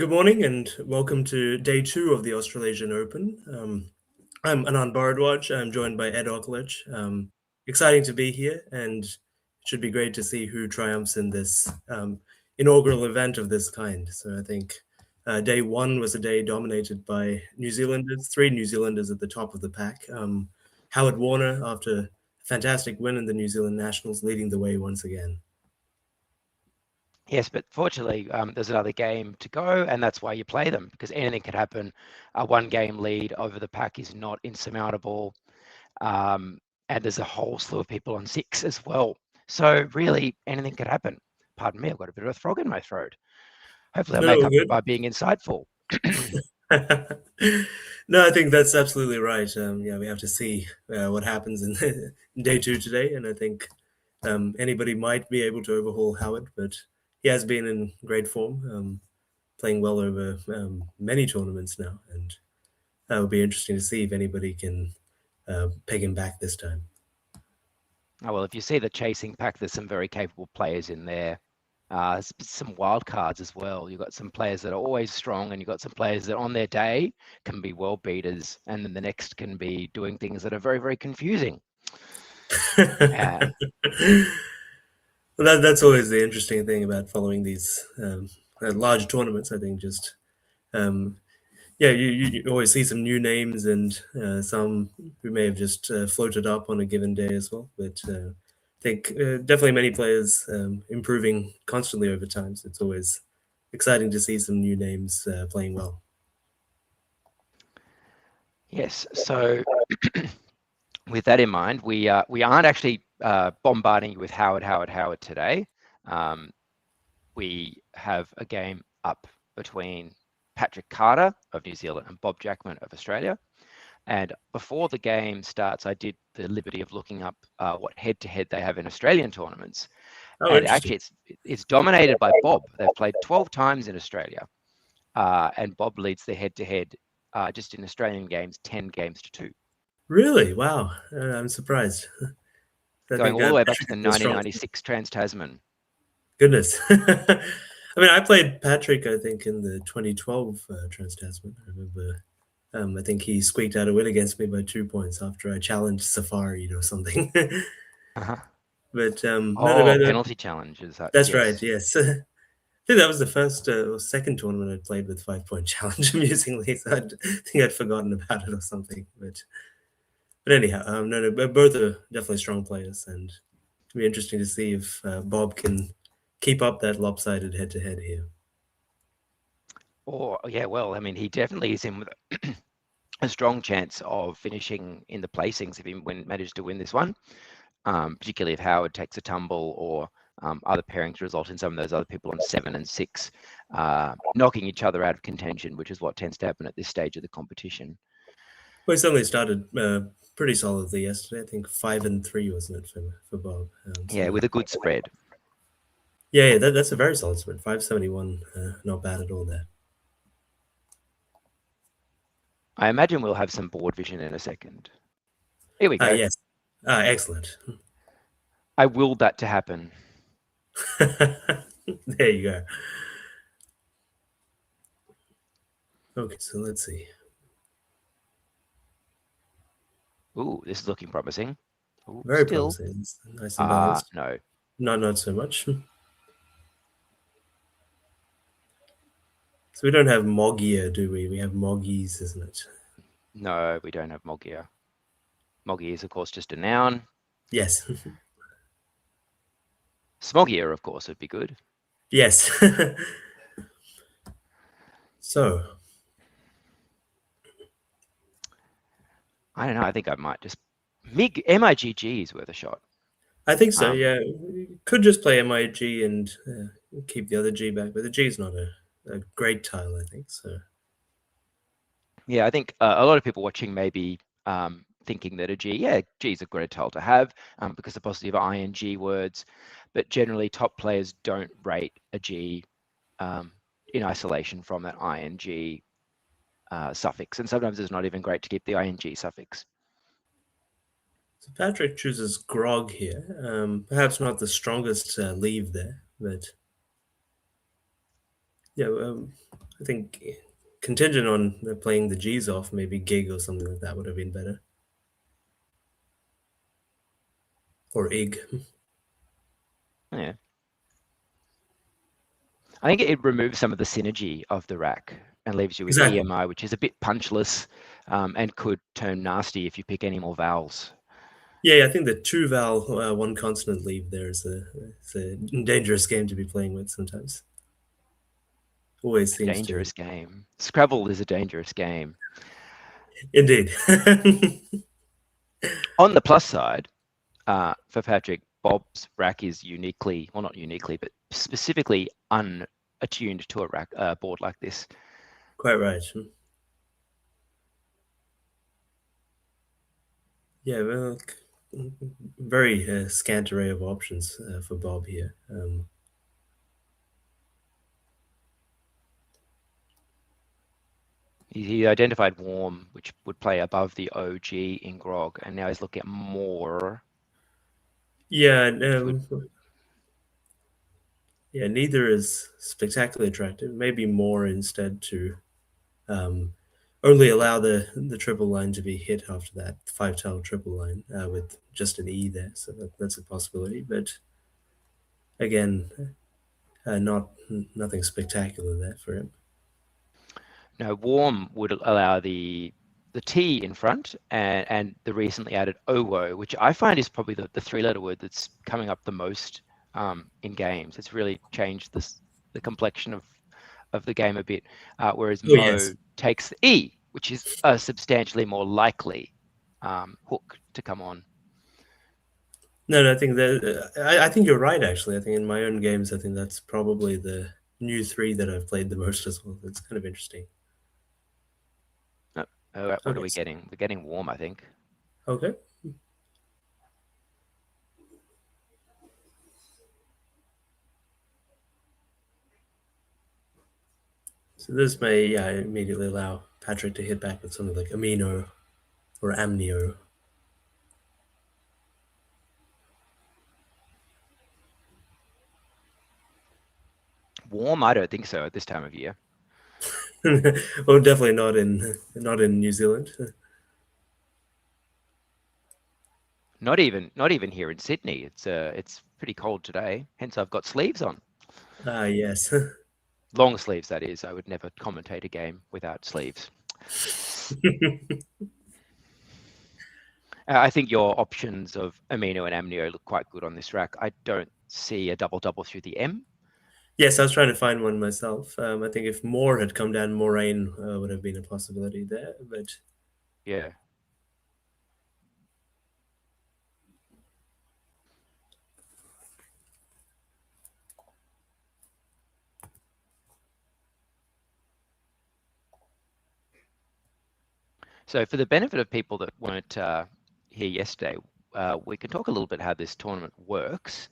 Good morning and welcome to day 2 of the Australasian Open. I'm Anand Bharadwaj. I'm joined by Ed Okulicz. Exciting to be here, and it should be great to see who triumphs in this inaugural event of this kind. So I think day 1 was a day dominated by New Zealanders, 3 New Zealanders at the top of the pack. Howard Warner, after a fantastic win in the New Zealand Nationals, leading the way once again. Yes, but fortunately, there's another game to go, and that's why you play them, because anything could happen. A one-game lead over the pack is not insurmountable, and there's a whole slew of people on 6 as well. So really, anything could happen. Pardon me, I've got a bit of a frog in my throat. Hopefully, I'll make up Good. by being insightful. No, I think that's absolutely right. Yeah, we have to see what happens in day 2 today, and I think anybody might be able to overhaul Howard, but he has been in great form, playing well over many tournaments now, and it will be interesting to see if anybody can peg him back this time. Oh, well, if you see the chasing pack, there's some very capable players in there. Some wild cards as well. You've got some players that are always strong, and you've got some players that on their day can be world beaters, and then the next can be doing things that are very, very confusing. Well, that's always the interesting thing about following these large tournaments. I think just yeah, you always see some new names and some who may have just floated up on a given day as well. But I think definitely many players improving constantly over time. So it's always exciting to see some new names playing well. Yes. So with that in mind, we aren't actually bombarding you with Howard today. We have a game up between Patrick Carter of New Zealand and Bob Jackman of Australia. And before the game starts, I did the liberty of looking up what head-to-head they have in Australian tournaments. Oh, and actually, it's dominated by Bob. They've played 12 times in Australia, and Bob leads the head-to-head just in Australian games, 10 games to 2. Really? Wow. I'm surprised. Going all the way back to the 1996 Trans-Tasman. Goodness. I mean, I played Patrick, I think, in the 2012 Trans-Tasman. I remember, I think he squeaked out a win against me by 2 points after I challenged Safari or something. But penalty challenges. That's yes. Right, yes. I think that was the first or second tournament I played with 5-point challenge, amusingly. So I think I'd forgotten about it or something. But anyhow, no, both are definitely strong players, and it'll be interesting to see if Bob can keep up that lopsided head-to-head here. Yeah, well, I mean, he definitely is in with a strong chance of finishing in the placings if he manages to win this one, particularly if Howard takes a tumble or other pairings result in some of those other people on 7 and 6 knocking each other out of contention, which is what tends to happen at this stage of the competition. Well, he certainly started pretty solidly yesterday. I think 5 and 3, wasn't it, for Bob? Yeah, with a good spread. Yeah, that's a very solid spread. 571, not bad at all there. I imagine we'll have some board vision in a second. Here we go. Yes. Excellent. I willed that to happen. There you go. Okay, so let's see. Ooh, this is looking promising. Ooh, very promising. It's nice and balanced. No. Not so much. So we don't have Mogia, do we? We have Moggies, isn't it? No, we don't have Mogia. Moggy is, of course, just a noun. Yes. Smoggier, of course, would be good. Yes. So. I don't know. I think I might just... MIGG is worth a shot. I think so, yeah. You could just play MIG and keep the other G back, but the G is not a great tile, I think. So. Yeah, I think a lot of people watching may be thinking that a G is a great tile to have because of positive ing words, but generally top players don't rate a G in isolation from that ing suffix, and sometimes it's not even great to keep the ing suffix. So Patrick chooses grog here. Perhaps not the strongest leave there, but yeah, I think contingent on playing the G's off, maybe gig or something like that would have been better. Or ig. Yeah. I think it removes some of the synergy of the rack and leaves you with Exactly. EMI, which is a bit punchless and could turn nasty if you pick any more vowels. Yeah, I think the two vowel, one consonant leave there is a dangerous game to be playing with sometimes. Always seems to. Dangerous game. Scrabble is a dangerous game. Indeed. On the plus side, for Patrick, Bob's rack is uniquely, well, not uniquely, but specifically unattuned to a rack board like this. Quite right. Yeah, well, very scant array of options for Bob here. He identified warm, which would play above the OG in grog, and now he's looking at more. Yeah, yeah, neither is spectacularly attractive. Maybe more instead to only allow the triple line to be hit after that 5-tile triple line with just an E there. So that's a possibility. But again, nothing spectacular there for him. No, warm would allow the T in front and the recently added OWO, which I find is probably the three-letter word that's coming up the most in games. It's really changed the complexion of the game a bit, whereas Oh, Mo yes. takes the E, which is a substantially more likely hook to come on. No, I think that I think you're right. Actually, I think in my own games, I think that's probably the new three that I've played the most as well. It's kind of interesting. What are Okay. we getting? We're getting warm, I think. Okay. So this may immediately allow Patrick to hit back with something like amino or amnio. Warm? I don't think so at this time of year. Well, definitely not in New Zealand. Not even here in Sydney. It's pretty cold today. Hence, I've got sleeves on. Ah, yes. Long sleeves, that is. I would never commentate a game without sleeves. I think your options of amino and amnio look quite good on this rack. I don't see a double through the M. Yes, I was trying to find one myself. I think if more had come down, Moraine would have been a possibility there. But Yeah. So for the benefit of people that weren't here yesterday, we can talk a little bit how this tournament works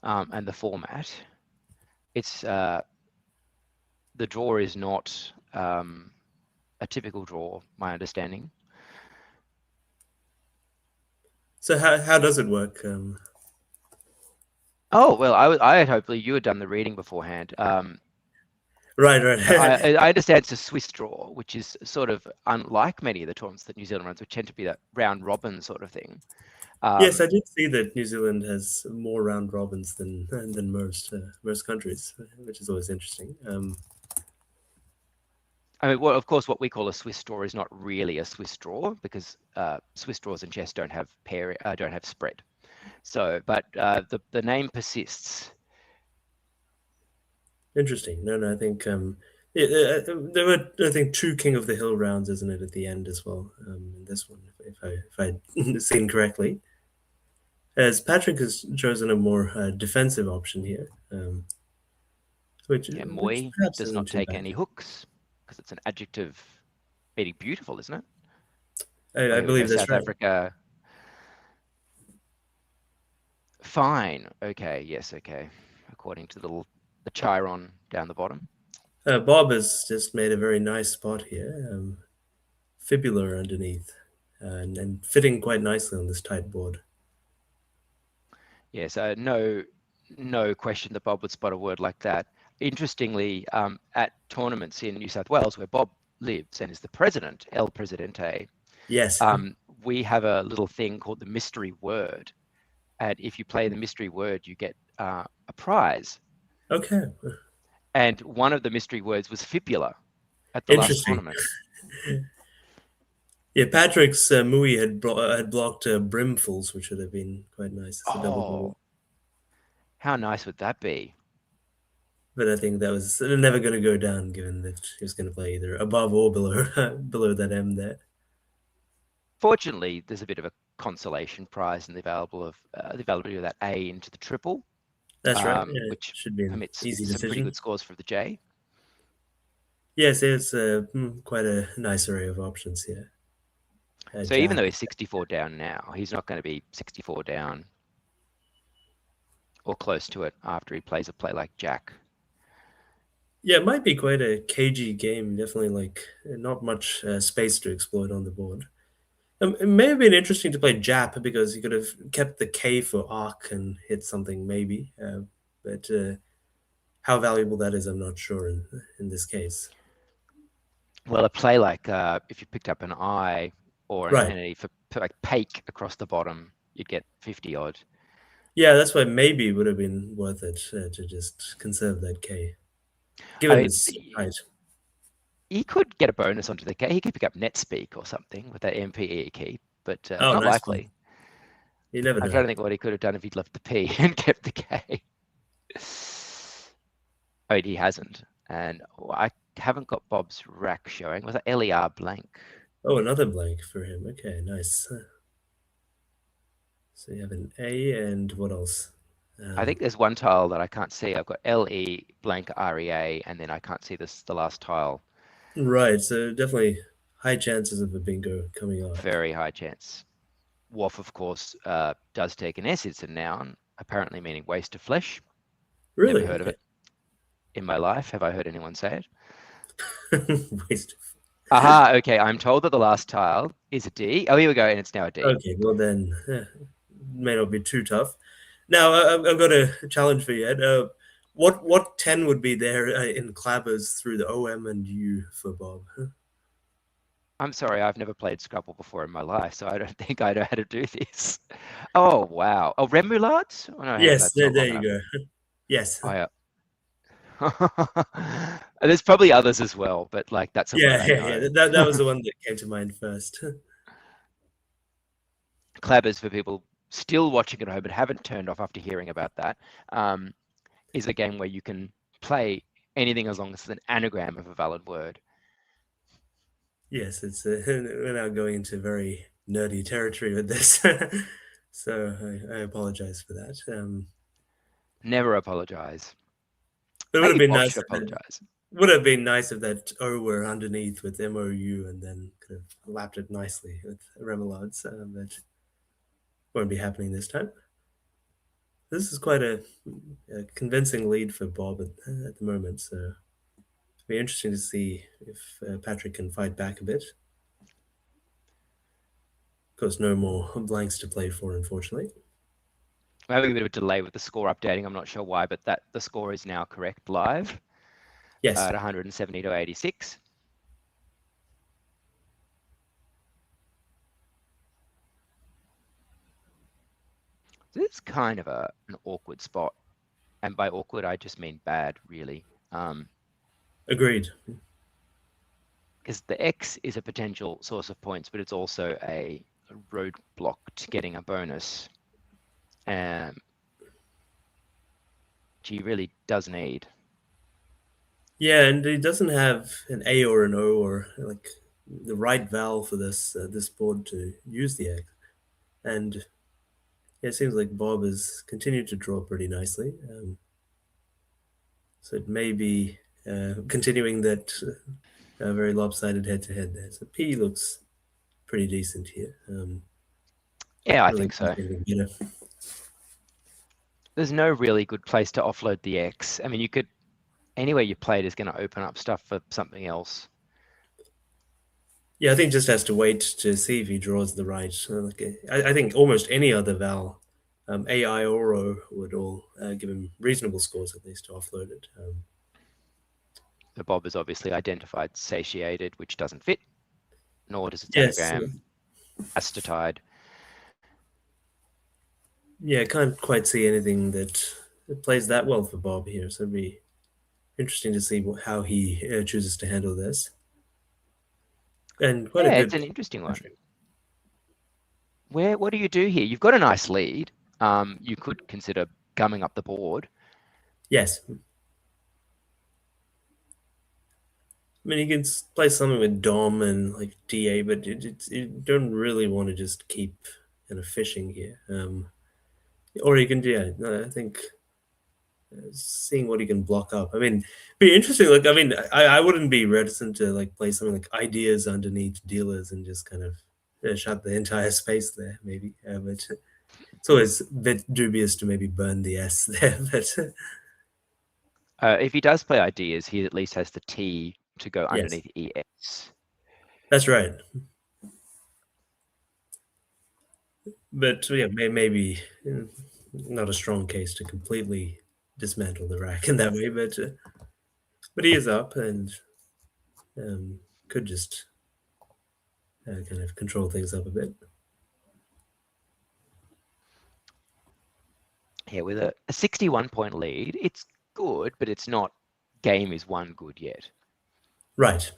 and the format. It's the draw is not a typical draw, my understanding. so how does it work? Oh, well, I had hopefully you had done the reading beforehand. Right. I understand it's a Swiss draw, which is sort of unlike many of the tournaments that New Zealand runs, which tend to be that round robin sort of thing. Yes, I did see that New Zealand has more round robins than most countries, which is always interesting. I mean, well, of course, what we call a Swiss draw is not really a Swiss draw because Swiss draws in chess don't have don't have spread. So, but the name persists. Interesting. No, I think there were, I think, two King of the Hill rounds, isn't it, at the end as well? In this one, if I'd seen correctly, as Patrick has chosen a more defensive option here, which Moi perhaps does isn't not too take bad. any hooks because it's an adjective meaning beautiful, isn't it? I Here we go, believe that's South right. Africa. Fine. Okay. Yes. Okay. According to the Chiron down the bottom. Bob has just made a very nice spot here, fibular underneath, and fitting quite nicely on this tight board. Yes. No question that Bob would spot a word like that. Interestingly, at tournaments in New South Wales, where Bob lives and is the president, El Presidente, Yes. we have a little thing called the mystery word. And if you play the mystery word, you get a prize. Okay. And one of the mystery words was fibula at the last Interesting. tournament. Yeah, Patrick's Mui had blocked Brimfuls, which would have been quite nice. It's a double Oh, goal. how nice would that be? But I think that was never going to go down, given that he was going to play either above or below below that M there. Fortunately, there's a bit of a consolation prize in the availability of that A into the triple, That's right. Yeah, which should be an permits easy some pretty decision. good scores for the J. Yes, it's quite a nice array of options here. So even Jack. though he's 64 down now, he's not going to be 64 down or close to it after he plays a play like Jack. Yeah, it might be quite a cagey game. Definitely, like not much space to exploit on the board. It may have been interesting to play Jap because he could have kept the K for arc and hit something maybe. But how valuable that is, I'm not sure in this case. Well, a play like if you picked up an I or an Right. entity for like Pake across the bottom, you'd get 50 odd. Yeah, that's why maybe it would have been worth it to just conserve that K, I given mean, it's tight. he could get a bonus onto the K. He could pick up NetSpeak or something with that MPE key, but Oh, not nice one. likely. You never I'm know. trying to think what he could have done if he'd left the P and kept the K. Oh, he hasn't. And I haven't got Bob's rack showing. Was that LER blank? Oh, another blank for him. Okay, nice. So you have an A and what else? I think there's one tile that I can't see. I've got LE blank REA, and then I can't see the last tile. Right, so definitely high chances of a bingo coming up. Very high chance. WOF, of course, does take an S. It's a noun, apparently meaning waste of flesh. Really? Never heard of it in my life. Have I heard anyone say it? Waste. Aha, okay. I'm told that the last tile is a D. Oh, here we go, and it's now a D. Okay, well then, may not be too tough. Now, I've got a challenge for you, Ed. What 10 would be there in clabbers through the OM and U for Bob? I'm sorry, I've never played Scrabble before in my life, so I don't think I know how to do this. Oh, wow. Oh, Remoulades? Oh, no, hang on, Yes, that's not there long you enough. go. Yes. Oh, yeah. There's probably others as well, but like that's a word I know. Yeah. That was the one that came to mind first. Clabbers, for people still watching at home but haven't turned off after hearing about that, is a game where you can play anything as long as it's an anagram of a valid word. Yes, it's we're now going into very nerdy territory with this, so I apologize for that. Never apologize. It would have Maybe been Bob nice. should apologize. Would have been nice if that O were underneath with MOU and then could have lapped it nicely with Remoulades, but won't be happening this time. This is quite a convincing lead for Bob at the moment, so it'll be interesting to see if Patrick can fight back a bit. Of course, no more blanks to play for, unfortunately. Maybe a bit of a delay with the score updating. I'm not sure why, but the score is now correct live. Yes. At 170 to 86. This is kind of an awkward spot. And by awkward, I just mean bad, really. Agreed. Because the X is a potential source of points, but it's also a roadblock to getting a bonus. He really does need. Yeah, and he doesn't have an A or an O or like the right vowel for this this board to use the X. And yeah, it seems like Bob has continued to draw pretty nicely. So it may be continuing that very lopsided head-to-head there. So P looks pretty decent here. Yeah, I really think so. better. There's no really good place to offload the X. I mean, you could, anywhere you play it is going to open up stuff for something else. Yeah, I think just has to wait to see if he draws the right. I think almost any other vowel, AI or O, would all give him reasonable scores at least to offload it. The Bob is obviously identified satiated, which doesn't fit, nor does its Yes. anagram astatide. Yeah, I can't quite see anything that plays that well for Bob here, so it'd be interesting to see how he chooses to handle this. And quite a Yeah, it's good an interesting one. entry. What do you do here? You've got a nice lead. You could consider gumming up the board. Yes. I mean, you can play something with Dom and like DA, but you don't really want to just keep kind of fishing here. Or you can do, yeah, no, I think seeing what he can block up. I mean, be interesting. Like, I mean, I wouldn't be reticent to like play something like ideas underneath dealers and just kind of shut the entire space there, maybe. But it's always a bit dubious to maybe burn the S there. But If he does play ideas, he at least has the T to go yes, underneath ES. that's right. But yeah, maybe not a strong case to completely dismantle the rack in that way. But he is up and could just kind of control things up a bit. Yeah, with a 61-point lead, it's good, but it's not game is one good yet. Right.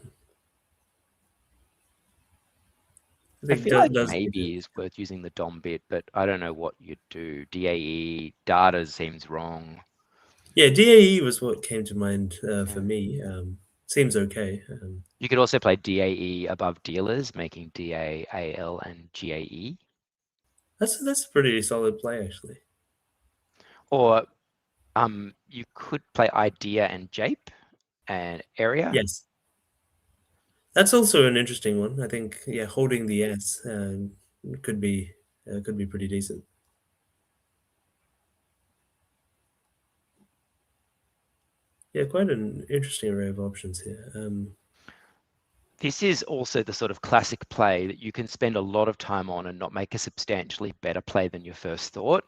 I feel like maybe is worth using the Dom bit, but I don't know what you'd do. DAE, data seems wrong. Yeah, DAE was what came to mind for me. Seems okay. You could also play DAE above dealers, making DA, AL, and GAE. That's a pretty solid play, actually. Or you could play idea and jape and area. Yes. That's also an interesting one. I think, yeah, holding the S could be pretty decent. Yeah, quite an interesting array of options here. This is also the sort of classic play that you can spend a lot of time on and not make a substantially better play than you first thought.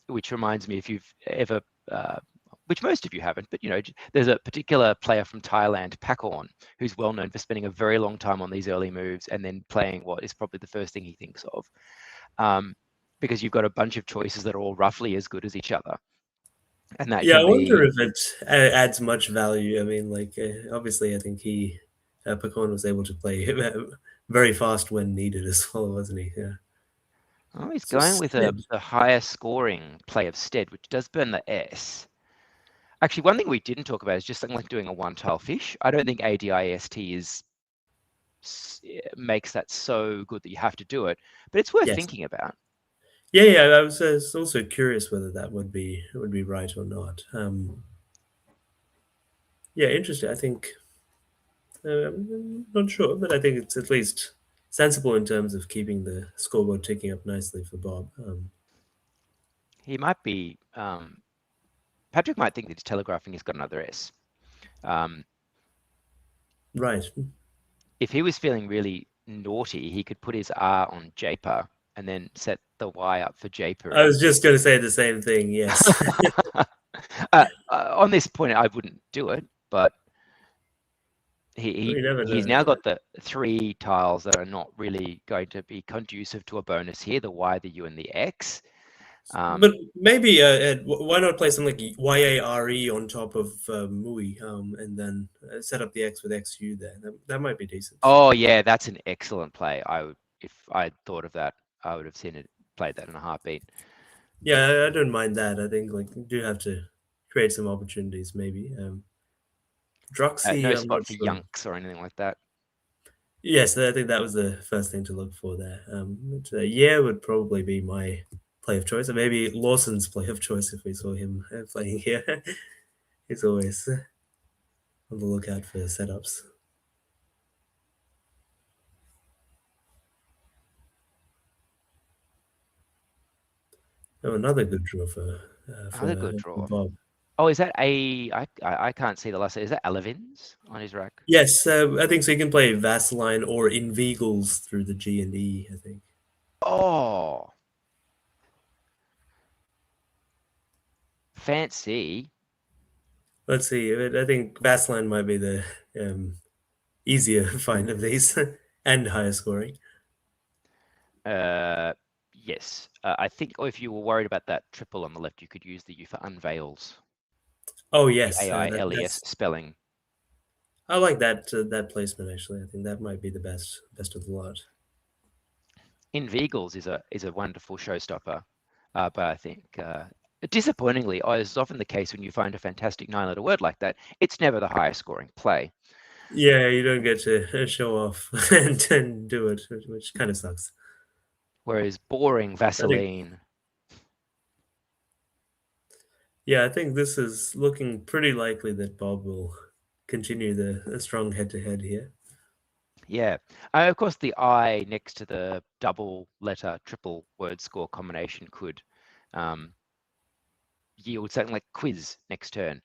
Which reminds me, if you've ever, which most of you haven't, but there's a particular player from Thailand, Pakorn, who's well known for spending a very long time on these early moves and then playing what is probably the first thing he thinks of, because you've got a bunch of choices that are all roughly as good as each other, and that Yeah, I can wonder be. if it adds much value. I mean, like obviously, I think Pacon was able to play very fast when needed as well, wasn't he? Yeah. Oh, he's So going with a Stead. higher scoring play of Stead, which does burn the S. Actually, one thing we didn't talk about is just something like doing a one-tile fish. I don't think ADIST makes that so good that you have to do it, but it's worth Yes. thinking about. Yeah. I was also curious whether that would be right or not. Yeah, interesting. I think I'm not sure, but I think it's at least sensible in terms of keeping the scoreboard ticking up nicely for Bob. He might be. Patrick might think that he's telegraphing he's got another S. Right. If he was feeling really naughty, he could put his R on Japer and then set the Y up for Japer. I was just going to say the same thing. Yes. On this point, I wouldn't do it, but You never he's know. now got the 3 tiles that are not really going to be conducive to a bonus here, the Y, the U, and the X. But maybe Ed, why not play something like YARE on top of MUI and then set up the X with XU there? That might be decent. Oh yeah, that's an excellent play. If I thought of that, I would have played that in a heartbeat. Yeah, I don't mind that. I think like you do have to create some opportunities maybe. Droxy, No I'm not spot for sure. Yunks or anything like that. Yes, I think that was the first thing to look for there. But, yeah, would probably be my play of choice, or maybe Lawson's play of choice if we saw him playing here. He's always on the lookout for setups. Oh, another good draw for Another good draw. Bob. Oh, is that I can't see the last. Is that Elevins on his rack? Yes, I think so. You can play Vaseline or Inveigles through the G and E, I think. Oh, fancy. Let's see. I think Bassland might be the easier find of these and higher scoring. Yes, I think, or if you were worried about that triple on the left, you could use the U for unveils, Oh the yes, AILES that's. spelling. I like that placement actually. I think that might be the best of the lot. Invigils is a wonderful showstopper, but I think disappointingly, as is often the case when you find a fantastic 9-letter word like that, it's never the highest scoring play. Yeah, you don't get to show off and do it, which kind of sucks. Whereas boring I think, Vaseline, yeah, I think this is looking pretty likely that Bob will continue the strong head-to-head here. yeah. Of course, the I next to the double letter, triple word score combination could yield something like quiz next turn.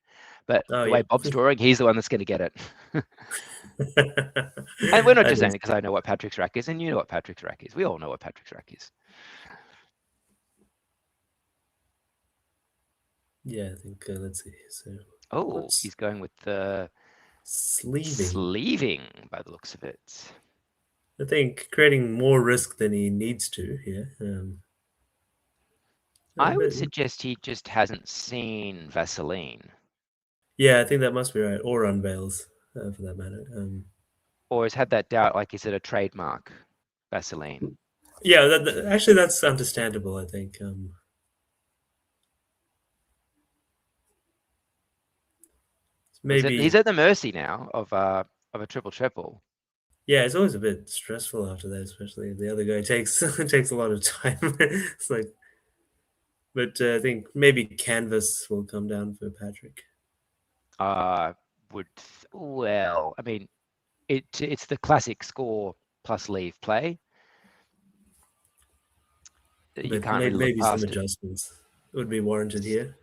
But Oh the yeah, way Bob's drawing, he's the one that's going to get it. And we're not that just saying is. it because I know what Patrick's rack is, and you know what Patrick's rack is. We all know what Patrick's rack is. Yeah, I think let's see. So Oh, what's he's going with the sleeving? sleeving by the looks of it. I think creating more risk than he needs to here. I would But suggest he just hasn't seen Vaseline, yeah, I think that must be right, or unveils for that matter. or has had that doubt, like, is it a trademark, Vaseline? Yeah, actually that's understandable. I think. He's Maybe. at the mercy now of a triple. Yeah, it's always a bit stressful after that, especially if the other guy takes takes a lot of time. It's like, but I think maybe canvas will come down for Patrick. Would well, I mean, it's the classic score plus leave play. You But can't really look maybe some past it. adjustments would be warranted here.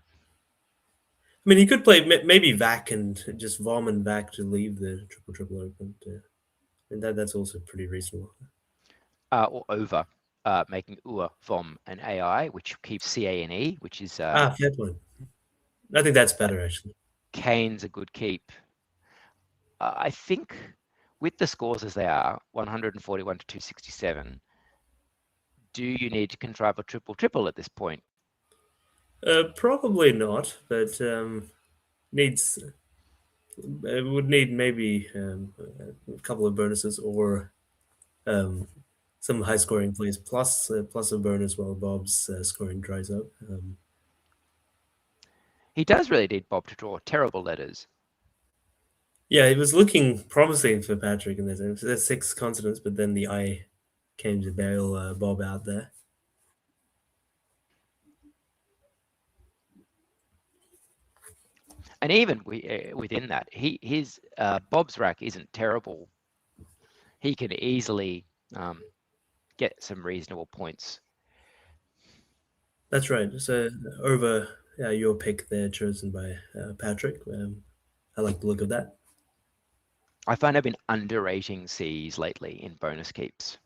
I mean, he could play maybe Vac and just Vom and Vac to leave the triple open, and that's also pretty reasonable. Or over, making UA, VOM, and AI, which keeps CA and E, which is Fair point. I think that's better actually. Kane's a good keep. I think with the scores as they are, 141 to 267, do you need to contrive a triple at this point? Probably not, but needs it would need maybe a couple of bonuses or um, some high scoring plays plus a bonus while Bob's scoring dries up. He does really need Bob to draw terrible letters. Yeah, it was looking promising for Patrick, and there's 6 consonants, but then the I came to bail Bob out there. And even within that, his Bob's rack isn't terrible. He can easily get some reasonable points. That's right. So over your pick there, chosen by Patrick. I like the look of that. I find I've been underrating C's lately in bonus keeps.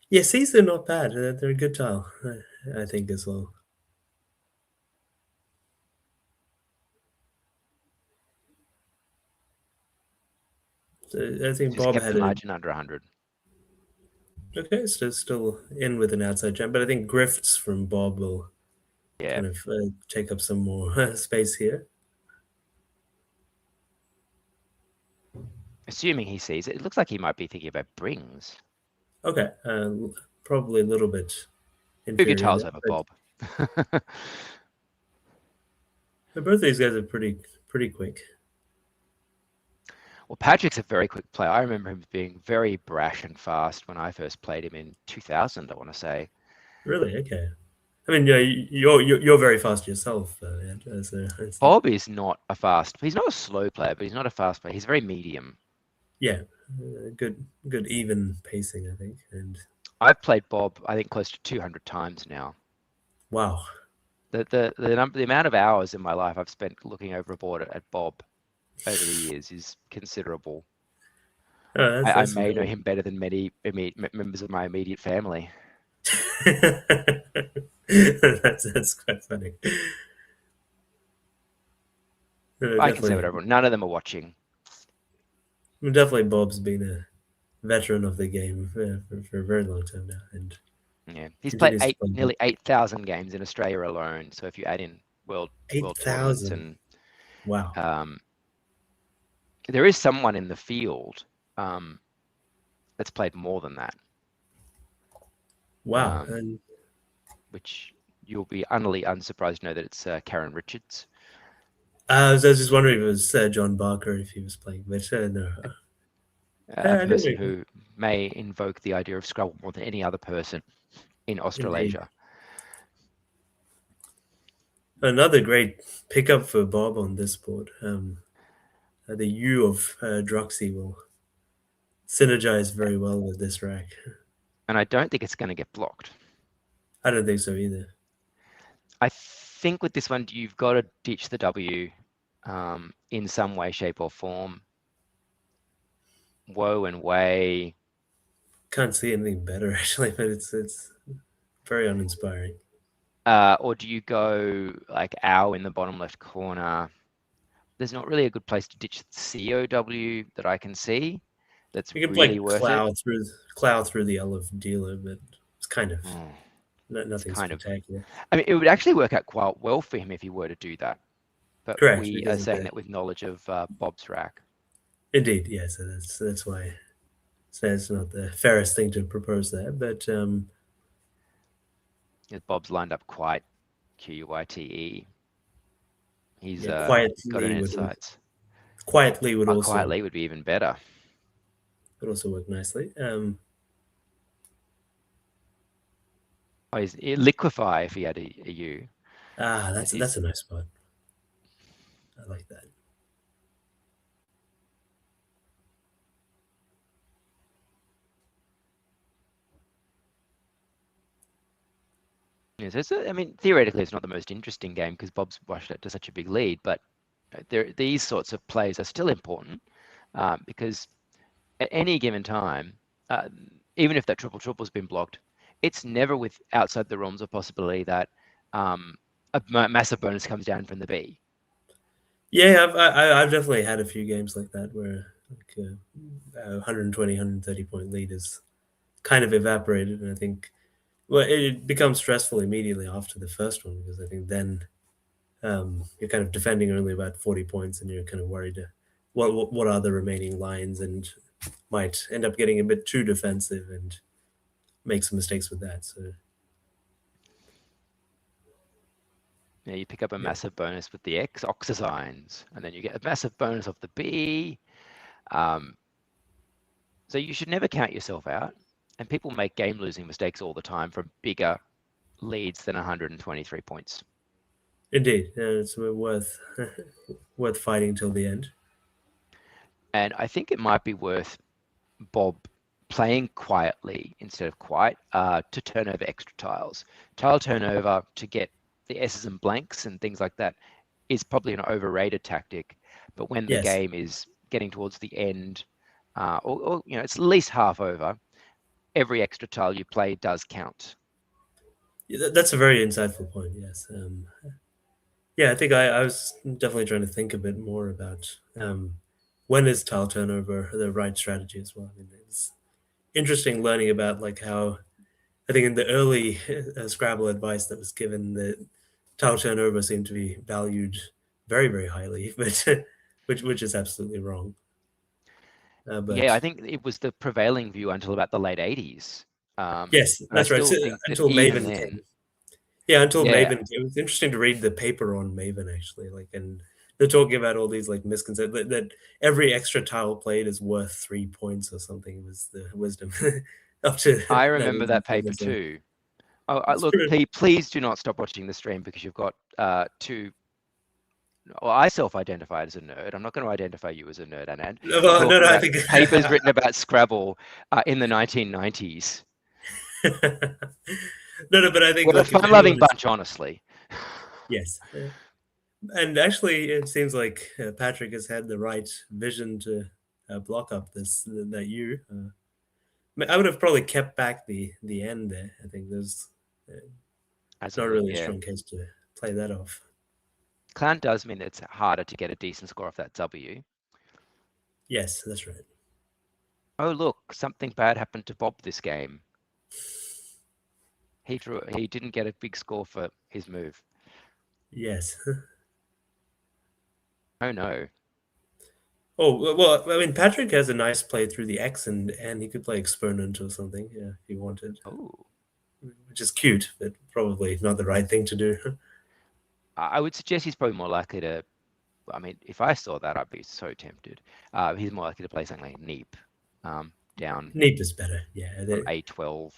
Yeah, C's are not bad. They're a good tile, I think, as well. So I think Just Bob kept had the a margin under 100. okay, so still in with an outside jump, but I think grifts from Bob will Yeah. kind of take up some more space here. Assuming he sees it, it looks like he might be thinking about brings. Okay, probably a little bit Move your inferior tiles there, over, but Bob. both these guys are pretty quick. Well, Patrick's a very quick player. I remember him being very brash and fast when I first played him in 2000, I want to say. Really? Okay. I mean, yeah, you're very fast yourself, Ed, so Bob is not a fast, he's not a slow player, but he's not a fast player. He's very medium. yeah, good even pacing, I think. And I've played Bob, I think, close to 200 times now. wow, The amount of hours in my life I've spent looking over a board at Bob over the years is considerable. oh, I that's may know incredible. him better than many members of my immediate family. That's quite funny. I can say whatever. None of them are watching. Definitely, Bob's been a veteran of the game for a very long time now, and Yeah, he's played continues to play. nearly 8,000 games in Australia alone. So if you add in world tournaments 8,000. and Wow. there is someone in the field that's played more than that. Wow. And which you'll be utterly unsurprised to know that it's Karen Richards. I was just wondering if it was John Barker if he was playing, but no. A person who may invoke the idea of Scrabble more than any other person in Australasia. Indeed. Another great pickup for Bob on this board. The U of Droxy will synergize very well with this rack. And I don't think it's going to get blocked. I don't think so either. I think with this one, you've got to ditch the W in some way, shape, or form. Woe and way. Can't see anything better actually, but it's very uninspiring. Or do you go like ow in the bottom left corner? There's not really a good place to ditch COW that I can see. That's you can really play worth Clow through the L of dealer, but it's kind of nothing spectacular. I mean, it would actually work out quite well for him if he were to do that. But correct, we are saying that with knowledge of Bob's rack. Indeed, yes. That's why it's not the fairest thing to propose there. But Bob's lined up quite QUITE. He's got an insights. Quietly would also. Quietly would be even better. Would also work nicely. He's liquefy if he had a U. That's a nice spot. I like that. Yes, I mean, theoretically, it's not the most interesting game because Bob's rushed it to such a big lead, but these sorts of plays are still important because at any given time, even if that triple's been blocked, it's never outside the realms of possibility that a massive bonus comes down from the B. Yeah, I've definitely had a few games like that where like 120, 130 point lead is kind of evaporated, and I think it becomes stressful immediately after the first one because I think then you're kind of defending only about 40 points, and you're kind of worried what are the remaining lines, and might end up getting a bit too defensive and make some mistakes with that. So yeah, you pick up a massive bonus with the X oxazines, and then you get a massive bonus off the B. So you should never count yourself out. And people make game-losing mistakes all the time from bigger leads than 123 points. Indeed, it's worth fighting till the end. And I think it might be worth Bob playing quietly instead of quiet to turn over extra tiles. Tile turnover to get the S's and blanks and things like that is probably an overrated tactic. But when the game is getting towards the end, or it's at least half over, every extra tile you play does count. Yeah, that's a very insightful point. Yes. I think I was definitely trying to think a bit more about when is tile turnover the right strategy as well. I mean, it's interesting learning about like how I think in the early Scrabble advice that was given, the tile turnover seemed to be valued very, very highly, but which is absolutely wrong. Yeah, I think it was the prevailing view until about the late 80s. Yes, that's right. So, until Maven came. Yeah, until Maven came. It was interesting to read the paper on Maven actually, and they're talking about all these like misconceptions that every extra tile played is worth 3 points or something. It was the wisdom up to. I remember that paper too. Look, please do not stop watching the stream because you've got two. Well, I self-identified as a nerd. I'm not going to identify you as a nerd, Anand. No, I think papers written about Scrabble in the 1990s. No, but I think we're a fun-loving bunch, honestly. Yes, and actually, it seems like Patrick has had the right vision to block up that U. I would have probably kept back the end there. I think there's not really a strong case to play that off. Clown does mean that it's harder to get a decent score off that W. Yes, that's right. Oh, look, something bad happened to Bob this game. He didn't get a big score for his move. Yes. Oh no. Oh, well, I mean, Patrick has a nice play through the X, and he could play exponent or something, yeah, if he wanted, Oh. which is cute, but probably not the right thing to do. I would suggest he's probably more likely to. I mean, if I saw that, I'd be so tempted. He's more likely to play something like Neep, down Neep is better, yeah. from A12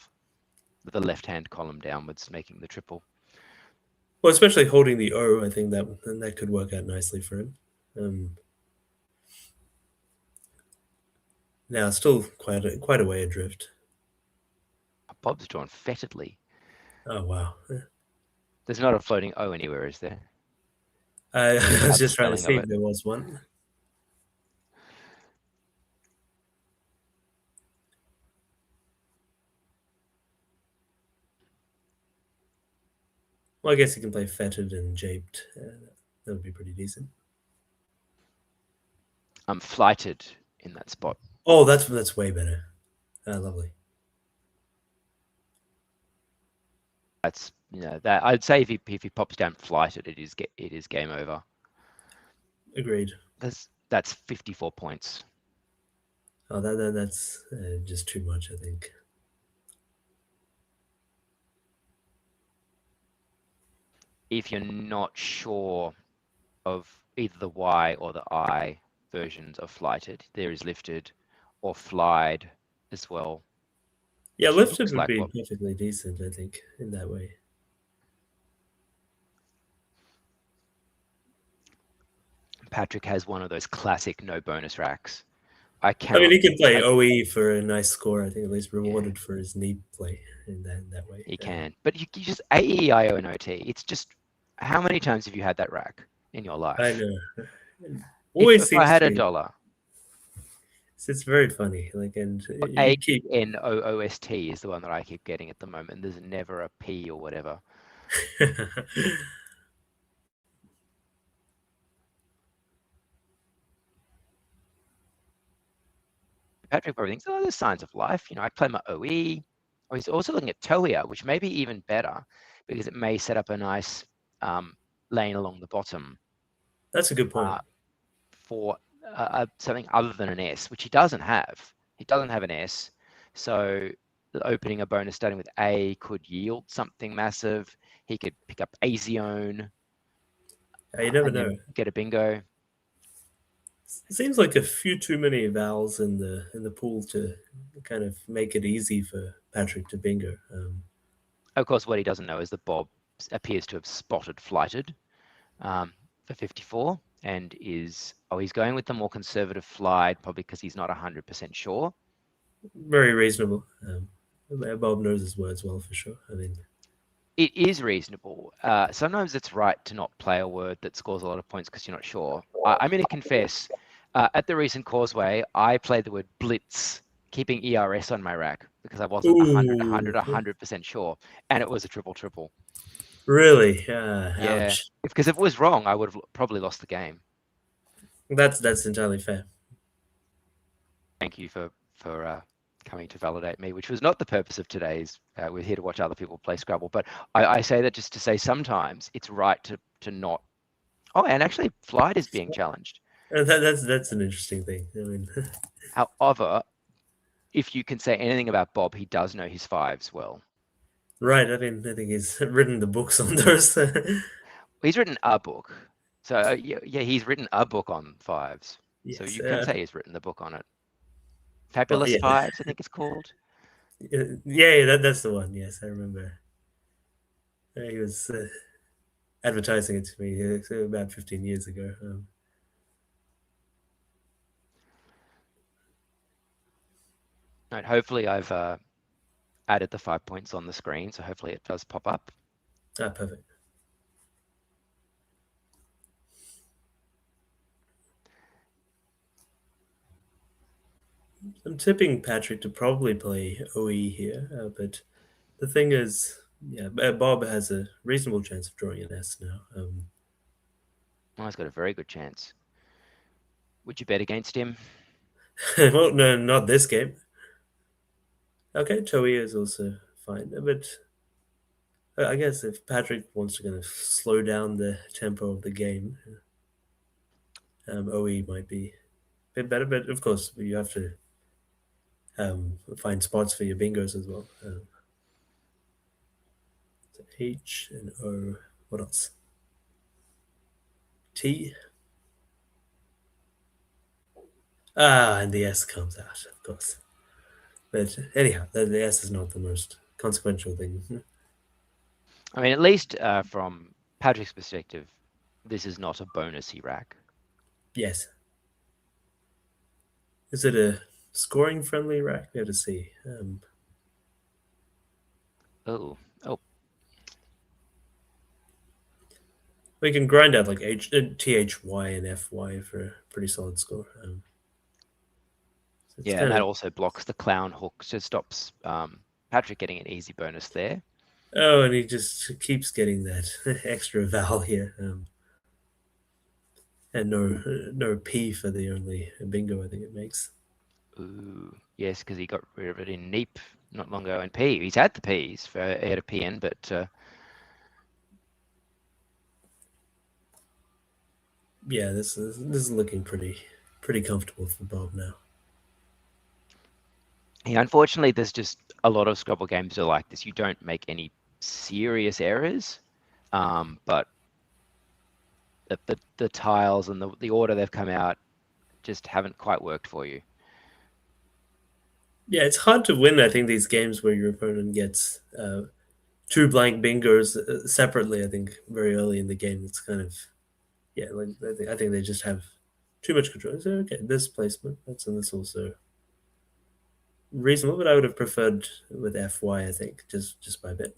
with the left-hand column downwards, making the triple. Well, especially holding the O, I think that could work out nicely for him. Now, still quite a way adrift. Bob's drawn fetidly. Oh, wow. There's not a floating O anywhere, is there? I was just trying to spelling see of if there was one. Well, I guess he can play fetid and japed. That would be pretty decent. I'm flighted in that spot. Oh, that's way better. Lovely. That's that I'd say if he pops down flighted, it is game over. Agreed. That's 54 points. Oh, that's just too much, I think. If you're not sure of either the Y or the I versions of flighted, there is lifted or flied as well. Yeah, lifted would be perfectly decent, I think, in that way. Patrick has one of those classic no bonus racks. I mean, he can play OE for a nice score. I think at least rewarded for his knee play in that way. He can, but you just AEIO and OT. It's just, how many times have you had that rack in your life? I know. Always if I had $1, it's very funny. Like, and you keep ANOOST is the one that I keep getting at the moment. There's never a P or whatever. Patrick probably thinks, oh, there's signs of life. I play my OE. Oh, he's also looking at Toia, which may be even better because it may set up a nice lane along the bottom. That's a good point. For something other than an S, which he doesn't have. He doesn't have an S. So opening a bonus starting with A could yield something massive. He could pick up Azione. You never know. Get a bingo. It seems like a few too many vowels in the pool to kind of make it easy for Patrick to bingo. Of course, what he doesn't know is that Bob appears to have spotted flighted for 54 and he's going with the more conservative flight, probably because he's not 100% sure. Very reasonable. Bob knows his words well, for sure. I mean, it is reasonable. Sometimes it's right to not play a word that scores a lot of points because you're not sure. I'm going to confess, at the recent Causeway, I played the word blitz, keeping ERS on my rack because I wasn't 100% sure, and it was a triple. Really? Yeah. Ouch. Because if it was wrong, I would have probably lost the game. That's entirely fair. Thank you for coming to validate me, which was not the purpose of today's. We're here to watch other people play Scrabble, but I say that just to say sometimes it's right to not. Oh, and actually, flight is being challenged. That's an interesting thing. I mean, however, if you can say anything about Bob, he does know his fives well. Right. I mean, I think he's written the books on those. He's written a book. So yeah, he's written a book on fives. Yes, so you can say he's written the book on it. Fabulous Fives, I think it's called. Yeah, that's the one. Yes, I remember. He was advertising it to me about 15 years ago. Right, hopefully I've added the 5 points on the screen, so hopefully it does pop up. Perfect. I'm tipping Patrick to probably play OE here, but the thing is, yeah, Bob has a reasonable chance of drawing an S now. Oh, he's got a very good chance. Would you bet against him? Well, no, not this game. Okay, Toei is also fine, but I guess if Patrick wants to kind of slow down the tempo of the game, OE might be a bit better. But of course, you have to find spots for your bingos as well. So H and O. What else? T. And the S comes out, of course. But anyhow, the S is not the most consequential thing. I mean, at least from Patrick's perspective, this is not a bonusy rack. Yes. Is it a scoring friendly rack? We have to see. Oh, We can grind out like THY and FY for a pretty solid score. So it's yeah, and kind that of, also blocks the clown hook, so it stops Patrick getting an easy bonus there. oh, and he just keeps getting that extra vowel here. And no P for the only bingo I think it makes. Ooh, yes, because he got rid of it in Neep not long ago in P. He's had the P's for ahead of PN, but Yeah, this is looking pretty comfortable for Bob now. yeah, unfortunately, there's just a lot of Scrabble games are like this. You don't make any serious errors, but the tiles and the order they've come out just haven't quite worked for you. Yeah, it's hard to win. I think these games where your opponent gets two blank bingos separately. I think very early in the game, it's kind of like I think they just have too much control. So okay, this placement and this also reasonable, but I would have preferred with FY. I think just by a bit.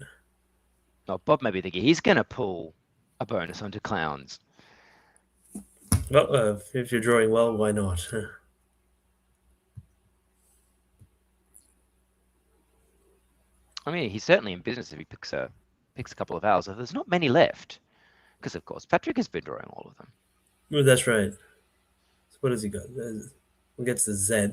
Oh, Bob may be thinking he's going to pull a bonus onto clowns. Well, if you're drawing well, why not? I mean, he's certainly in business if he picks a couple of hours. There's not many left, because of course Patrick has been drawing all of them. Well, that's right. So what has he got? Who gets the Z?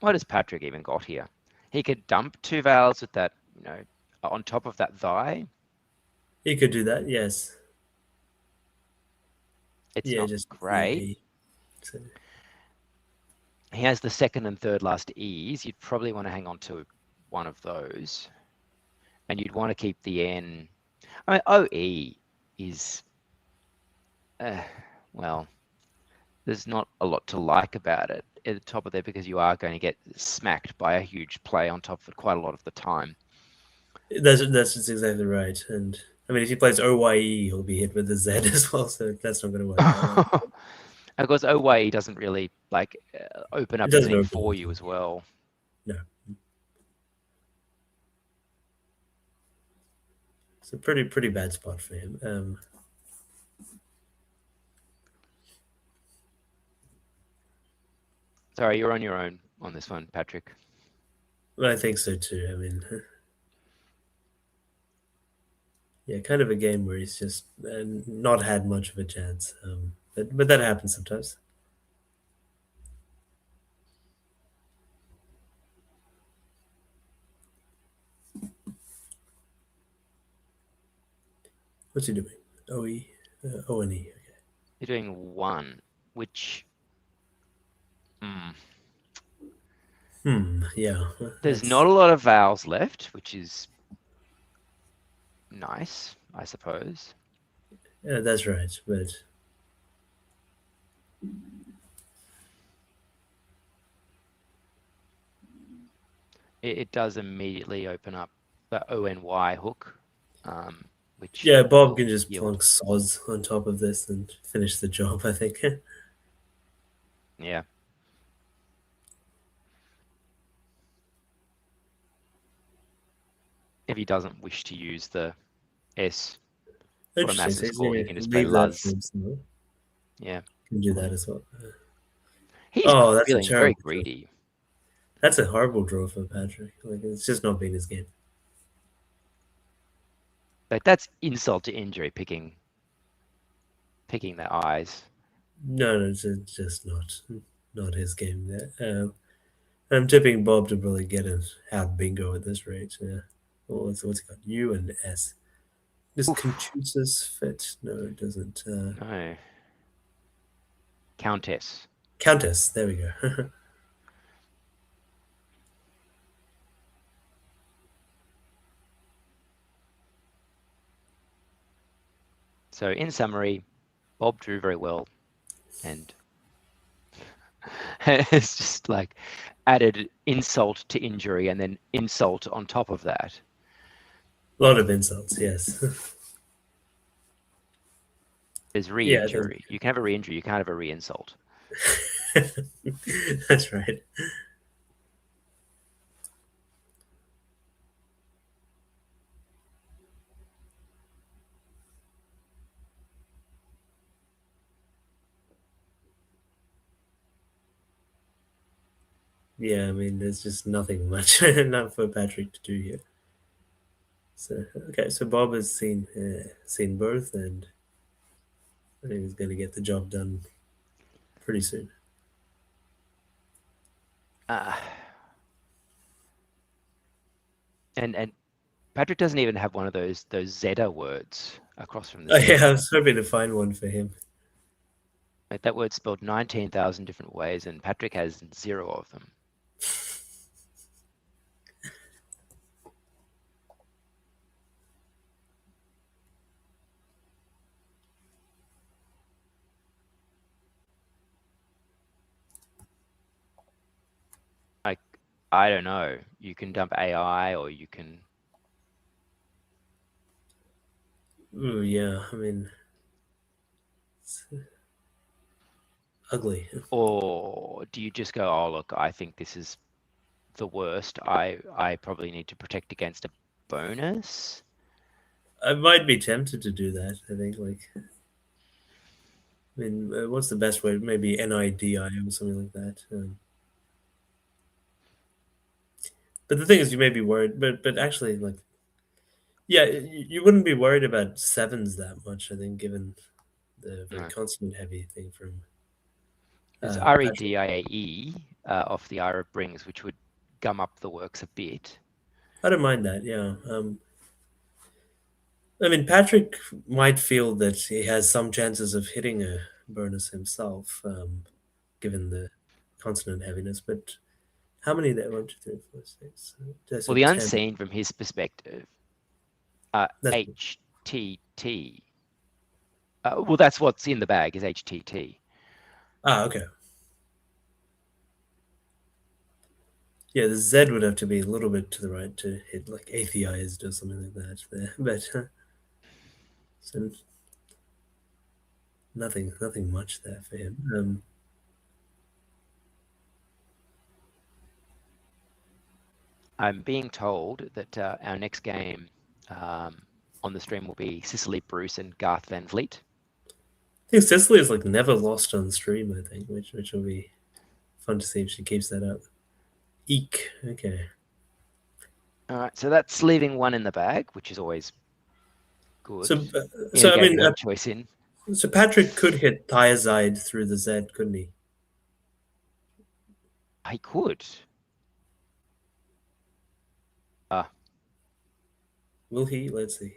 What has Patrick even got here? He could dump two vowels with that, on top of that thy. He could do that, yes. It's Yeah, not just great. So, He has the second and third last E's. You'd probably want to hang on to one of those. And you'd want to keep the N. I mean, OE is, well, there's not a lot to like about it at the top of there because you are going to get smacked by a huge play on top of it quite a lot of the time. that's just exactly right. And I mean, if he plays OYE, he'll be hit with the Z as well. So that's not going to work out. Of course, OYE doesn't really open up It doesn't anything open for you as well. No. It's a pretty bad spot for him. Sorry, you're on your own on this one, Patrick. Well, I think so too. I mean, yeah, kind of a game where he's just not had much of a chance. But that happens sometimes. What's he doing? OE, O and E. Okay. You're doing one, which Yeah. there's not a lot of vowels left, which is nice, I suppose. Yeah, that's right. But It does immediately open up the ONY hook, which yeah, Bob will can just yield. plunk soz on top of this and finish the job, I think. Yeah. If he doesn't wish to use the S for a massive score, he can just play Luz. Yeah. Can do that as well. He's Oh, that's a feeling very terrible greedy. That's a horrible draw for Patrick. Like, it's just not been his game. Like, that's insult to injury, picking their eyes. No, it's just not his game there. I'm tipping Bob to probably get an out bingo at this rate. Yeah. What's he got? U and S. Does Oof. Confucius fit? No, it doesn't. No. Countess. Countess. There we go. So in summary, Bob drew very well, and it's just like added insult to injury and then insult on top of that. A lot of insults, yes. There's re-injury. You can have a re-injury, you can't have a re-insult. That's right. Yeah, I mean, there's just nothing much enough for Patrick to do here. So okay, so Bob has seen both, and I think he's going to get the job done pretty soon. And Patrick doesn't even have one of those Zeta words across from Oh the yeah, I was hoping to find one for him. Like, that word's spelled 19,000 different ways, and Patrick has 0 of them. Like, I don't know. You can dump AI, or you can. Oh yeah, I mean, it's ugly. Or do you just go, oh look, I think this is the worst. I probably need to protect against a bonus. I might be tempted to do that. I think, like, I mean, what's the best way? Maybe NIDI or something like that. But the thing is, you may be worried, but actually, like, yeah, you wouldn't be worried about sevens that much. I think, given the very consonant heavy thing from. There's Patrick. REDIAE off the Ira Brings, which would gum up the works a bit. I don't mind that. Yeah. I mean, Patrick might feel that he has some chances of hitting a bonus himself, given the consonant heaviness. But how many there? 1, 2, 3, 4, 6. Well, the 10. unseen from his perspective, HTT. Well, that's what's in the bag, is HTT. Ah, okay. Yeah, the Z would have to be a little bit to the right to hit, like atheized or something like that there. But so nothing much there for him. I'm being told that our next game on the stream will be Cicely Bruce and Garth Van Vliet. I think Cicely is like never lost on stream, I think, which will be fun to see if she keeps that up. Eek. Okay. All right, so that's leaving one in the bag, which is always good. So I mean, choice in. So Patrick could hit thiazide through the Z, couldn't he? He could. Will he? Let's see.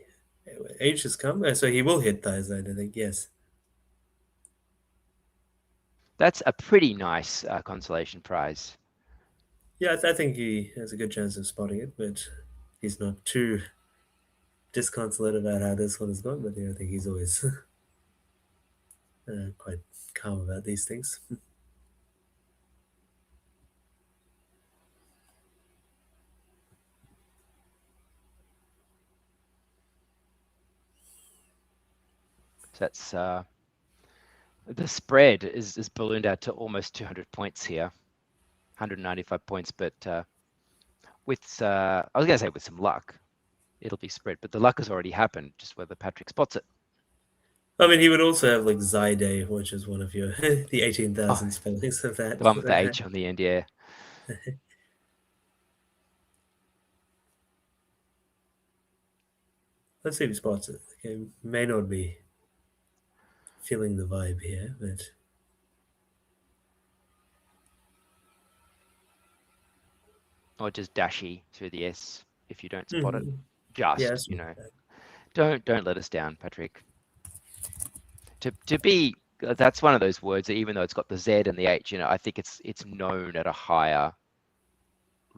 H has come, so he will hit thiazide, I think. Yes. That's a pretty nice consolation prize. Yeah, I think he has a good chance of spotting it, but he's not too disconsolate about how this one has gone. But yeah, I think he's always quite calm about these things. So that's the spread is ballooned out to almost 200 points here, 195 points. But with I was gonna say with some luck, it'll be spread. But the luck has already happened, just whether Patrick spots it. I mean, he would also have like Zyday, which is one of your the 18,000 spellings of that. The one with the H on the end, yeah. let's see if he spots it. Okay, may not be feeling the vibe here, but Or just dashy through the S if you don't spot it. yeah, Just, don't let us down, Patrick. To be, that's one of those words that even though it's got the Z and the H, I think it's known at a higher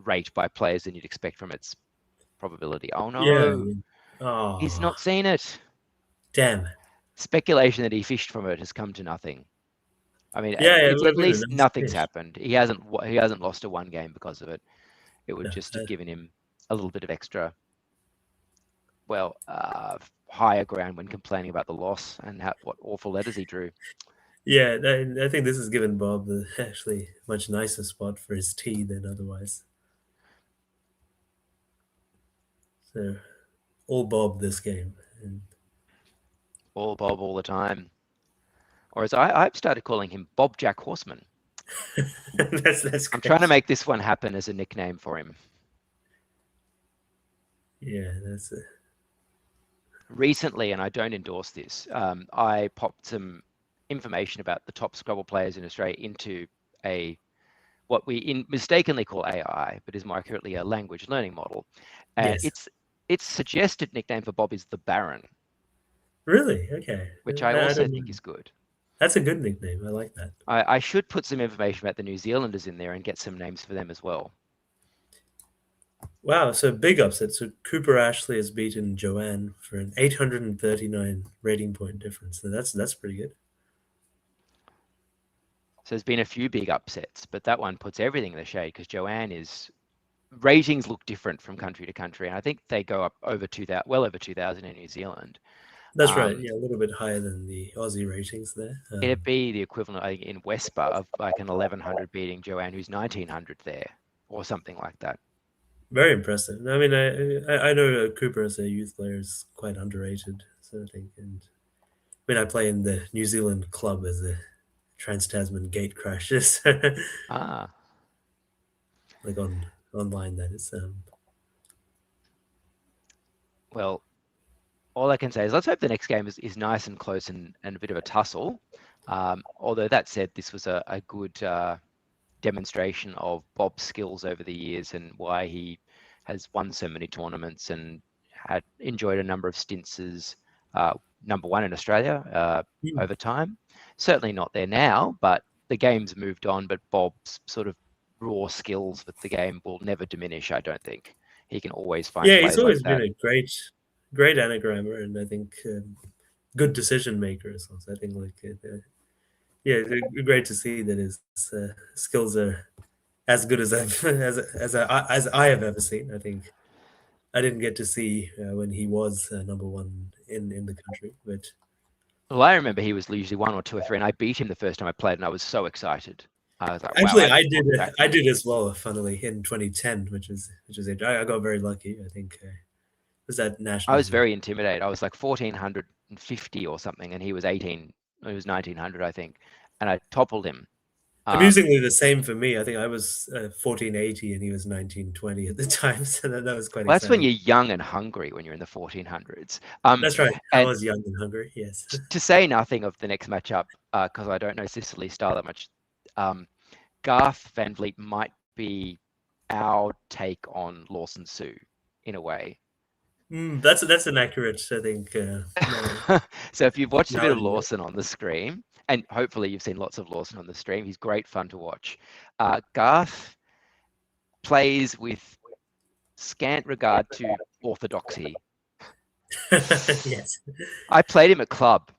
rate by players than you'd expect from its probability. Oh yeah. no, Oh, he's not seen it. damn. Speculation that he fished from it has come to nothing. I mean, Yeah, it it's would at have been a least nice nothing's fish. happened. He hasn't lost a one game because of it. It would No, just have given him a little bit of extra, well, higher ground when complaining about the loss and what awful letters he drew. yeah, I think this has given Bob the actually much nicer spot for his tee than otherwise. So, all Bob this game. And All Bob all the time. Or as I've started calling him Bob Jack Horseman. that's I'm great. trying to make this one happen as a nickname for him. Yeah, that's it. Recently, and I don't endorse this, I popped some information about the top Scrabble players in Australia into what we mistakenly call AI, but is more accurately a language learning model. And Yes. its suggested nickname for Bob is the Baron. Really? Okay. Which I also think is good. That's a good nickname. I like that. I should put some information about the New Zealanders in there and get some names for them as well. Wow, so big upset. So Cooper Ashley has beaten Joanne for an 839 rating point difference. So that's pretty good. So there's been a few big upsets, but that one puts everything in the shade because Joanne ratings look different from country to country, and I think they go up well over 2,000 in New Zealand. That's right. Yeah, a little bit higher than the Aussie ratings there. It'd be the equivalent, I think, in WESPA of like an 1,100 beating Joanne, who's 1,900 there, or something like that. Very impressive. I mean, I know Cooper as a youth player is quite underrated. So I think, and I mean, I play in the New Zealand club as a Trans-Tasman gate crashes. Ah. Like online, that is. Well, all I can say is let's hope the next game is nice and close and a bit of a tussle. Although that said, this was a good demonstration of Bob's skills over the years and why he has won so many tournaments and had enjoyed a number of stints as number one in Australia over time. Certainly not there now, but the game's moved on, but Bob's sort of raw skills with the game will never diminish, I don't think. He can always find Yeah, plays he's always like been that. a great anagrammer, and I think good decision maker as well. So I think yeah, great to see that his skills are as good as as I have ever seen. I think I didn't get to see when he was number one in the country, but Well, I remember he was usually 1 or 2 or 3, and I beat him the first time I played, and I was so excited. I was like, actually wow, I did as well. Funnily, in 2010, which is I got very lucky. I think was that national. I was very intimidated. I was like 1,450 or something, and he was 18. He was 1,900, I think, and I toppled him. Amusingly, the same for me. I think I was 1480 and he was 1920 at the time, so that was quite Well, that's when exciting. you're young and hungry when you're in the 1400s. That's right. I And was young and hungry. Yes. to say nothing of the next matchup, because I don't know Sicily's style that much, Garth Van Vliet might be our take on Lawson Sue in a way. That's an accurate, I think. So if you've watched a bit of analogy. Lawson on the screen, and hopefully you've seen lots of Lawson on the stream, he's great fun to watch. Garth plays with scant regard to orthodoxy. Yes. I played him at club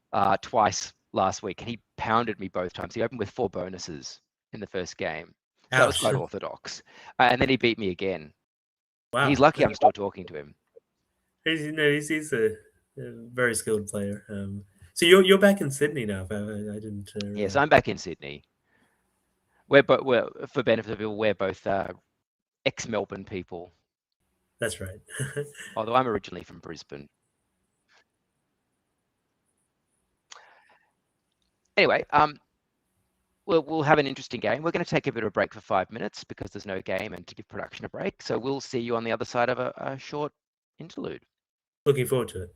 twice last week, and he pounded me both times. He opened with 4 bonuses in the first game. So that was quite orthodox. And then he beat me again. Wow. He's lucky I'm still talking to him. He's a very skilled player. So you're back in Sydney now. I didn't. Yes, I'm back in Sydney. We're for benefit of people, we're both ex-Melbourne people. That's right. Although I'm originally from Brisbane. Anyway, we'll have an interesting game. We're going to take a bit of a break for 5 minutes because there's no game and to give production a break. So we'll see you on the other side of a short interlude. Looking forward to it.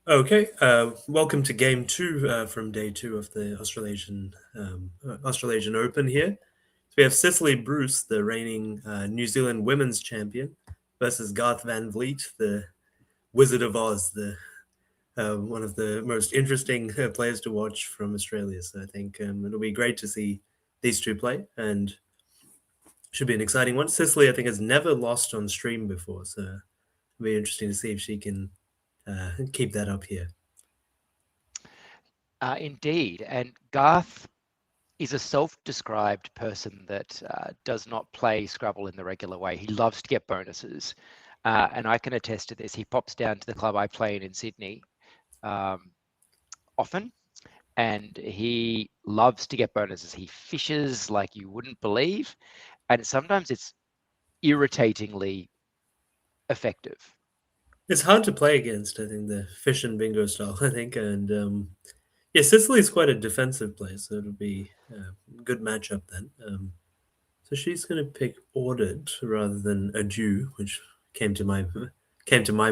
Okay, welcome to game two from day two of the Australasian Open here. So we have Cicely Bruce, the reigning New Zealand women's champion, versus Garth Van Vliet, the Wizard of Oz, the one of the most interesting players to watch from Australia. So I think it'll be great to see these two play, and should be an exciting one. Cicely, I think, has never lost on stream before, so it'll be interesting to see if she can keep that up here. Indeed, and Garth is a self-described person that does not play Scrabble in the regular way. He loves to get bonuses, and I can attest to this. He pops down to the club I play in Sydney often, and he loves to get bonuses. He fishes like you wouldn't believe, and sometimes it's irritatingly effective. It's hard to play against, I think, the fish and bingo style, I think. And yeah, Sicily's quite a defensive player, so it'll be a good matchup then. So she's going to pick ordered rather than adieu, which came to my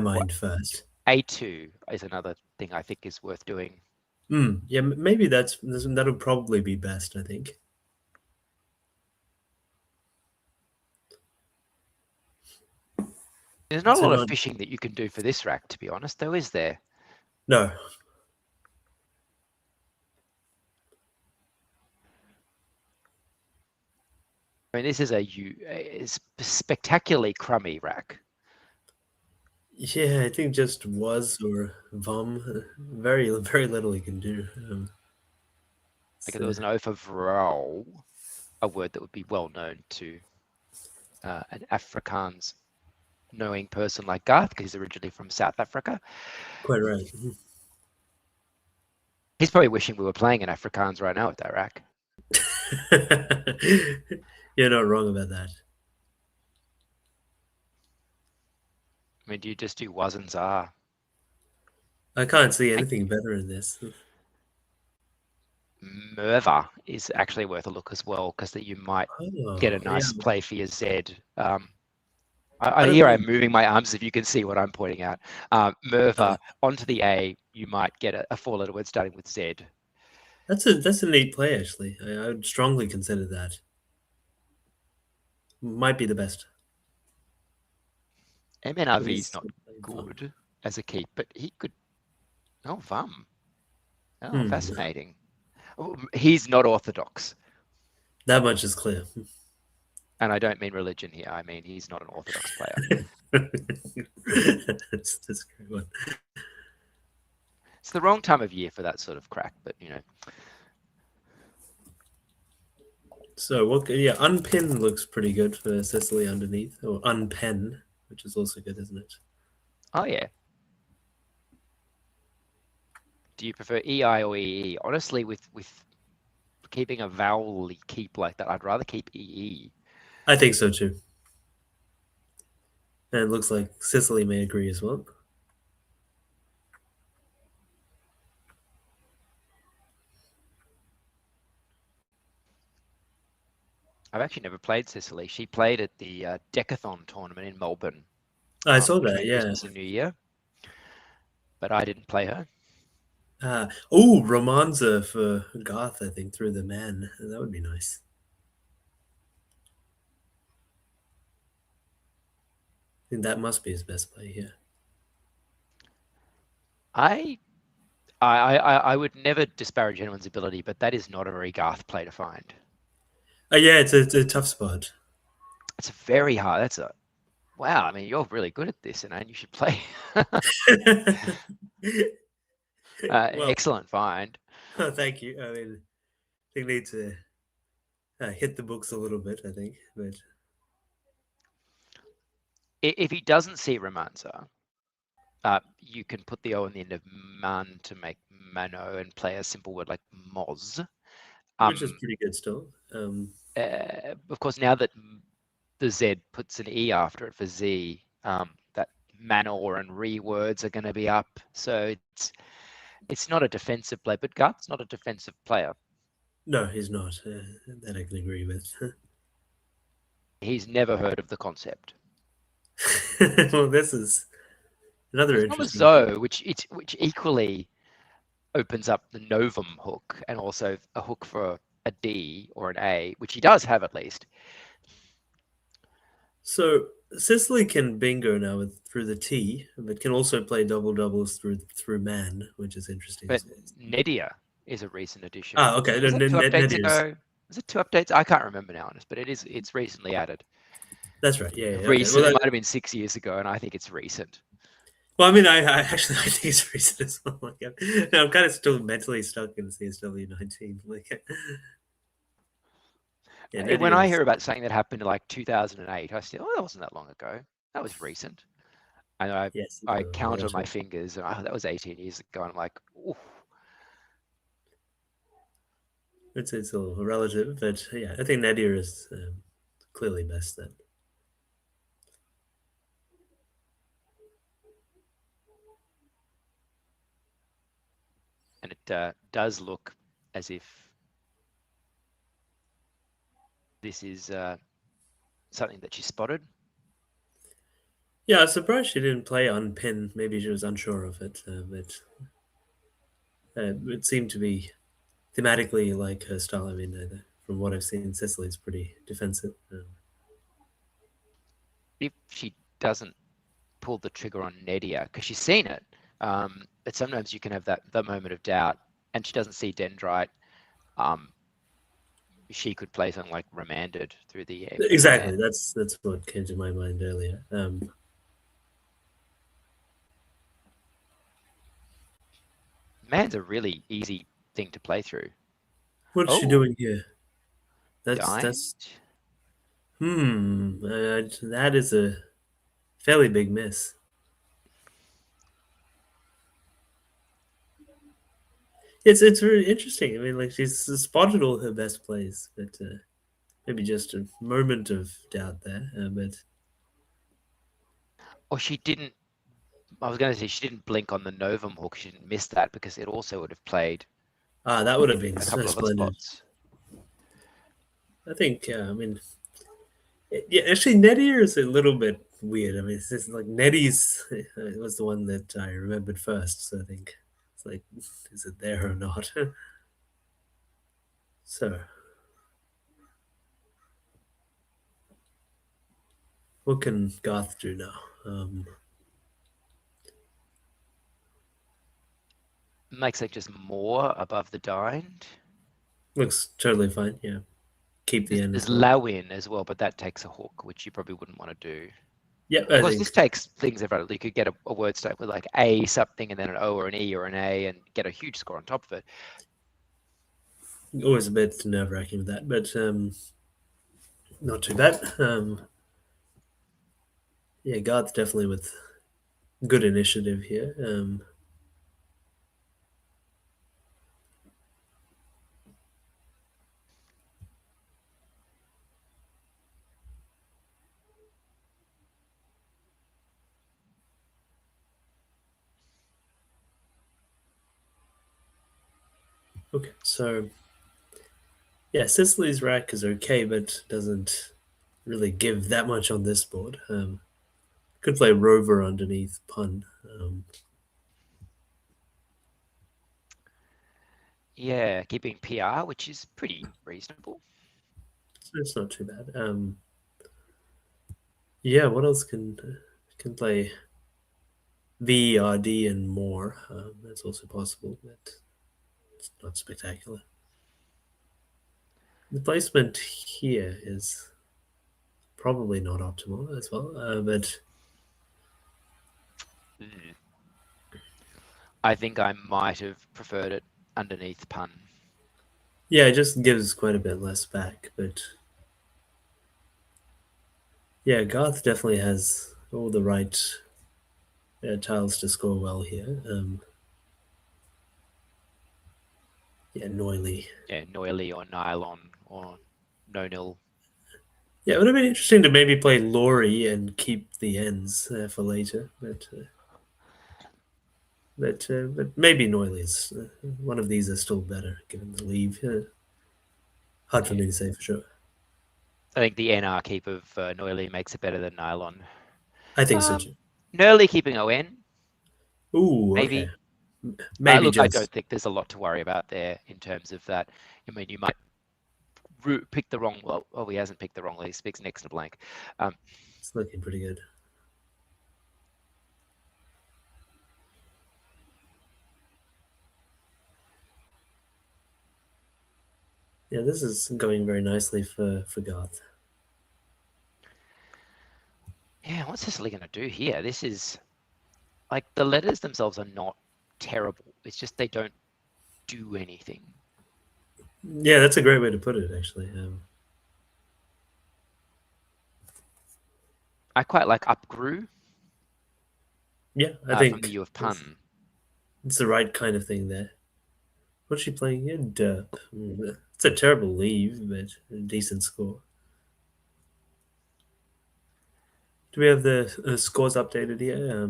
mind first. A2 is another thing I think is worth doing. Yeah, maybe that'll probably be best, I think. There's not a lot of fishing that you can do for this rack, to be honest, though, is there? No. I mean, this is a spectacularly crummy rack. Yeah, I think just was or vom. Very little he can do. Like if there was an O for vrouw, a word that would be well known to an Afrikaans knowing person like Garth, because he's originally from South Africa. Quite right. He's probably wishing we were playing in Afrikaans right now with that rack. You're not wrong about that. I mean, do you just do was and zar? I can't see anything better in this. Merva is actually worth a look as well, because that you might get a nice play for your Z. I hear I'm moving my arms if you can see what I'm pointing at. Merva onto the A, you might get a four-letter word starting with Z. That's a neat play, actually. I would strongly consider that. Might be the best. MNRV is not good as a keep, but he could. Oh, Vum. Oh, fascinating. Oh, he's not orthodox. That much is clear. And I don't mean religion here. I mean he's not an orthodox player. That's a great one. It's the wrong time of year for that sort of crack, but you know. So what? Yeah, unpin looks pretty good for Cicely underneath, or unpen, which is also good, isn't it? Oh yeah. Do you prefer EI or EE? Honestly, with keeping a vowel-y keep like that, I'd rather keep EE. I think so too. And it looks like Cicely may agree as well. I've actually never played Cicely. She played at the Decathon tournament in Melbourne. I saw that, yeah. Christmas and New Year. But I didn't play her. Oh, Romanza for Garth, I think, through the man. That would be nice. I think that must be his best play here. I would never disparage anyone's ability, but that is not a very Garth play to find. Yeah, it's a tough spot. It's very hard. That's a wow. I mean, you're really good at this, and you should play. Well, excellent find. Oh, thank you. I mean, they need to hit the books a little bit, I think. But if he doesn't see Romanza, you can put the O on the end of man to make mano and play a simple word like moz. Which is pretty good still. Of course, now that the Z puts an E after it for Z, that manor and re words are going to be up. So it's not a defensive play, but Garth's not a defensive player. No, he's not. That I can agree with. He's never heard of the concept. Well, this is Another There's interesting Zo, which equally opens up the novum hook and also a hook for a D or an A, which he does have at least. So Sicily can bingo now through the T, but can also play double doubles through man, which is interesting But as well. Nedia is a recent addition. Ah, okay. Was it 2 updates Nadirs. ago? Was it 2 updates? I can't remember now, honest, but it's recently added. That's right. Yeah. Okay. Recent. It might have been 6 years ago, and I think it's recent. Well, I mean, I actually I think it's recent as well. Like, I'm kind of still mentally stuck in CSW 19. Like, yeah, When I hear about something that happened in like 2008, I say, oh, that wasn't that long ago. That was recent. And yes, I count on my fingers, and that was 18 years ago. And I'm like, ooh. It's a little relative, but yeah, I think Nadir is clearly best then. And it does look as if this is something that she spotted. Yeah, I was surprised she didn't play on pin. Maybe she was unsure of it, but it seemed to be thematically like her style. I mean, from what I've seen, Sicily's pretty defensive. If she doesn't pull the trigger on Nedia, because she's seen it, but sometimes you can have that moment of doubt, and she doesn't see Dendrite. She could play something like Remanded through the air. Exactly, that's what came to my mind earlier. Man's a really easy thing to play through. What's she doing here? That is a fairly big miss. It's really interesting. I mean, like she's spotted all her best plays, but maybe just a moment of doubt there. Or she didn't. I was going to say she didn't blink on the Novum hook. She didn't miss that because it also would have played. That would have been a couple of other spots. I think. I mean, yeah. Actually, Nettier is a little bit weird. I mean, it's just like Nettie's was the one that I remembered first. So I think it's like, is it there or not? So, what can Garth do now? Makes it just more above the dined. Looks totally fine. Yeah, keep the end. There's Lawin as well, but that takes a hook, which you probably wouldn't want to do. Yeah, of course, this takes things about. You could get a word state with like A something and then an O or an E or an A and get a huge score on top of it. Always a bit nerve-wracking with that, but not too bad. Yeah, Garth definitely with good initiative here. Okay, so yeah, Sicily's rack is okay, but doesn't really give that much on this board. Could play Rover underneath pun. Yeah, keeping PR, which is pretty reasonable. It's not too bad. Yeah, what else can play VRD and more? That's also possible, but it's not spectacular. The placement here is probably not optimal as well, but I think I might have preferred it underneath pun. Yeah, it just gives quite a bit less back, but yeah, Garth definitely has all the right tiles to score well here. Yeah, Noily. Yeah, Noily or Nylon or No-Nil. Yeah, it would have been interesting to maybe play Laurie and keep the ends for later, but maybe Noily one of these is still better given the leave. Hard for me to say for sure. I think the NR keep of Noily makes it better than Nylon. I think so too. Nurly keeping ON. Ooh, maybe. okay. Maybe Look, I just. don't think there's a lot to worry about there in terms of that. I mean, you might pick the wrong. Well, oh, he hasn't picked the wrong. He picks next to blank. It's looking pretty good. Yeah, this is going very nicely for Garth. Yeah, what's Sicily going to do here? This is like the letters themselves are not terrible. It's just they don't do anything. Yeah, that's a great way to put it, actually. I quite like upgrew Yeah, I from the think U of pun. it's the right kind of thing there. What's she playing here? Derp. It's a terrible leave, but a decent score. Do we have the scores updated here?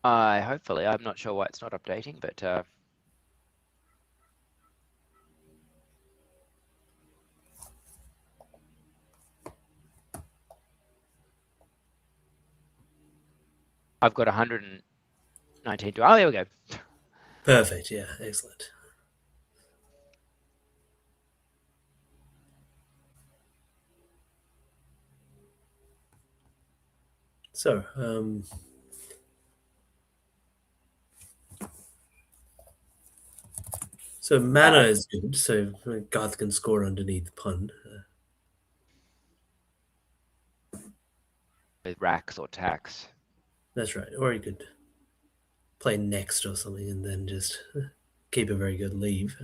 Hopefully, I'm not sure why it's not updating, but I've got 119. Oh, there we go. Perfect. Yeah, excellent. So, mana is good, so Garth can score underneath pun. With racks or tax. That's right. Or he could play next or something and then just keep a very good leave.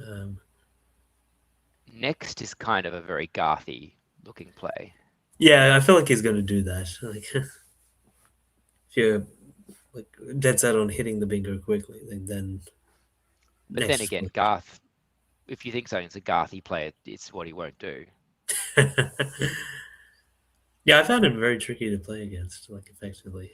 Next is kind of a very Garthy looking play. Yeah, I feel like he's going to do that. Like, if you're like dead set on hitting the bingo quickly, then But then next. again, Garth, if you think something's a Garthy play, it's what he won't do. Yeah, I found him very tricky to play against, like effectively.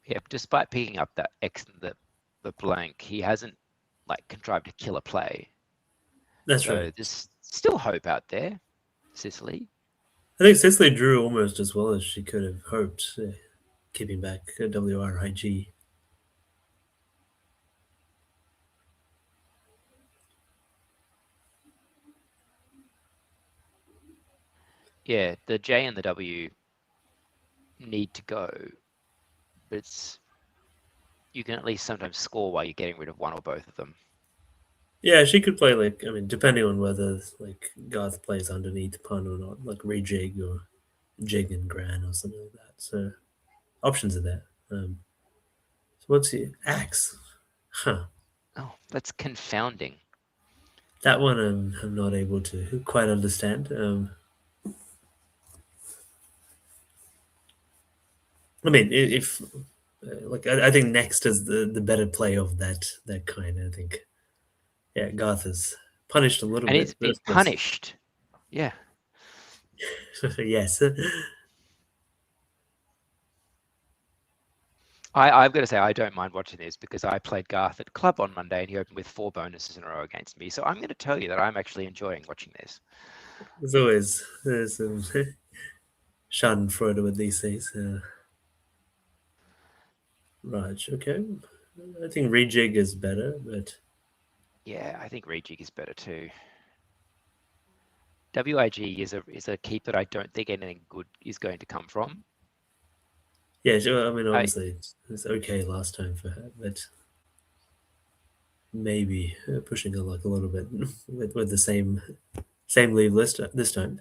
Yeah, despite picking up that X and the blank, he hasn't like contrived to kill a play. That's So right. there's still hope out there, Sicily. I think Sicily drew almost as well as she could have hoped, keeping back WRIG. Yeah, the J and the W need to go, but you can at least sometimes score while you're getting rid of one or both of them. Yeah, she could play like, I mean, depending on whether like Garth plays underneath pun or not, like rejig or jig and gran or something like that. So options are there. So what's the axe? Huh. Oh, that's confounding. That one I'm not able to quite understand. I mean, if like I think next is the better play of that kind. I think, yeah, Garth is punished a little And he's bit, but being of course, punished. Yeah. yes. I've got to say, I don't mind watching this because I played Garth at Club on Monday and he opened with 4 bonuses in a row against me. So I'm going to tell you that I'm actually enjoying watching this. There's some Schadenfreude with these things. Right, okay. I think rejig is better, but Yeah, I think rejig is better too. WIG is a keep that I don't think anything good is going to come from. yeah, sure, I mean, obviously it's okay last time for her, but maybe pushing her like a little bit with the same leave list this time.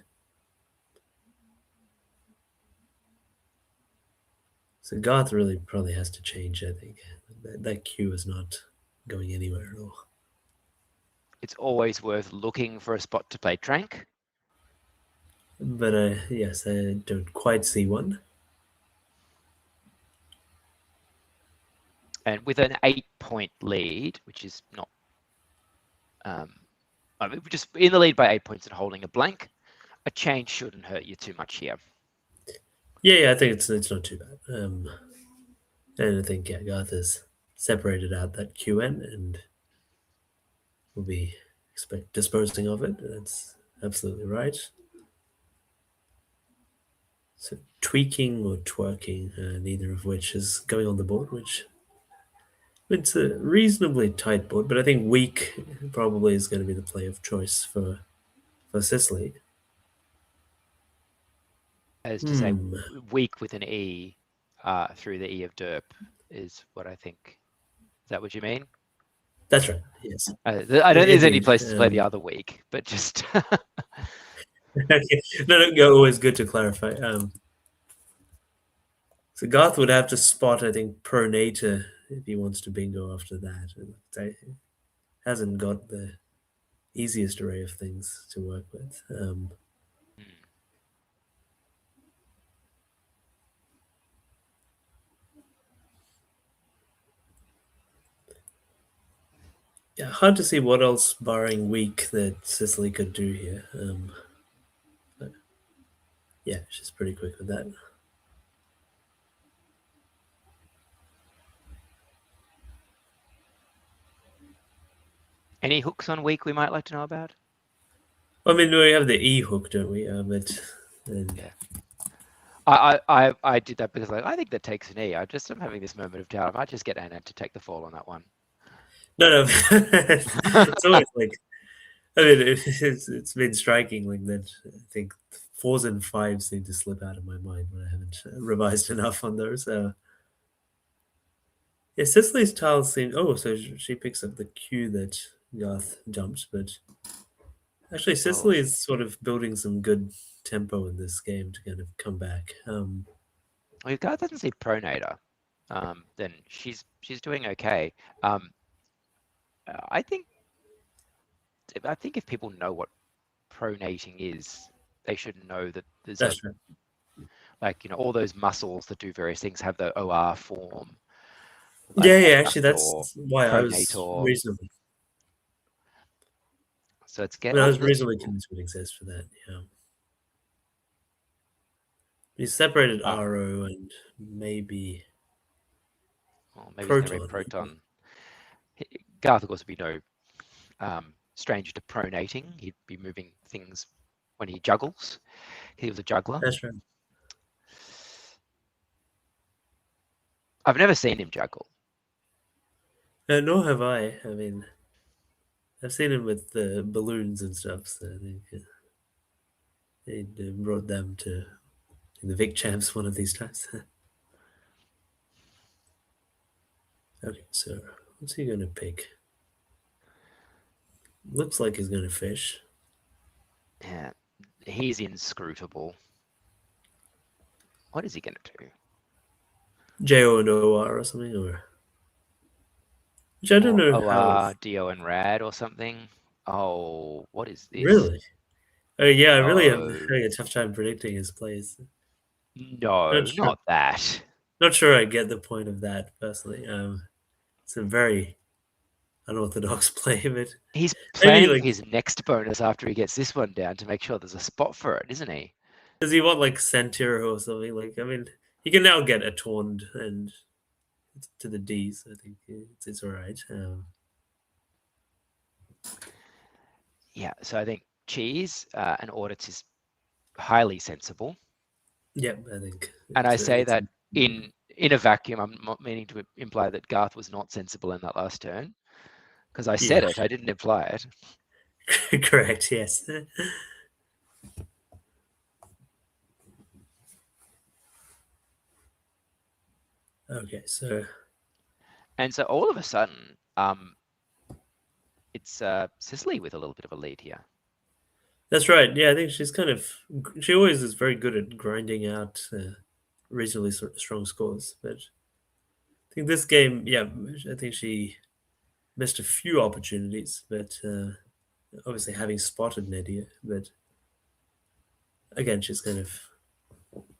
So Garth really probably has to change. I think that queue is not going anywhere at all. It's always worth looking for a spot to play Trank. But yes, I don't quite see one. And with an 8-point lead, which is not, I mean, just in the lead by 8 points and holding a blank, a change shouldn't hurt you too much here. Yeah, I think it's not too bad. And I think Garth has separated out that QN and will be disposing of it. That's absolutely right. So tweaking or twerking, neither of which is going on the board, which it's a reasonably tight board, but I think weak probably is going to be the play of choice for Sicily. As to say, weak with an E through the E of derp is what I think. Is that what you mean? That's right. Yes. I don't think there's any place to play the other weak, but just. Okay. No, always good to clarify. So Garth would have to spot, I think, pronator if he wants to bingo after that. He hasn't got the easiest array of things to work with. Yeah, hard to see what else, barring weak, that Sicily could do here. But yeah, she's pretty quick with that. Any hooks on weak we might like to know about? I mean, we have the E hook, don't we? Yeah. I did that because I think that takes an E. I'm having this moment of doubt. I might just get Anand to take the fall on that one. No, it's always like, I mean, it's been striking like that. I think 4s and 5s seem to slip out of my mind when I haven't revised enough on those. Yeah, Sicily's tiles seem. Oh, so she picks up the Q that Garth jumps, but actually, Sicily is sort of building some good tempo in this game to kind of come back. Well, if Garth doesn't see pronator, then she's doing okay. I think if people know what pronating is, they should know that there's That's right. like, all those muscles that do various things have the OR form. Like yeah. Actually, that's why I was pronator. reasonably. So it's I was reasonably convinced would exist for that. Yeah. You separated RO and maybe. Well, maybe Proton. it's going to be proton. Garth, of course, would be no stranger to pronating. He'd be moving things when he juggles. He was a juggler. That's right. I've never seen him juggle. Nor have I. I mean, I've seen him with the balloons and stuff, so I think they brought them to the Vic Champs one of these times. Okay, so what's he going to pick? Looks like he's going to fish. Yeah, he's inscrutable. What is he going to do? JO and OR or something, or which I don't know OR, how. DO and RAD or something. Oh, what is this? Really? Oh yeah, I really am having a tough time predicting his plays. No, not that. Not sure I get the point of that personally. It's a very unorthodox play, but he's planning his next bonus after he gets this one down to make sure there's a spot for it, isn't he? Does he want like Santiro or something? Like, I mean, he can now get a Torned and to the D's. I think it's all right. Yeah, so I think cheese and audits is highly sensible. Yeah, I think. And I say that in a vacuum. I'm not meaning to imply that Garth was not sensible in that last turn, because I said it. I didn't imply it. Correct. Yes. Okay, so. And so all of a sudden, it's Sicily with a little bit of a lead here. That's right. Yeah, I think she always is very good at grinding out reasonably strong scores. But I think this game, yeah, I think she missed a few opportunities, but obviously having spotted Nadia, but again, she's kind of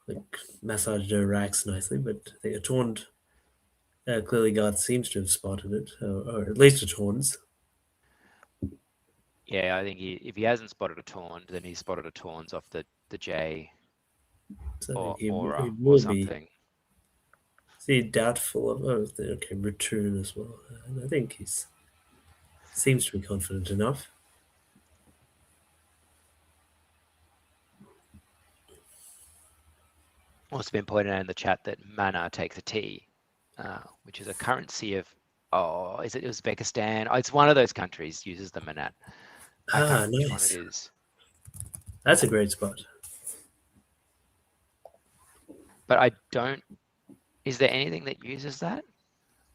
like massaged her racks nicely, but I think a Taunt, clearly Garth seems to have spotted it, or at least a Taunts. Yeah, I think if he hasn't spotted a taunt, then he's spotted a taunt off the J. So he or will be. something. Is he doubtful of? Oh, okay, return as well. I think he's seems to be confident enough. Also been pointed out in the chat that mana takes a T, which is a currency of, is it Uzbekistan? Oh, it's one of those countries uses the manat. I can't remember which one it Nice. is. That's a great spot. But I don't, is there anything that uses that?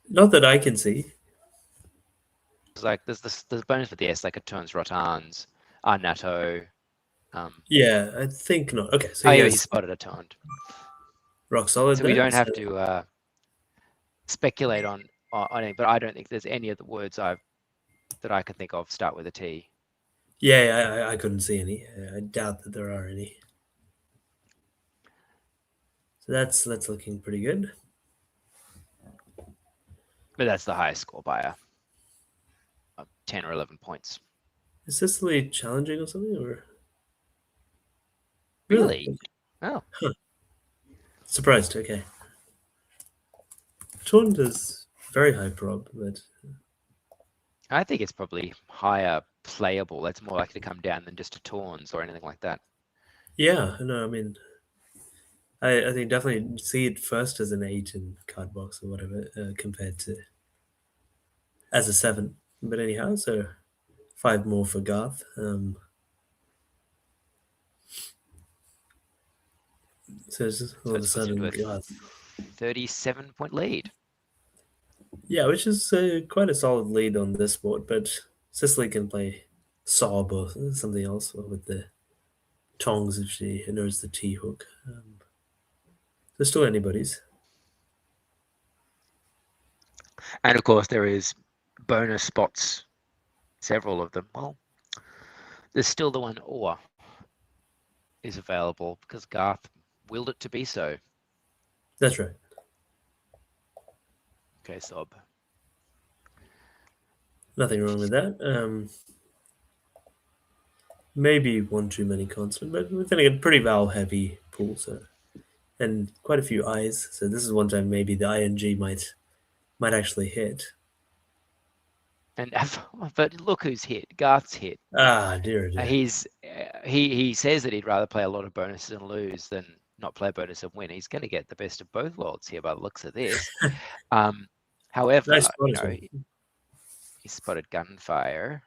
Not that I can see. It's like there's bonus for the S, like a turns rotans, NATO. Yeah, I think not. Okay, so Oh he yeah, he has spotted a taunt. rock solid So we there. don't have to speculate on it, but I don't think there's any of the words that I can think of start with a T. Yeah, I couldn't see any. I doubt that there are any. So that's looking pretty good. But that's the highest score by 10 or 11 points. Is Sicily challenging or something? Or Really? Oh. Huh. Surprised. Okay. Taunt is very high prob, but I think it's probably higher playable. That's more likely to come down than just a Tawns or anything like that. yeah, no, I mean, I think definitely see it first as an 8 in card box or whatever, compared to as a 7. But anyhow, so 5 more for Garth. So it's just all of a It puts him to sudden a Garth. 37-point lead. Yeah, which is quite a solid lead on this board, but Sicily can play Sob or something else with the tongs if she knows the T hook. There's still anybody's. And of course, there is bonus spots, several of them. Well, there's still the one or is available because Garth willed it to be so. That's right. Okay, Sob. Nothing wrong with that. Maybe one too many constant, but then again, pretty vowel heavy pool, so and quite a few I's. So this is one time maybe the ing might actually hit. And but look who's hit. Garth's hit. Ah, dear, dear. He says that he'd rather play a lot of bonuses and lose than not play a bonus and win. He's going to get the best of both worlds here by the looks of this. However, Nice spot as well. he spotted gunfire.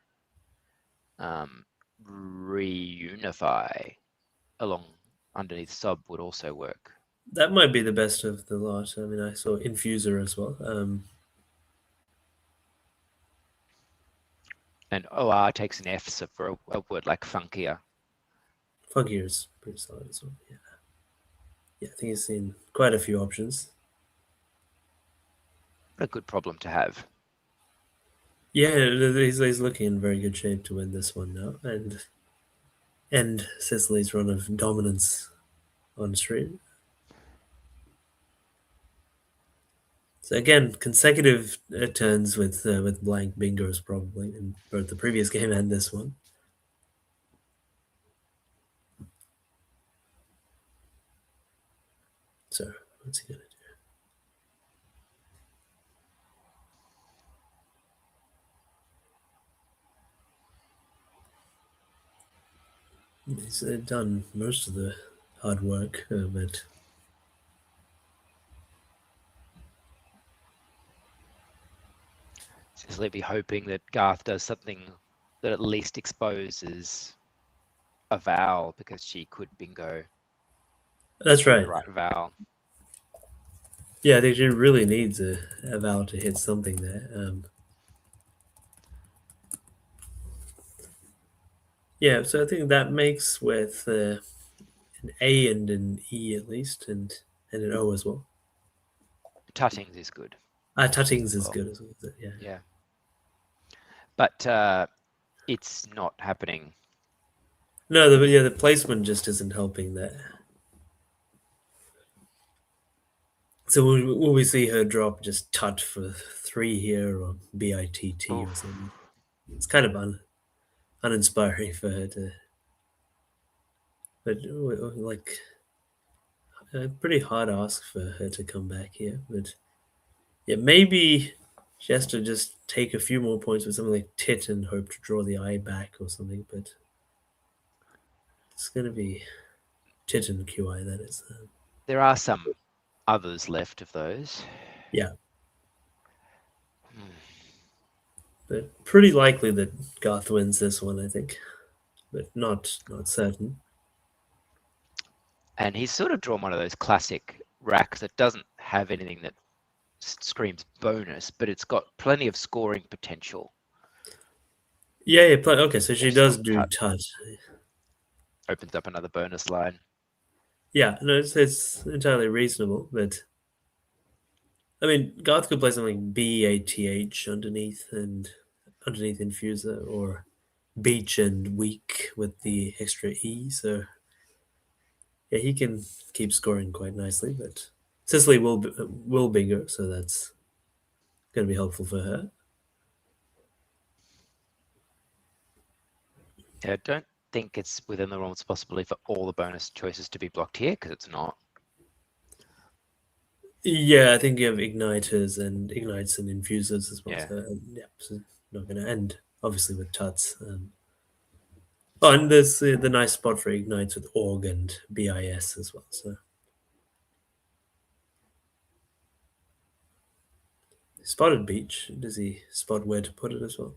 Reunify along underneath Sob would also work. That might be the best of the lot. I mean, I saw Infuser as well. And OR takes an F, so for a word like funkier. Funkier is pretty solid as well. Yeah. Yeah, I think he's seen quite a few options. A good problem to have. Yeah, he's looking in very good shape to win this one now, and end Sicily's run of dominance on street. So again, consecutive turns with blank bingos probably in both the previous game and this one. So what's he gonna do? He's done most of the hard work, but Sicily be hoping that Garth does something that at least exposes a vowel because she could bingo. that's right. The right vowel. Yeah, I think she really needs a vowel to hit something there. Yeah, so I think that makes with an A and an E at least, and an O as well. Tuttings is good. Tuttings is good as well. Yeah. Yeah. But it's not happening. No, the placement just isn't helping there. So will we see her drop just tut for 3 here or BITT or something? It's kind of uninspiring for her to. But like, Pretty hard ask for her to come back here, but yeah, maybe she has to just take a few more points with something like tit and hope to draw the eye back or something. But it's going to be tit and QI, that is. There are some others left of those. Yeah. Hmm. But pretty likely that Garth wins this one, I think, but not certain. And he's sort of drawn one of those classic racks that doesn't have anything that screams bonus, but it's got plenty of scoring potential. Yeah, yeah. Okay, so she Yes, does do tut. tut. Opens up another bonus line. Yeah, no, it's entirely reasonable, but I mean, Garth could play something like BATH underneath Infuser, or Beach and Weak with the extra E. So yeah, he can keep scoring quite nicely. But Cicely will bigger, so that's going to be helpful for her. Yeah, I don't think it's within the realms of possibility for all the bonus choices to be blocked here, because it's not. Yeah, I think you have Ignites and Infusers as well. Yeah. So yeah, so not going to end obviously with Tuts. Oh, and there's the nice spot for Ignites with Org and BIS as well. So spotted Beach. Does he spot where to put it as well?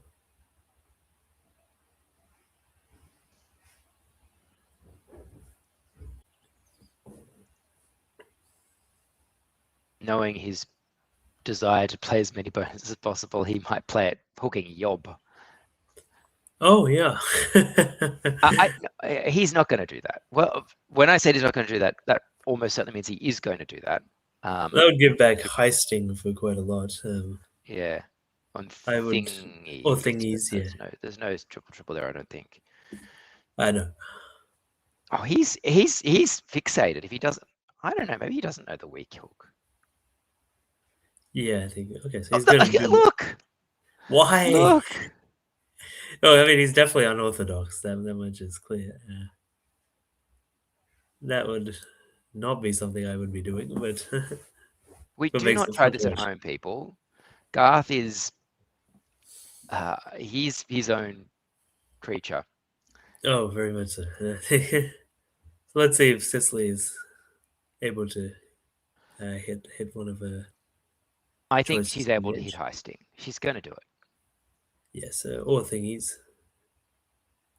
Knowing his desire to play as many bonuses as possible, he might play it hooking Yob. Oh yeah. He's not going to do that. Well, when I said he's not going to do that, that almost certainly means he is going to do that. That would give back heisting for quite a lot. Yeah, on I would, thingies. or thingies, yeah. There's no triple there, I don't think. I know. Oh, he's fixated. If he doesn't, I don't know. Maybe he doesn't know the weak hook. Yeah, I think. Okay, so he's going to do. Look. Why? Look. Oh, I mean, he's definitely unorthodox. That much is clear. That would not be something I would be doing, but We do not try this at home, people. Garth is he's his own creature. Oh, very much so. Let's see if Cicely is able to hit one of her. I think she's able to hit heisting. She's going to do it. Yes, or thingies.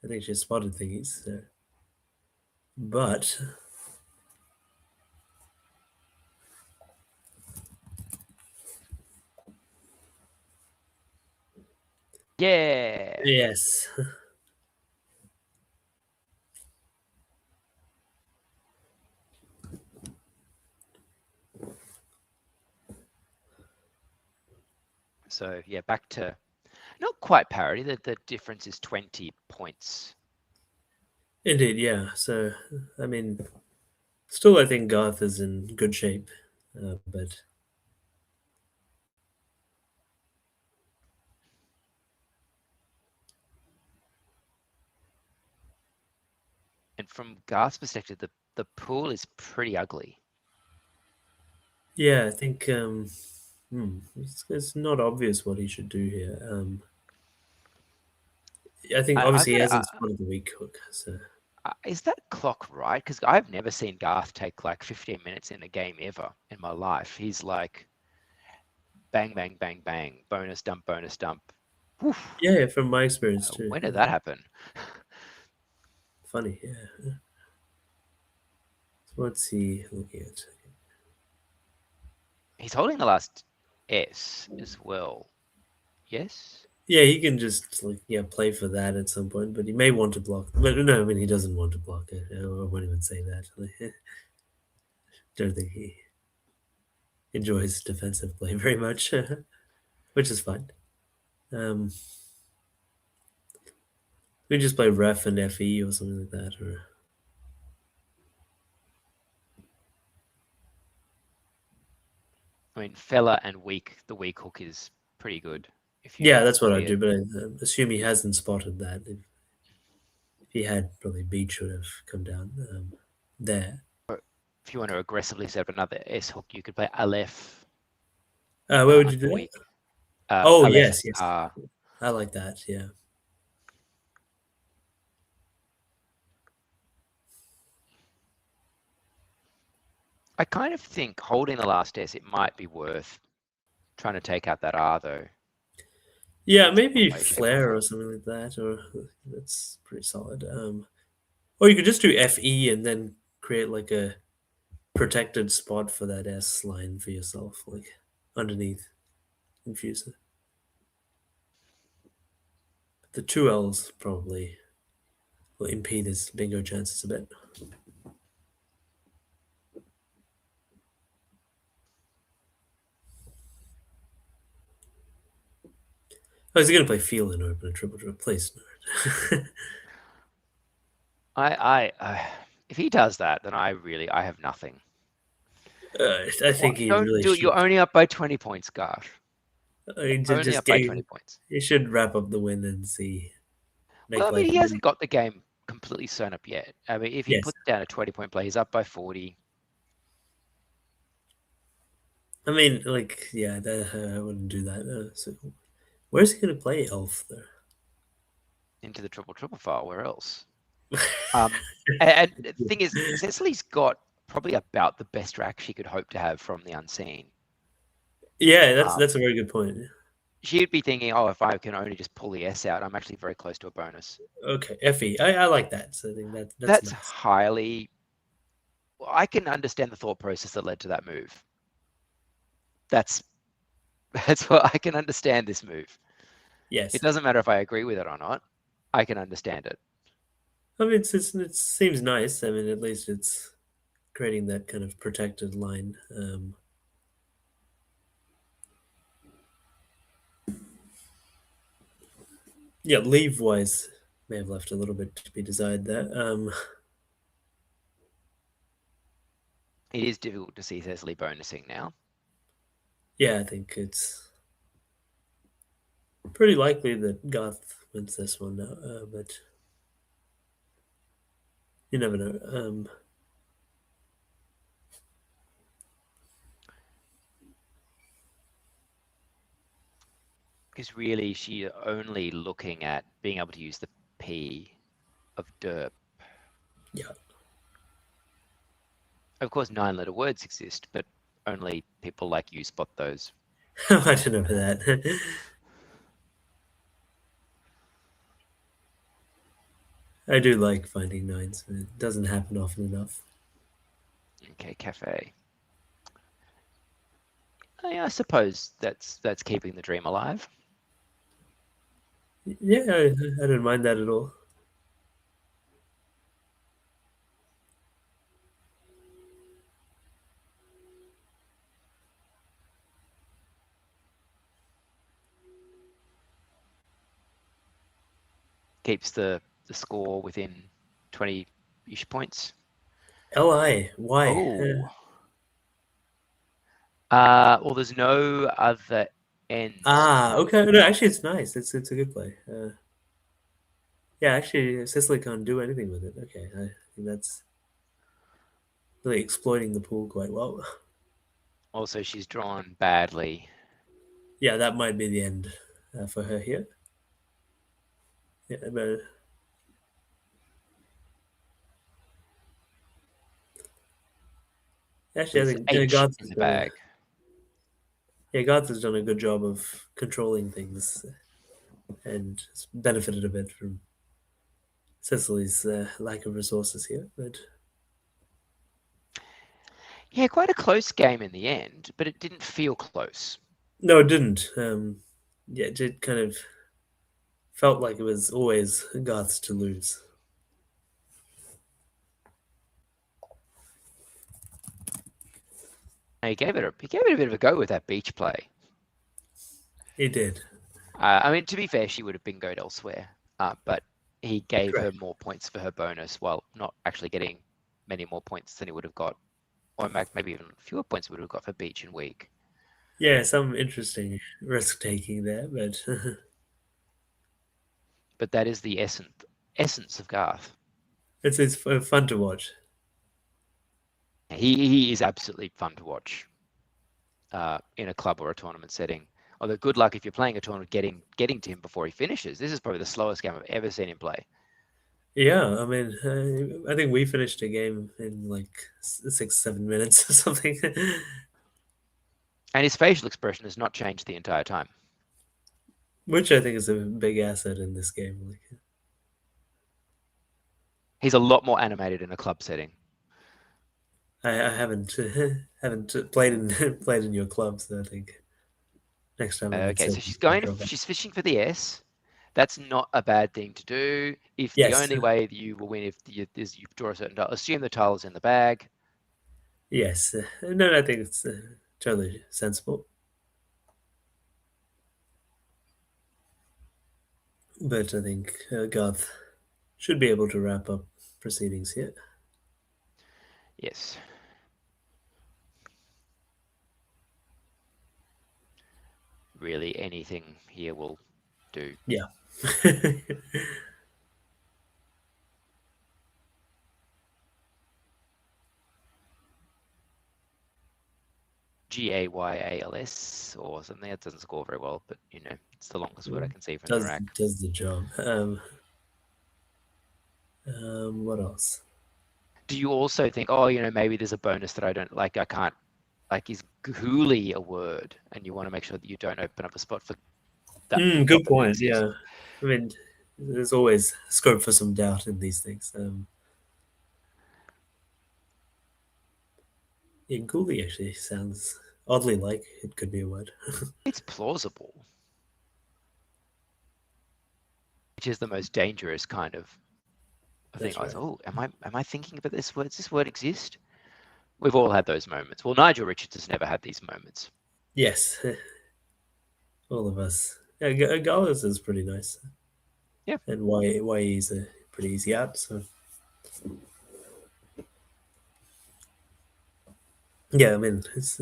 I think she's spotted thingies. So. But yeah. Yes. So yeah, back to not quite parity. The difference is 20 points. Indeed, yeah. So I mean, still, I think Garth is in good shape, but. And from Garth's perspective, the pool is pretty ugly. Yeah, I think it's not obvious what he should do here. I think obviously he hasn't spotted the weak hook. So is that clock right? Because I've never seen Garth take like 15 minutes in a game ever in my life. He's like bang, bang, bang, bang, bonus dump, bonus dump. Oof. Yeah, from my experience too. When did that happen? Funny, yeah. So what's he looking at? He's holding the last S as well. Yes? Yeah, he can just play for that at some point, but he may want to block. But no, I mean he doesn't want to block it. I won't even say that. Don't think he enjoys defensive play very much, which is fine. We just play ref and FE or something like that, or. I mean, fella and weak. The weak hook is pretty good. Yeah, that's what I'd do, but I assume he hasn't spotted that. If he had, probably Beach would have come down there. if you want to aggressively set up another S hook, you could play Aleph. Where would you do that? Weak. Oh, Aleph yes, yes. star. I like that, yeah. I kind of think holding the last S, it might be worth trying to take out that R though. Yeah, maybe Play shape flare or something like that, or that's pretty solid. Or you could just do FE and then create like a protected spot for that S line for yourself, like underneath Infuser. The two L's probably will impede his bingo chances a bit. Oh, is he going to play field and open a triple draw? Please, no. If he does that, then I have nothing. I think he Don't really do it. should. You're only up by 20 points, Garth. Only up by 20 points. He should wrap up the win and see. Well, I mean, he hasn't got the game completely sewn up yet. I mean, if he puts down a 20-point play, he's up by 40. I mean, like, yeah, I wouldn't do that. So, where's he going to play Elf, though? Into the triple file. Where else? And the thing is, Cecily's got probably about the best rack she could hope to have from the unseen. Yeah, that's a very good point. She'd be thinking, oh, if I can only just pull the S out, I'm actually very close to a bonus. Okay, FE. I like that. So I think that's nice. Highly. I can understand the thought process that led to that move. That's what I can understand this move. Yes. It doesn't matter if I agree with it or not. I can understand it. I mean, it seems nice. I mean, at least it's creating that kind of protected line. Yeah, leave-wise, may have left a little bit to be desired there. It is difficult to see Cecily bonusing now. Yeah, I think it's pretty likely that Garth wins this one now, but you never know. Because really, she's only looking at being able to use the P of derp. Yeah. Of course, 9-letter words exist, but only people like you spot those. I don't know that. I do like finding nines, but it doesn't happen often enough. Okay, cafe. I suppose that's keeping the dream alive. Yeah, I don't mind that at all. Keeps the score within 20-ish points. LI, why? Oh. Well, there's no other ends. Okay. No, actually, it's nice. It's a good play. Yeah, actually, Cecily can't do anything with it. Okay, I think that's really exploiting the pool quite well. Also, she's drawn badly. Yeah, that might be the end for her here. Yeah, but actually, I think H in the bag. Garth has done a good job of controlling things and has benefited a bit from Cecily's lack of resources here. But yeah, quite a close game in the end, but it didn't feel close. No, it didn't. Yeah, it did kind of felt like it was always Garth's to lose. He gave it a bit of a go with that beach play. He did. I mean, to be fair, she would have bingoed elsewhere, but he gave Correct. her more points for her bonus while not actually getting many more points than he would have got, or maybe even fewer points would have got for beach and week. Yeah, some interesting risk taking there, but but that is the essence of Garth. it's fun to watch. He is absolutely fun to watch in a club or a tournament setting. Although good luck if you're playing a tournament getting to him before he finishes. This is probably the slowest game I've ever seen him play. Yeah, I mean, I think we finished a game in like 6-7 minutes or something. And his facial expression has not changed the entire time. Which I think is a big asset in this game. Like, He's a lot more animated in a club setting. I haven't played in played in your club, so I think next time I need Okay, so to she's fishing for the S. That's not a bad thing to do. If the Yes, only way that you will win is you draw a certain tile, assume the tile is in the bag. yes. No, I think it's totally sensible. But I think Garth should be able to wrap up proceedings here. Yes. Really, anything here will do. Yeah. Gayals or something. That doesn't score very well, but you know, it's the longest word I can see from the rack. Does the job. What else? Do you also think, oh, you know, maybe there's a bonus that I don't like? I can't like. Is Ghouli a word? And you want to make sure that you don't open up a spot for that. Good point. Yeah, I mean, there's always scope for some doubt in these things. Inguli actually sounds oddly like it could be a word. It's plausible, which is the most dangerous kind of thing. Right. Oh, am I thinking about this word? Does this word exist? We've all had those moments. Well, Nigel Richards has never had these moments. Yes, all of us. Yeah, Gallus is pretty nice. Yeah. And why he's a pretty easy out. So yeah, I mean, it's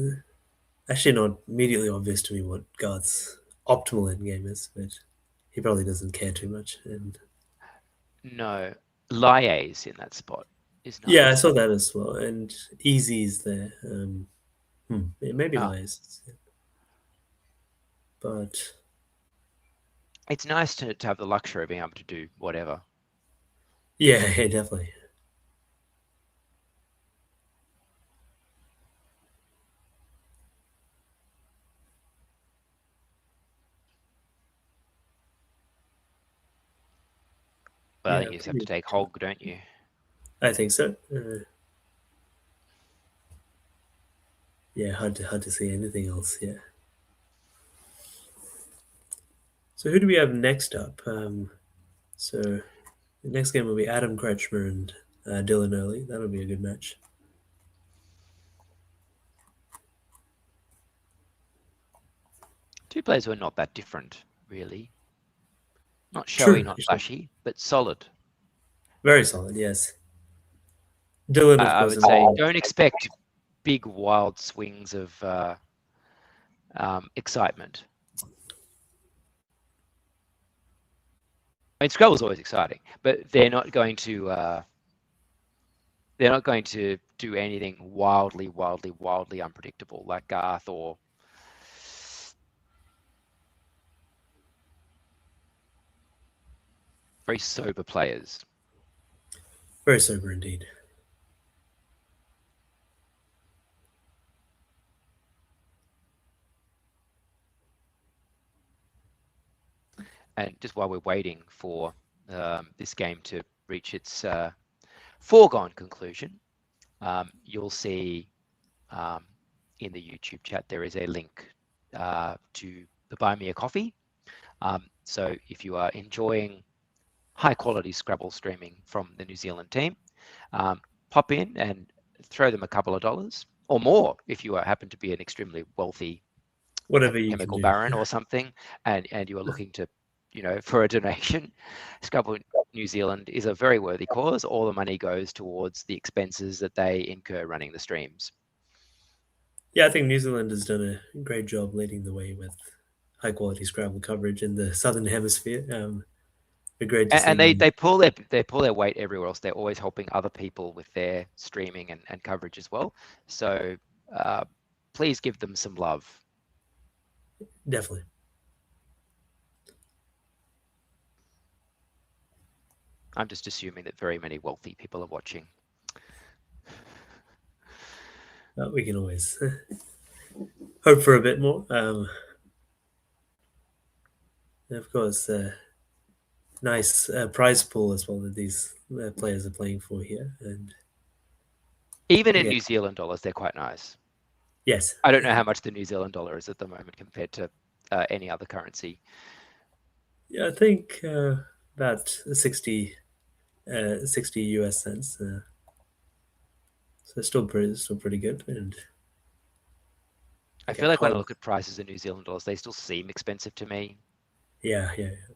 actually not immediately obvious to me what Garth's optimal end game is, but he probably doesn't care too much. And No, liaise in that spot is nice. yeah, I saw that as well. And Easy's there. Maybe Ah. lies, but It's nice to have the luxury of being able to do whatever. yeah, definitely. But I think you just have to take hog, don't you? I think so. Yeah, hard to see anything else. Yeah. So who do we have next up? So the next game will be Adam Kretschmer and Dylan Early. That'll be a good match. Two players who are not that different, really. Not showy, not flashy, but solid. Very solid, yes. Dylan, of I course. would say don't expect big, wild swings of excitement. I mean, Scrabble's always exciting, but they're not going to do anything wildly unpredictable like Garth or very sober players. Very sober indeed. And just while we're waiting for this game to reach its foregone conclusion, you'll see in the YouTube chat there is a link to the Buy Me a Coffee. So if you are enjoying high quality Scrabble streaming from the New Zealand team, pop in and throw them a couple of dollars or more if you happen to be an extremely wealthy chemical baron or something, and you are looking to, you know, for a donation. Scrabble New Zealand is a very worthy cause. All the money goes towards the expenses that they incur running the streams. Yeah, I think New Zealand has done a great job leading the way with high quality Scrabble coverage in the Southern Hemisphere. be great to see And them. they pull their weight everywhere else. They're always helping other people with their streaming and coverage as well. So please give them some love. Definitely. I'm just assuming that very many wealthy people are watching. We can always hope for a bit more. Of course, nice prize pool as well that these players are playing for here. And Even in again, New Zealand dollars, they're quite nice. yes, I don't know how much the New Zealand dollar is at the moment compared to any other currency. yeah, I think about 60 US cents. So still pretty good. And I again, feel like when I hog. look at prices in New Zealand dollars, they still seem expensive to me. Yeah,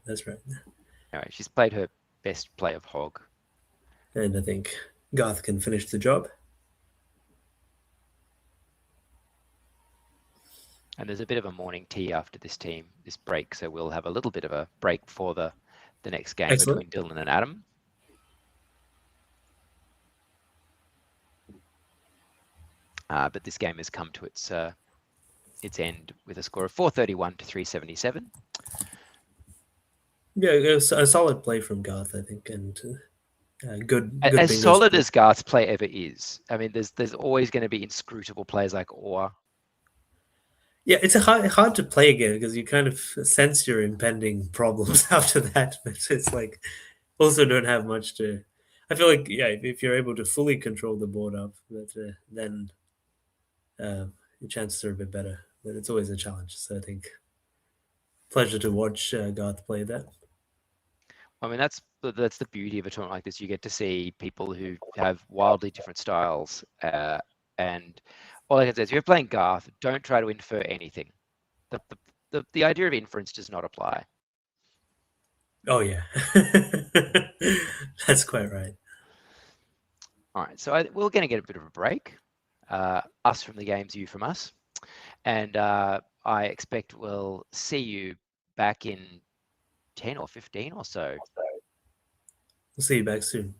that's right. Anyway, she's played her best play of hog. And I think Garth can finish the job. And there's a bit of a morning tea after this break, so we'll have a little bit of a break for the next game Excellent. between Dylan and Adam. But this game has come to its end with a score of 431 to 377. Yeah, a solid play from Garth, I think, and good As bingo solid score. as Garth's play ever is, I mean, there's always going to be inscrutable players like Orr. Yeah, it's hard to play again because you kind of sense your impending problems after that. But it's like also don't have much to. I feel like if you're able to fully control the board up, then your chances are a bit better. But it's always a challenge. So I think pleasure to watch Garth play that. I mean, that's the beauty of a tournament like this. You get to see people who have wildly different styles. And all I can say is, if you're playing Garth, don't try to infer anything. The idea of inference does not apply. Oh yeah, that's quite right. All right, so we're going to get a bit of a break. Us from the games, you from us. And I expect we'll see you back in 10 or 15 or so. We'll see you back soon.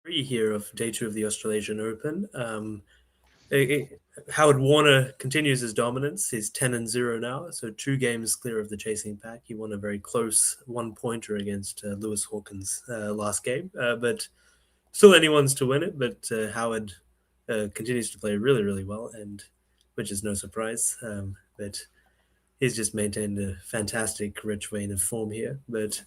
Here of day 2 of the Australasian Open. Howard Warner continues his dominance. He's 10-0 now, so 2 games clear of the chasing pack. He won a very close 1-pointer against Lewis Hawkins last game, but still anyone's to win it. But Howard continues to play really, really well, and which is no surprise. But he's just maintained a fantastic, rich vein of form here. But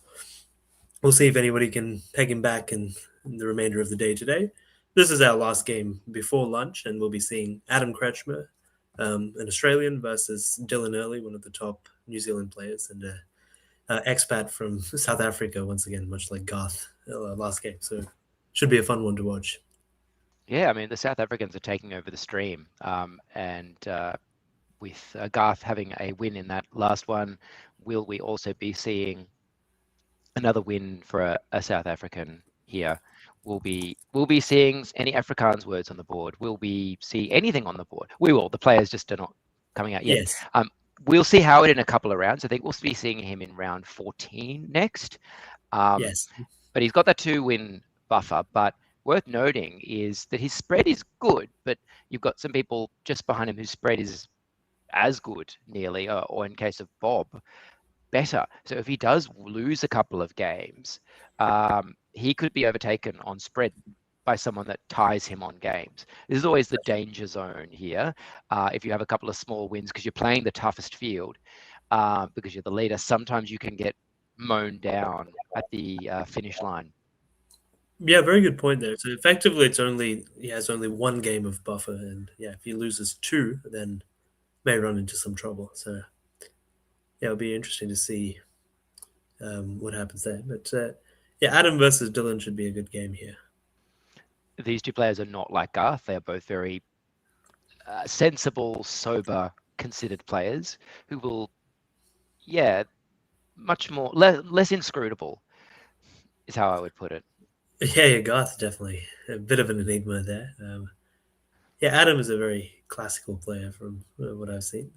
we'll see if anybody can peg him back in the remainder of the day today. This is our last game before lunch, and we'll be seeing Adam Kretschmer, an Australian, versus Dylan Early, one of the top New Zealand players, and an expat from South Africa, once again, much like Garth last game. So should be a fun one to watch. Yeah, I mean, the South Africans are taking over the stream, and with Garth having a win in that last one, will we also be seeing another win for a South African here? Will be seeing any Afrikaans words on the board? Will we see anything on the board? We will. The players just are not coming out yet. Yes. We'll see Howard in a couple of rounds. I think we'll be seeing him in round 14 next. Yes. But he's got that 2-win buffer. But worth noting is that his spread is good, but you've got some people just behind him whose spread is as good, nearly, or in case of Bob, better. So if he does lose a couple of games, he could be overtaken on spread by someone that ties him on games. This is always the danger zone here. If you have a couple of small wins because you're playing the toughest field, because you're the leader, sometimes you can get mown down at the finish line. Yeah, very good point there. So effectively, he has only 1 game of buffer, and yeah, if he loses 2, then may run into some trouble. So yeah, it'll be interesting to see what happens there. But yeah, Adam versus Dylan should be a good game here. These 2 players are not like Garth. They are both very sensible, sober, considered players who will, yeah, much more, less inscrutable is how I would put it. Yeah, Garth definitely a bit of an enigma there. Yeah, Adam is a very classical player from what I've seen.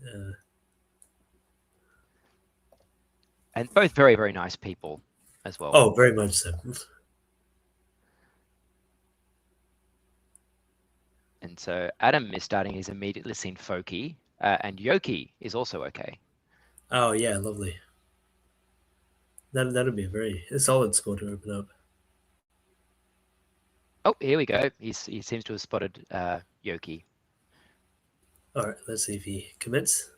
And both very, very nice people as well. Oh, very much so. And so Adam is starting his immediately seen Foki, and Yoki is also okay. Oh, yeah, lovely. That'll be a solid score to open up. Oh, here we go. He seems to have spotted Yoki. All right, let's see if he commits.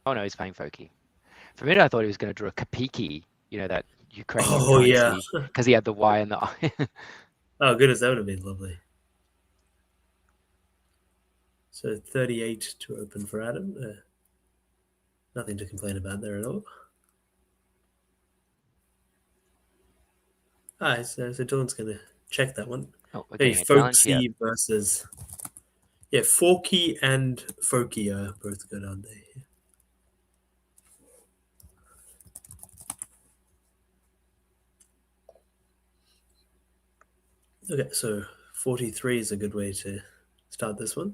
Oh, no, he's playing Foki. For a minute, I thought he was going to draw a Kapiki, you know, that Ukrainian currency, because he had the Y and the I. Oh, goodness, that would have been lovely. So 38 to open for Adam. Nothing to complain about there at all. So Dylan's going to check that one. Oh, we're getting a challenge here. Versus... Yeah, Forky and Foki are both good, aren't they? Okay, so 43 is a good way to start this one.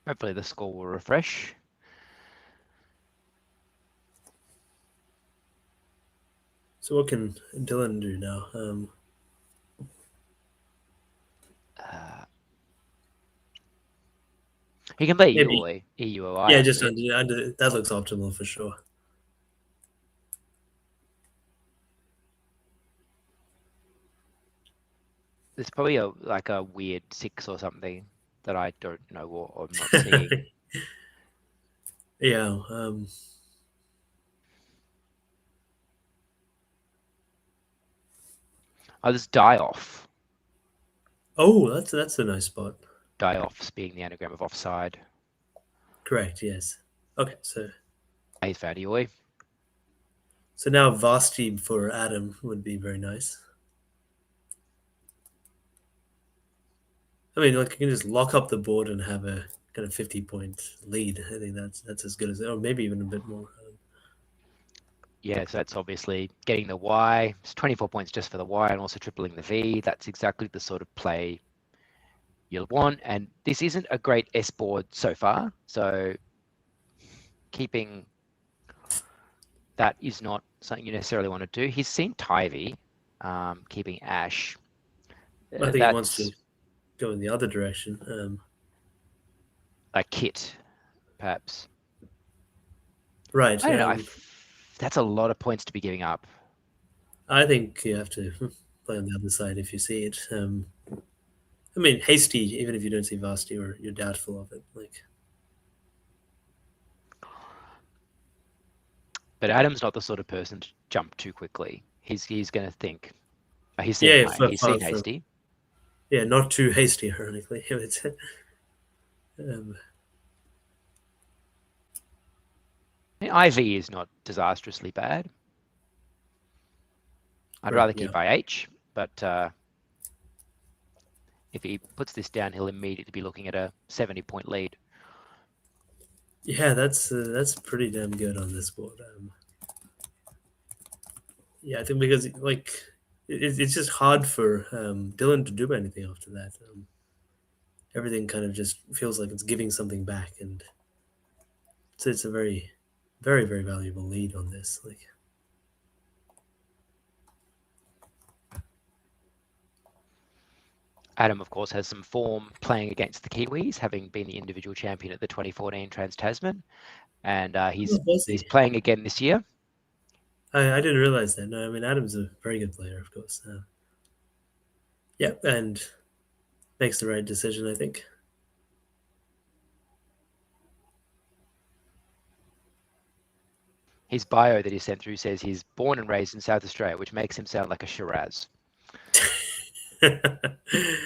Hopefully the score will refresh. So what can Dylan do now? He can play EUOI. Yeah, just under that looks optimal for sure. There's probably like a weird 6 or something that I don't know or I'm not seeing. Yeah. Oh, there's die off. Oh, that's a nice spot. Die offs being the anagram of offside. Correct. Yes. Okay. So. He's found Eoi. So now Vasti for Adam would be very nice. I mean, like you can just lock up the board and have a kind of 50-point lead. I think that's as good as, or maybe even a bit more. Yeah, so that's obviously getting the Y. It's 24 points just for the Y and also tripling the V. That's exactly the sort of play you'll want. And this isn't a great S board so far, so keeping that is not something you necessarily want to do. He's seen Tivy, keeping Ash. I think he wants to go in the other direction. A kit, perhaps. Right. I don't know. That's a lot of points to be giving up. I think you have to play on the other side if you see it. I mean, hasty, even if you don't see Vasti or you're doubtful of it. Like, but Adam's not the sort of person to jump too quickly. He's going to think. He's yeah, seen hasty. Yeah, not too hasty, ironically. IV is not disastrously bad. I'd rather keep IH, but if he puts this down, he'll immediately be looking at a 70-point lead. Yeah, that's pretty damn good on this board. Yeah, I think because like it's just hard for Dylan to do anything after that. Everything kind of just feels like it's giving something back, and so it's a very, very, very valuable lead on this. Like, Adam, of course, has some form playing against the Kiwis, having been the individual champion at the 2014 Trans-Tasman, and he's playing again this year. I didn't realize that. No, I mean, Adam's a very good player, of course. Yeah, and makes the right decision, I think. His bio that he sent through says he's born and raised in South Australia, which makes him sound like a Shiraz.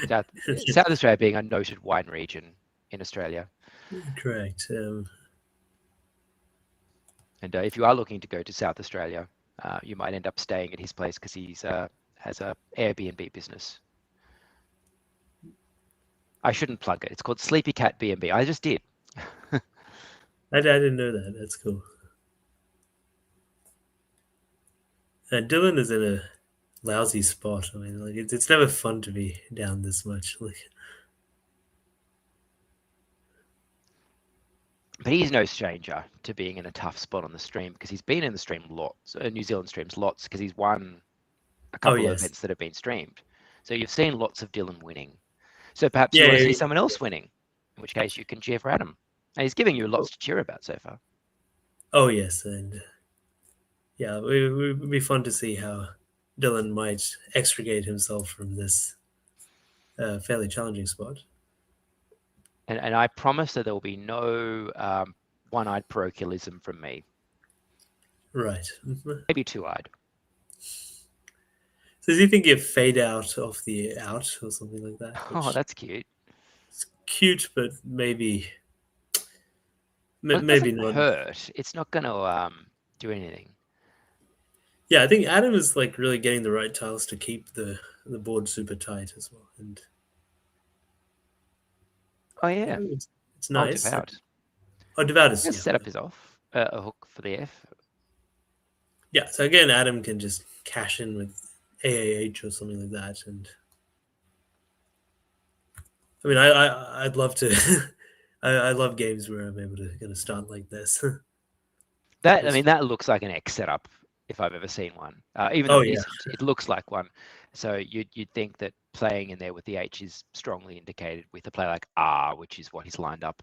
South Australia being a noted wine region in Australia. Correct. And if you are looking to go to South Australia, you might end up staying at his place because he's has a Airbnb business. I shouldn't plug it. It's called Sleepy Cat B&B. I just did. I didn't know that. That's cool. Dylan is in a lousy spot. I mean, like it's never fun to be down this much. Like, but he's no stranger to being in a tough spot on the stream because he's been in the stream lots, New Zealand streams lots, because he's won a couple of events that have been streamed. So you've seen lots of Dylan winning. So perhaps you want to see someone else winning, in which case you can cheer for Adam. And he's giving you lots to cheer about so far. Oh, yes. And yeah, it would be fun to see how Dylan might extricate himself from this fairly challenging spot. And I promise that there will be no one-eyed parochialism from me. Right. Maybe two-eyed. So does he think you fade out off the out or something like that? Oh, that's cute. It's cute, but maybe not hurt. It's not going to do anything. Yeah, I think Adam is like really getting the right tiles to keep the board super tight as well. And oh yeah, it's nice. Devout. Devout is setup is off. A hook for the F. Yeah, so again, Adam can just cash in with AAH or something like that, and I mean, I'd love to. I love games where I'm able to kind of start like this. That looks like an X setup if I've ever seen one. Even though it isn't, it looks like one. So you'd think that playing in there with the H is strongly indicated with a play like R, which is what he's lined up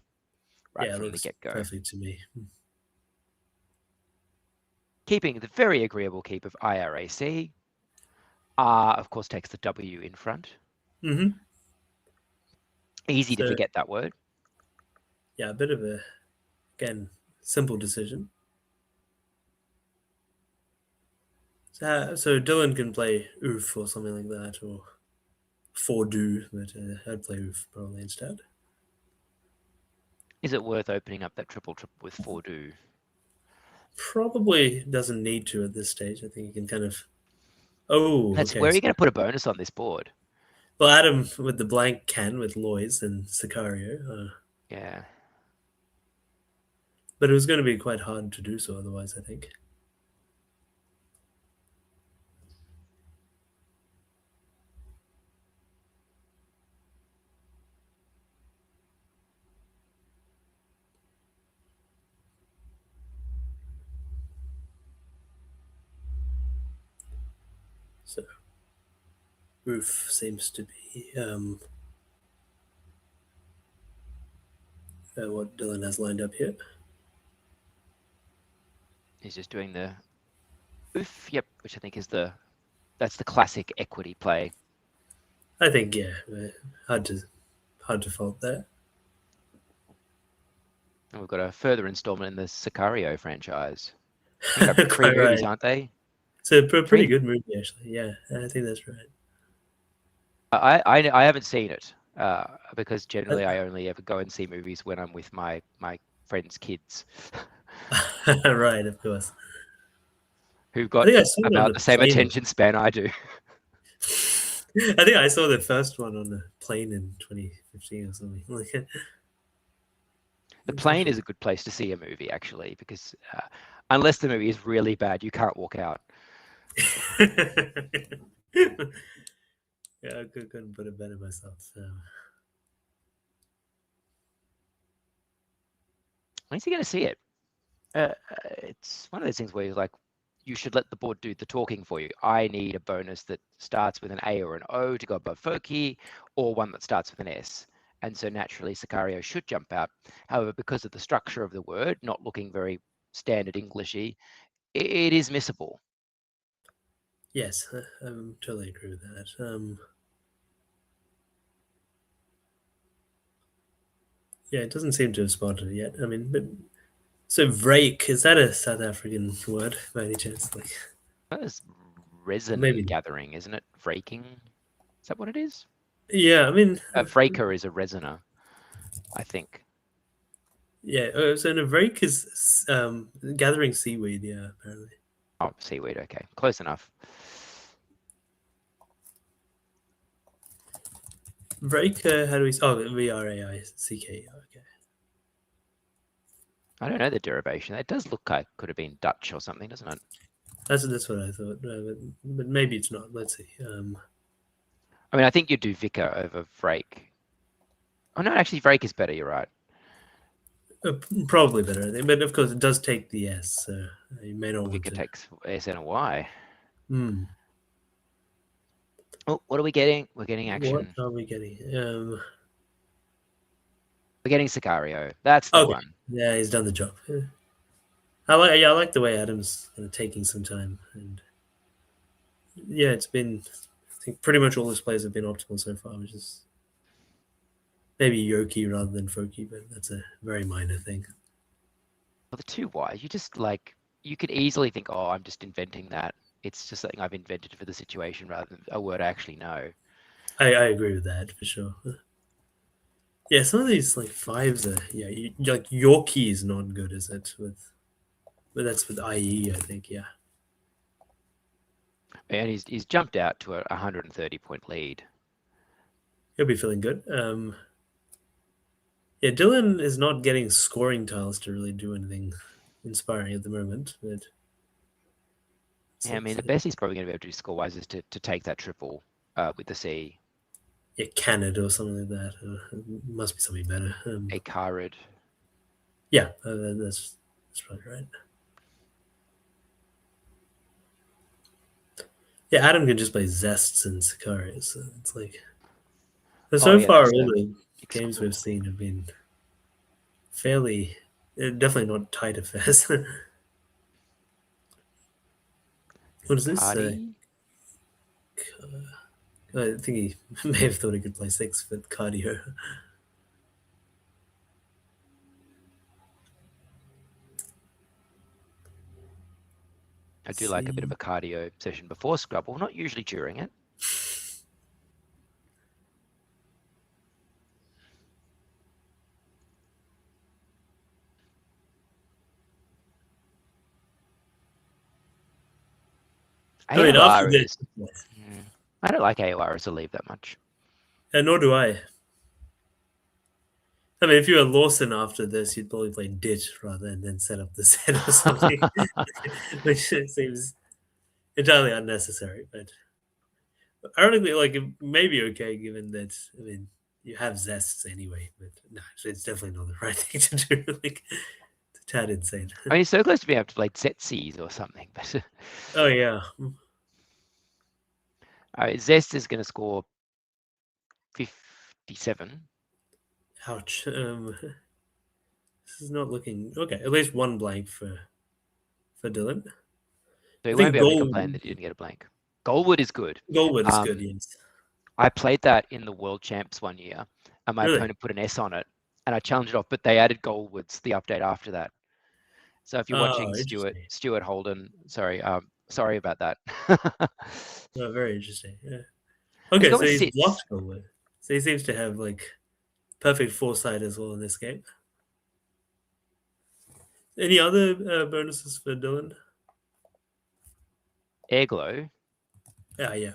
right from the get-go. Perfect to me. Keeping the very agreeable keep of IRAC. R, of course, takes the W in front. Mm-hmm. Easy to forget that word. Yeah, a bit of a, again, simple decision. So Dylan can play oof or something like that, or do, but I'd play oof probably instead. Is it worth opening up that triple with do? Probably doesn't need to at this stage. I think you can kind of. Oh, where are you going to put a bonus on this board? Well, Adam with the blank can with Lois and Sicario. Yeah. But it was going to be quite hard to do so otherwise, I think. So roof seems to be what Dylan has lined up here. He's just doing the oof, yep, which I think is that's the classic equity play. I think, yeah, hard to fault that. And we've got a further installment in the Sicario franchise. I think they're Quite pre-movies, right. aren't they? It's a pretty good movie, actually. Yeah, I think that's right. I haven't seen it because generally I only ever go and see movies when I'm with my friends' kids. Right, of course. Who've got I saw it on about the same plane. attention span I do. I think I saw the first one on the plane in 2015 or something. The plane is a good place to see a movie, actually, because unless the movie is really bad, you can't walk out. Yeah, I couldn't put it better myself. So. When is he going to see it? It's one of those things where you're like, you should let the board do the talking for you. I need a bonus that starts with an A or an O to go above Foki, or one that starts with an S. And so naturally, Sicario should jump out. However, because of the structure of the word, not looking very standard Englishy, it is missable. Yes, I totally agree with that. Yeah, it doesn't seem to have spotted it yet. I mean, but so vrake, is that a South African word by any chance? Like, That is resin maybe gathering, isn't it? Vraking? Is that what it is? Yeah, I mean, A vraker is a resiner, I think. Yeah, so a vrake is gathering seaweed. Yeah, apparently. Oh, seaweed. Okay, close enough. Vrake, how do we? Oh, VRAICK. Okay. I don't know the derivation. It does look like could have been Dutch or something, doesn't it? That's what I thought, but maybe it's not. Let's see. I mean, I think you'd do vicar over vrake. Oh no, actually, vrake is better. You're right. Probably better, I think. But of course, it does take the S, so you may not want Vicar to. takes S and a Y. Hmm. Oh, what are we getting? We're getting action. What are we getting? We're getting Sicario. That's the one. Yeah, he's done the job. I like the way Adam's kind of taking some time, and yeah, it's been. I think pretty much all his plays have been optimal so far, which is maybe Yoki rather than Foki, but that's a very minor thing. Well, the two Ys, you just like, you could easily think, oh, I'm just inventing that. It's just something I've invented for the situation rather than a word I actually know. I agree with that for sure. Yeah, some of these like fives are like Yorkie is not good, is it? But that's with IE, I think. Yeah. And he's jumped out to a 130-point lead. He'll be feeling good. Yeah, Dylan is not getting scoring tiles to really do anything inspiring at the moment. But yeah, I mean, the best he's probably going to be able to do score-wise is to take that triple with the C. Yeah, Canada or something like that. It must be something better. A Carid. Yeah, that's probably right. Yeah, Adam can just play Zests and Sicario, so it's like. But so far, all the games we've seen have been fairly, definitely not tight affairs. What is this? I think he may have thought he could play 6 with cardio. I do like a bit of a cardio session before Scrabble, not usually during it. AOR is, I don't like AOR as a leave that much. Nor do I. I mean, if you were Lawson after this, you'd probably play Dit rather than set up the set or something, which seems entirely unnecessary. But ironically, like, it may be okay given that, I mean, you have Zests anyway, but no, it's definitely not the right thing to do. Like, it's a tad insane. I mean, it's so close to being able to play Tsetsis or something, but oh, yeah. Zest is going to score 57. Ouch. This is not looking okay. At least one blank for Dylan. So he I won't think be able to complain that he didn't get a blank. Goldwood is good. Goldwood is good, yes. I played that in the World Champs one year, and my Really? opponent put an S on it, and I challenged it off, but they added Goldwoods, the update after that. So if you're watching Stuart Holden, sorry about that. Oh, very interesting. Yeah. Okay, He's so he's sits. blocked Goldwood. So he seems to have like perfect foresight as well in this game. Any other bonuses for Dylan? Airglow. Yeah.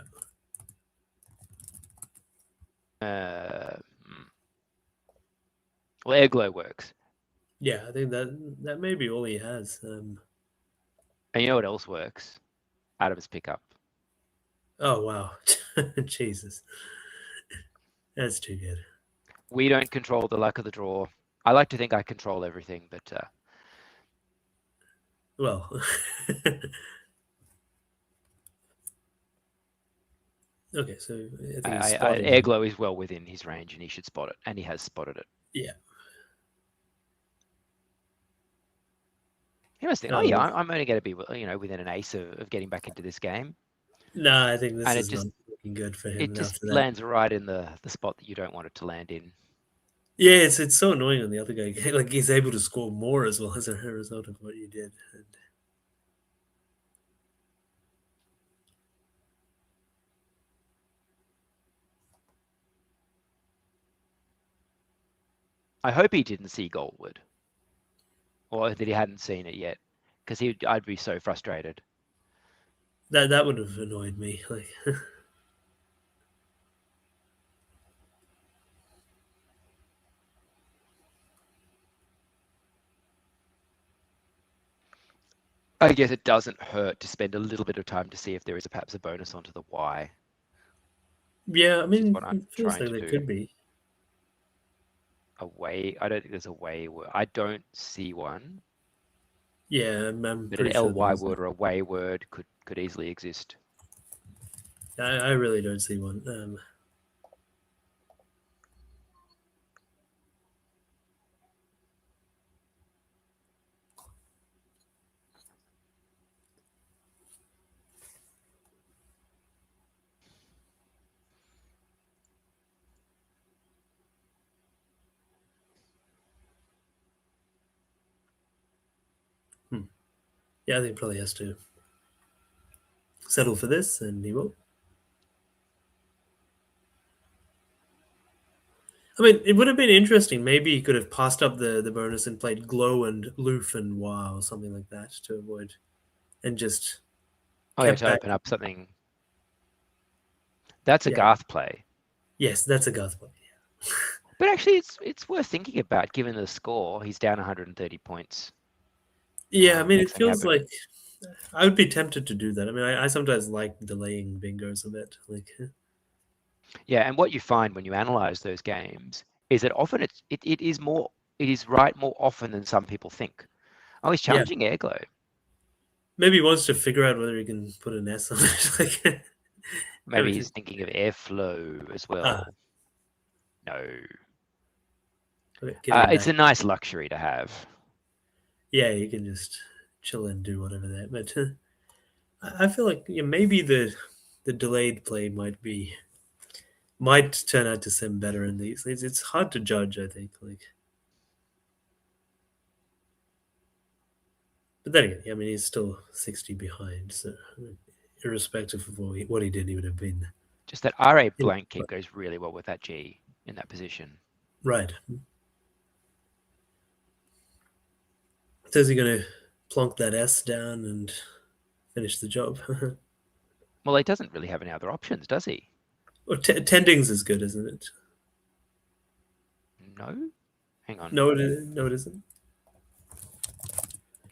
Well, Airglow works. Yeah, I think that may be all he has. And you know what else works? Adam's pickup. Oh wow, Jesus, that's too good. We don't control the luck of the draw. I like to think I control everything, but well, okay. So I think he's spotted Airglow is well within his range, and he should spot it, and he has spotted it. Yeah. He must think, oh yeah, I'm only going to be, within an ace of getting back into this game. No, I think this is not looking good for him. It just lands right in the spot that you don't want it to land in. Yeah, it's so annoying on the other guy. Like he's able to score more as well as a result of what you did. I hope he didn't see Goldwood, or that he hadn't seen it yet, because I'd be so frustrated. That would have annoyed me. Like. I guess it doesn't hurt to spend a little bit of time to see if there is perhaps a bonus onto the Y. Yeah, I mean, it feels like there could be. A way? I don't think there's a way. I don't see one. Yeah, I'm but pretty an sure LY word or a way word could easily exist. I really don't see one. Yeah, I think he probably has to settle for this, and he will. I mean, it would have been interesting. Maybe he could have passed up the bonus and played Glow and Loof and Wow or something like that to avoid, and just. Oh yeah, to open up something. That's a Garth play. Yes, that's a Garth play. Yeah. But actually, it's worth thinking about given the score. He's down 130 points. Yeah, I mean, it feels like I would be tempted to do that. I mean, I sometimes like delaying bingos a bit. Like, yeah, and what you find when you analyze those games is that often it is right more often than some people think. Oh, he's challenging Airglow. Maybe he wants to figure out whether he can put an S on it. Like, maybe he's thinking of airflow as well. No. It's a nice luxury to have. Yeah, you can just chill and do whatever that. But I feel like maybe the delayed play might turn out to sim better in these. It's hard to judge, I think. Like, but then again, I mean, he's still 60 behind, so irrespective of what he did, he would have been. Just that RA blank kick goes really well with that G in that position. Right. So is he going to plonk that S down and finish the job? Well, he doesn't really have any other options, does he? Well, Tending's is good, isn't it? No? Hang on. No, it isn't.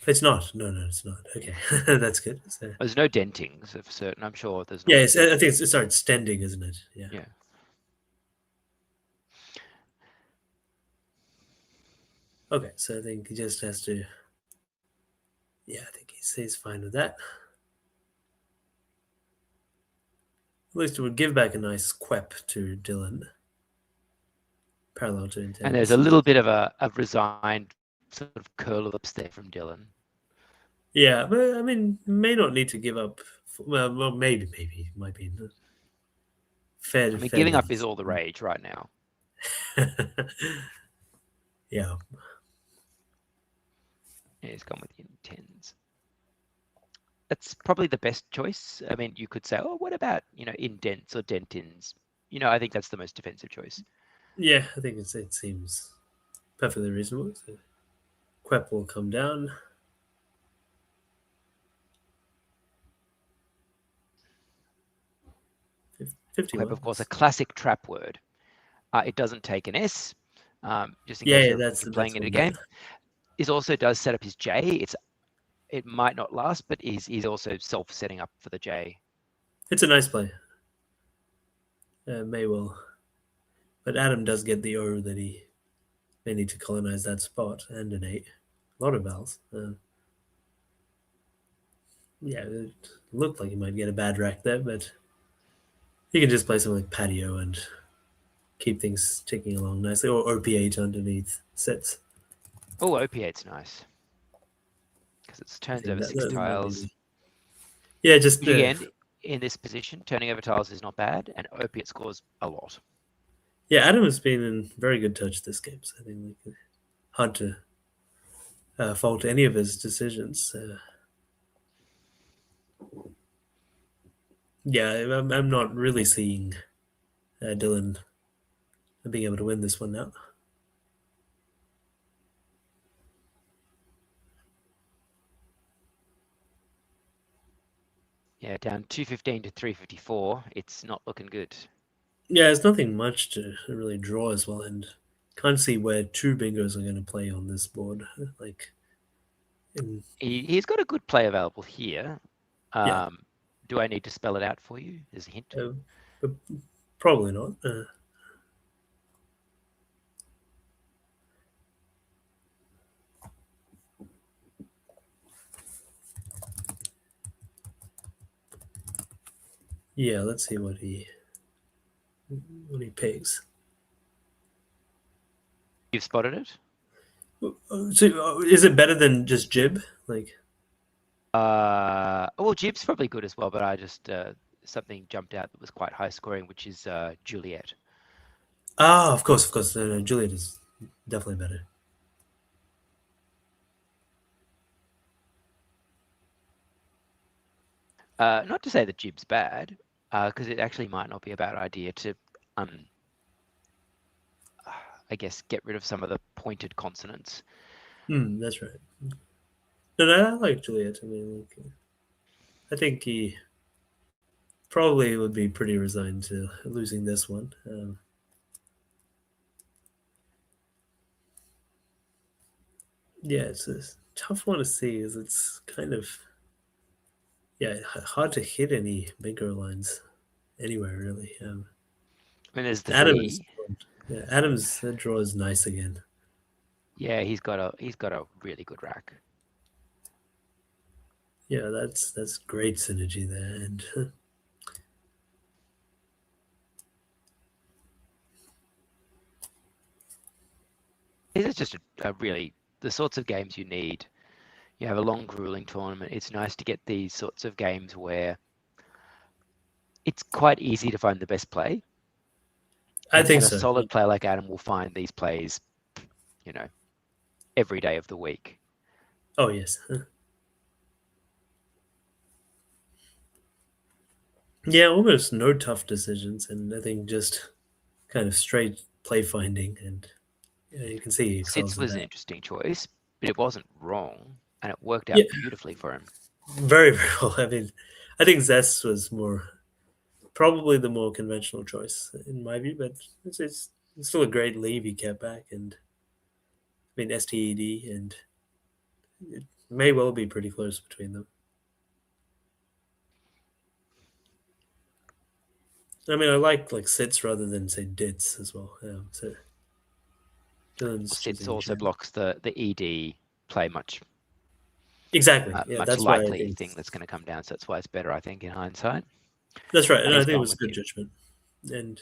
It's not. No, it's not. Okay, that's good. So, there's no dentings for certain. I'm sure there's not. Yeah, I think it's stending, isn't it? Yeah. Okay, so I think he just has to. Yeah, I think he's fine with that. least it would give back a nice quep to Dylan. Parallel to intense. And there's a little bit of a resigned sort of curl of lips there from Dylan. Yeah, but I mean, may not need to give up. Well, maybe it might be fair. I mean, giving up is all the rage right now. Yeah. Yeah, he's gone with the intends. That's probably the best choice. I mean, you could say, oh, what about, indents or dentins? I think that's the most defensive choice. Yeah, I think it seems perfectly reasonable. So quep will come down. Quep, of course, a classic trap word. It doesn't take an S, just in case you're playing it again. It also does set up his J. It might not last, but he's also self-setting up for the J. It's a nice play. May well. But Adam does get the O that he may need to colonize that spot and an 8. A lot of vowels. Yeah, it looked like he might get a bad rack there, but he can just play something like patio and keep things ticking along nicely, or OP8 underneath sets. Oh, OP8's nice. Because it turns over 6 tiles. Yeah, just... Again, in this position, turning over tiles is not bad, and opiate scores a lot. Yeah, Adam has been in very good touch this game, so I think hard to fault any of his decisions. Yeah, I'm not really seeing Dylan being able to win this one now. Yeah, down 215 to 354. It's not looking good. Yeah, there's nothing much to really draw as well, and can't see where 2 bingos are going to play on this board. He's got a good play available here. Yeah. Do I need to spell it out for you as a hint? But probably not. Yeah, let's see what he picks. You've spotted it? So is it better than just jib? Well, jib's probably good as well, but I just something jumped out that was quite high scoring, which is Juliet. Of course. No, Juliet is definitely better. Not to say that jib's bad, because it actually might not be a bad idea to, I guess, get rid of some of the pointed consonants. That's right. No, I like Juliet. I mean, I think he probably would be pretty resigned to losing this one. Yeah, it's a tough one to see, as it's kind of hard to hit any bingo lines anywhere really. I mean, there's the Adam's draw is nice again. Yeah, he's got a really good rack. Yeah, that's great synergy there, and These are just a really the sorts of games you need. You have a long, grueling tournament. It's nice to get these sorts of games where it's quite easy to find the best play. I think so. A solid player like Adam will find these plays, every day of the week. Oh, yes. Yeah, almost no tough decisions, and I think just kind of straight play finding, and you can see he excels. Sitz was an interesting choice, but it wasn't wrong, and it worked out beautifully for him. Very, very well. I mean, I think Zest was probably the more conventional choice in my view, but it's still a great leave he kept back, and I mean STED, and it may well be pretty close between them. I mean, I like sits rather than say dits as well. So sits also blocks the ED play much. Exactly. Much that's likely thing that's going to come down. So that's why it's better, I think, in hindsight. That's right, and I he's think it gone was with good you. judgment. And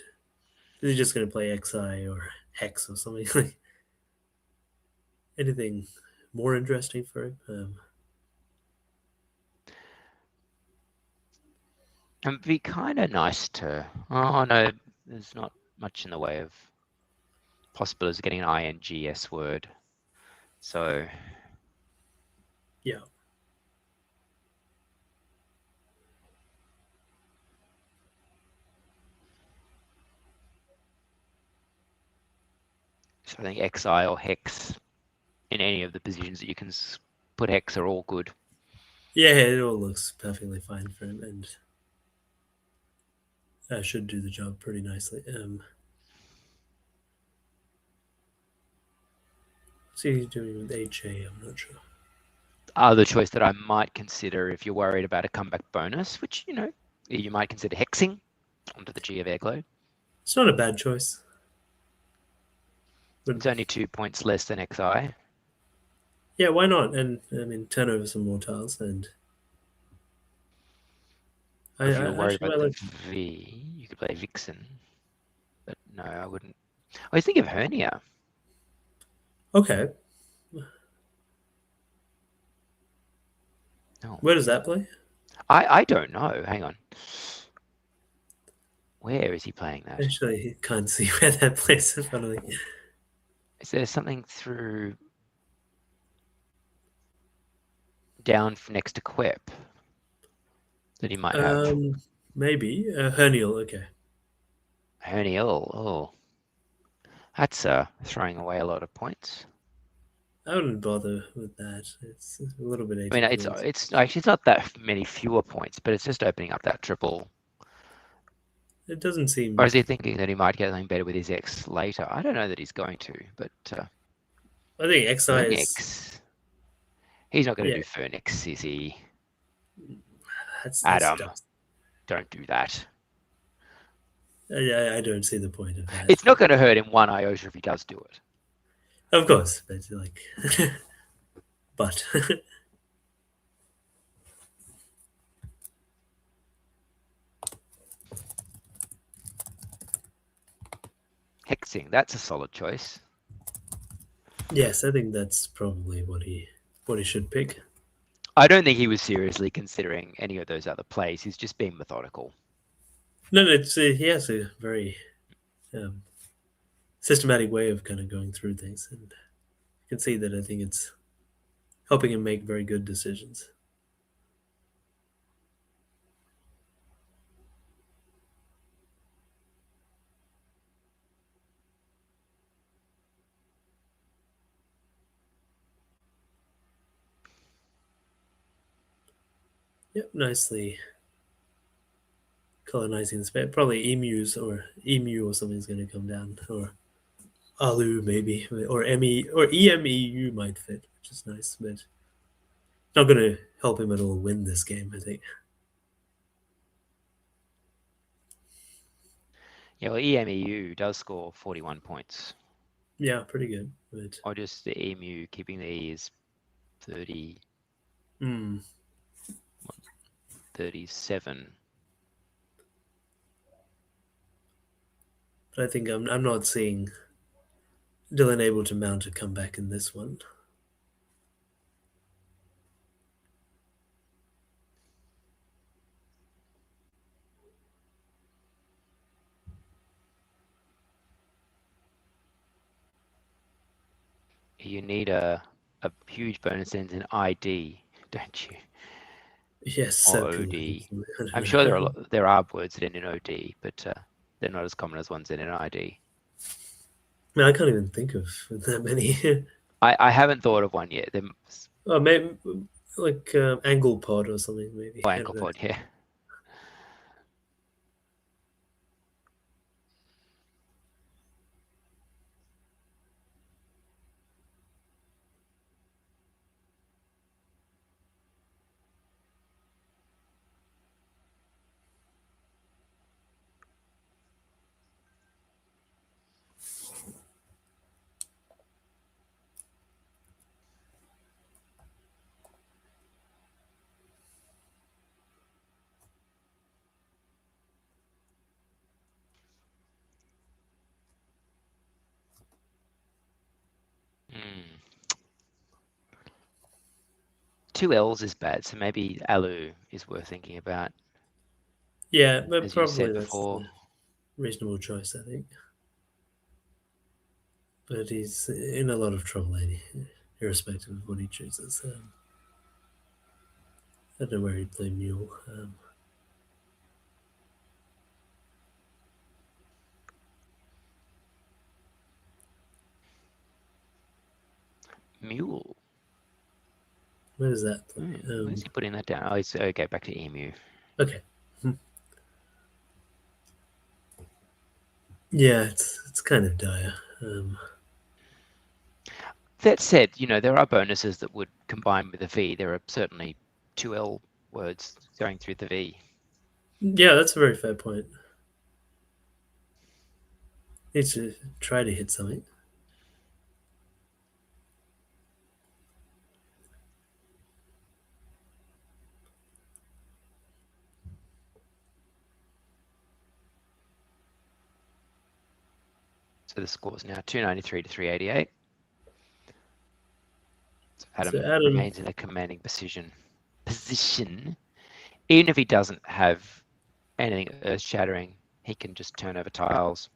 is he just going to play XI or Hex or something like anything more interesting for him? It'd be kind of nice to. Oh no, there's not much in the way of possibilities of getting an INGS word. So yeah. So I think XI or Hex in any of the positions that you can put Hex are all good. Yeah, it all looks perfectly fine for him, and should do the job pretty nicely. What's he doing with HA? I'm not sure. Other choice that I might consider if you're worried about a comeback bonus, which, you know, you might consider hexing onto the G of Airglow. It's not a bad choice. But It's only 2 points less than XI. yeah, why not? And I mean, turn over some more tiles, and If you're I worried actually about quite the like. V, you could play Vixen. But no, I wouldn't. I was thinking of Hernia. Okay, No, where does that play? I don't know. Hang on. Where is he playing that? Actually, can't see where that plays in front of me. Is there something through down next to Quip that he might have? Maybe hernial. Okay. Hernial. Oh, that's throwing away a lot of points. I wouldn't bother with that. It's a little bit I mean, anticlimax. it's actually it's not that many fewer points, but it's just opening up that triple. It doesn't Or seem. is he thinking that he might get something better with his X later? I don't know that he's going to, but I think XI is. Phoenix. He's not going to Yeah, do Phoenix, is he? that's Adam, dumb. don't do that. I don't see the point of that. It's not going to hurt him one iota if he does do it. Of course, but like, but Hexing, that's a solid choice. yes, I think that's probably what he should pick. I don't think he was seriously considering any of those other plays. He's just being methodical. No, it's he has a very um, systematic way of kind of going through things, and you can see that I think it's helping him make very good decisions. Yep, nicely colonizing the space. Probably emu or something's going to come down, or alu maybe, or emeu might fit, which is nice, but not going to help him at all win this game. I think. Yeah, well, EMEU does score 41 points. Yeah, pretty good. But Or just the EMU keeping the E is 30, 37. but I think I'm not seeing Dylan able to mount a comeback in this one. You need a huge bonus ends in ID, don't you? Yes, Or Sokol. OD. I'm sure there are words that end in OD, but they're not as common as ones that end in ID. I can't even think of that many. I haven't thought of one yet. Oh, maybe like angle pod or something. Maybe. Oh, I don't ankle know. pod, yeah. Two L's is bad, so maybe Alu is worth thinking about. Yeah, but as you probably said that's before. the reasonable choice, I think. But he's in a lot of trouble, irrespective of what he chooses. I don't know where he'd play Mule. Mule. Where does that play? Where's he putting that down? Oh, it's okay. Back to Emu. Okay. Yeah, it's kind of dire. That said, there are bonuses that would combine with a V. There are certainly 2L words going through the V. Yeah, that's a very fair point. Need to try to hit something. So the score is now 293 to 388. So Adam Adam remains in a commanding position. Even if he doesn't have anything earth-shattering, he can just turn over tiles,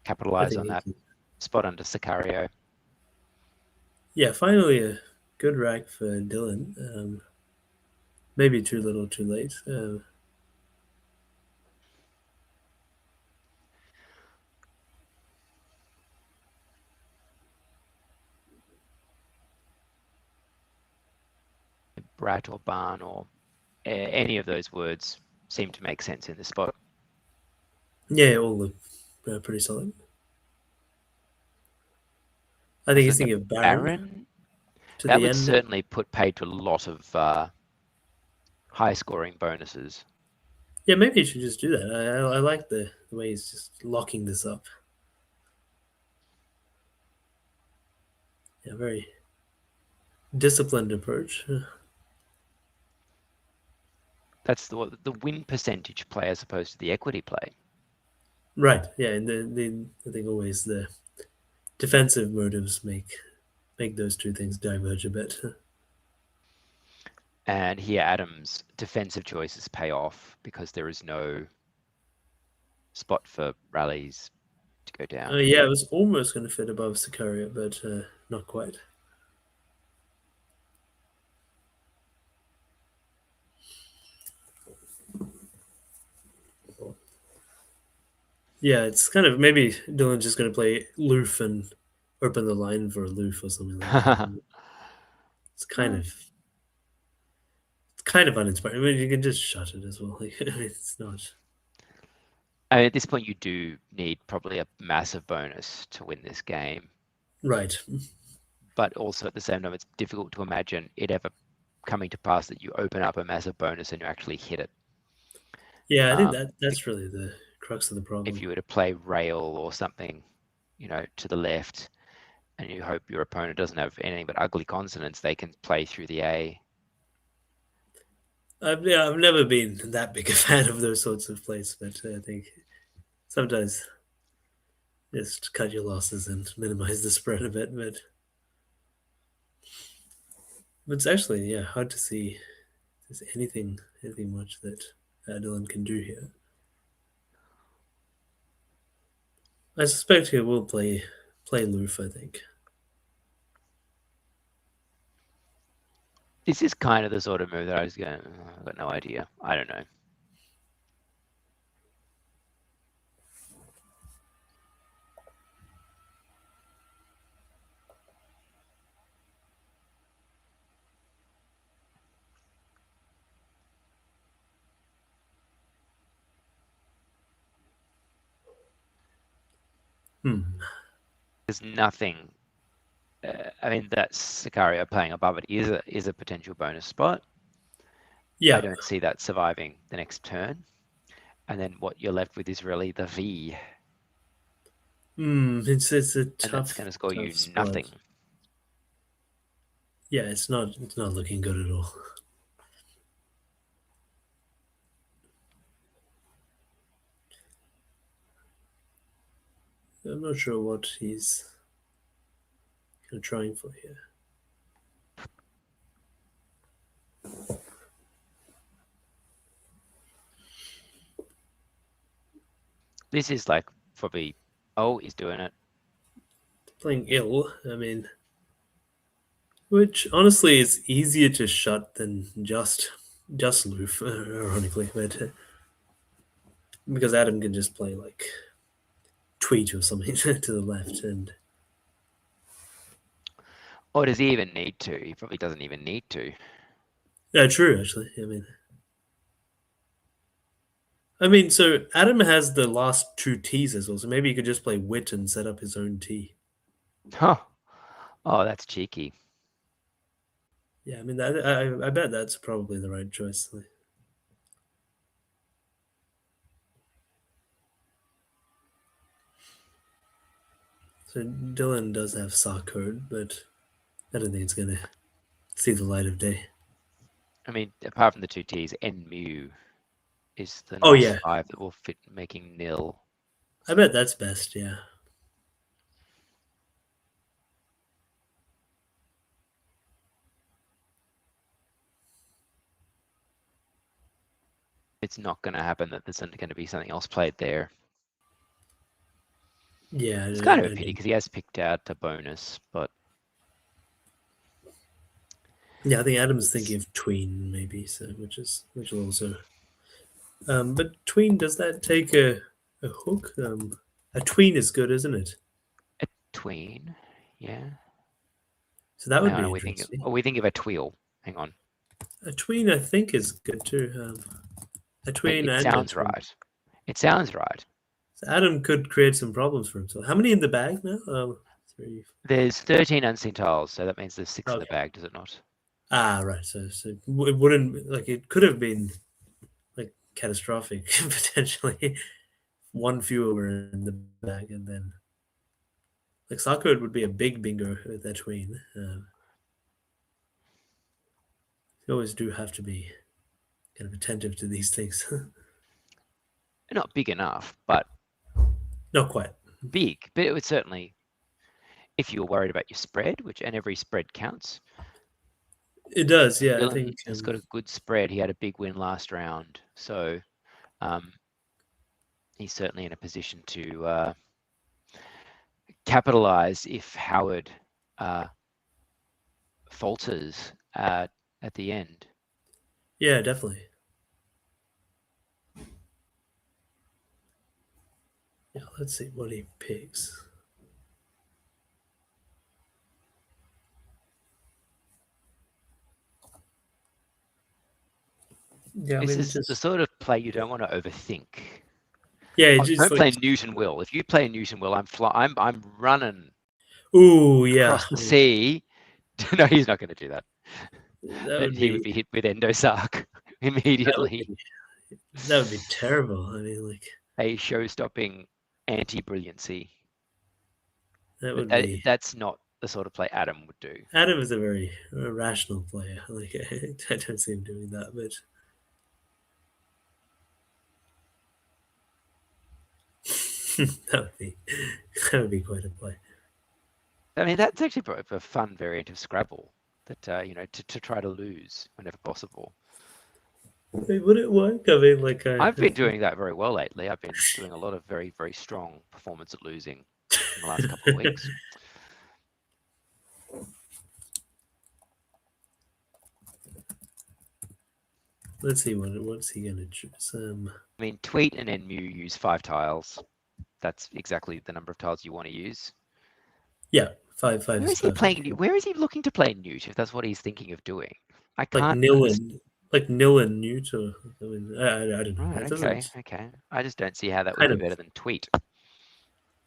capitalize on that spot under Sicario. Yeah, finally a good rack for Dylan. Maybe too little, too late. Brat or barn or any of those words seem to make sense in this spot. Yeah, all look pretty solid. I think he's thinking of Baron. To that the would end. certainly put paid to a lot of high-scoring bonuses. Yeah, maybe you should just do that. I like the way he's just locking this up. Yeah, very disciplined approach. That's the win percentage play as opposed to the equity play. Right. Yeah, and I think always the defensive motives make those two things diverge a bit. And here Adam's defensive choices pay off because there is no spot for rallies to go down. Yeah, it was almost going to fit above Sicario, but not quite. Yeah, it's kind of maybe Dylan's just going to play Loof and open the line for a Loof or something like that. It's kind of uninspiring. I mean, you can just shut it as well. Like, it's not. I mean, at this point, you do need probably a massive bonus to win this game. Right. But also at the same time, it's difficult to imagine it ever coming to pass that you open up a massive bonus and you actually hit it. Yeah, I think that's really the crux of the problem. If you were to play rail or something, to the left, and you hope your opponent doesn't have anything but ugly consonants, they can play through the A. I've never been that big a fan of those sorts of plays, but I think sometimes just cut your losses and minimize the spread a bit. But it's actually hard to see if there's anything much that Dylan can do here. I suspect he will play Loof, I think. This is kind of the sort of move that I was going, I've got no idea. I don't know. There's nothing. I mean, that Sicario playing above it is a potential bonus spot. Yeah. I don't see that surviving the next turn. And then what you're left with is really the V. It's a tough. And that's going to score you spot. nothing. Yeah, it's not looking good at all. I'm not sure what he's kind of trying for here? This is like probably. Oh, he's doing it. Playing ill. I mean, which honestly is easier to shut than just loof, ironically, but because Adam can just play like tweet or something to the left, and Or does he even need to? He probably doesn't even need to. yeah, true actually. I mean, so Adam has the last two T's as well, so maybe he could just play wit and set up his own T. Huh. Oh, that's cheeky. Yeah, I mean, I bet that's probably the right choice. So Dylan does have Sokol, but I don't think it's gonna see the light of day. I mean, apart from the two T's, N mu is the Oh nice yeah, 5 that will fit making nil. I bet that's best. Yeah. It's not going to happen that there's going to be something else played there. Yeah, It's kind of a pity because he has picked out a bonus, but yeah, I think Adam's thinking of tween maybe, so which will also. But tween, does that take a hook? A tween is good, isn't it? a tween, yeah. So that would No, be no, interesting. we think of a tweel. Hang on. A tween, I think, is good too. A tween It and sounds a tween. right. It sounds right. So Adam could create some problems for himself. How many in the bag now? 3. There's 13 unseen tiles, so that means there's 6 in the Okay. bag, does it not? Ah, right. So it wouldn't like it could have been like catastrophic potentially. One fewer were in the bag, and then like soccer would be a big bingo with that tween. You always do have to be kind of attentive to these things. Not big enough, but Not quite. big. But it would certainly, if you were worried about your spread, and every spread counts. It does, yeah. I Dylan think has got a good spread. He had a big win last round, so he's certainly in a position to capitalize if Howard falters at the end. yeah, definitely. Yeah, let's see what he picks. Yeah, I This mean, is the sort of play you don't want to overthink. yeah, Oh, just don't like play Newton Will. If you play Newton Will, I'm running ooh, yeah, across the sea. No, he's not going to do that. that Then would he be would be hit with Endosark immediately. that would be terrible. I mean, like A show-stopping anti-brilliancy. that But would be. that's not the sort of play Adam would do. Adam is a very rational player. Like I don't see him doing that, but that would be quite a play. I mean, that's actually a fun variant of Scrabble that to try to lose whenever possible. Wait, would it work? I mean, like I've been doing that very well lately. I've been doing a lot of very, very strong performance at losing in the last couple of weeks. Let's see what's he gonna choose. I mean, Tweet and NMU use 5 tiles. That's exactly the number of tiles you want to use. Yeah, five. Where is he playing? Where is he looking to play Newt? If that's what he's thinking of doing, I can't. Like nil and Newt, or I mean, I don't know. Right, okay. I just don't see how that would be better than Tweet.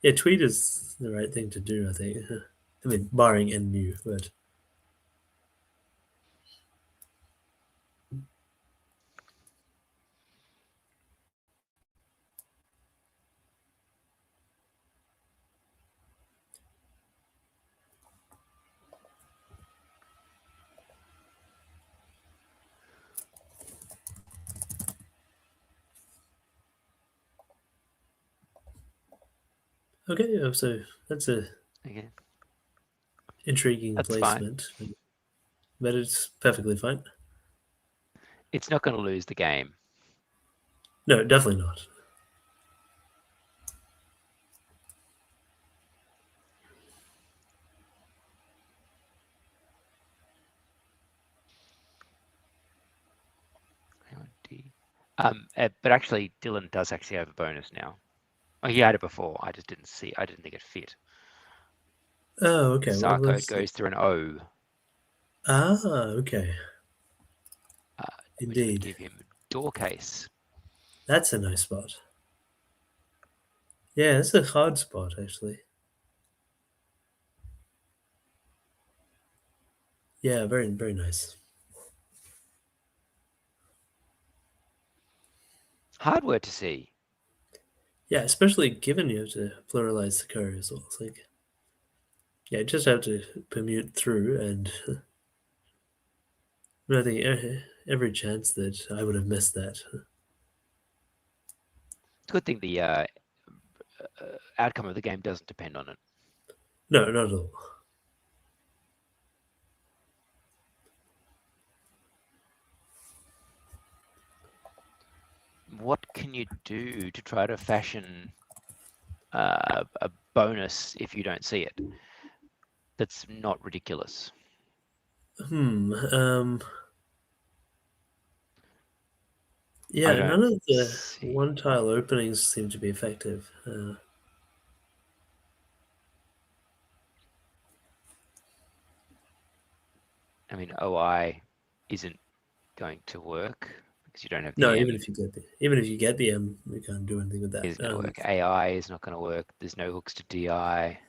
Yeah, tweet is the right thing to do. I think. I mean, barring NMU, but. Okay, so that's a Okay. intriguing That's fine. placement, but it's perfectly fine. It's not going to lose the game. No, definitely not. But actually, Dylan does actually have a bonus now. Oh, he had it before. I just didn't see. I didn't think it fit. Oh, okay. Star Well, code goes through an O. Okay. Which would Indeed. give him door case. That's a nice spot. Yeah, it's a hard spot, actually. Yeah, very, very nice. Hard word to see. Yeah, especially given you have to pluralize the code as well. It's like, yeah, just have to permute through, and I think every chance that I would have missed that. Good thing the outcome of the game doesn't depend on it. No, not at all. What can you do to try to fashion a bonus if you don't see it? That's not ridiculous. Yeah, none of the see. one-tile openings seem to be effective. I mean, OI isn't going to work because you don't have the No, M. even if you get the M, we can't do anything with that. It's going to work. AI is not going to work. There's no hooks to DI.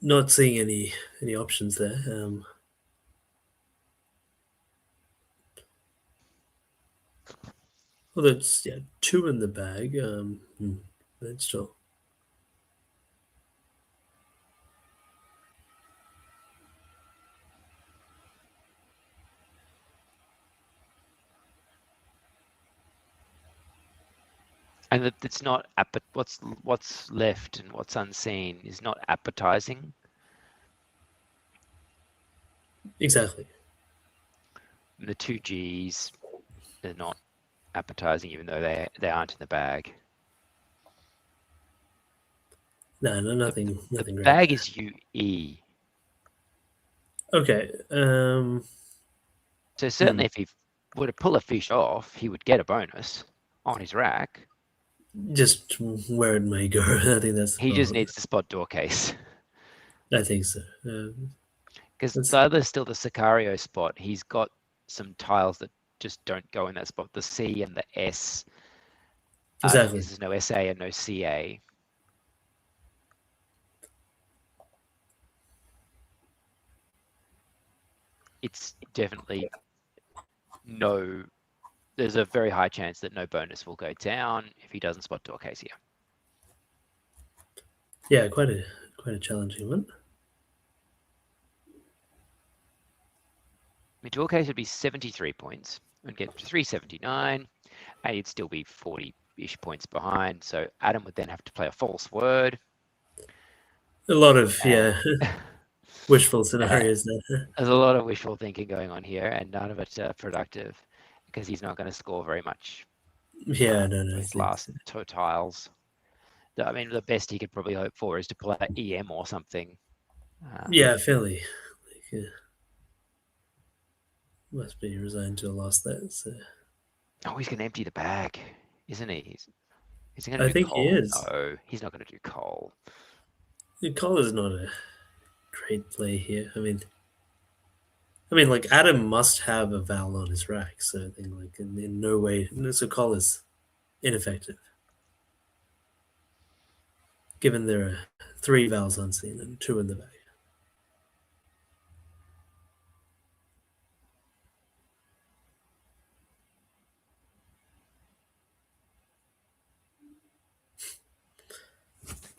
Not seeing any options there. Well, that's two in the bag. But still. And it's not what's left and what's unseen is not appetizing. Exactly. The two Gs, they're not appetizing, even though they aren't in the bag. No, nothing The great. bag is UE. Okay. So certainly, if he were to pull a fish off, he would get a bonus on his rack. Just where it may go. I think that's. He just needs to spot door case. I think so. Because the other's still the Sicario spot. He's got some tiles that just don't go in that spot. The C and the S. Exactly. There's no SA and no CA. It's definitely no. There's a very high chance that no bonus will go down if he doesn't spot door case here. Yeah, quite a challenging one. I mean, door case would be 73 points and get 379, and he'd still be 40-ish points behind. So Adam would then have to play a false word. A lot of wishful scenarios there. There's a lot of wishful thinking going on here, and none of it productive because he's not going to score very much. Yeah, no. His last two tiles. I mean, the best he could probably hope for is to pull out EM or something. Yeah, fairly. Must be resigned to a loss there. So. Oh, he's going to empty the bag, isn't he? Is he going I to do think coal? he is. No, he's not going to do coal. Coal is not a great play here. I mean, like Adam must have a vowel on his rack, so I think like in no way, so coal is ineffective. Given there are 3 vowels unseen and 2 in the bag.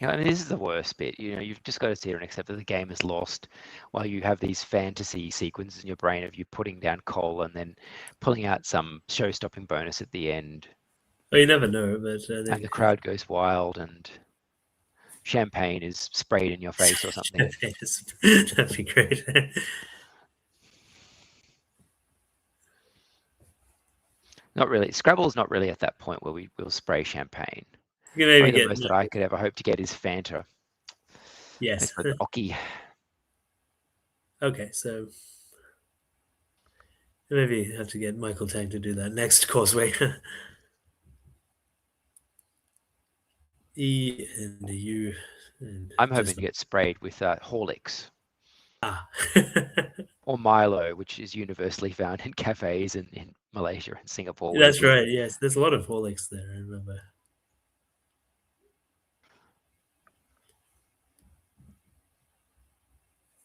I mean, this is the worst bit. You've just got to sit here and accept that the game is lost while you have these fantasy sequences in your brain of you putting down coal and then pulling out some show-stopping bonus at the end. Well, you never know, but and the crowd goes wild, and champagne is sprayed in your face or something. That'd be great. Not really. Scrabble's not really at that point where will spray champagne. You can maybe Probably the get most that I could ever hope to get is Fanta. yes. With the Oki. Okay, so maybe you have to get Michael Tang to do that next causeway. E and U. And I'm hoping to get sprayed with Horlicks ah. or Milo, which is universally found in cafes in Malaysia and Singapore. That's right. Yes, there's a lot of Horlicks there. I remember.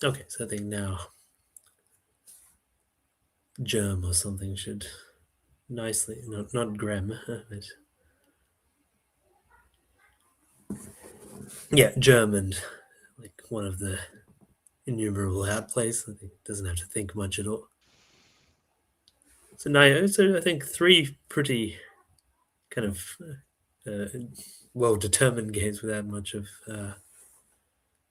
Okay, so I think now germ or something should nicely, not grem, but yeah, germ and like one of the innumerable outplays. I think doesn't have to think much at all. So now, so I think 3 pretty kind of well-determined games without much of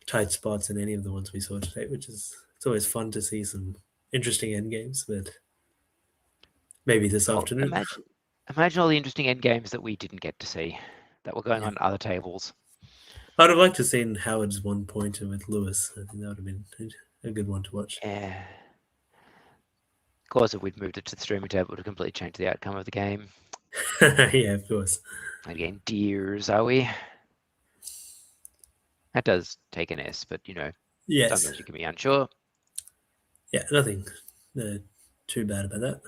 tight spots in any of the ones we saw today, which is it's always fun to see some interesting end games, but maybe this afternoon. Imagine all the interesting end games that we didn't get to see that were going on other tables. I'd have liked to have seen Howard's 1-pointer with Lewis. I think that would have been a good one to watch. Yeah. Of course, if we'd moved it to the streaming table, it would have completely changed the outcome of the game. Yeah, of course. Again, deers, are we? That does take an S, but yes. Sometimes you can be unsure. Yeah, nothing too bad about that.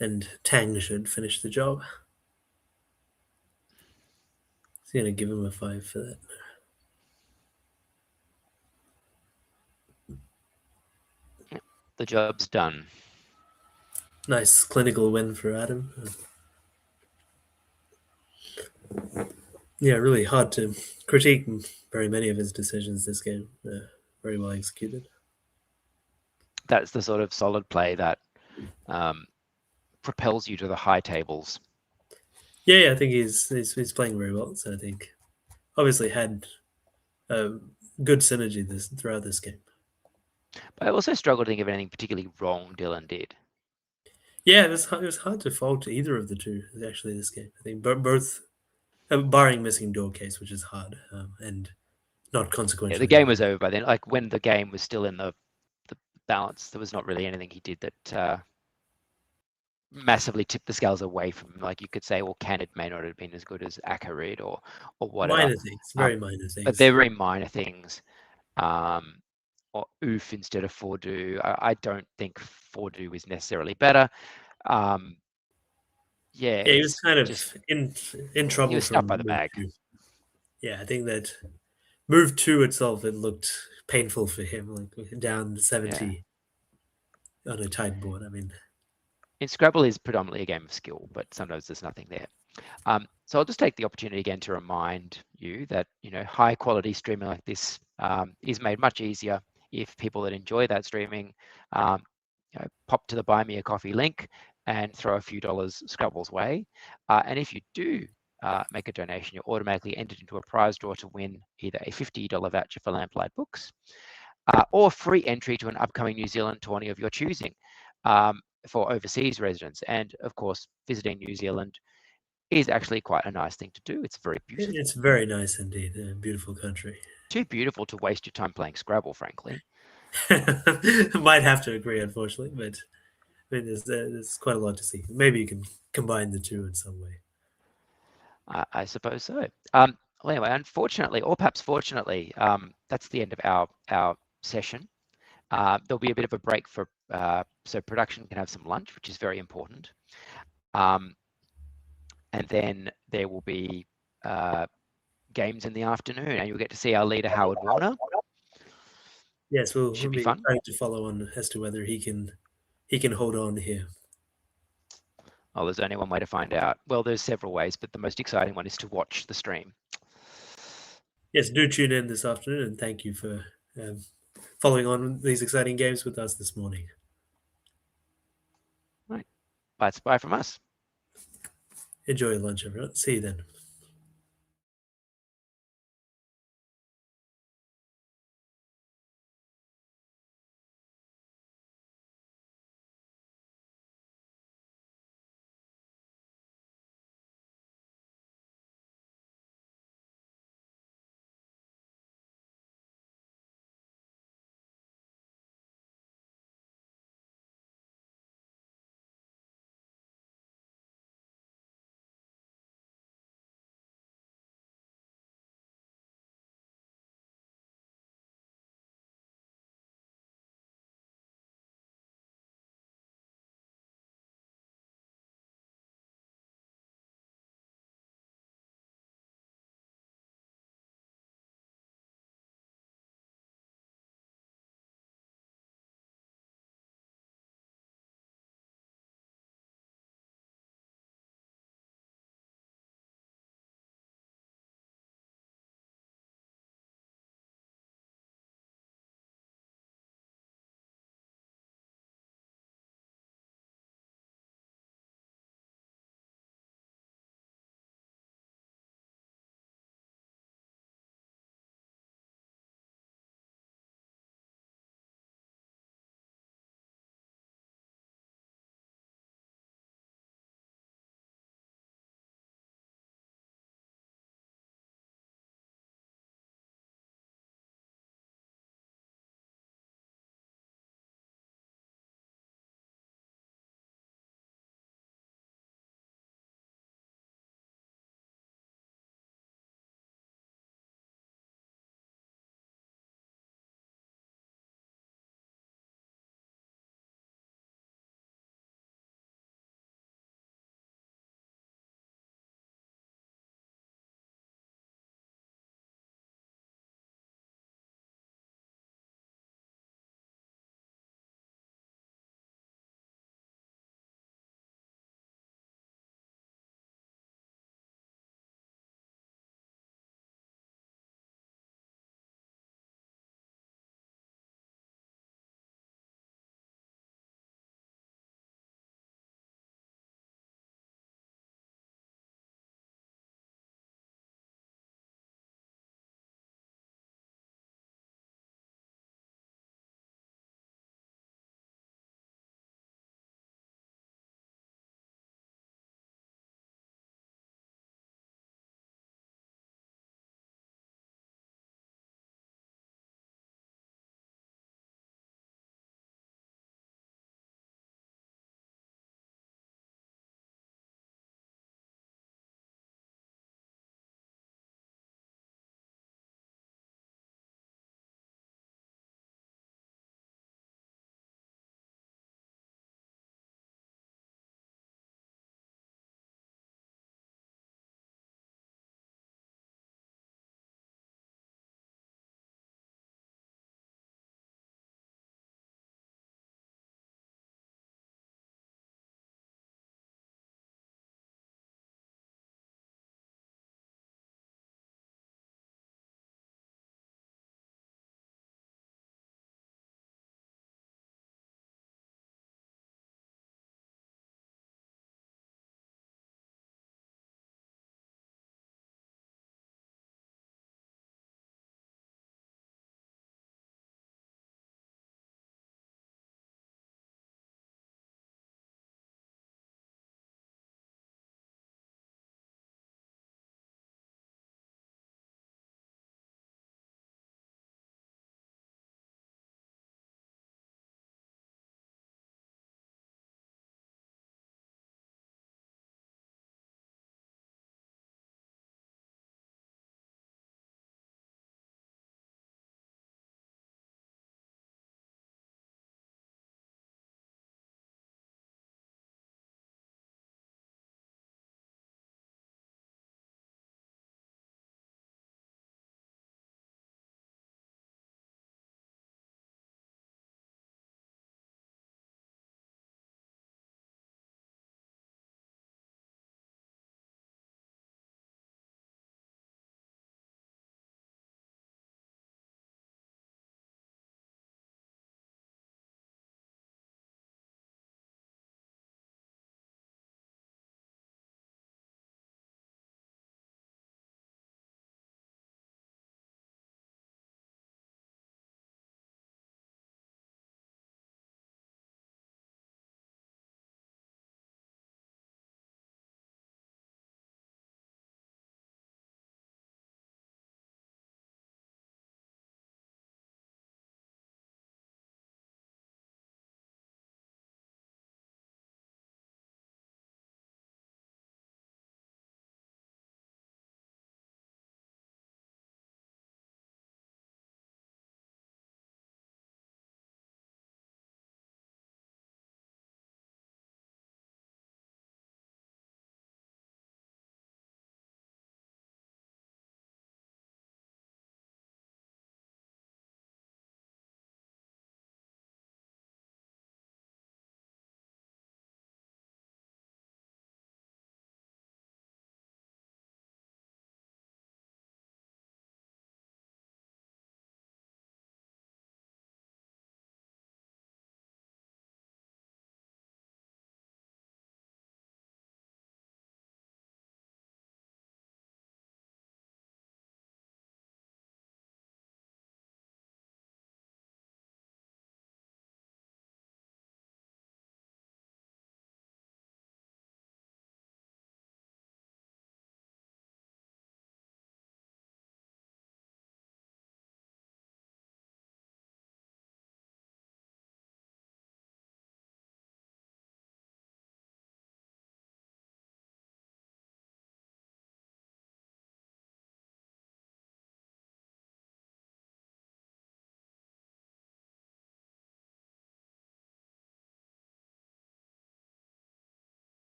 And Tang should finish the job. He's going to give him a 5 for that. Yep, the job's done. Nice clinical win for Adam. Yeah, really hard to critique very many of his decisions this game. Very well executed. That's the sort of solid play that propels you to the high tables. Yeah, I think he's playing very well. So I think obviously had good synergy throughout this game. But I also struggled to think of anything particularly wrong Dylan did. Yeah, it was hard to fault either of the two actually this game. I think both, barring missing door case, which is hard and not consequential. Yeah, the game was over by then. Like when the game was still in the balance, there was not really anything he did that massively tipped the scales away from him. Like you could say, well, Candid may not have been as good as Akarid or whatever. Minor things, very minor things. But they're very minor things. Or Oof instead of Fordu. I don't think Fordu is necessarily better. Yeah, he was kind of in trouble. He was stuck by the bag. Yeah, I think that move 2 itself, it looked painful for him, like down 70 on a tight board. I mean, in Scrabble is predominantly a game of skill, but sometimes there's nothing there. So I'll just take the opportunity again to remind you that high quality streaming like this is made much easier if people that enjoy that streaming pop to the Buy Me a Coffee link and throw a few dollars Scrabble's way. And if you do make a donation, you're automatically entered into a prize draw to win either a $50 voucher for Lamplight Books or free entry to an upcoming New Zealand tourney of your choosing for overseas residents. And of course, visiting New Zealand is actually quite a nice thing to do. It's very beautiful. It's very nice indeed. A beautiful country. Too beautiful to waste your time playing Scrabble, frankly. Might have to agree, unfortunately, but I mean, there's quite a lot to see. Maybe you can combine the two in some way. I suppose so. Well, anyway, unfortunately, or perhaps fortunately, that's the end of our session. There'll be a bit of a break for so production can have some lunch, which is very important. And then there will be games in the afternoon, and you'll get to see our leader Howard Warner. Yes, we'll be trying to follow on as to whether he can hold on here. Oh, there's only one way to find out. Well, there's several ways, but the most exciting one is to watch the stream. Yes, do tune in this afternoon, and thank you for following on these exciting games with us this morning. Right. That's bye from us. Enjoy your lunch, everyone. See you then.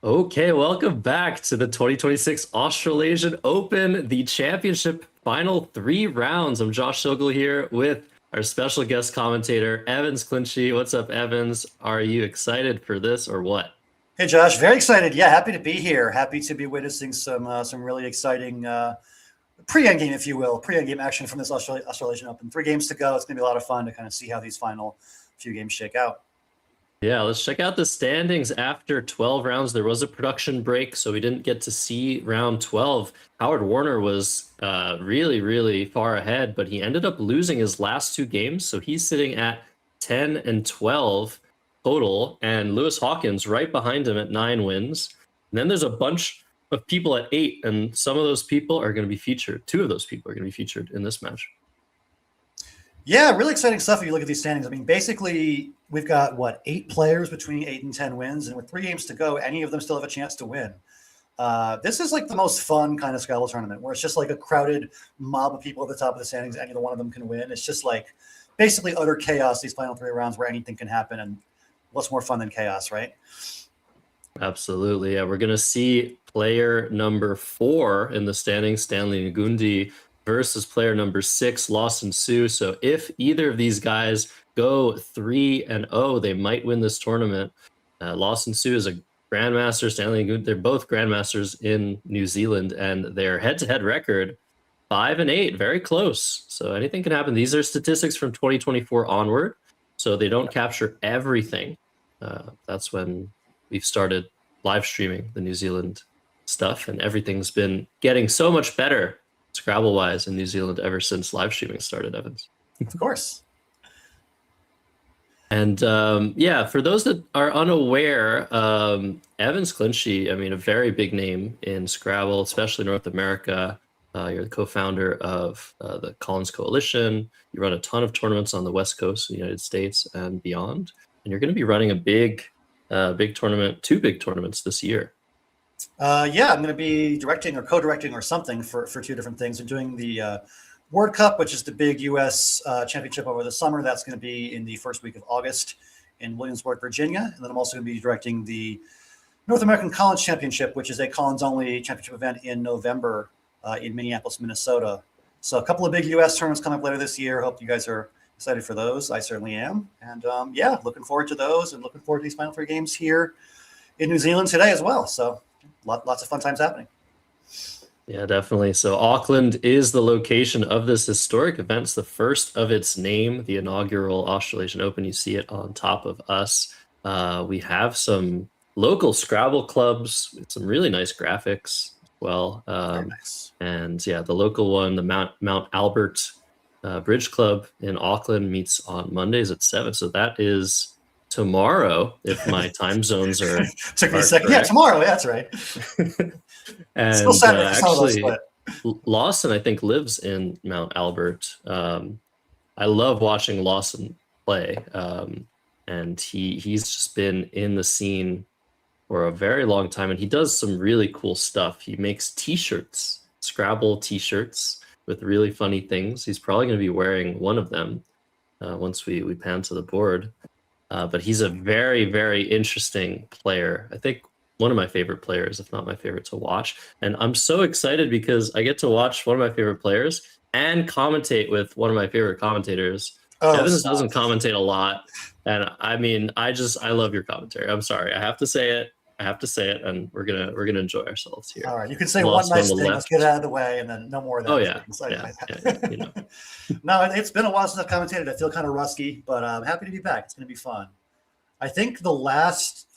Okay, welcome back to the 2026 Australasian Open, the championship final 3 rounds. I'm Josh Sokol here with our special guest commentator, Evans Clinchy. What's up, Evans? Are you excited for this or what? Hey, Josh, very excited. Yeah, happy to be here. Happy to be witnessing some really exciting pre-end game, if you will, pre-end game action from this Australasian Open. 3 games to go. It's going to be a lot of fun to kind of see how these final few games shake out. Yeah, let's check out the standings after 12 rounds. There was a production break, so we didn't get to see round 12. Howard Warner was really, really far ahead, but he ended up losing his last 2 games, so he's sitting at 10 and 12 total, and Lewis Hawkins right behind him at 9 wins. And then there's a bunch of people at 8, and some of those people are going to be featured. 2 of those people are going to be featured in this match. Yeah, really exciting stuff if you look at these standings. I mean, basically, we've got, 8 players between 8 and 10 wins, and with 3 games to go, any of them still have a chance to win. This is like the most fun kind of Scrabble tournament where it's just like a crowded mob of people at the top of the standings. Any one of them can win. It's just like basically utter chaos, these final 3 rounds where anything can happen. And what's more fun than chaos, right? Absolutely. Yeah, we're going to see player number 4 in the standings, Stanley Ngundi, versus player number 6, Lawson Su. So if either of these guys go 3-0, they might win this tournament. Lawson Su is a grandmaster. Stanley Ngundi, they're both grandmasters in New Zealand, and their head-to-head record 5-8, very close. So anything can happen. These are statistics from 2024 onward, so they don't capture everything. That's when we've started live streaming the New Zealand stuff, and everything's been getting so much better Scrabble-wise in New Zealand ever since live streaming started, Evans. Of course. And yeah, for those that are unaware, Evans Clinchy, I mean, a very big name in Scrabble, especially North America. You're the co-founder of the Collins Coalition. You run a ton of tournaments on the West Coast of the United States and beyond. And you're going to be running a big tournament, 2 big tournaments this year. Yeah, I'm going to be directing or co-directing or something for 2 different things. I'm doing the World Cup, which is the big U.S. championship over the summer. That's going to be in the first week of August in Williamsburg, Virginia. And then I'm also going to be directing the North American Collins Championship, which is a Collins-only championship event in November in Minneapolis, Minnesota. So a couple of big U.S. tournaments coming up later this year. Hope you guys are excited for those. I certainly am. And yeah, looking forward to those and looking forward to these final 3 games here in New Zealand today as well. So lots of fun times happening. Yeah, definitely. So Auckland is the location of this historic event. It's the first of its name, the inaugural Australasian Open. You see it on top of us. We have some local Scrabble clubs with some really nice graphics as well. Very nice. And yeah, the local one, the Mount Albert Bridge Club in Auckland, meets on Mondays at 7. So that is tomorrow, if my time zones are Took me a second. correct. Yeah, tomorrow. Yeah, that's right. And Still Saturday for some of us, actually, but Lawson, I think, lives in Mount Albert. I love watching Lawson play, and he's just been in the scene for a very long time, and he does some really cool stuff. He makes T-shirts, Scrabble T-shirts with really funny things. He's probably going to be wearing one of them once we pan to the board. But he's a very, very interesting player. I think one of my favorite players, if not my favorite to watch. And I'm so excited because I get to watch one of my favorite players and commentate with one of my favorite commentators. Evans doesn't commentate a lot. And I mean, I love your commentary. I'm sorry. I have to say it. And we're gonna enjoy ourselves here. All right, you can say one nice thing. Let's get it out of the way, and then no more of that. Oh yeah, you know. No, it's been a while since I've commentated. I feel kind of rusty, but I'm happy to be back. It's going to be fun. I think the last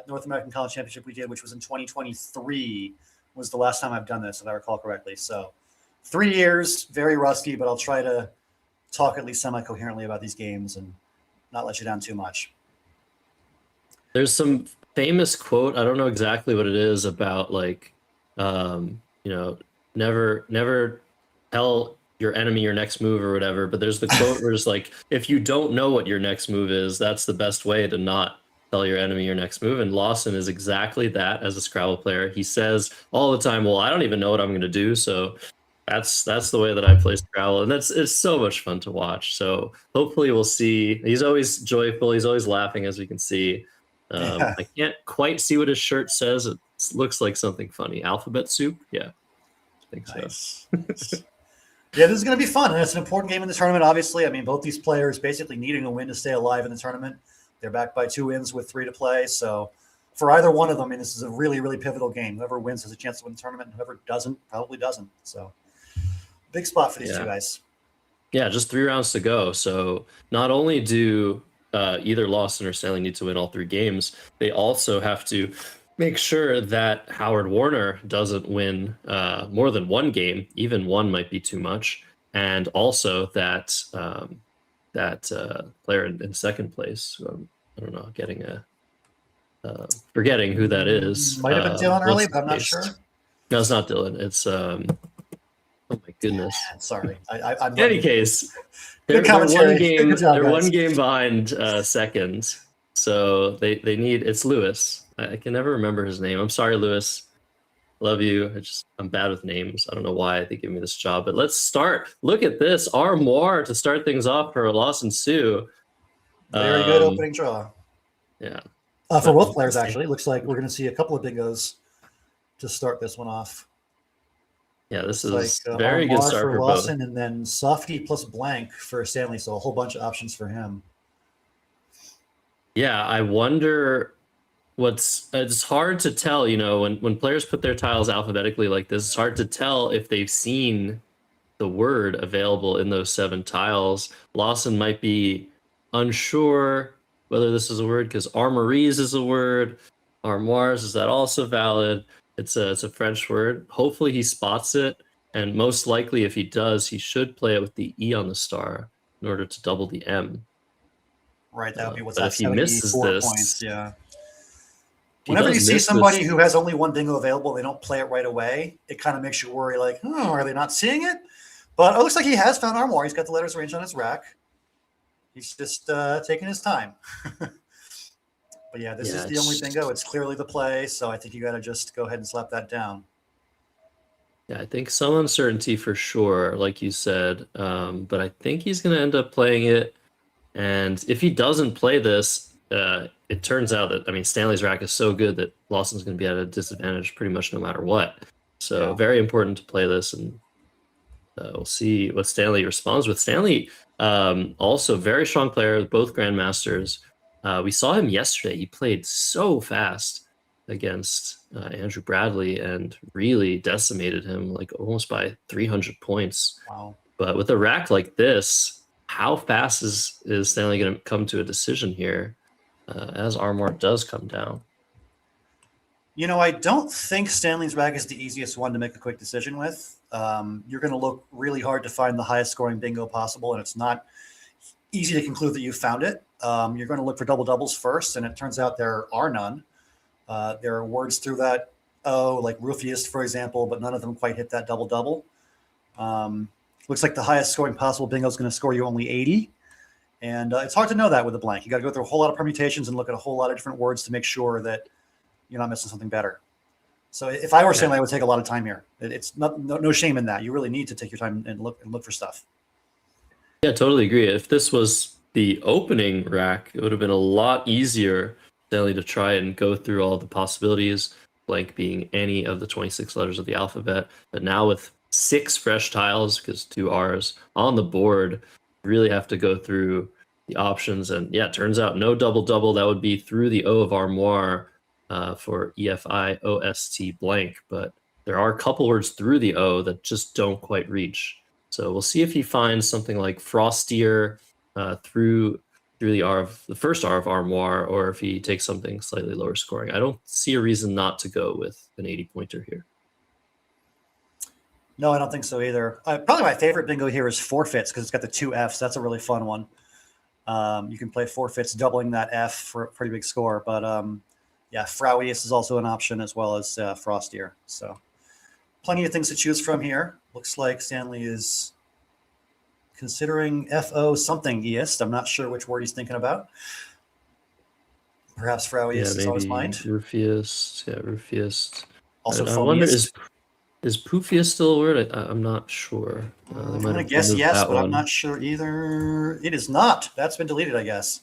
North American College Championship we did, which was in 2023, was the last time I've done this, if I recall correctly. So 3 years, very rusty, but I'll try to talk at least semi-coherently about these games and not let you down too much. There's some famous quote, I don't know exactly what it is, about like never tell your enemy your next move or whatever, but there's the quote where it's like, if you don't know what your next move is, that's the best way to not tell your enemy your next move. And Lawson is exactly that as a Scrabble player. He says all the time, well, I don't even know what I'm going to do, so that's the way that I play Scrabble, and it's so much fun to watch. So hopefully we'll see. He's always joyful, he's always laughing, as we can see. Yeah. I can't quite see what his shirt says. It looks like something funny. Alphabet soup? Yeah, I think so. Nice. Yeah, this is going to be fun, and it's an important game in the tournament, obviously. I mean, both these players basically needing a win to stay alive in the tournament. They're backed by 2 wins with 3 to play. So for either one of them, I mean, this is a really, really pivotal game. Whoever wins has a chance to win the tournament, and whoever doesn't probably doesn't. So big spot for these 2 guys. Yeah, just 3 rounds to go. So not only do either Lawson or Stanley need to win all 3 games, they also have to make sure that Howard Warner doesn't win more than 1 game. Even 1 might be too much. And also that player in second place, I don't know, getting forgetting who that is. Might have been Dylan early, but I'm not sure. No, it's not Dylan. It's oh my goodness. Sorry. I'm in any case, they're 1 game behind second. So they need, it's Lewis. I can never remember his name. I'm sorry, Lewis. Love you. I'm bad with names. I don't know why they give me this job, but let's start. Look at this armoire to start things off for Lawson Sue. Very good opening draw. Yeah. For both players, actually. It looks like we're going to see a couple of bingos to start this one off. Yeah, this is very good start for Lawson, both. and then Softy plus blank for Stanley, so a whole bunch of options for him. Yeah, I wonder it's hard to tell, you know, when players put their tiles alphabetically like this, it's hard to tell if they've seen the word available in those 7 tiles. Lawson might be unsure whether this is a word because armories is a word. Armoires, is that also valid? It's a French word. Hopefully he spots it, and most likely if he does, he should play it with the E on the star in order to double the M. Right, that would be what's but that, if he misses this, points, yeah. Whenever you see somebody who has only 1 bingo available, they don't play it right away, it kind of makes you worry, like, are they not seeing it? But it looks like he has found Armoire. He's got the letters arranged on his rack. He's just taking his time. But yeah, this is the only bingo. It's clearly the play, so I think you got to just go ahead and slap that down. Yeah, I think some uncertainty for sure, like you said. But I think he's going to end up playing it. And if he doesn't play this, it turns out that, I mean, Stanley's rack is so good that Lawson's going to be at a disadvantage pretty much no matter what. So very important to play this, and we'll see what Stanley responds with. Stanley, also very strong player, both grandmasters. We saw him yesterday. He played so fast against Andrew Bradley and really decimated him, like almost by 300 points. Wow. But with a rack like this, how fast is Stanley going to come to a decision here as Armoire does come down? You know, I don't think Stanley's rack is the easiest one to make a quick decision with. You're going to look really hard to find the highest scoring bingo possible, and it's not easy to conclude that you found it. You're going to look for double doubles first, and it turns out there are none. There are words through that O, like roofiest, for example, but none of them quite hit that double double. Looks like the highest scoring possible bingo is going to score you only 80. And it's hard to know that with a blank. You got to go through a whole lot of permutations and look at a whole lot of different words to make sure that you're not missing something better. So if I were Stanley, I would take a lot of time here. It's no shame in that. You really need to take your time and look for stuff. Yeah, totally agree. If this was the opening rack, it would have been a lot easier, Stanley, to try and go through all the possibilities, blank being any of the 26 letters of the alphabet. But now with 6 fresh tiles, because 2 R's on the board, you really have to go through the options. And yeah, it turns out no double double. That would be through the O of Armoire for EFIOST blank. But there are a couple words through the O that just don't quite reach. So we'll see if he finds something like Frostier through the first R of Armoire, or if he takes something slightly lower scoring. I don't see a reason not to go with an 80-pointer here. No, I don't think so either. Probably my favorite bingo here is forfeits because it's got the 2 Fs. That's a really fun one. You can play forfeits, doubling that F for a pretty big score. But yeah, Frauius is also an option, as well as Frostier. So plenty of things to choose from here. Looks like Stanley is considering FO something eist. I'm not sure which word he's thinking about. Perhaps Frauius is on his mind. Roofiest. Yeah, Roofiest. Also, I wonder, is Poofiest still a word? I'm not sure. I'm going to guess yes, but I'm not sure either. It is not. That's been deleted, I guess.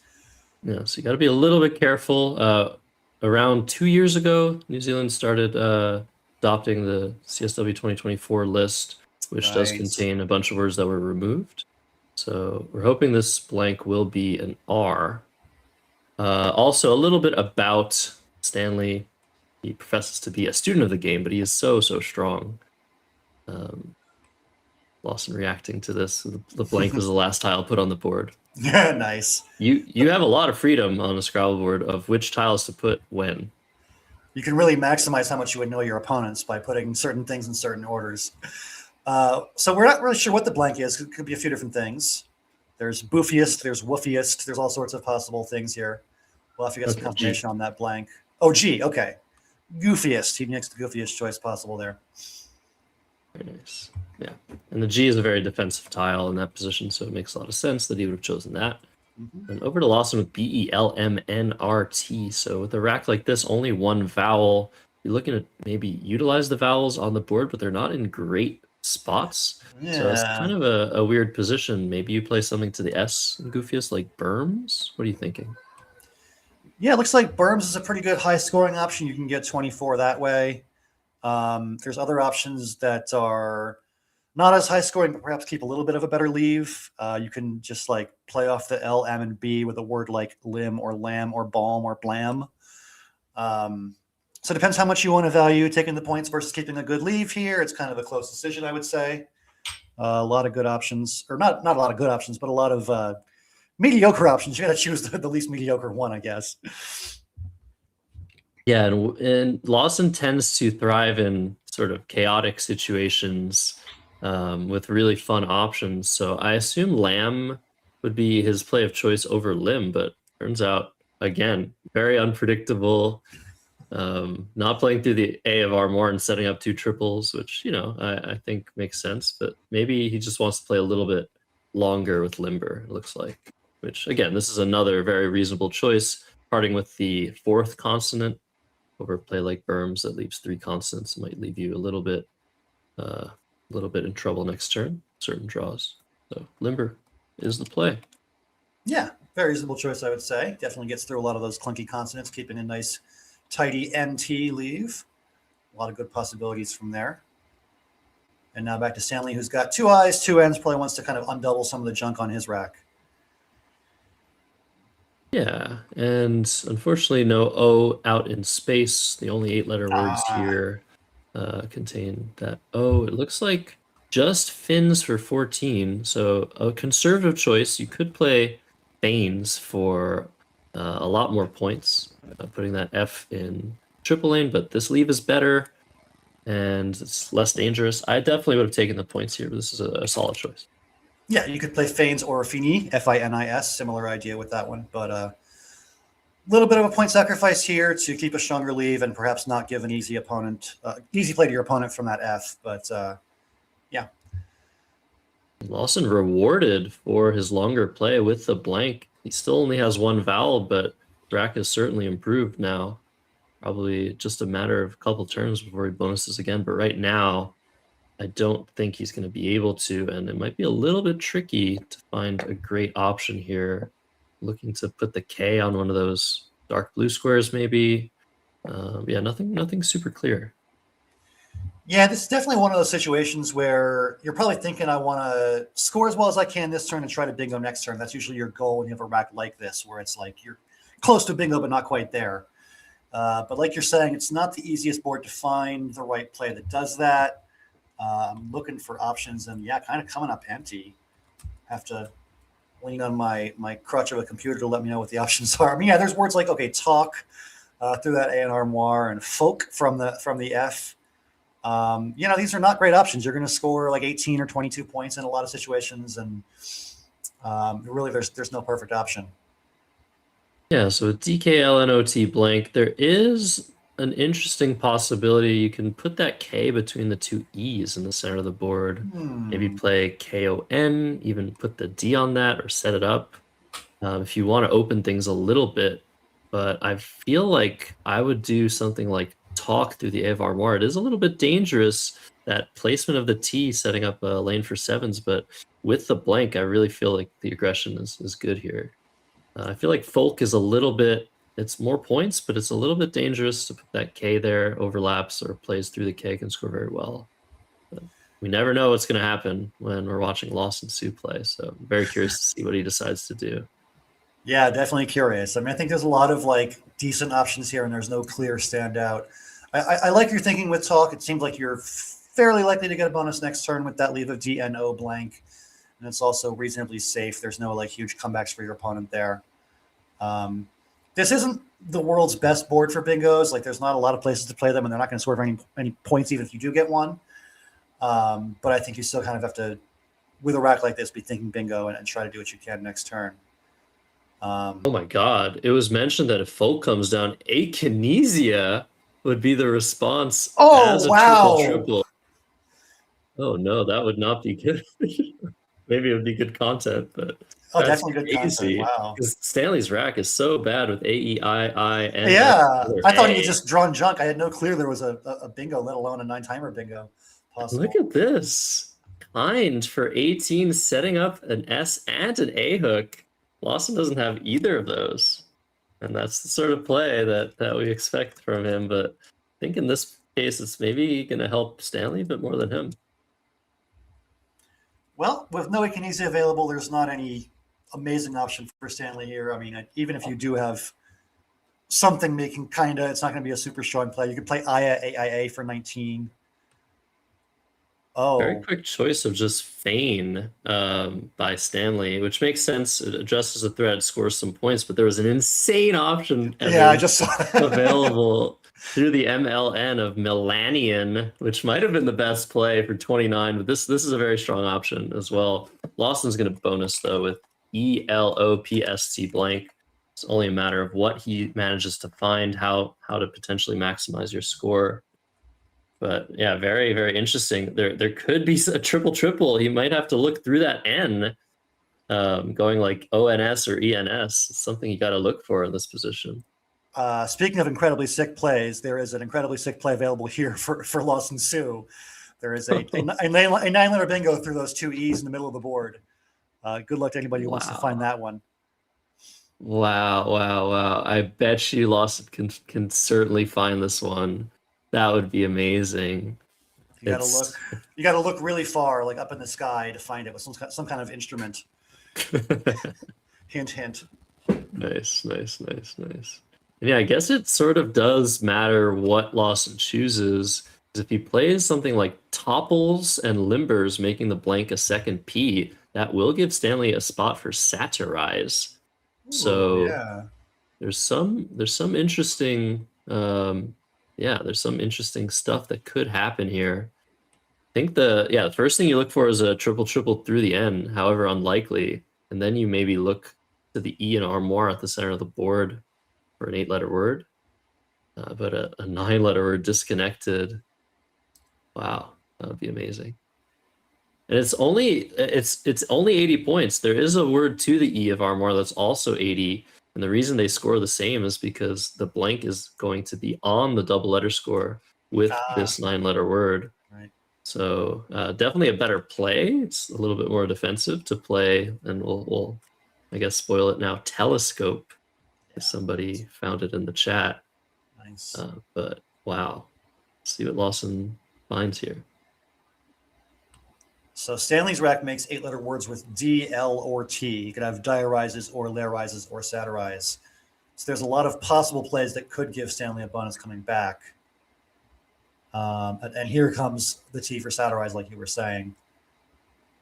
Yeah, so you got to be a little bit careful. Around 2 years ago, New Zealand started adopting the CSW 2024 list, which does Right. contain a bunch of words that were removed. So we're hoping this blank will be an R. Also, a little bit about Stanley. He professes to be a student of the game, but he is so strong. Lawson reacting to this. The blank was the last tile put on the board. Yeah, nice. You have a lot of freedom on a Scrabble board of which tiles to put when. You can really maximize how much you would know your opponents by putting certain things in certain orders. So we're not really sure what the blank is. It could be a few different things. There's boofiest, there's woofiest, there's all sorts of possible things here. We'll have to get some confirmation on that blank. Oh, G, okay. Goofiest. He makes the goofiest choice possible there. Very nice. Yeah. And the G is a very defensive tile in that position, so it makes a lot of sense that he would have chosen that. And over to Lawson with BELMNRT. So with a rack like this, only one vowel. You're looking to maybe utilize the vowels on the board, but they're not in great spots. Yeah. So it's kind of a weird position. Maybe you play something to the S in goofiest, like berms. What are you thinking? Yeah, it looks like berms is a pretty good high scoring option. You can get 24 that way. There's other options that are not as high scoring, but perhaps keep a little bit of a better leave. You can just like play off the L, M, and B with a word like limb or lamb or balm or blam. So it depends how much you want to value taking the points versus keeping a good leave here. It's kind of a close decision, I would say. A lot of good options, or not a lot of good options, but a lot of mediocre options. You got to choose the least mediocre one, I guess. Yeah, and Lawson tends to thrive in sort of chaotic situations with really fun options. So I assume lamb would be his play of choice over limb, but turns out, again, very unpredictable. Not playing through the A of R more and setting up two triples, which, I think makes sense. But maybe he just wants to play a little bit longer with limber, it looks like. Which, again, this is another very reasonable choice, parting with the fourth consonant. Over play like berms that leaves three consonants might leave you a little bit in trouble next turn, certain draws. So limber is the play. Yeah, very reasonable choice, I would say. Definitely gets through a lot of those clunky consonants, keeping a nice, tidy NT leave. A lot of good possibilities from there. And now back to Stanley, who's got two I's, two N's, probably wants to kind of undouble some of the junk on his rack. Yeah, and unfortunately no O out in space. The only 8-letter words here contain that O. It looks like just fins for 14. So a conservative choice. You could play Banes for a lot more points, putting that F in triple lane, but this leave is better and it's less dangerous. I definitely would have taken the points here, but this is a solid choice. Yeah, you could play Feins or Fini, Finis, similar idea with that one, but a little bit of a point sacrifice here to keep a stronger leave and perhaps not give an easy play to your opponent from that F, but yeah. Lawson rewarded for his longer play with the blank. He still only has one vowel, but rack has certainly improved now. Probably just a matter of a couple turns before he bonuses again, but right now, I don't think he's going to be able to, and it might be a little bit tricky to find a great option here. Looking to put the K on one of those dark blue squares, maybe. Yeah, nothing super clear. Yeah, this is definitely one of those situations where you're probably thinking, I want to score as well as I can this turn and try to bingo next turn. That's usually your goal when you have a rack like this, where it's like you're close to bingo, but not quite there. But like you're saying, it's not the easiest board to find the right play that does that. I'm looking for options, and yeah, kind of coming up empty. Have to lean on my crutch of a computer to let me know what the options are. I mean, yeah, there's words like, okay, talk through that A and armoire, and folk from the F. These are not great options. You're going to score like 18 or 22 points in a lot of situations, and really there's no perfect option. Yeah, so with DKLNOT blank, there is an interesting possibility. You can put that K between the two E's in the center of the board. Maybe play KON, even put the D on that or set it up if you want to open things a little bit. But I feel like I would do something like talk through the A of Armoire. It is a little bit dangerous, that placement of the T setting up a lane for sevens, but with the blank, I really feel like the aggression is good here. I feel like Folk is a little bit, it's more points, but it's a little bit dangerous to put that K there, overlaps or plays through the K, can score very well. But we never know what's going to happen when we're watching Lawson Sue play, so I'm very curious to see what he decides to do. Yeah, definitely curious. I mean, I think there's a lot of like decent options here, and there's no clear standout. I like your thinking with Talk. It seems like you're fairly likely to get a bonus next turn with that leave of DNO blank. And it's also reasonably safe. There's no like huge comebacks for your opponent there. This isn't the world's best board for bingos. Like there's not a lot of places to play them, and they're not going to score any points even if you do get one. But I think you still kind of have to, with a rack like this, be thinking bingo and try to do what you can next turn. Oh my God. It was mentioned that if Folk comes down, Akinesia would be the response as a wow. triple. Oh no, that would not be good. Maybe it would be good content, but definitely good content. Wow. Because Stanley's rack is so bad with A, E, I, N. Yeah, I thought he had just drawn junk. I had no clue there was a bingo, let alone a 9-timer bingo possible. Look at this. Kind for 18, setting up an S and an A hook. Lawson doesn't have either of those. And that's the sort of play that we expect from him. But I think in this case, it's maybe going to help Stanley a bit more than him. Well, with no Akinesia available, there's not any amazing option for Stanley here. I mean, even if you do have something making kinda, it's not going to be a super strong play. You could play Aya AIA for 19. Oh, very quick choice of just Feign by Stanley, which makes sense. It addresses the threat, scores some points, but there was an insane option I just saw available through the MLN of Milanian, which might have been the best play for 29, but this is a very strong option as well. Lawson's going to bonus, though, with ELOPST blank. It's only a matter of what he manages to find, how to potentially maximize your score. But yeah, very, very interesting. There could be a triple. He might have to look through that N, going like ONS or ENS. It's something you got to look for in this position. Speaking of incredibly sick plays, there is an incredibly sick play available here for Lawson Sue. There is a 9-letter bingo through those two E's in the middle of the board. Good luck to anybody who wants to find that one. Wow. I bet you Lawson can certainly find this one. That would be amazing. You gotta look really far, like up in the sky, to find it with some kind of instrument. Hint. Nice. And yeah, I guess it sort of does matter what Lawson chooses. If he plays something like topples and limbers, making the blank a second P, that will give Stanley a spot for satirize. So yeah. there's some interesting there's some interesting stuff that could happen here. I think the first thing you look for is a triple through the N, however unlikely, and then you maybe look to the E and armoire at the center of the board for an 8-letter word, but a 9-letter word disconnected. Wow, that would be amazing. And it's only 80 points. There is a word to the E of armoire that's also 80. And the reason they score the same is because the blank is going to be on the double letter score with this 9-letter word. Right. So definitely a better play. It's a little bit more defensive to play, and we'll I guess spoil it now. Telescope, if somebody found it in the chat. Nice. But wow, let's see what Lawson finds here. So Stanley's rack makes 8-letter words with D, L, or T. You could have diarizes or larizes or satirize. So there's a lot of possible plays that could give Stanley a bonus coming back. And here comes the T for satirize, like you were saying.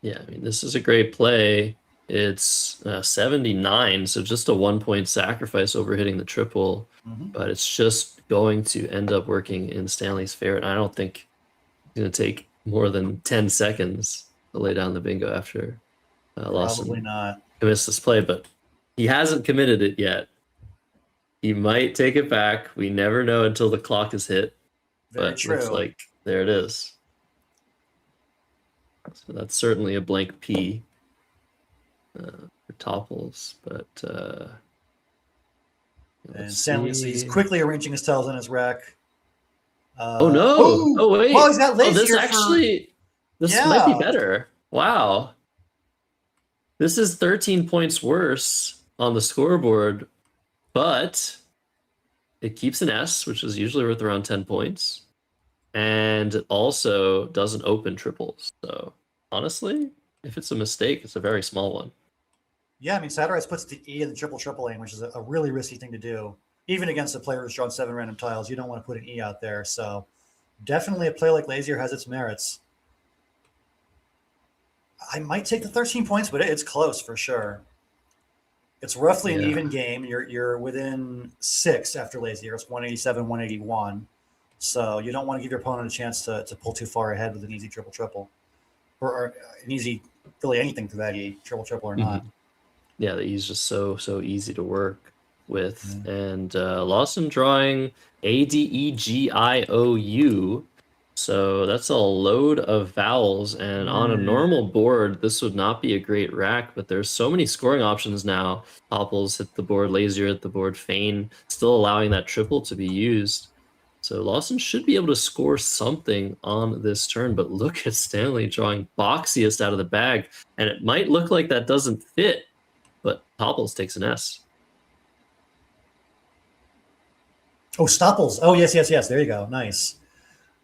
Yeah, I mean, this is a great play. It's 79, so just a 1-point sacrifice over hitting the triple, but it's just going to end up working in Stanley's favor. And I don't think it's going to take more than 10 seconds to lay down the bingo after Lawson Probably not. commits this play, but he hasn't committed it yet. He might take it back. We never know until the clock is hit. Very but true. looks like there it is. So that's certainly a blank P for topples, but And Stanley's quickly arranging his tells in his rack. Oh no! Oh wait! Well, he's got lazy this might be better. Wow, this is 13 points worse on the scoreboard, but it keeps an S, which is usually worth around 10 points. And it also doesn't open triples. So honestly, if it's a mistake, it's a very small one. Yeah, I mean, Satirize puts the E in the triple lane, which is a really risky thing to do. Even against a player who's drawn 7 random tiles, you don't want to put an E out there. So definitely a play like Lazier has its merits. I might take the 13 points, but it's close for sure. It's roughly an even game. You're within 6 after Lazier. It's 187, 181. So you don't want to give your opponent a chance to pull too far ahead with an easy triple. Or an easy, really anything for that E, triple or not. Yeah, the E is just so easy to work with. And Lawson drawing ADEGIOU. So that's a load of vowels. And on a normal board, this would not be a great rack, but there's so many scoring options now. Topples hit the board, Lazier hit the board, Feign, still allowing that triple to be used. So Lawson should be able to score something on this turn, but look at Stanley drawing boxiest out of the bag. And it might look like that doesn't fit, but Topples takes an S. Oh, Stopples. Oh, yes. There you go. Nice.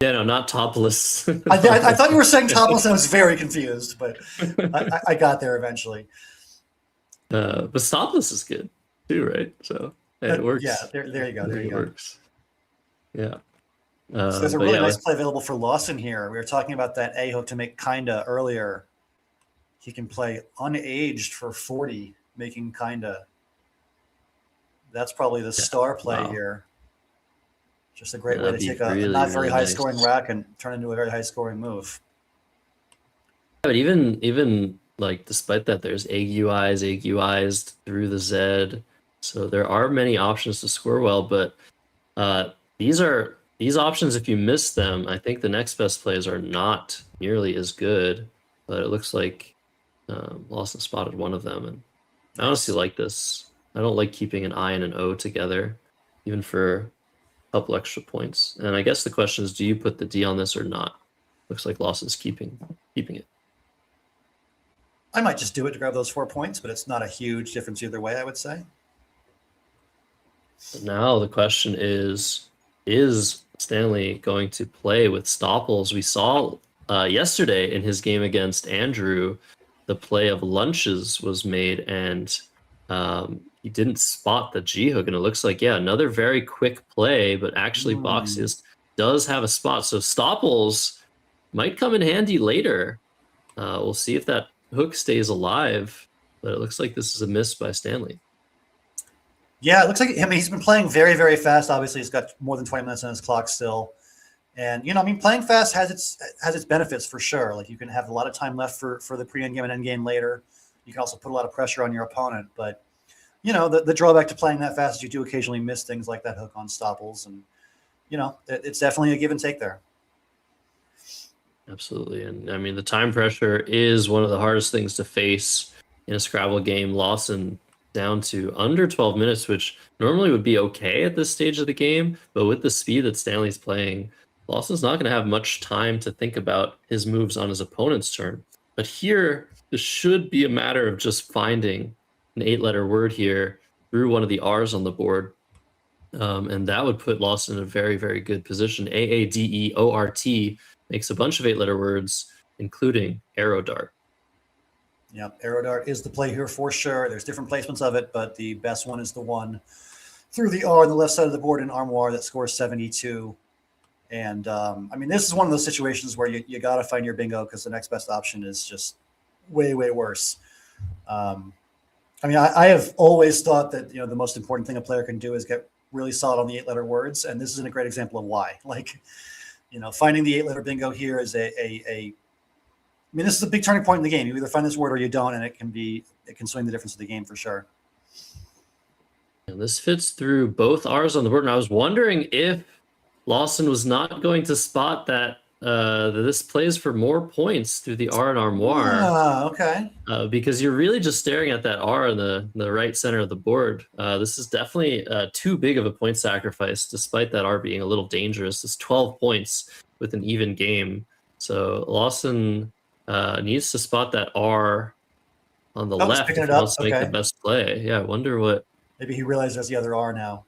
Yeah, no, not topless. I thought you were saying Topples, and I was very confused, but I got there eventually. But Stopless is good too, right? So it works. Yeah, there you go. There you go. Works. Yeah. So there's a really nice play available for Lawson here. We were talking about that A hook to make kinda earlier. He can play unaged for 40, making kinda. That's probably the star play here. Just a great way to take a not very high scoring rack and turn into a very high scoring move. But even like despite that, there's AGUIs through the Z. So there are many options to score well, but these options, if you miss them, I think the next best plays are not nearly as good. But it looks like Lawson spotted one of them, and I honestly like this. I don't like keeping an I and an O together, even for a couple extra points. And I guess the question is, do you put the D on this or not? Looks like Lawson's keeping it. I might just do it to grab those 4 points, but it's not a huge difference either way, I would say. Now the question is Stanley going to play with Stopples? We saw yesterday in his game against Andrew, the play of lunches was made, and he didn't spot the G hook, and it looks like, another very quick play, but actually Boxiest does have a spot. So Stopples might come in handy later. We'll see if that hook stays alive, but it looks like this is a miss by Stanley. Yeah, it looks like he's been playing very, very fast. Obviously, he's got more than 20 minutes on his clock still. And, playing fast has its benefits for sure. Like, you can have a lot of time left for the pre-end game and end game later. You can also put a lot of pressure on your opponent. But, the drawback to playing that fast is you do occasionally miss things like that hook on Stopples. And, it's definitely a give and take there. Absolutely. And, I mean, the time pressure is one of the hardest things to face in a Scrabble game. Lawson down to under 12 minutes, which normally would be okay at this stage of the game. But with the speed that Stanley's playing, Lawson's not going to have much time to think about his moves on his opponent's turn. But here, this should be a matter of just finding an 8-letter word here through one of the R's on the board. And that would put Lawson in a very, very good position. AADEORT makes a bunch of 8-letter words, including arrow dart. Yep, arrow dart is the play here for sure. There's different placements of it, but the best one is the one through the R on the left side of the board in Armoire that scores 72. And this is one of those situations where you got to find your bingo because the next best option is just way, way worse. I have always thought that, the most important thing a player can do is get really solid on the 8-letter words. And this is a great example of why. Like, finding the 8-letter bingo here is this is a big turning point in the game. You either find this word or you don't, and it can swing the difference of the game for sure. And this fits through both R's on the board. And I was wondering if Lawson was not going to spot that this plays for more points through the R and Armoire. Okay. Because you're really just staring at that R in the right center of the board. This is definitely too big of a point sacrifice, despite that R being a little dangerous. It's 12 points with an even game. So Lawson needs to spot that R on the Oh, he's left picking if it he up. wants to make the Okay. best play. Yeah, I wonder what. Maybe he realized there's the other R now.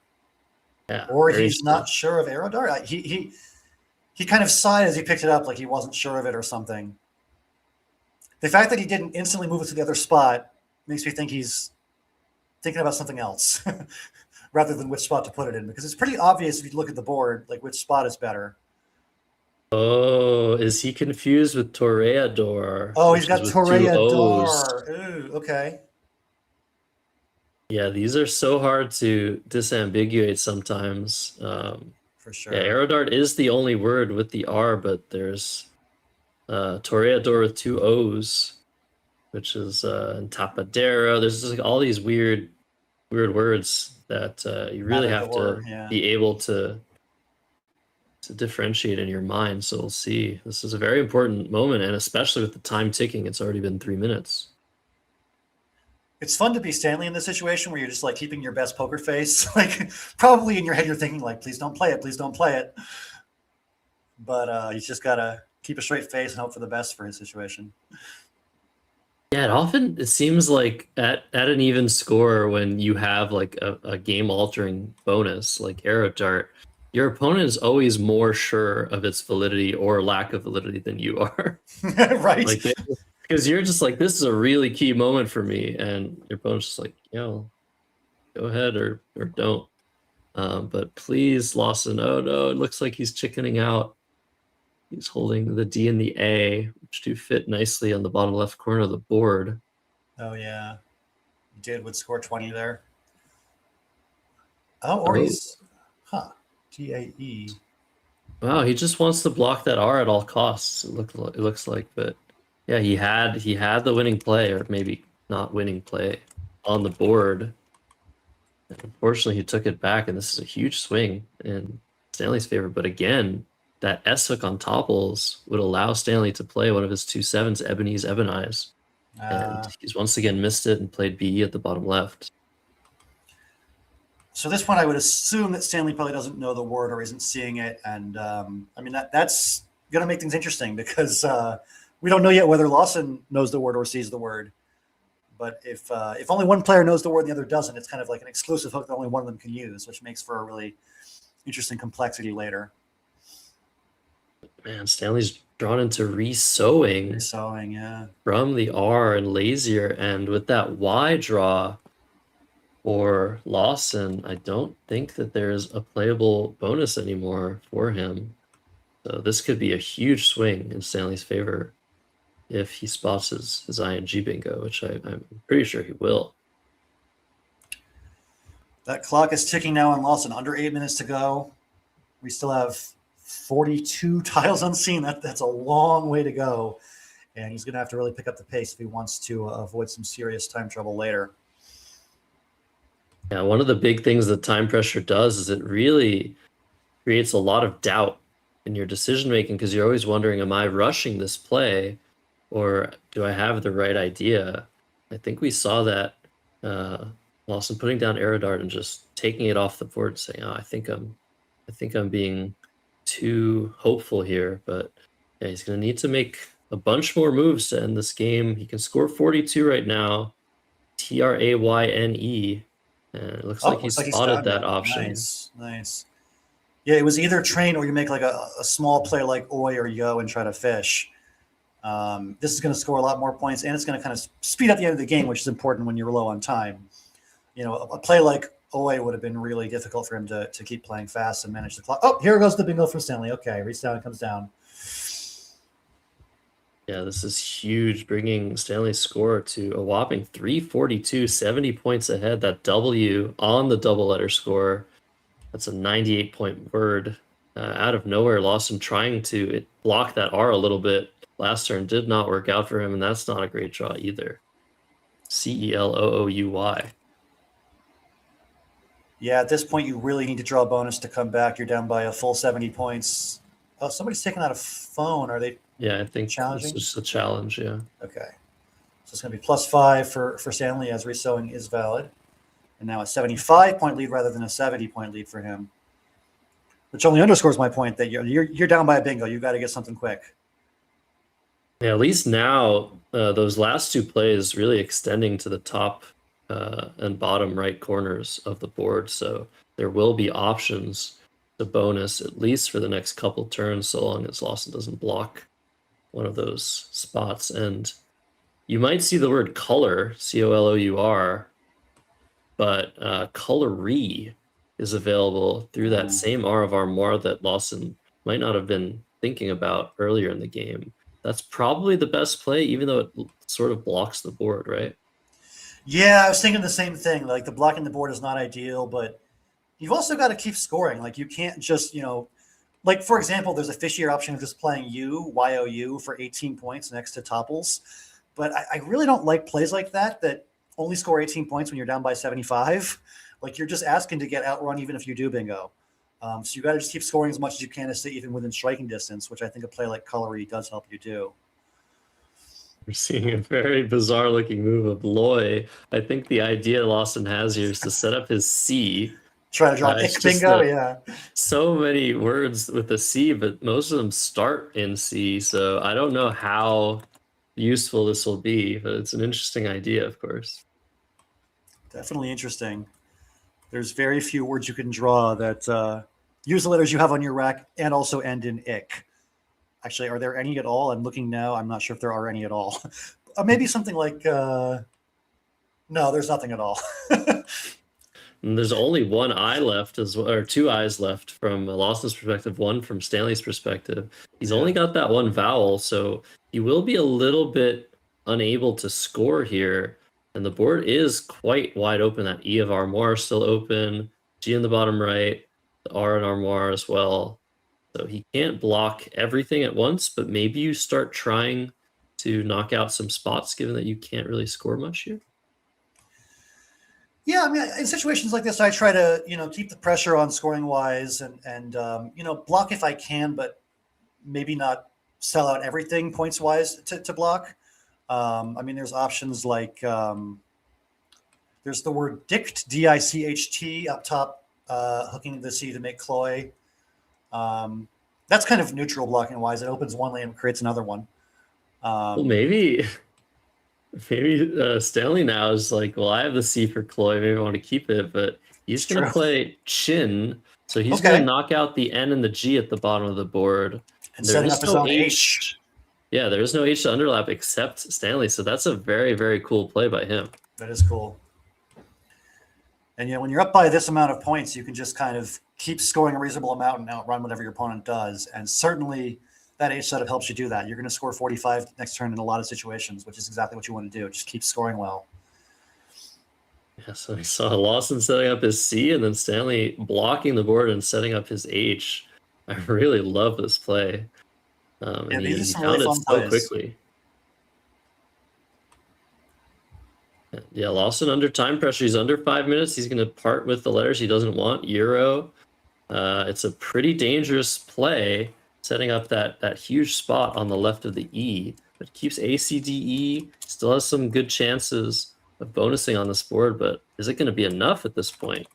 Yeah, Or very he's not sure of arrow dart. He kind of sighed as he picked it up, like he wasn't sure of it or something. The fact that he didn't instantly move it to the other spot makes me think he's thinking about something else rather than which spot to put it in, because it's pretty obvious if you look at the board, like which spot is better. Oh, is he confused with Toreador? Oh, which he's got is with 2 O's? Toreador. Ooh, okay. Yeah, these are so hard to disambiguate sometimes. For sure. Yeah, Aerodart is the only word with the R, but there's Toreador with 2 O's, which is Tapadera. There's just like all these weird words that you really have to be able to differentiate in your mind. So we'll see. This is a very important moment, and especially with the time ticking, it's already been 3 minutes. It's fun to be Stanley in this situation where you're just like keeping your best poker face. Like probably in your head you're thinking like, please don't play it, please don't play it. But he's just gotta keep a straight face and hope for the best for his situation. Yeah, it seems like at an even score, when you have like a game altering bonus like Arrow Dart, your opponent is always more sure of its validity or lack of validity than you are. Right. Like, because you're just like, this is a really key moment for me, and your opponent's just like, go ahead or don't. But please, Lawson. Oh no, it looks like he's chickening out. He's holding the D and the A, which do fit nicely on the bottom left corner of the board. Oh yeah, Did would score 20 there. Oh, or he's TAE. Wow, he just wants to block that R at all costs. It looks like, but yeah, he had the winning play, or maybe not winning play, on the board. And unfortunately, he took it back, and this is a huge swing in Stanley's favor. But again, that S hook on topples would allow Stanley to play one of his 2 7s, Ebony's Ebonize. And he's once again missed it and played BE at the bottom left. So this one, I would assume that Stanley probably doesn't know the word or isn't seeing it. And I mean, that's going to make things interesting because we don't know yet whether Lawson knows the word or sees the word. But if only one player knows the word and the other doesn't, it's kind of like an exclusive hook that only one of them can use, which makes for a really interesting complexity later. Man, Stanley's drawn into resewing. Resewing, yeah. From the R and lazier, and with that Y draw for Lawson, I don't think that there's a playable bonus anymore for him. So this could be a huge swing in Stanley's favor if he spots his ING bingo, which I'm pretty sure he will. That clock is ticking now on Lawson. Under 8 minutes to go. We still have 42 tiles unseen. That's a long way to go. And he's going to have to really pick up the pace if he wants to avoid some serious time trouble later. Yeah, one of the big things that time pressure does is it really creates a lot of doubt in your decision making, because you're always wondering, am I rushing this play or do I have the right idea? I think we saw that Lawson putting down Aerodart and just taking it off the board, saying, "Oh, I think I'm being too hopeful here." But yeah, he's going to need to make a bunch more moves to end this game. He can score 42 right now. TRAYNE. And it looks like he spotted that option. Nice. Yeah, it was either train or you make like a small play like Oi or Yo and try to fish. This is going to score a lot more points, and it's going to kind of speed up the end of the game, which is important when you're low on time. You know, a play like Oi would have been really difficult for him to keep playing fast and manage the clock. Oh, here goes the bingo from Stanley. Okay, reach down and comes down. Yeah, this is huge, bringing Stanley's score to a whopping 342, 70 points ahead. That W on the double letter score, that's a 98-point word. Out of nowhere, Lawson trying to block that R a little bit last turn did not work out for him, and that's not a great draw either. CELOOUY. Yeah, at this point, you really need to draw a bonus to come back. You're down by a full 70 points. Oh, somebody's taking out a phone. Are they? Yeah, I think challenging? It's just a challenge, yeah. Okay. So it's going to be +5 for Stanley, as resewing is valid. And now a 75-point lead rather than a 70-point lead for him, which only underscores my point that you're down by a bingo. You got to get something quick. Yeah, at least now, those last two plays really extending to the top and bottom right corners of the board. So there will be options to bonus at least for the next couple turns, so long as Lawson doesn't block one of those spots. And you might see the word color, C-O-L-O-U-R, but colory is available through that same R of Armoire that Lawson might not have been thinking about earlier in the game. That's probably the best play, even though it sort of blocks the board, right? Yeah, I was thinking the same thing. Like the blocking the board is not ideal, but you've also got to keep scoring. Like you can't just, like for example, there's a fishier option of just playing YOU for 18 points next to Topples. But I really don't like plays like that only score 18 points when you're down by 75. Like you're just asking to get outrun even if you do bingo. So you got to just keep scoring as much as you can to stay even within striking distance, which I think a play like Colory does help you do. We're seeing a very bizarre looking move of Loy. I think the idea Lawson has here is to set up his C. Try to draw ick bingo, yeah. So many words with a C, but most of them start in C. So I don't know how useful this will be, but it's an interesting idea, of course. Definitely interesting. There's very few words you can draw that use the letters you have on your rack and also end in ick. Actually, are there any at all? I'm looking now. I'm not sure if there are any at all. Maybe something like, no, there's nothing at all. And there's only one eye left, or two eyes left from Lawson's perspective, one from Stanley's perspective. He's only got that one vowel, so he will be a little bit unable to score here. And the board is quite wide open. That E of Armoire is still open, G in the bottom right, the R in Armoire as well. So he can't block everything at once, but maybe you start trying to knock out some spots given that you can't really score much here. Yeah, I mean, in situations like this, I try to, keep the pressure on scoring wise and block if I can, but maybe not sell out everything points wise to block. I mean, there's options like there's the word dict, D-I-C-H-T up top, hooking the C to make cloy. That's kind of neutral blocking wise. It opens one lane and creates another one. Well, maybe Stanley now is like, well, I have the C for Cloy. Maybe I want to keep it, but he's going to play Chin. So he's going to knock out the N and the G at the bottom of the board. And setting up his own H. Yeah, there is no H to underlap except Stanley. So that's a very, very cool play by him. That is cool. And, when you're up by this amount of points, you can just kind of keep scoring a reasonable amount and outrun whatever your opponent does. And certainly that H setup helps you do that. You're going to score 45 next turn in a lot of situations, which is exactly what you want to do. Just keep scoring well. Yeah, so we saw Lawson setting up his C and then Stanley blocking the board and setting up his H. I really love this play. And he found it so quickly. Yeah, Lawson under time pressure. He's under 5 minutes. He's going to part with the letters he doesn't want. Euro. It's a pretty dangerous play, setting up that huge spot on the left of the E. But keeps ACDE. Still has some good chances of bonusing on this board, but is it going to be enough at this point?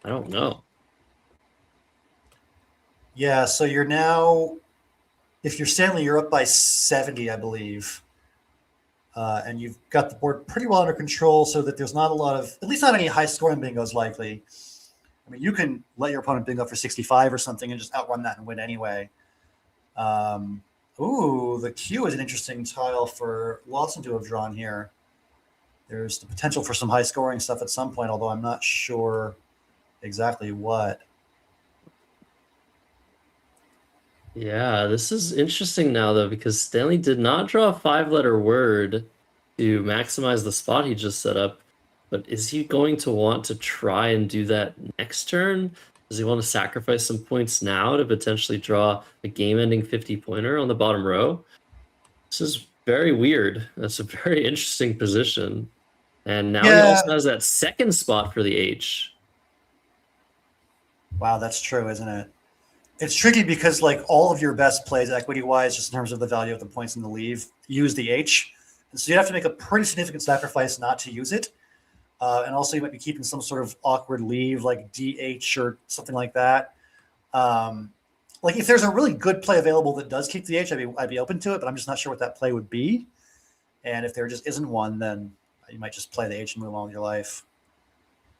I don't know. Yeah, so you're now, if you're Stanley, you're up by 70, I believe. And you've got the board pretty well under control so that there's not a lot of, at least not any high scoring bingos likely. I mean, you can let your opponent bingo for 65 or something and just outrun that and win anyway. Ooh, the Q is an interesting tile for Lawson to have drawn here. There's the potential for some high scoring stuff at some point, although I'm not sure exactly what. Yeah, this is interesting now, though, because Stanley did not draw a 5-letter word to maximize the spot he just set up. But is he going to want to try and do that next turn? Does he want to sacrifice some points now to potentially draw a game-ending 50-pointer on the bottom row? This is very weird. That's a very interesting position. And now he also has that second spot for the H. Wow, that's true, isn't it? It's tricky because all of your best plays equity-wise, just in terms of the value of the points in the leave, use the H. And so you'd have to make a pretty significant sacrifice not to use it. And also you might be keeping some sort of awkward leave like DH or something like that. like if there's a really good play available that does keep the H, I'd be open to it, but I'm just not sure what that play would be. And if there just isn't one, then you might just play the H and move on with your life.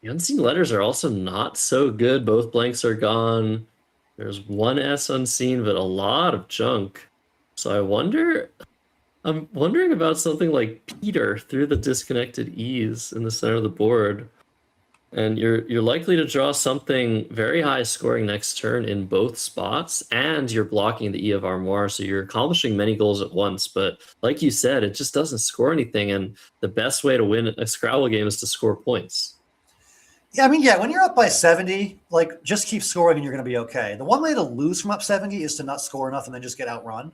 The unseen letters are also not so good. Both blanks are gone. There's one S unseen, but a lot of junk. So I'm wondering about something like Peter through the disconnected E's in the center of the board. And you're likely to draw something very high scoring next turn in both spots, and you're blocking the E of Armoire, so you're accomplishing many goals at once. But like you said, it just doesn't score anything, and the best way to win a Scrabble game is to score points. Yeah, I mean, yeah, when you're up by 70, like just keep scoring and you're going to be okay. The one way to lose from up 70 is to not score enough and then just get outrun.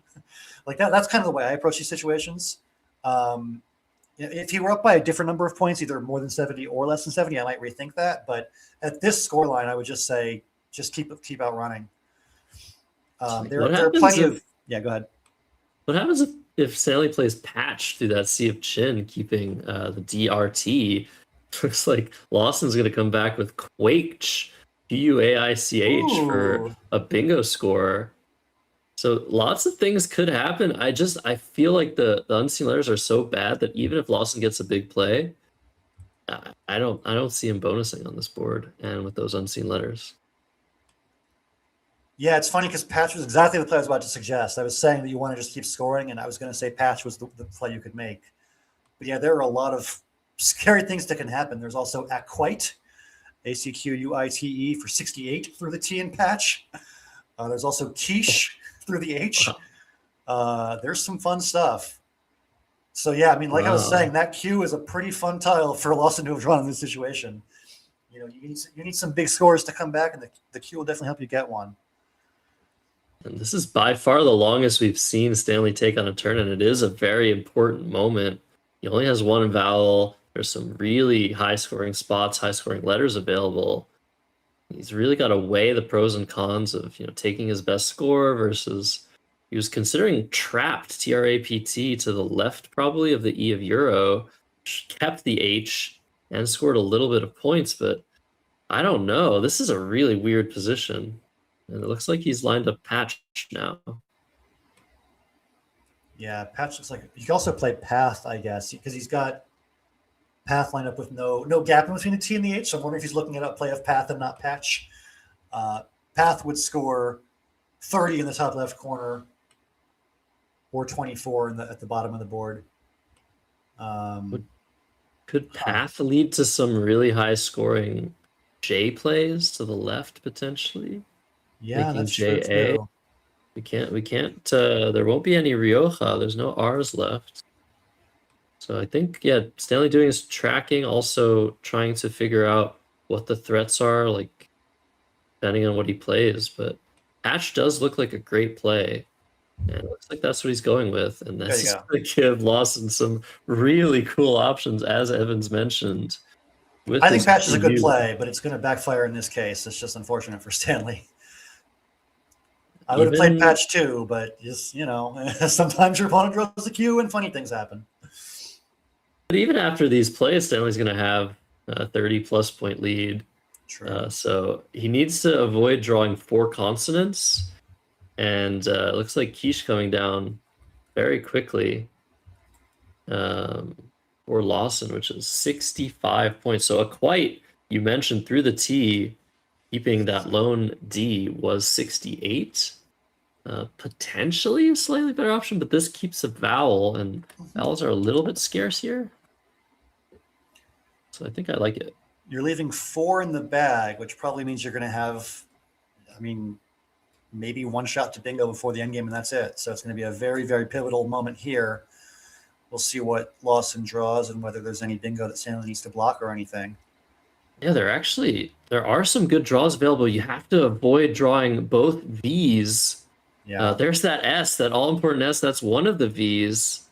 Like that's kind of the way I approach these situations. If you were up by a different number of points, either more than 70 or less than 70, I might rethink that. But at this score line, I would just say, just keep outrunning. There are plenty of, yeah, go ahead. What happens if Stanley plays Patch through that Sea of Chin, keeping the DRT? Looks like Lawson's going to come back with Quaich, Quaich for a bingo score. So lots of things could happen. I feel like the unseen letters are so bad that even if Lawson gets a big play, I don't see him bonusing on this board and with those unseen letters. Yeah, it's funny because Patch was exactly the play I was about to suggest. I was saying that you want to just keep scoring, and I was going to say Patch was the play you could make. But yeah, there are a lot of scary things that can happen. There's also Acquite, ACQUITE for 68 through the T in Patch. There's also Quiche through the H. There's some fun stuff. So yeah, I mean, like I was saying, that Q is a pretty fun tile for Lawson to have drawn in this situation. You know, you need some big scores to come back, and the Q will definitely help you get one. And this is by far the longest we've seen Stanley take on a turn, and it is a very important moment. He only has one vowel. There's some really high-scoring spots, high-scoring letters available. He's really got to weigh the pros and cons of, taking his best score versus he was considering trapped, TRAPT, to the left probably of the E of Euro, kept the H and scored a little bit of points, but I don't know. This is a really weird position. And it looks like he's lined up Patch now. Yeah, Patch looks like he can also play Path, I guess, because he's got Path lined up with no gap in between the T and the H. So I'm wondering if he's looking at a play of Path and not Patch. Path would score 30 in the top left corner or 24 at the bottom of the board. Could Path lead to some really high scoring J plays to the left potentially? Yeah, Making that's JA. true too. We can't, there won't be any Rioja. There's no R's left. So I think, yeah, Stanley doing his tracking, also trying to figure out what the threats are, like, depending on what he plays. But Patch does look like a great play. And it looks like that's what he's going with. And this is going to give Lawson some really cool options, as Evans mentioned. I think Patch is a good play, but it's going to backfire in this case. It's just unfortunate for Stanley. I would have played Patch too, but just, sometimes your opponent draws the Q and funny things happen. But even after these plays, Stanley's going to have a 30-plus point lead. True. So he needs to avoid drawing 4 consonants. And it looks like Quiche coming down very quickly for Lawson, which is 65 points. So Acquite, you mentioned through the T, keeping that lone D was 68. Potentially a slightly better option, but this keeps a vowel, and vowels are a little bit scarce here. So I think I like it. You're leaving 4 in the bag, which probably means you're going to have, maybe one shot to bingo before the end game, and that's it. So it's going to be a very, very pivotal moment here. We'll see what Lawson draws and whether there's any bingo that Stanley needs to block or anything. Yeah, there are some good draws available. You have to avoid drawing both V's. Yeah. There's that S, that all-important S. That's one of the V's.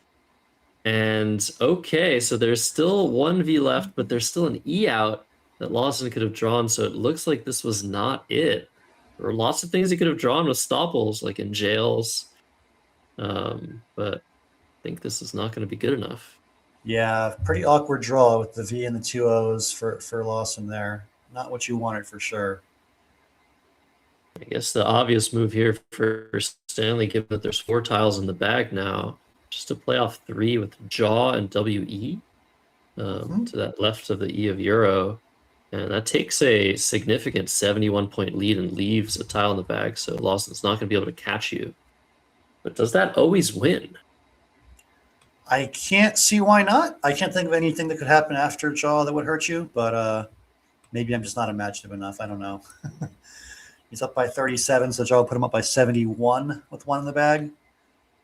And okay, so there's still one V left, but there's still an E out that Lawson could have drawn. So it looks like this was not it. There were lots of things he could have drawn with stopples, like in jails. But I think this is not going to be good enough. Yeah, pretty awkward draw with the V and the 2 O's for Lawson there. Not what you wanted for sure. I guess the obvious move here for Stanley, given that there's 4 tiles in the bag now, just to play off 3 with jaw and WE to that left of the E of Euro. And that takes a significant 71-point lead and leaves a tile in the bag, so Lawson's not going to be able to catch you. But does that always win? I can't see why not. I can't think of anything that could happen after jaw that would hurt you, but maybe I'm just not imaginative enough. I don't know. He's up by 37, so jaw will put him up by 71 with 1 in the bag.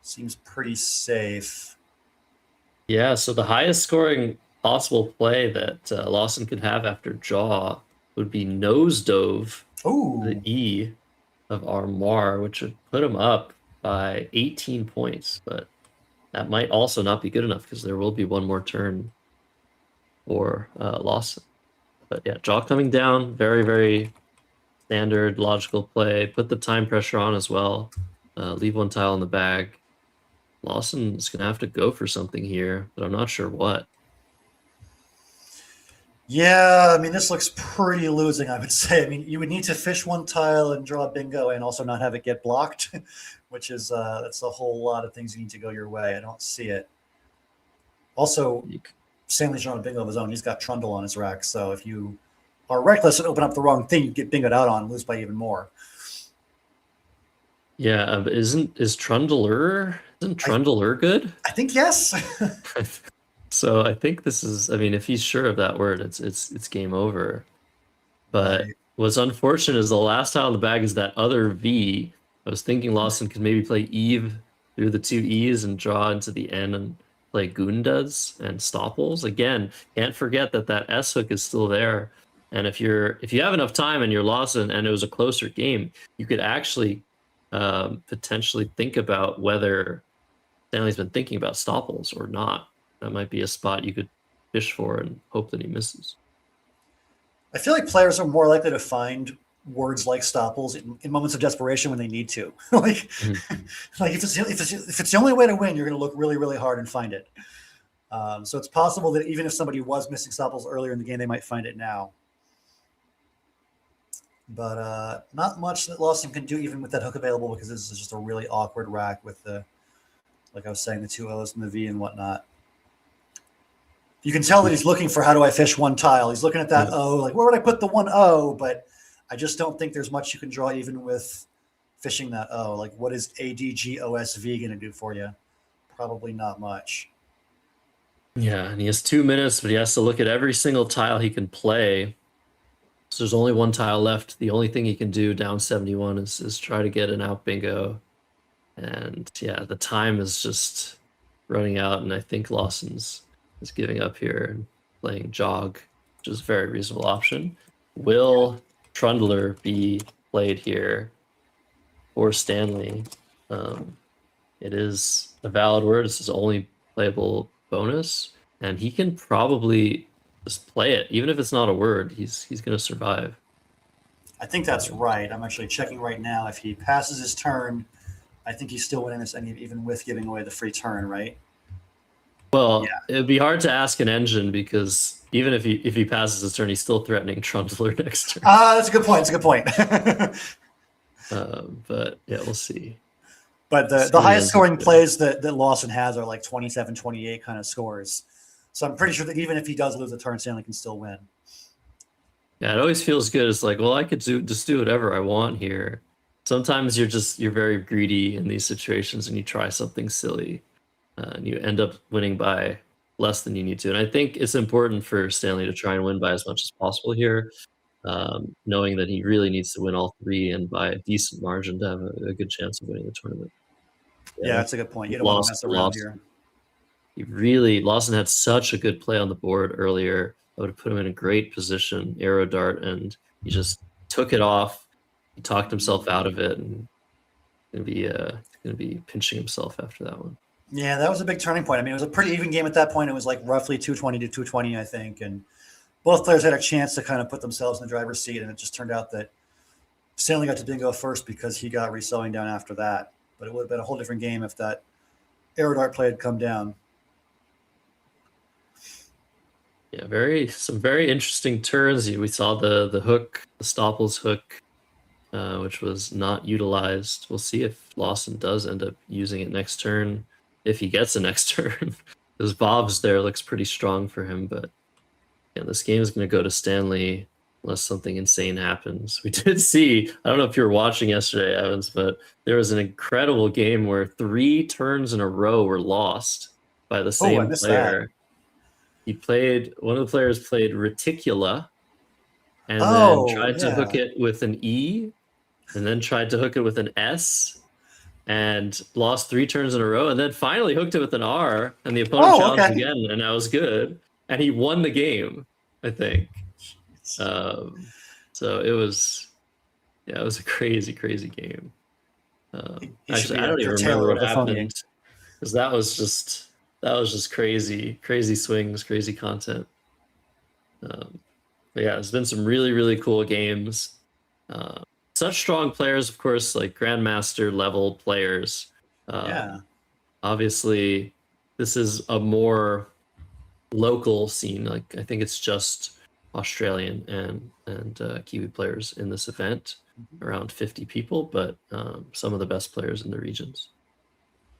Seems pretty safe. Yeah, so the highest scoring possible play that Lawson could have after jaw would be nose dove the E of Armoire, which would put him up by 18 points, but that might also not be good enough because there will be one more turn for Lawson. But yeah, jaw coming down, very, very standard logical play. Put the time pressure on as well. Leave 1 tile in the bag. Lawson's going to have to go for something here, but I'm not sure what. Yeah, I mean, this looks pretty losing, I would say. I mean, you would need to fish 1 tile and draw bingo and also not have it get blocked, which is that's a whole lot of things you need to go your way. I don't see it. Also, Stanley's drawing bingo of his own. He's got Trundle on his rack, so if you are reckless and open up the wrong thing, you get bingoed out on and lose by even more. Yeah, but isn't Trundler good? I think yes. So I think this is, I mean, if he's sure of that word, it's game over. But Right. what's unfortunate is the last tile in the bag is that other V. I was thinking Lawson could maybe play Eve through the 2 E's and draw into the N and play Gundas and Stopples. Again, can't forget that S hook is still there. And if you have enough time and you're Lawson and it was a closer game, you could actually potentially think about whether Stanley's been thinking about Stopples or not. That might be a spot you could fish for and hope that he misses. I feel like players are more likely to find words like Stopples in moments of desperation when they need to. like if it's the only way to win, you're going to look really, really hard and find it. So it's possible that even if somebody was missing Stopples earlier in the game, they might find it now. But not much that Lawson can do even with that hook available, because this is just a really awkward rack with the, like I was saying, the 2 O's and the V and whatnot. You can tell that he's looking for, how do I fish 1 tile? He's looking at that O, like, where would I put the 1 O? But I just don't think there's much you can draw even with fishing that O. Like, what is ADGOSV going to do for you? Probably not much. Yeah, and he has 2 minutes, but he has to look at every single tile he can play. So there's only 1 tile left. The only thing he can do down 71 is try to get an out bingo. And yeah, the time is just running out, and I think Lawson's is giving up here and playing jog, which is a very reasonable option. Will Trundler be played here for Stanley? It is a valid word. It's his only playable bonus, and he can probably just play it. Even if it's not a word, he's going to survive. I think that's right. I'm actually checking right now. If he passes his turn, I think he's still winning this, even with giving away the free turn, right? Well, Yeah. It'd be hard to ask an engine, because even if he passes his turn, he's still threatening Trundler next turn. That's a good point. It's a good point. But yeah, we'll see. But the highest scoring plays that Lawson has are like 27, 28 kind of scores. So I'm pretty sure that even if he does lose a turn, Stanley can still win. Yeah, it always feels good. It's like, well, I could just do whatever I want here. Sometimes you're very greedy in these situations and you try something silly. And you end up winning by less than you need to. And I think it's important for Stanley to try and win by as much as possible here, knowing that he really needs to win all 3 and by a decent margin to have a good chance of winning the tournament. Yeah, that's a good point. You don't want to mess around here. Lawson had such a good play on the board earlier. I would have put him in a great position, arrow dart, and he just took it off. He talked himself out of it, and going to be pinching himself after that one. Yeah, that was a big turning point. I mean, it was a pretty even game at that point. It was like roughly 220 to 220, I think. And both players had a chance to kind of put themselves in the driver's seat. And it just turned out that Stanley got to bingo first because he got reselling down after that. But it would have been a whole different game if that arrow dart play had come down. Yeah, some very interesting turns. We saw the hook, the Stopples hook, which was not utilized. We'll see if Lawson does end up using it next turn, if he gets a next turn. Because Bob's there looks pretty strong for him, but yeah, this game is going to go to Stanley unless something insane happens. We did see, I don't know if you were watching yesterday, Evans, but there was an incredible game where 3 turns in a row were lost by the same player. He played, one of the players played Reticula and then tried to hook it with an E and then tried to hook it with an S and lost 3 turns in a row and then finally hooked it with an R and the opponent challenged again and that was good. And he won the game, I think. So it was a crazy game. Actually, I don't even remember what happened because that was just crazy swings, crazy content. But yeah, there's been some really cool games. Such strong players, of course, like grandmaster level players. Obviously, this is a more local scene. Like I think it's just Australian and Kiwi players in this event, around 50 people, but some of the best players in the regions.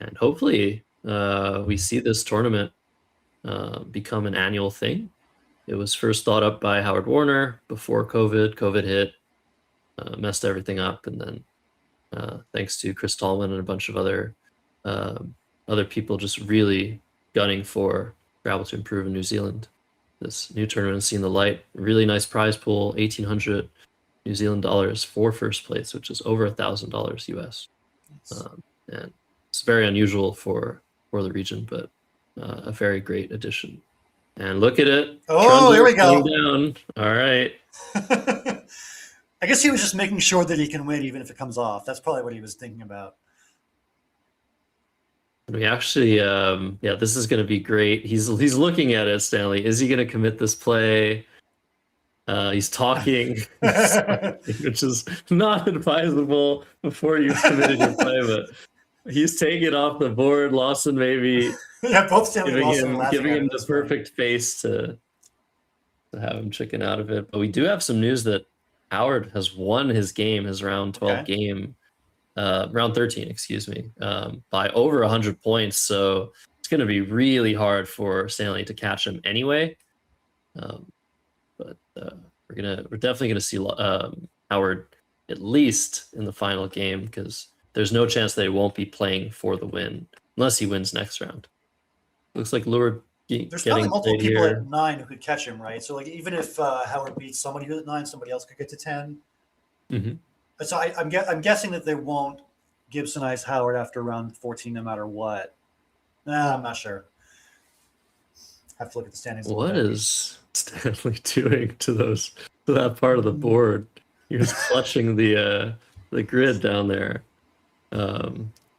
And hopefully we see this tournament become an annual thing. It was first thought up by Howard Warner before COVID hit, messed everything up, and then thanks to Chris Tallman and a bunch of other people just really gunning for Scrabble to improve in New Zealand. This new tournament has seen the light. Really nice prize pool, 1,800 New Zealand dollars for first place, which is over $1,000 US. And it's very unusual for the region, but a very great addition. And look at it. Oh, here we go. Down. All right. I guess he was just making sure that he can win even if it comes off. That's probably what he was thinking about. We actually, this is going to be great. He's looking at it, Stanley. Is he going to commit this play? He's talking, which is not advisable before you've committed your play, but he's taking it off the board. Lawson maybe both Stanley giving him the perfect face to have him chicken out of it. But we do have some news that Howard has won his game, his round 12 game. Round 13, excuse me, by over 100 points. So it's going to be really hard for Stanley to catch him anyway. But we're definitely gonna see Howard at least in the final game because there's no chance that he won't be playing for the win unless he wins next round. Looks like Lure there's probably multiple people here at 9 who could catch him, right? So like even if Howard beats somebody who's at 9, somebody else could get to 10. So I'm guessing that they won't Gibsonize Howard after round 14 no matter what. Nah, I'm not sure. Have to look at the standings. What is Stanley doing to that part of the board? He was clutching the grid down there.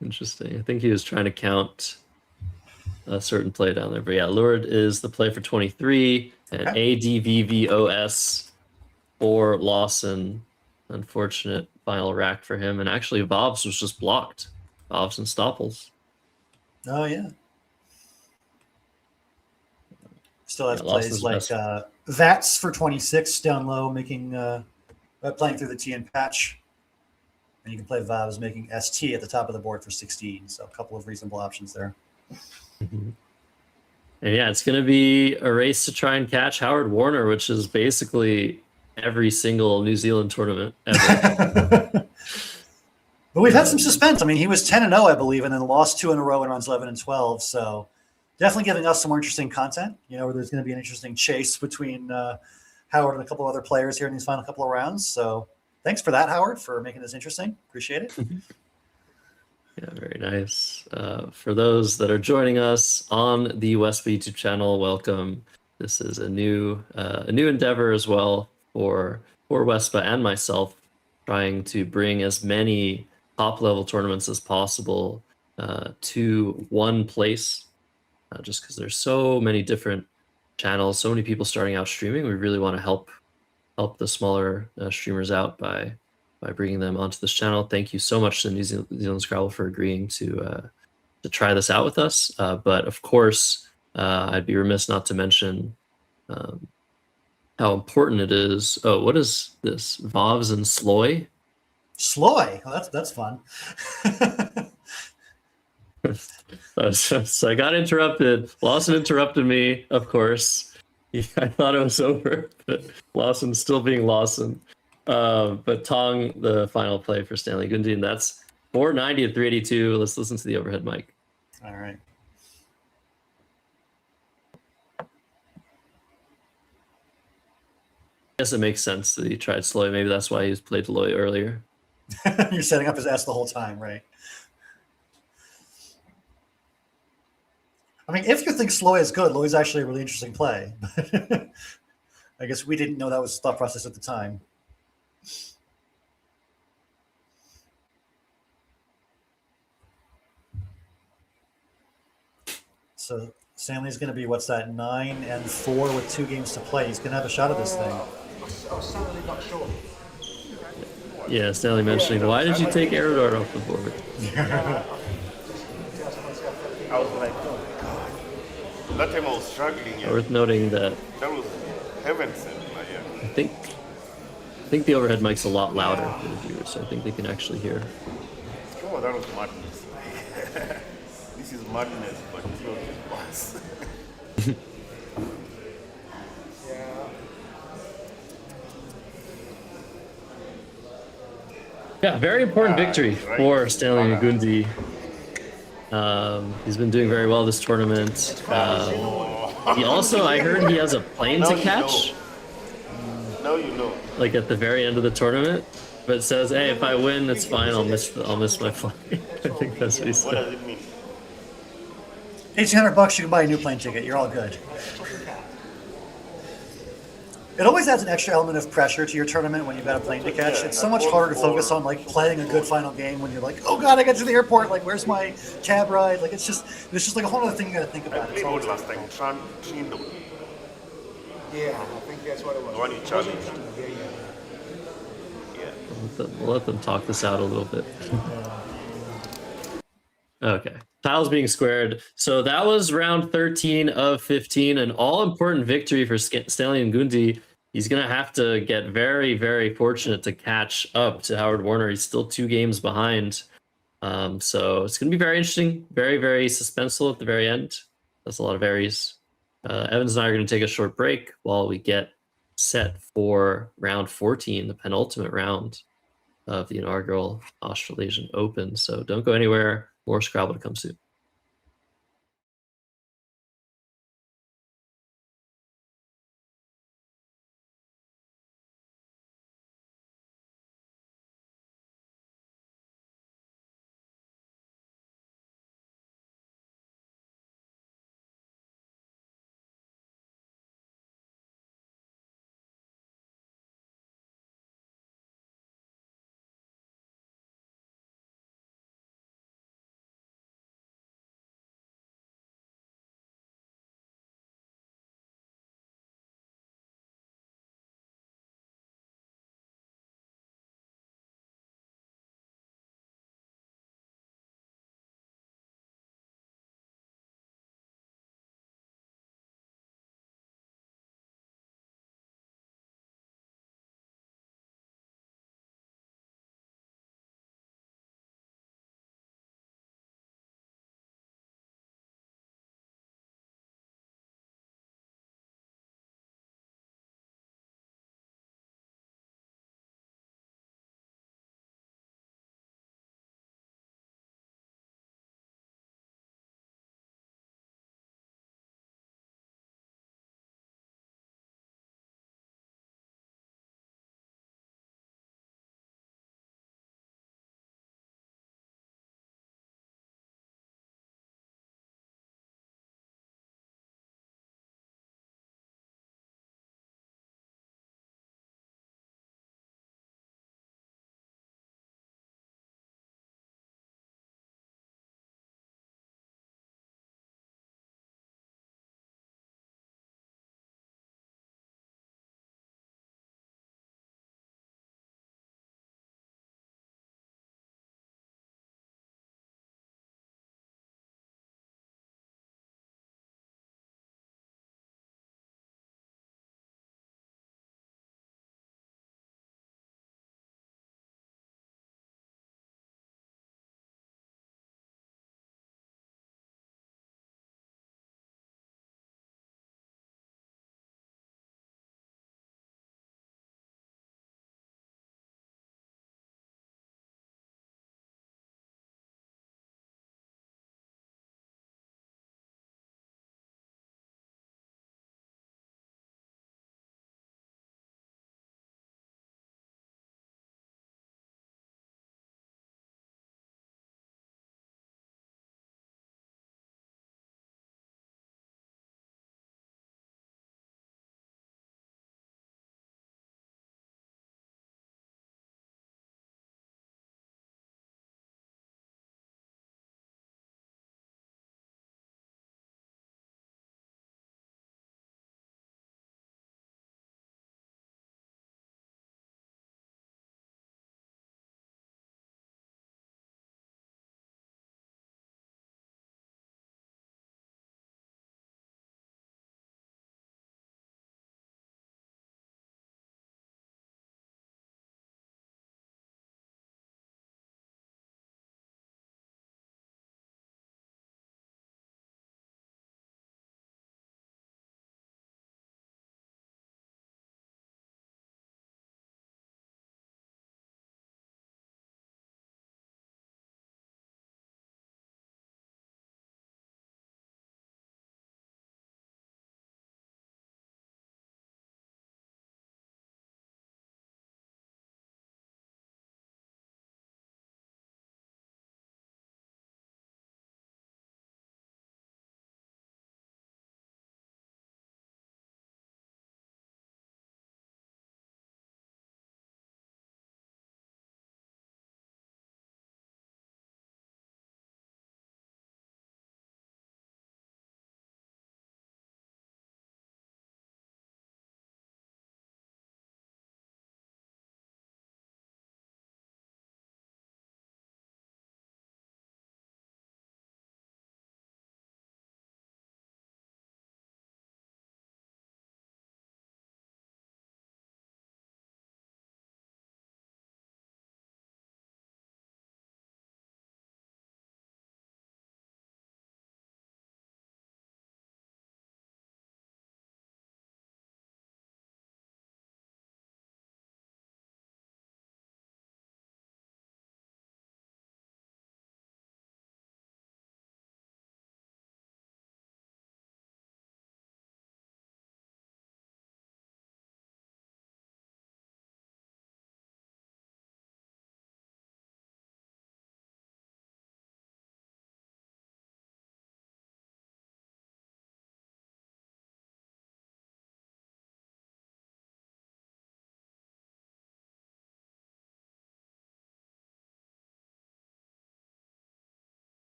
Interesting. I think he was trying to count a certain play down there. But yeah, Lured is the play for 23 and ADVVOS for Lawson. Unfortunate final rack for him. And actually, Vobs was just blocked. Vobs and Stopples. Oh, yeah. Still has plays like Vats for 26 down low, making playing through the TN patch. And you can play Vobs making ST at the top of the board for 16. So a couple of reasonable options there. And yeah, it's going to be a race to try and catch Howard Warner, which is basically every single New Zealand tournament ever. But we've had some suspense. I mean, he was 10-0, I believe, and then lost 2 in a row in rounds 11 and 12. So definitely giving us some more interesting content, where there's going to be an interesting chase between Howard and a couple of other players here in these final couple of rounds. So thanks for that, Howard, for making this interesting. Appreciate it. Yeah, very nice. For those that are joining us on the WESPA YouTube channel, welcome. This is a new endeavor as well for WESPA and myself, trying to bring as many top-level tournaments as possible to one place. Just because there's so many different channels, so many people starting out streaming, we really want to help the smaller streamers out by bringing them onto this channel. Thank you so much to New Zealand Scrabble for agreeing to try this out with us. But of course, I'd be remiss not to mention how important it is. Oh, what is this? Vovs and Sloy? Sloy. Oh, that's fun. So I got interrupted. Lawson interrupted me, of course. I thought it was over, but Lawson's still being Lawson. But Tong, the final play for Stanley Gundy, and that's 490 to 382. Let's listen to the overhead mic. All right. I guess it makes sense that he tried Sloy. Maybe that's why he played Loy earlier. You're setting up his S the whole time, right? I mean, if you think Sloy is good, Loy's actually a really interesting play. I guess we didn't know that was the thought process at the time. So Stanley's going to be, what's that, 9 and 4 with 2 games to play. He's going to have a shot at this thing. I was certainly not sure. Yeah, Stanley mentioning, why did you take Aerodart off the board? I was like, oh God. That time I was struggling. Yeah. Worth noting that That was heaven sent. Yeah. I think the overhead mic's a lot louder for the viewers, so I think they can actually hear. Oh, that was madness. This is madness, but it's not worse. Yeah, very important victory for Stanley Ngundi. He's been doing very well this tournament. He also, I heard he has a plane to catch. Now you know. Like at the very end of the tournament, but it says, "Hey, if I win, it's fine. I'll miss my flight." I think that's what he What said. does it mean? $1,800, you can buy a new plane ticket. You're all good. It always adds an extra element of pressure to your tournament when you've got a plane to catch. It's so much harder to focus on like playing a good final game when you're like, oh God, I got to the airport. Like, where's my cab ride? Like, it's just like a whole other thing you got to think I about. It's played always one last time. Trindo. Yeah, I think that's what it was. The one you challenged. Yeah. Yeah. We'll let them talk this out a little bit. Okay. Tiles being squared. So that was round 13 of 15, an all-important victory for Stanley Ngundi. He's going to have to get very, very fortunate to catch up to Howard Warner. He's still 2 games behind. So it's going to be very interesting, very, very suspenseful at the very end. That's a lot of varies. Evans and I are going to take a short break while we get set for round 14, the penultimate round of the inaugural Australasian Open. So don't go anywhere. More Scrabble to come soon.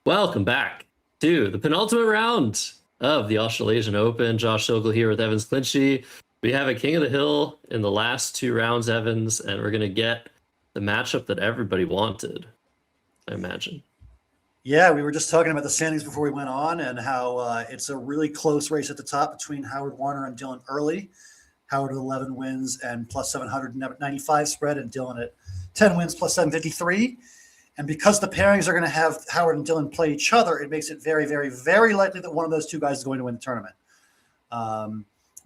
Welcome back to the penultimate round of the Australasian Open. Josh Sokol here with Evans Clinchy. We have a king of the hill in the last 2 rounds, Evans, and we're going to get the matchup that everybody wanted, I imagine. Yeah, we were just talking about the standings before we went on and how it's a really close race at the top between Howard Warner and Dylan Early. Howard at 11 wins and plus 795 spread, and Dylan at 10 wins plus 753. And because the pairings are going to have Howard and Dylan play each other, it makes it very, very, very likely that one of those two guys is going to win the tournament.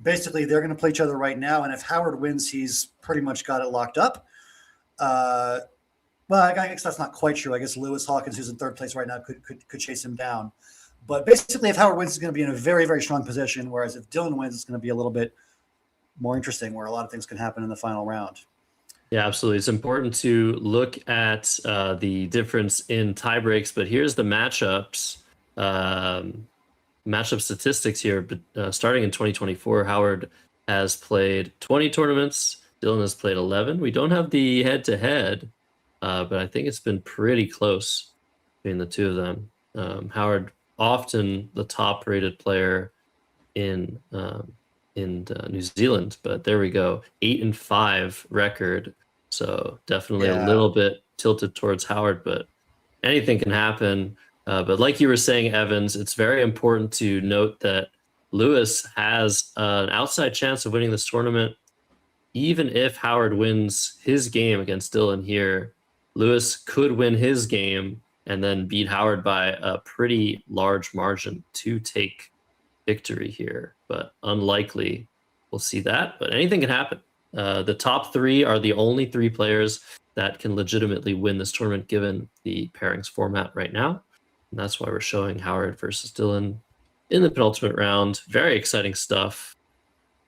Basically, they're going to play each other right now, and if Howard wins, he's pretty much got it locked up. Well, I guess that's not quite true. I guess Lewis Hawkins, who's in third place right now, could chase him down. But basically, if Howard wins, he's going to be in a very, very strong position, whereas if Dylan wins, it's going to be a little bit more interesting, where a lot of things can happen in the final round. Yeah, absolutely. It's important to look at the difference in tie breaks, but here's the matchups. Matchup statistics here. But starting in 2024, Howard has played 20 tournaments. Dylan has played 11. We don't have the head-to-head, but I think it's been pretty close between the two of them. Howard, often the top-rated player in New Zealand, but there we go, 8-5 record. So definitely a little bit tilted towards Howard, but anything can happen. But like you were saying, Evans, it's very important to note that Lewis has an outside chance of winning this tournament. Even if Howard wins his game against Dylan here, Lewis could win his game and then beat Howard by a pretty large margin to take victory here, but unlikely we'll see that, but anything can happen. The top 3 are the only 3 players that can legitimately win this tournament given the pairings format right now, and that's why we're showing Howard versus Dylan in the penultimate round. Very exciting stuff.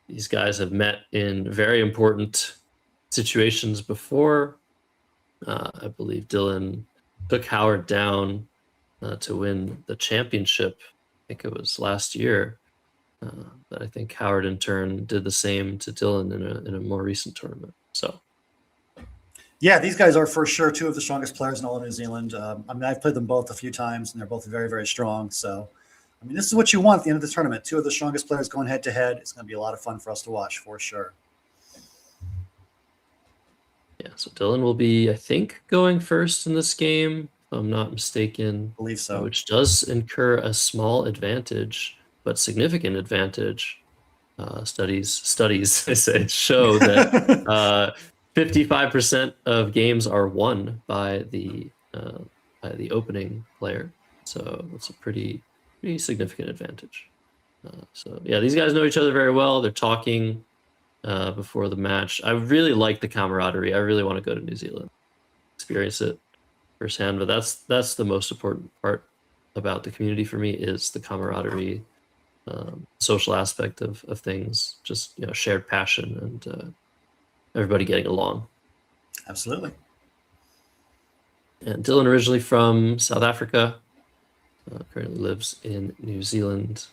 These guys have met in very important situations before. I believe Dylan took Howard down to win the championship. I think it was last year. But I think Howard in turn did the same to Dylan in a more recent tournament. So, yeah, these guys are for sure 2 of the strongest players in all of New Zealand. I mean, I've played them both a few times, and they're both very, very strong. So, I mean, this is what you want at the end of the tournament. 2 of the strongest players going head to head. It's going to be a lot of fun for us to watch, for sure. yeah, so Dylan will be, I think, going first in this game, if I'm not mistaken. I believe so. Which does incur a small advantage, but significant advantage. Studies I say show that 55% of games are won by the opening player, so it's a pretty significant advantage. So yeah, these guys know each other very well. They're talking before the match. I really like the camaraderie. I really want to go to New Zealand, experience it firsthand. But that's the most important part about the community for me, is the camaraderie. Social aspect of things, just shared passion and everybody getting along. Absolutely. And Dylan originally from South Africa, currently lives in New Zealand.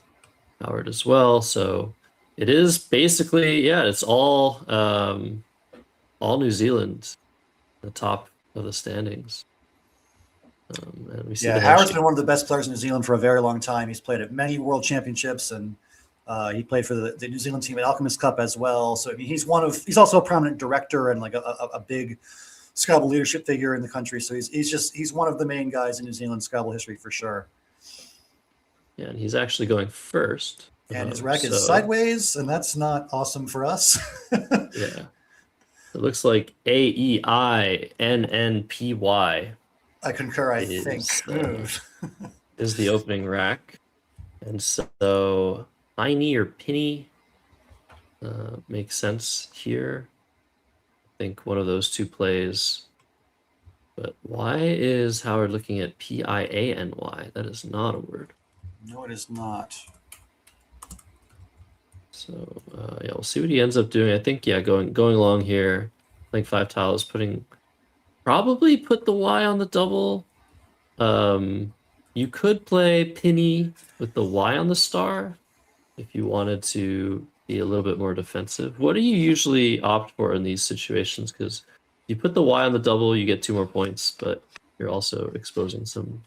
Howard as well. So it is basically, it's all New Zealand, the top of the standings. And we see Howard's been one of the best players in New Zealand for a very long time. He's played at many world championships, and he played for the New Zealand team at Alchemist Cup as well. So I mean, he's also a prominent director and like a big Scrabble leadership figure in the country. So he's one of the main guys in New Zealand Scrabble history for sure. Yeah, and he's actually going first. And his rack is sideways, and that's not awesome for us. Yeah, it looks like AEINNPY. I concur, I think. Is the opening rack. And so Piney or Pinny makes sense here. I think one of those 2 plays. But why is Howard looking at PIANY? That is not a word. No, it is not. So we'll see what he ends up doing. I think going along here, playing 5 tiles, probably put the Y on the double. You could play Pinny with the Y on the star if you wanted to be a little bit more defensive. What do you usually opt for in these situations? Because if you put the Y on the double, you get 2 more points, but you're also exposing some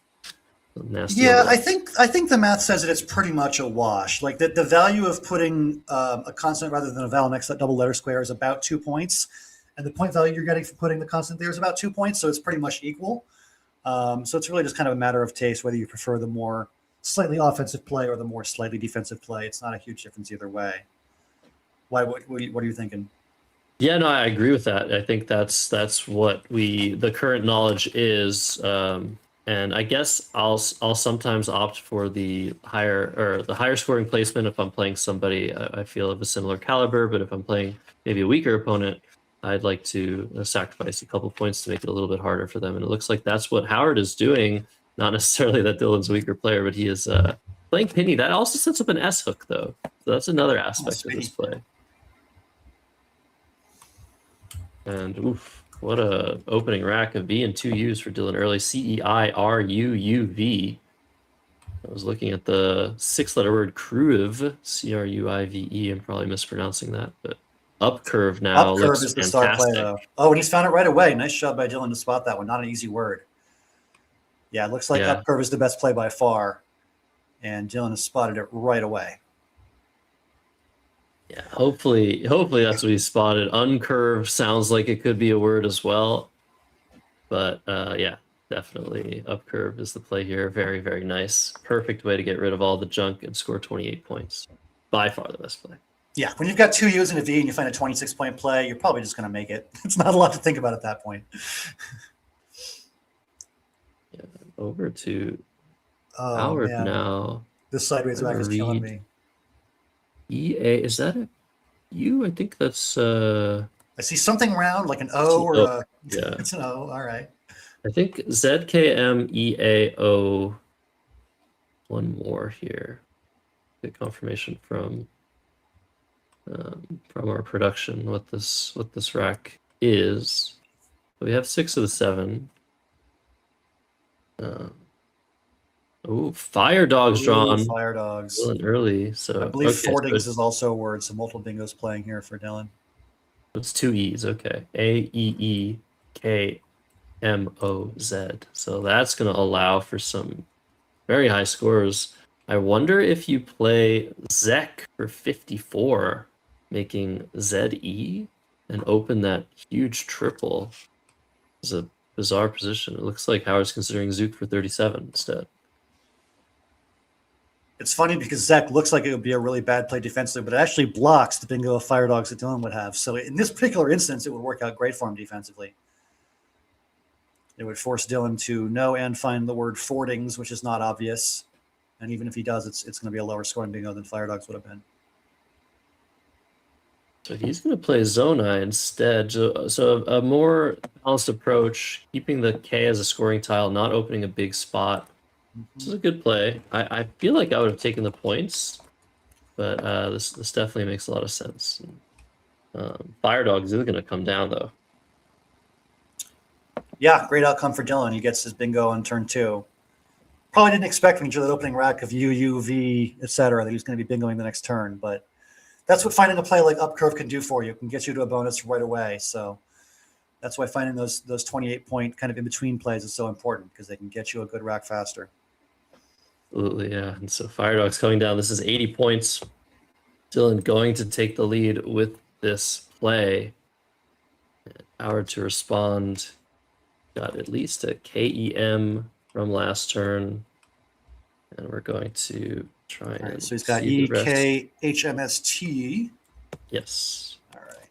Nasty. Yeah, overlap. I think the math says that it's pretty much a wash. Like the value of putting a consonant rather than a vowel next to that double letter square is about 2 points, and the point value you're getting for putting the consonant there is about 2 points, so it's pretty much equal. So it's really just kind of a matter of taste whether you prefer the more slightly offensive play or the more slightly defensive play. It's not a huge difference either way. Why? What are you thinking? Yeah, no, I agree with that. I think that's what the current knowledge is, and I guess I'll sometimes opt for the higher scoring placement if I'm playing somebody I feel of a similar caliber. But if I'm playing maybe a weaker opponent, I'd like to sacrifice a couple points to make it a little bit harder for them. And it looks like that's what Howard is doing. Not necessarily that Dylan's a weaker player, but he is playing Penny. That also sets up an S hook though, so that's another aspect of this play. And oof, what a opening rack of B and 2 U's for Dylan early. CEIRUUV. I was looking at the 6-letter word cruive, CRUIVE. I'm probably mispronouncing that, but up curve now. Up curve is the star play though. Oh, and he's found it right away. Nice job by Dylan to spot that one. Not an easy word. Yeah, it looks like up curve is the best play by far, and Dylan has spotted it right away. Yeah, hopefully that's what he spotted. Uncurve sounds like it could be a word as well, but yeah, definitely upcurve is the play here. Very, very nice. Perfect way to get rid of all the junk and score 28 points. By far the best play. Yeah, when you've got 2 U's and a V and you find a 26-point play, you're probably just going to make it. It's not a lot to think about at that point. Yeah, over to Howard now. This sideways rack is killing me. EA, is that a U? I think that's I see something round like an O or a yeah. It's an O. All right. I think ZKMEAO. One more here. Get confirmation from our production what this rack is. We have 6 of the 7. Oh, fire dogs drawn. Fire dogs. Dylan early, so I believe okay, Fordings so is also a word, so multiple bingos playing here for Dylan. it's 2 E's. Okay, AEEKMOZ. So that's going to allow for some very high scores. I wonder if you play Zek for 54, making ZE and open that huge triple. It's a bizarre position. It looks like Howard's considering Zook for 37 instead. It's funny because Zek looks like it would be a really bad play defensively, but it actually blocks the bingo of fire dogs that Dylan would have. So in this particular instance, it would work out great for him defensively. It would force Dylan to know and find the word Fordings, which is not obvious. And even if he does, it's going to be a lower scoring bingo than fire dogs would have been. So he's going to play Zona instead. So a more balanced approach, keeping the K as a scoring tile, not opening a big spot. This is a good play. I feel like I would have taken the points, but this definitely makes a lot of sense. Fire Dog is going to come down, though. Yeah, great outcome for Dylan. He gets his bingo on turn 2. Probably didn't expect when he drew that opening rack of U, U, V, etc. that he was going to be bingoing the next turn, but that's what finding a play like up curve can do for you. It can get you to a bonus right away. So that's why finding those 28-point kind of in-between plays is so important, because they can get you a good rack faster. Absolutely, yeah. And so Fire Dog's coming down. This is 80 points. Dylan going to take the lead with this play. Howard to respond. Got at least a KEM from last turn. And we're going to try and so he's got EKHMST. Yes. All right.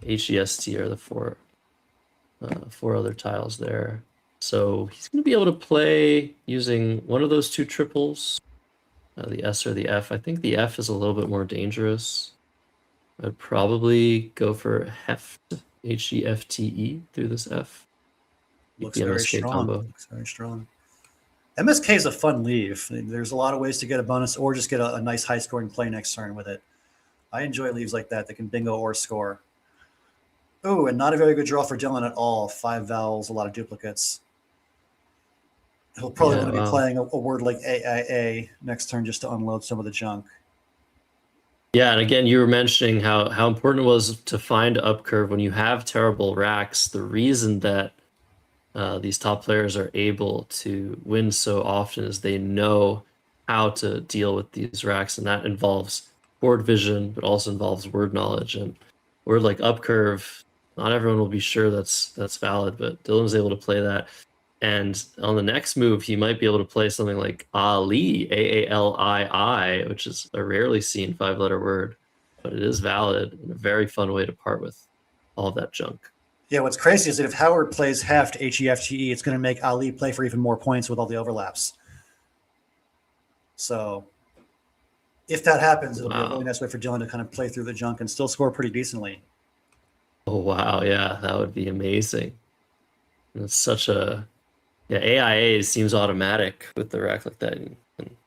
HEST are the four other tiles there. So he's going to be able to play using one of those 2 triples, the S or the F. I think the F is a little bit more dangerous. I'd probably go for heft, HEFTE through this F. Looks very strong. Looks very strong. MSK is a fun leave. There's a lot of ways to get a bonus or just get a nice high-scoring play next turn with it. I enjoy leaves like that can bingo or score. Oh, and not a very good draw for Dylan at all. 5 vowels, a lot of duplicates. He'll probably want to be playing a word like AIA next turn just to unload some of the junk. Yeah, and again, you were mentioning how important it was to find up curve when you have terrible racks. The reason that these top players are able to win so often is they know how to deal with these racks, and that involves board vision, but also involves word knowledge. And word like up curve, not everyone will be sure that's valid, but Dylan's able to play that. And on the next move, he might be able to play something like Ali, Aalii, which is a rarely seen 5-letter word, but it is valid and a very fun way to part with all of that junk. Yeah, what's crazy is that if Howard plays heft, Hefte, it's going to make Ali play for even more points with all the overlaps. So if that happens, it'll be a really nice way for Dylan to kind of play through the junk and still score pretty decently. Oh, wow. Yeah, that would be amazing. And it's such a... Yeah, AIA seems automatic with the rack like that. And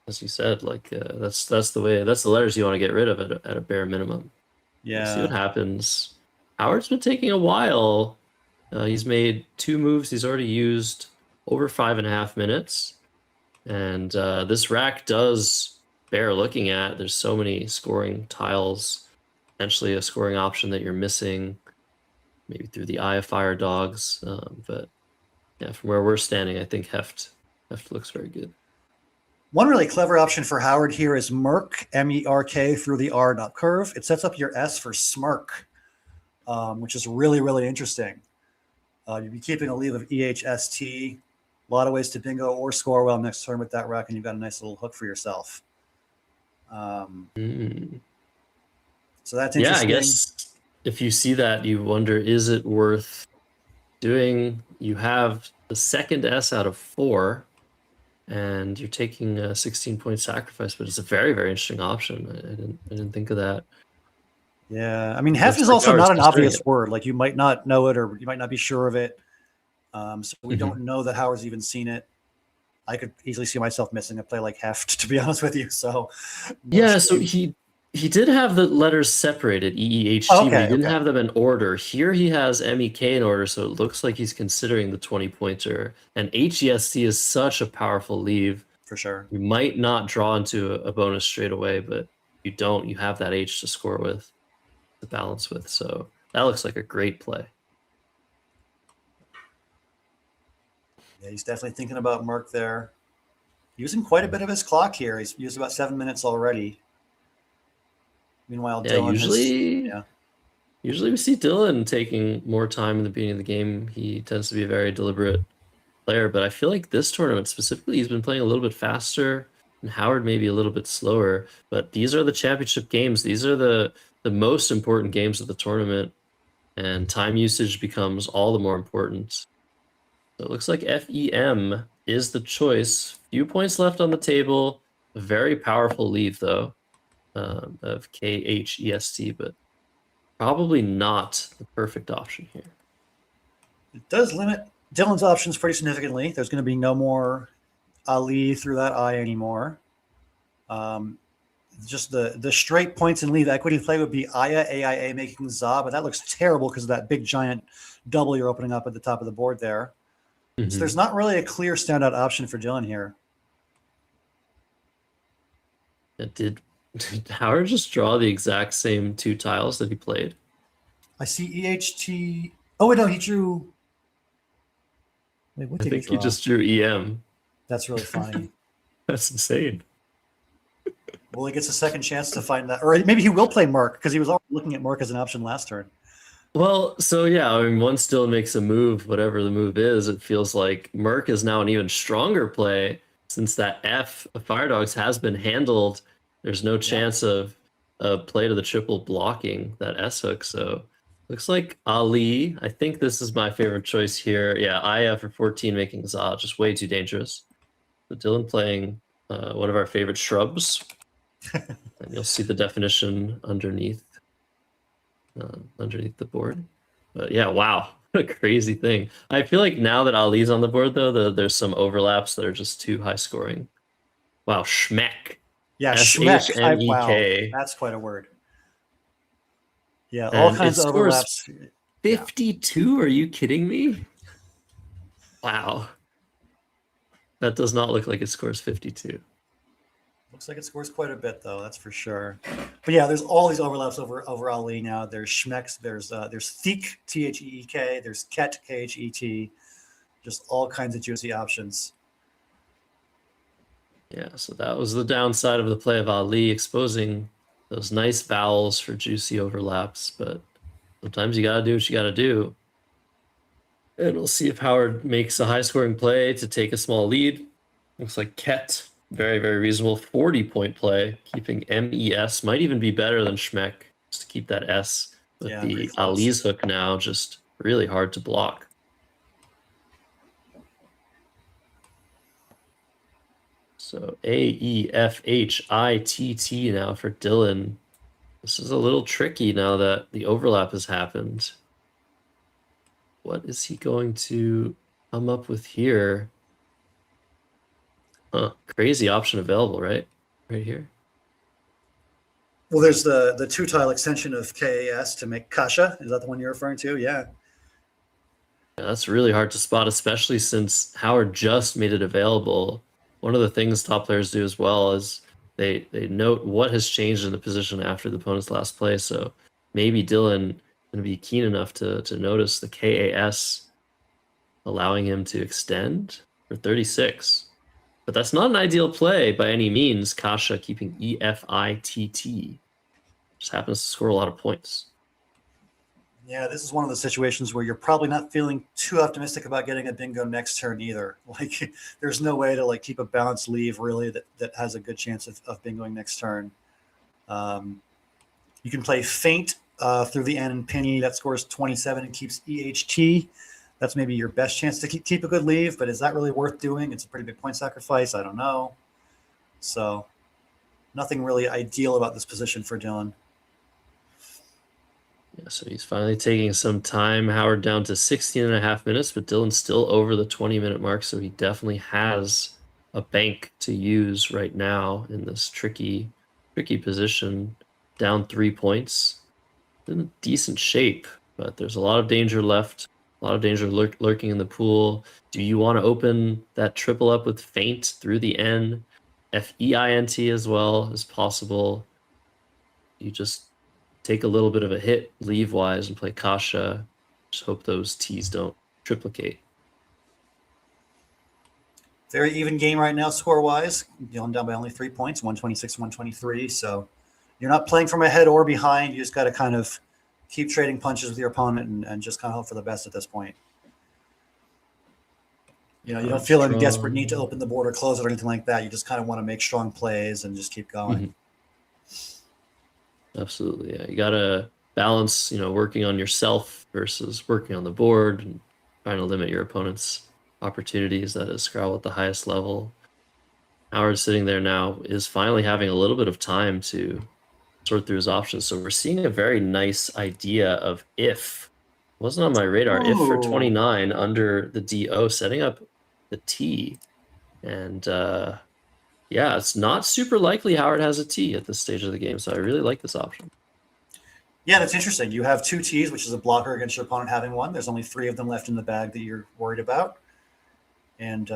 as you said, like that's the way, that's the letters you want to get rid of at a bare minimum. Yeah. We'll see what happens. Howard's been taking a while. He's made 2 moves. He's already used over 5.5 minutes. And this rack does bear looking at. There's so many scoring tiles, potentially a scoring option that you're missing, maybe through the Eye of Fire Dogs. But yeah, from where we're standing, I think Heft looks very good. One really clever option for Howard here is Merk, M-E-R-K through the R, not curve. It sets up your S for smirk, which is really, really interesting. You'd be keeping a leave of EHST. A lot of ways to bingo or score well next turn with that rack, and you've got a nice little hook for yourself. So that's interesting. Yeah, I guess if you see that, you wonder, is it worth doing? You have the second S out of 4, and you're taking a 16-point sacrifice, but it's a very, very interesting option. I didn't think of that. Yeah, I mean, heft is also not an obvious word. Like, you might not know it, or you might not be sure of it. So we don't know that Howard's even seen it. I could easily see myself missing a play like heft, to be honest with you. So yeah, so he did have the letters separated, EEHT, but he didn't have them in order. Here he has MEK in order, so it looks like he's considering the 20-pointer. And HEST is such a powerful leave. For sure. You might not draw into a bonus straight away, but you don't. You have that H to score with, to balance with. So that looks like a great play. Yeah, he's definitely thinking about Merk there. Using quite a bit of his clock here. He's used about 7 minutes already. Meanwhile, Dylan usually we see Dylan taking more time in the beginning of the game. He tends to be a very deliberate player, but I feel like this tournament specifically, he's been playing a little bit faster, and Howard maybe a little bit slower. But these are the championship games. These are the most important games of the tournament, and time usage becomes all the more important. So it looks like FEM is the choice. Few points left on the table. A very powerful leave, though. Of KHEST, but probably not the perfect option here. It does limit Dylan's options pretty significantly. There's going to be no more Ali through that I anymore. Just the straight points and leave equity play would be Aya, AIA making za, but that looks terrible because of that big giant double you're opening up at the top of the board there. So there's not really a clear standout option for Dylan here. Did Howard just draw the exact same 2 tiles that he played? I see EHT. Oh, wait, no, he drew. Wait, what did he draw? He just drew EM. That's really funny. That's insane. Well, he gets a second chance to find that. Or maybe he will play Merk because he was already looking at Merk as an option last turn. Well, so yeah, I mean, once Dylan makes a move, whatever the move is, it feels like Merk is now an even stronger play since that F of Fire Dogs has been handled. There's no chance of a play to the triple blocking that S hook. So looks like Ali. I think this is my favorite choice here. Yeah, Aya for 14 making za, just way too dangerous. So Dylan playing one of our favorite shrubs. And you'll see the definition underneath the board. But yeah, wow, what a crazy thing. I feel like now that Ali's on the board, though, there's some overlaps that are just too high scoring. Wow, Schmeck. Yeah, Schmeck. Wow, that's quite a word. Yeah, all kinds of overlaps. 52? Are you kidding me? Wow. That does not look like it scores 52. Looks like it scores quite a bit, though. That's for sure. But yeah, there's all these overlaps over Ali now. There's Schmecks. There's Theek, Theek. There's Ket, Khet. Just all kinds of juicy options. Yeah, so that was the downside of the play of Ali, exposing those nice vowels for juicy overlaps, but sometimes you gotta do what you gotta do. And we'll see if Howard makes a high-scoring play to take a small lead. Looks like Ket, very, very reasonable 40-point play, keeping MES, might even be better than Schmeck, just to keep that S. But Yeah, the pretty close. Ali's hook now just really hard to block. So AEFHITT now for Dylan. This is a little tricky now that the overlap has happened. What is he going to come up with here? Crazy option available, right? Right here. Well, there's the two-tile extension of KAS to make Kasha. Is that the one you're referring to? Yeah. Yeah, that's really hard to spot, especially since Howard just made it available. One of the things top players do as well is they note what has changed in the position after the opponent's last play. So maybe Dylan going to be keen enough to notice the KAS allowing him to extend for 36. But that's not an ideal play by any means. Kasha keeping EFITT. Just happens to score a lot of points. Yeah, this is one of the situations where you're probably not feeling too optimistic about getting a bingo next turn either. Like, there's no way to like keep a balanced leave really that has a good chance of bingoing next turn. You can play Feint through the N and Penny. That scores 27 and keeps EHT. That's maybe your best chance to keep a good leave, but is that really worth doing? It's a pretty big point sacrifice. I don't know. So nothing really ideal about this position for Dylan. Yeah, so he's finally taking some time. Howard down to 16.5 minutes, but Dylan's still over the 20-minute mark, so he definitely has a bank to use right now in this tricky position. Down 3 points. In decent shape, but there's a lot of danger left. A lot of danger lurking in the pool. Do you want to open that triple up with Feint through the N? FEINT as well as possible. You just take a little bit of a hit leave-wise and play Kasha. Just hope those T's don't triplicate. Very even game right now score-wise. Dylan down by only 3 points, 126, 123. So you're not playing from ahead or behind. You just got to kind of keep trading punches with your opponent and just kind of hope for the best at this point. You know, you don't feel any desperate need to open the board or close it or anything like that. You just kind of want to make strong plays and just keep going. Mm-hmm. Absolutely. Yeah. You got to balance, working on yourself versus working on the board and trying to limit your opponent's opportunities. That is Scrabble at the highest level. Howard sitting there now is finally having a little bit of time to sort through his options. So we're seeing a very nice idea of if. Wasn't on my radar. If for 29 under the DO, setting up the T. And yeah, it's not super likely Howard has a T at this stage of the game. So I really like this option. Yeah, that's interesting. You have 2 T's, which is a blocker against your opponent having one. There's only 3 of them left in the bag that you're worried about. And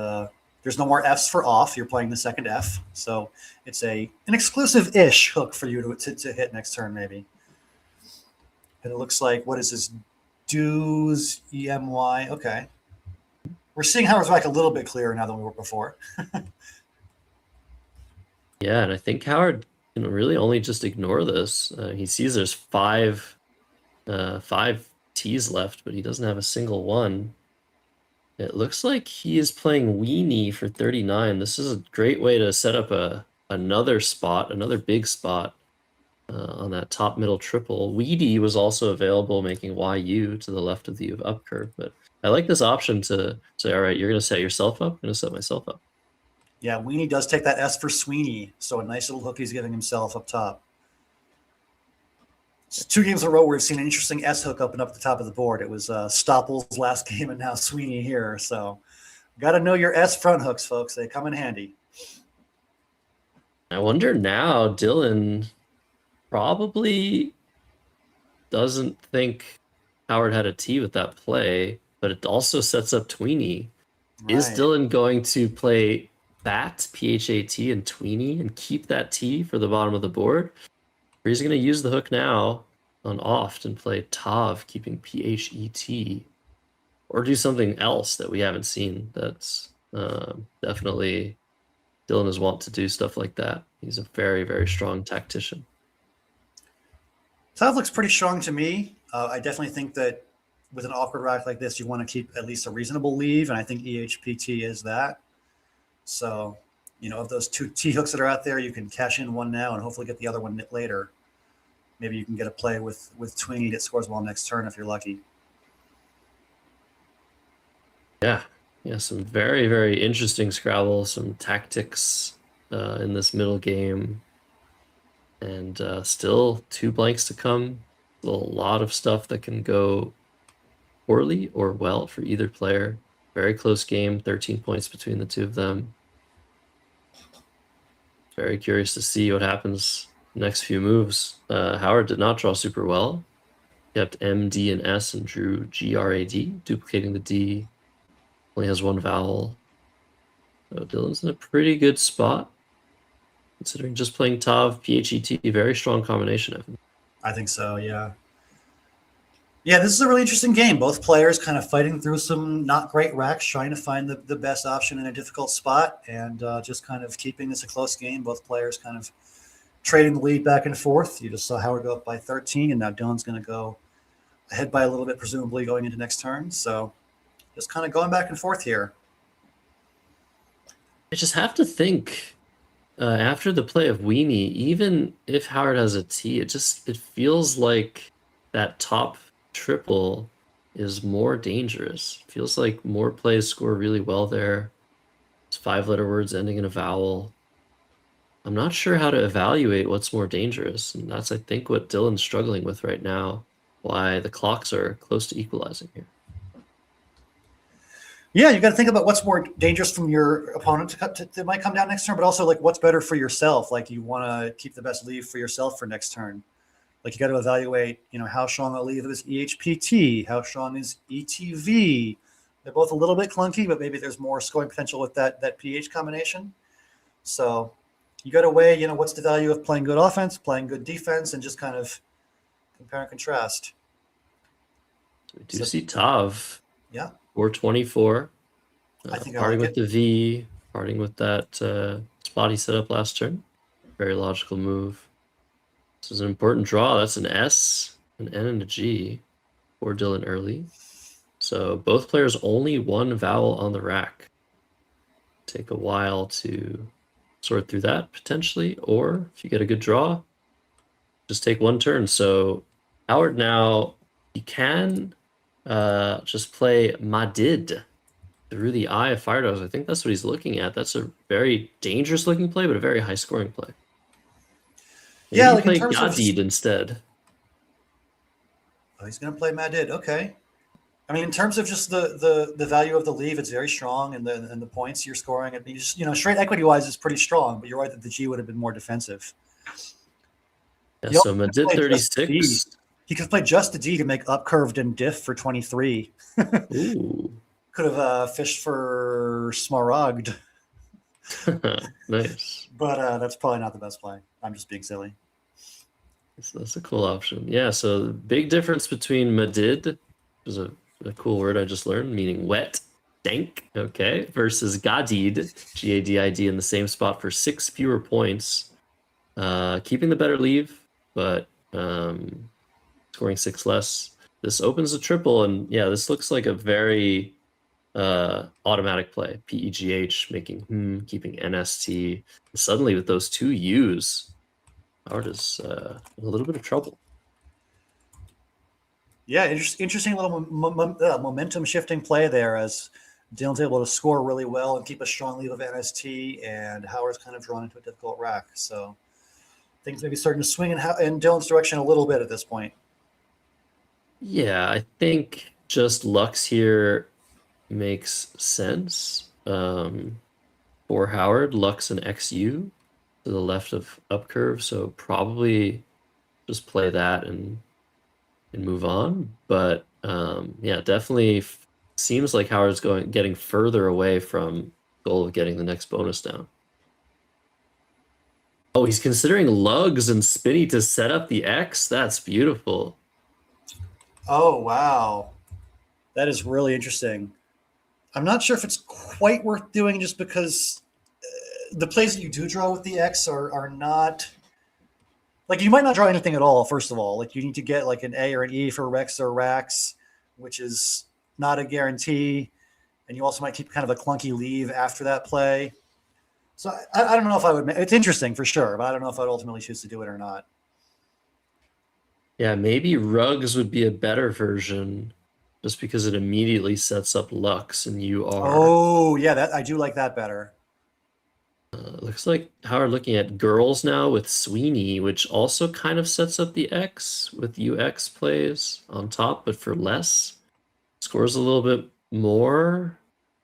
there's no more Fs for off. You're playing the second F. So it's an exclusive-ish hook for you to hit next turn, maybe. And it looks like, what is this? Do's, EMY. Okay. We're seeing Howard's back a little bit clearer now than we were before. Yeah, and I think Howard can really only just ignore this. He sees there's 5 T's left, but he doesn't have a single one. It looks like he is playing Weenie for 39. This is a great way to set up another big spot on that top middle triple. Weedy was also available, making YU to the left of the U of up curve. But I like this option to say, all right, you're going to set yourself up, I'm going to set myself up. Yeah, Weenie does take that S for Sweeney. So a nice little hook he's giving himself up top. It's 2 games in a row where we've seen an interesting S hook up and up at the top of the board. It was Stoppel's last game and now Sweeney here. So got to know your S front hooks, folks. They come in handy. I wonder now, Dylan probably doesn't think Howard had a T with that play, but it also sets up Tweenie. Right. Is Dylan going to play that, PHAT, and Tweenie and keep that T for the bottom of the board? Or he's going to use the hook now on oft and play Tav, keeping PHET. or do something else that we haven't seen. That's definitely Dylan is wont to do stuff like that. He's a very, very strong tactician. Tav looks pretty strong to me. I definitely think that with an awkward rack like this, you want to keep at least a reasonable leave, and I think EHPT is that. So, of those 2 T hooks that are out there, you can cash in one now and hopefully get the other one later. Maybe you can get a play with Twingy that scores well next turn if you're lucky. Yeah, some very, very interesting Scrabble, some tactics in this middle game. And still 2 blanks to come. Still a lot of stuff that can go poorly or well for either player. Very close game, 13 points between the 2 of them. Very curious to see what happens next few moves. Howard did not draw super well. Kept M, D, and S and drew G, R, A, D, duplicating the D. Only has 1 vowel. So Dylan's in a pretty good spot, considering just playing Tav, PHET, very strong combination of them. I think so, yeah. Yeah, this is a really interesting game. Both players kind of fighting through some not great racks, trying to find the best option in a difficult spot, and just kind of keeping this a close game. Both players kind of trading the lead back and forth. You just saw Howard go up by 13, and now Dylan's going to go ahead by a little bit, presumably going into next turn. So just kind of going back and forth here. I just have to think, after the play of Weenie, even if Howard has a T, it feels like that top triple is more dangerous. It feels like more plays score really well there. It's 5-letter words ending in a vowel. I'm not sure how to evaluate what's more dangerous, and that's, I think, what Dylan's struggling with right now, why the clocks are close to equalizing here. Yeah, you got to think about what's more dangerous from your opponent that might come down next turn, but also like what's better for yourself. Like you want to keep the best leave for yourself for next turn. Like you got to evaluate, how strong a leave is EHPT, how strong is ETV. They're both a little bit clunky, but maybe there's more scoring potential with that PH combination. So you got to weigh, what's the value of playing good offense, playing good defense, and just kind of compare and contrast. We do see Tav. Yeah. 424. I think I parting like with the V, parting with that spot he set up last turn. Very logical move. This is an important draw. That's an S, an N, and a G for Dylan early. So both players only 1 vowel on the rack. Take a while to sort through that potentially, or if you get a good draw, just take 1 turn. So Howard now, he can just play Madid through the eye of Fire Dogs. I think that's what he's looking at. That's a very dangerous looking play, but a very high scoring play. Maybe yeah, you like play in terms Gadid of instead. Oh, he's going to play Madid. Okay. I mean, in terms of just the value of the leave, it's very strong, and the points you're scoring, it just, straight equity wise is pretty strong. But you're right that the G would have been more defensive. Yeah, so Madid 36. He could play just the D to make up curved and diff for 23. Ooh. Could have fished for Smaragd. Nice. But that's probably not the best play. I'm just being silly. That's a cool option. Yeah, so the big difference between Madid, which is a cool word I just learned, meaning wet, dank, okay, versus Gadid, G-A-D-I-D, in the same spot for 6 fewer points. Keeping the better leave, but scoring 6 less. This opens a triple, and yeah, this looks like a very automatic play. PEGH, making keeping NST. Suddenly with those 2 U's, Howard is in a little bit of trouble. Yeah, interesting little momentum shifting play there as Dylan's able to score really well and keep a strong lead of NST, and Howard's kind of drawn into a difficult rack. So things may be starting to swing in Dylan's direction a little bit at this point. Yeah, I think just Lux here makes sense. For Howard, Lux and XU to the left of up curve, so probably just play that and move on. But yeah, definitely seems like Howard's getting further away from goal of getting the next bonus down. Oh, he's considering lugs and spinny to set up the X. That's beautiful. Oh, wow. That is really interesting. I'm not sure if it's quite worth doing just because the plays that you do draw with the X are not like you might not draw anything at all. First of all, like you need to get like an A or an E for Rex or Rax, which is not a guarantee, and you also might keep kind of a clunky leave after that play. So I don't know if I would. It's interesting for sure, but I don't know if I'd ultimately choose to do it or not. Yeah, maybe Rugs would be a better version, just because it immediately sets up Lux, and you are. Oh yeah, that I do like that better. Looks like Howard looking at girls now with Sweeney, which also kind of sets up the X with UX plays on top, but for less. Scores a little bit more.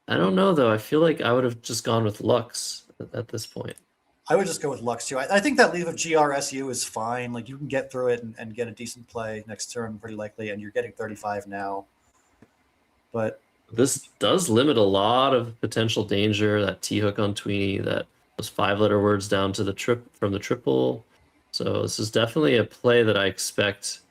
I don't know, though. I feel like I would have just gone with Lux at this point. I would just go with Lux too. I think that leave of GRSU is fine. Like you can get through it and get a decent play next turn pretty likely, and you're getting 35 now. But this does limit a lot of potential danger. That T-hook on Tweeny, that those 5-letter words down to the from the triple. So this is definitely a play that I expect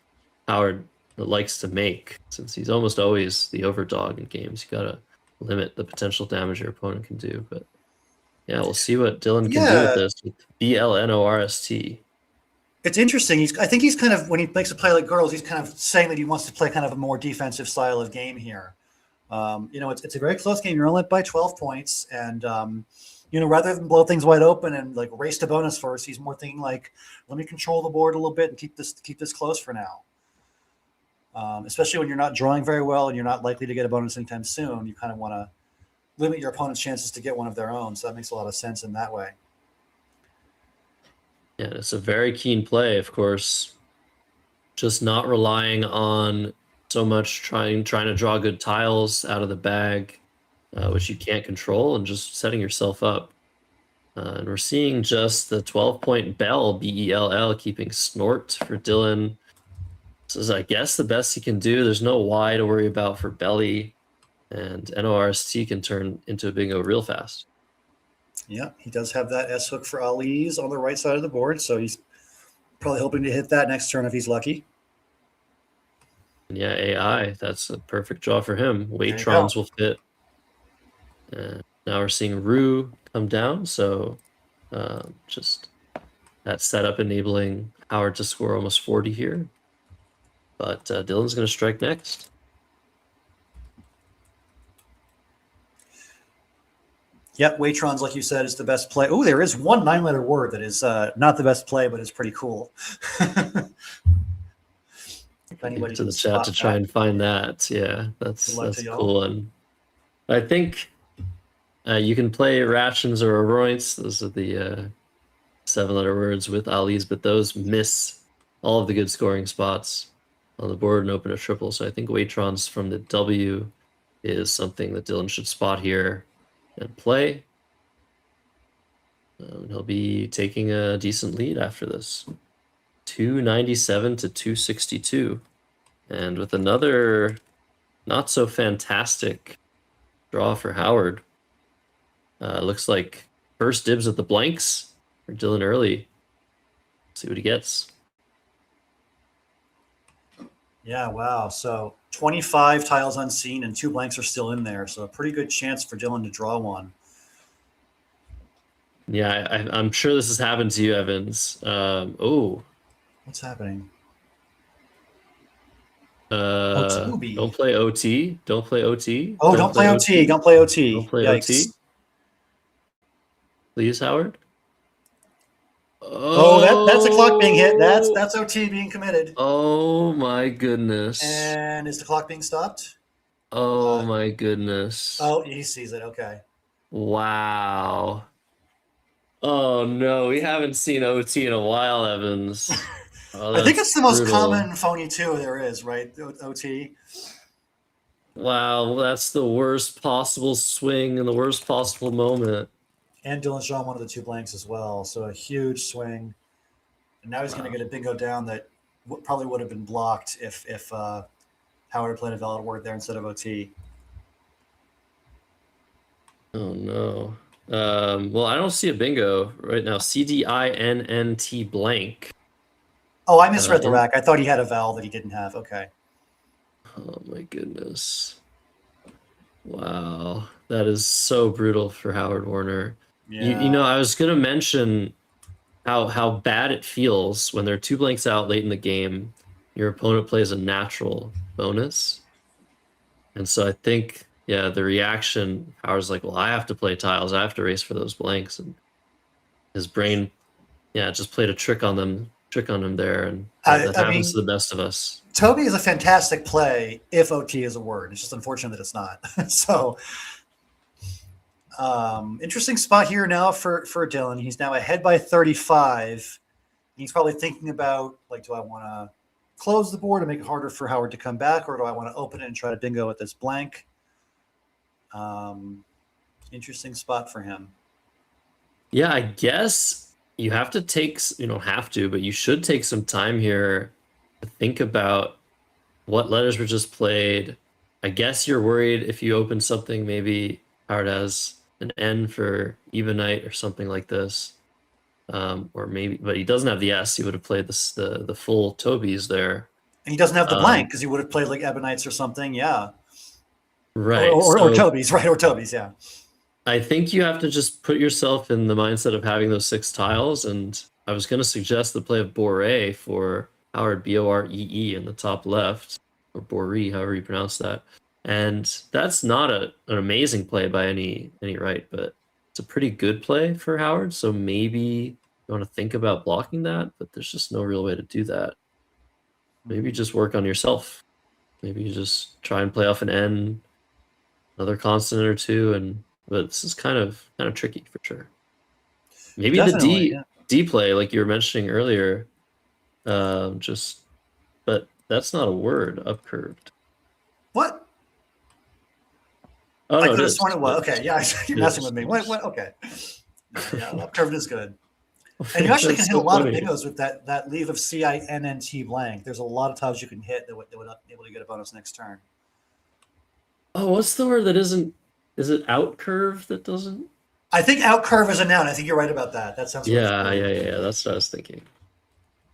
Howard likes to make, since he's almost always the overdog in games. You gotta limit the potential damage your opponent can do. But yeah, we'll see what Dylan can do with this with BLNORST. It's interesting. I think he's kind of, when he makes a play like girls, he's kind of saying that he wants to play kind of a more defensive style of game here. It's a very close game. You're only up by 12 points, and rather than blow things wide open and like race to bonus first, he's more thinking like, let me control the board a little bit and keep this close for now. Especially when you're not drawing very well and you're not likely to get a bonus anytime soon, you kind of want to limit your opponent's chances to get one of their own. So that makes a lot of sense in that way. Yeah, it's a very keen play, of course. Just not relying on so much trying to draw good tiles out of the bag, which you can't control, and just setting yourself up. And we're seeing just the 12-point bell, BELL, keeping snort for Dylan. This is, I guess, the best he can do. There's no Y to worry about for belly, and NORST can turn into a bingo real fast. Yeah, he does have that S hook for Ali's on the right side of the board, so he's probably hoping to hit that next turn if he's lucky. And yeah, AI, that's a perfect draw for him. Waitrons will fit. Now we're seeing Rue come down, so just that setup enabling Howard to score almost 40 here. But Dylan's going to strike next. Yep, Waitrons, like you said, is the best play. Oh, there is one 9-letter word that is not the best play, but is pretty cool. If anybody to the chat to try and find that. Yeah, that's a cool one. I think you can play Rations or Aroints. Those are the 7-letter words with Ali's, but those miss all of the good scoring spots on the board and open a triple. So I think Waitrons from the W is something that Dylan should spot here and play. He'll be taking a decent lead after this. 297 to 262. And with another not so fantastic draw for Howard. Looks like first dibs at the blanks for Dylan early. See what he gets. Yeah, wow. So 25 tiles unseen and 2 blanks are still in there. So a pretty good chance for Dylan to draw one. Yeah, I'm sure this has happened to you, Evans. What's happening? Don't play OT. Don't play OT. Oh, don't play OT. Don't play OT. Don't play Yikes. OT. Please, Howard. Oh, that's a clock being hit. That's OT being committed. Oh my goodness. And is the clock being stopped? Oh my goodness. Oh, he sees it. Okay. Wow. Oh no, we haven't seen OT in a while, Evans. I think it's the most common phony 2 there is, right? OT. Wow, that's the worst possible swing in the worst possible moment. And Dylan's drawn one of the 2 blanks as well. So a huge swing. And now he's going to get a bingo down that probably would have been blocked if Howard played a valid word there instead of OT. Oh, no. Well, I don't see a bingo right now. CDINNT blank. Oh, I misread the rack. I thought he had a vowel that he didn't have. Okay. Oh, my goodness. Wow, that is so brutal for Howard Warner. Yeah. You know, I was gonna mention how bad it feels when there are 2 blanks out late in the game. Your opponent plays a natural bonus, and so I think, yeah, the reaction, Howard's like, well, I have to play tiles, I have to race for those blanks, and his brain, yeah, just played a trick on him there, and that I happens mean, to the best of us. Toby is a fantastic play if OT is a word. It's just unfortunate that it's not. So, interesting spot here now for Dylan. He's now ahead by 35. He's probably thinking about, like, do I want to close the board and make it harder for Howard to come back, or do I want to open it and try to bingo at this blank? Interesting spot for him. Yeah, I guess you have to take, you don't have to, but you should take some time here to think about what letters were just played. I guess you're worried if you open something, maybe Howard has an N for Evenite or something like this. Or maybe, but he doesn't have the S. He would have played the full Toby's there. And he doesn't have the blank because he would have played like Ebonites or something. Yeah. Right. Or Toby's, right? Or Toby's, yeah. I think you have to just put yourself in the mindset of having those 6 tiles. And I was going to suggest the play of Boré for Howard, Boree in the top left, or Boree, however you pronounce that. And that's not an amazing play by any right, but it's a pretty good play for Howard. So maybe you want to think about blocking that, but there's just no real way to do that. Maybe just work on yourself. Maybe you just try and play off an N, another consonant or two, but this is kind of tricky for sure. Maybe Definitely, the D play, like you were mentioning earlier, but that's not a word, upcurved. What? Oh, I no, could have sworn it was. Okay, yeah, you're messing with me. It What? Okay. Yeah, upcurved is good. And you actually can That's hit a so lot funny. of bingos with that leave of CINNT blank. There's a lot of tiles you can hit that would not be able to get a bonus next turn. Oh, what's the word that isn't? Is it outcurve that doesn't? I think outcurve is a noun. I think you're right about that. That sounds Yeah. That's what I was thinking,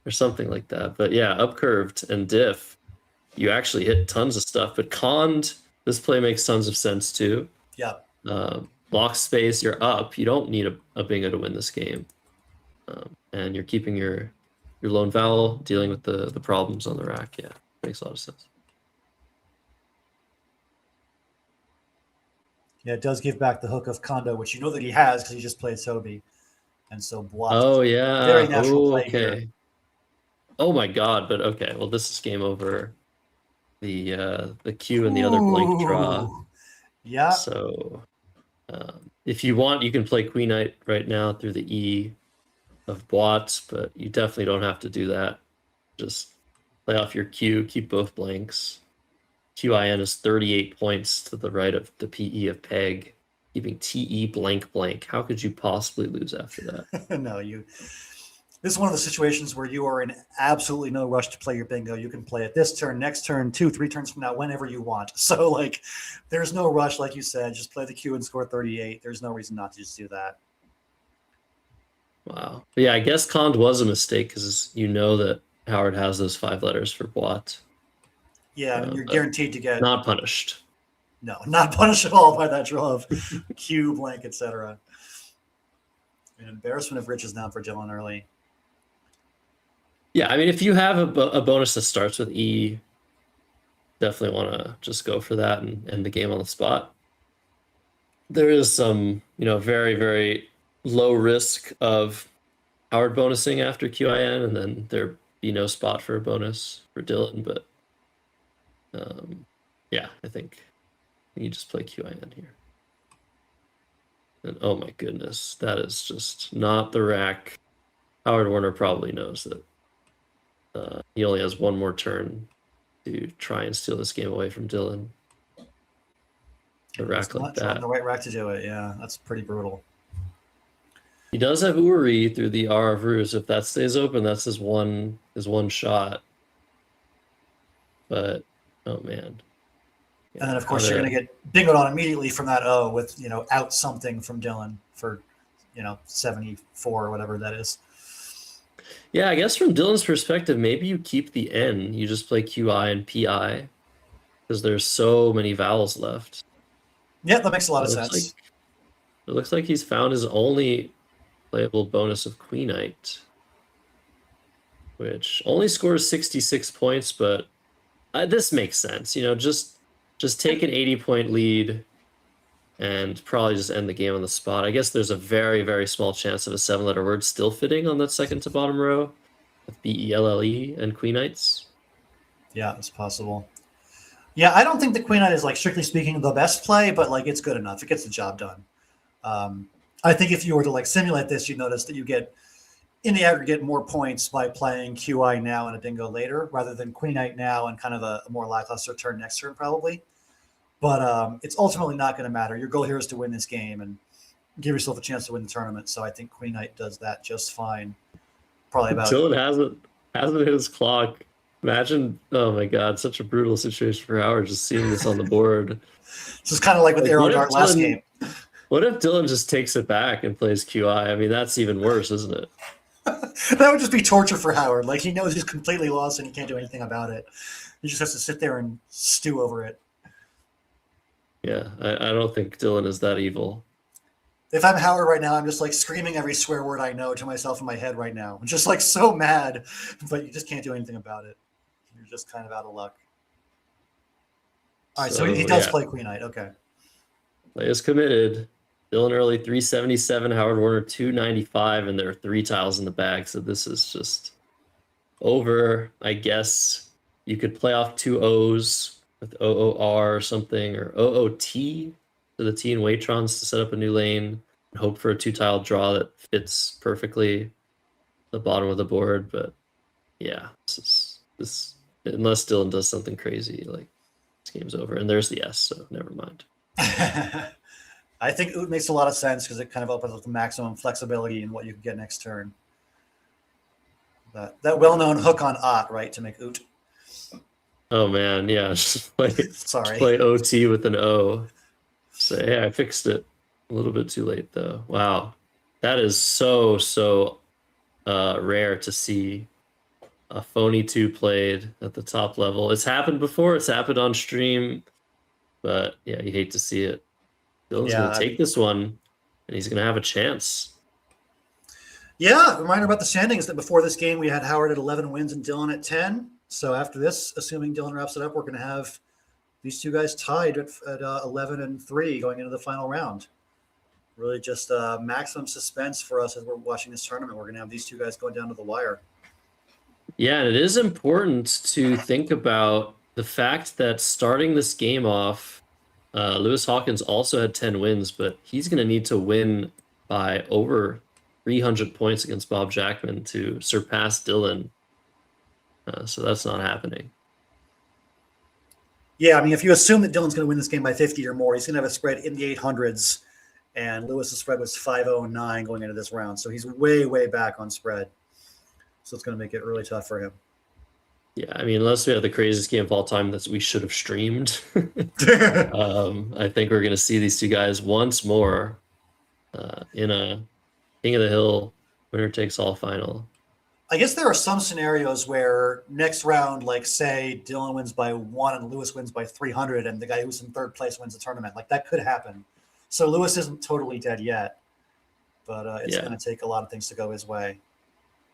or something like that. But yeah, upcurved and diff, you actually hit tons of stuff. But conned, this play makes tons of sense too. Yeah. Block space, you're up. You don't need a bingo to win this game, and you're keeping your lone vowel, dealing with the problems on the rack. Yeah, makes a lot of sense. Yeah, it does give back the hook of Kondo, which you know that he has because he just played Toby. And so block. Oh yeah. Very natural play here. Okay. Oh my god, but okay. Well, this is game over. The Q and the other blank draw. Ooh. Yeah. So if you want, you can play Queen Knight right now through the E of Boîte, but you definitely don't have to do that. Just play off your Q, keep both blanks. QIN is 38 points to the right of the PE of Peg, keeping TE blank blank. How could you possibly lose after that? No, this is one of the situations where you are in absolutely no rush to play your bingo. You can play it this turn, next turn, 2, 3 turns from now, whenever you want. So, like, there's no rush, like you said. Just play the Q and score 38. There's no reason not to just do that. Wow. But yeah, I guess conned was a mistake because you know that Howard has those 5 letters for Boîte. Yeah, and you're guaranteed to get not punished. No, not punished at all by that draw of Q, blank, etc. An embarrassment of riches now for Dylan early. Yeah, I mean, if you have a bonus that starts with E, definitely want to just go for that and end the game on the spot. There is some, very, very low risk of Howard bonusing after QIN, and then there'd be no spot for a bonus for Dylan, but yeah, I think you just play QIN here. And oh my goodness, that is just not the rack. Howard Warner probably knows that he only has one more turn to try and steal this game away from Dylan. A rack like that. The right rack to do it, yeah, that's pretty brutal. He does have Uri through the R of Ruse. If that stays open, that's his one shot. But oh man. Yeah, and then of course you're gonna get bingoed on immediately from that O with out something from Dylan for 74 or whatever that is. Yeah, I guess from Dylan's perspective, maybe you keep the N. You just play QI and PI because there's so many vowels left. Yeah, that makes a lot of It looks sense. It looks like he's found his only playable bonus of Queen Knight, which only scores 66 points, but this makes sense. You know, just take an 80-point lead and probably just end the game on the spot. I guess there's a very, very small chance of a 7-letter word still fitting on that second to bottom row with Belle and Queen Knights. Yeah, it's possible. Yeah, I don't think the Queen Knight is, like, strictly speaking, the best play, but, like, it's good enough. It gets the job done. I think if you were to, like, simulate this, you'd notice that you get, in the aggregate, more points by playing QI now and a dingo later, rather than Queen Knight now and kind of a more lackluster turn next turn, probably. But it's ultimately not going to matter. Your goal here is to win this game and give yourself a chance to win the tournament. So I think Queen Knight does that just fine. Probably about. Dylan hasn't hit his clock. Imagine, oh my god, such a brutal situation for Howard just seeing this on the board. This is kind of like with Arrow Dart last game. What if Dylan just takes it back and plays QI? I mean, that's even worse, isn't it? That would just be torture for Howard. Like, he knows he's completely lost and he can't do anything about it. He just has to sit there and stew over it. Yeah, I don't think Dylan is that evil. If I'm Howard right now, I'm just like screaming every swear word I know to myself in my head right now. I'm just like so mad, but you just can't do anything about it. You're just kind of out of luck. All right, so he does play Queen Knight. Okay. Play is committed. Dylan Early 377, Howard Warner 295, and there are 3 tiles in the bag, so this is just over. I guess you could play off 2 O's with OOR or something, or OOT to the T and Waitrons to set up a new lane and hope for a 2-tile draw that fits perfectly the bottom of the board. But yeah, this unless Dylan does something crazy, like, this game's over. And there's the S, so never mind. I think Oot makes a lot of sense because it kind of opens up the maximum flexibility in what you can get next turn. That well-known hook on Ot, right, to make Oot. Oh man, yeah, just play Sorry. play OT with an O. Say, hey, I fixed it. A little bit too late though. Wow, that is so rare to see a phony 2 played at the top level. It's happened before. It's happened on stream, but yeah, you hate to see it. Dylan's gonna take this one, and he's gonna have a chance. Yeah, reminder about the standings that before this game we had Howard at 11 wins and Dylan at 10. So after this, assuming Dylan wraps it up, we're going to have these 2 guys tied at 11 and 3 going into the final round. Really just maximum suspense for us as we're watching this tournament. We're going to have these 2 guys going down to the wire. Yeah, and it is important to think about the fact that starting this game off, Lewis Hawkins also had 10 wins, but he's going to need to win by over 300 points against Bob Jackman to surpass Dylan. So that's not happening. Yeah, I mean, if you assume that Dylan's going to win this game by 50 or more, he's going to have a spread in the 800s, and Lewis's spread was 509 going into this round. So he's way back on spread. So it's going to make it really tough for him. Yeah, I mean, unless we have the craziest game of all time that we should have streamed, I think we're going to see these 2 guys once more in a King of the Hill winner takes all final. I guess there are some scenarios where next round, like say Dylan wins by 1 and Lewis wins by 300 and the guy who's in 3rd place wins the tournament. Like, that could happen. So Lewis isn't totally dead yet, but it's going to take a lot of things to go his way.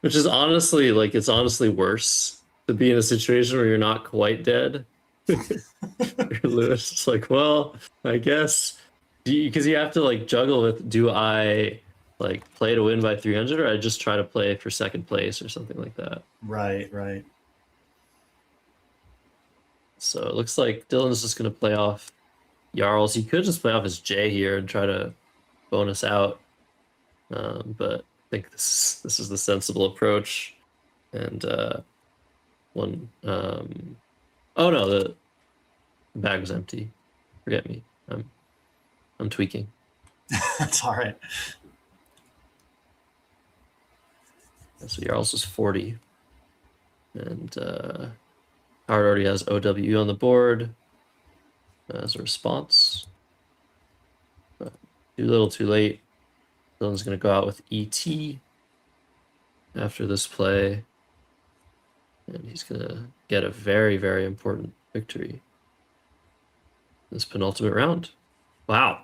Which is honestly, like, it's honestly worse to be in a situation where you're not quite dead. Lewis is like, well, I guess, because you have to, like, juggle with, do I, like, play to win by 300 or I just try to play for 2nd place or something like that. Right. So it looks like Dylan's just going to play off Jarls. He could just play off his J here and try to bonus out. But I think this is the sensible approach. And oh no, the bag was empty. Forget me. I'm tweaking. That's all right. So Jarls was 40. And Howard already has OW on the board as a response. But too little, too late. Dylan's going to go out with ET after this play. And he's going to get a very, very important victory this penultimate round. Wow.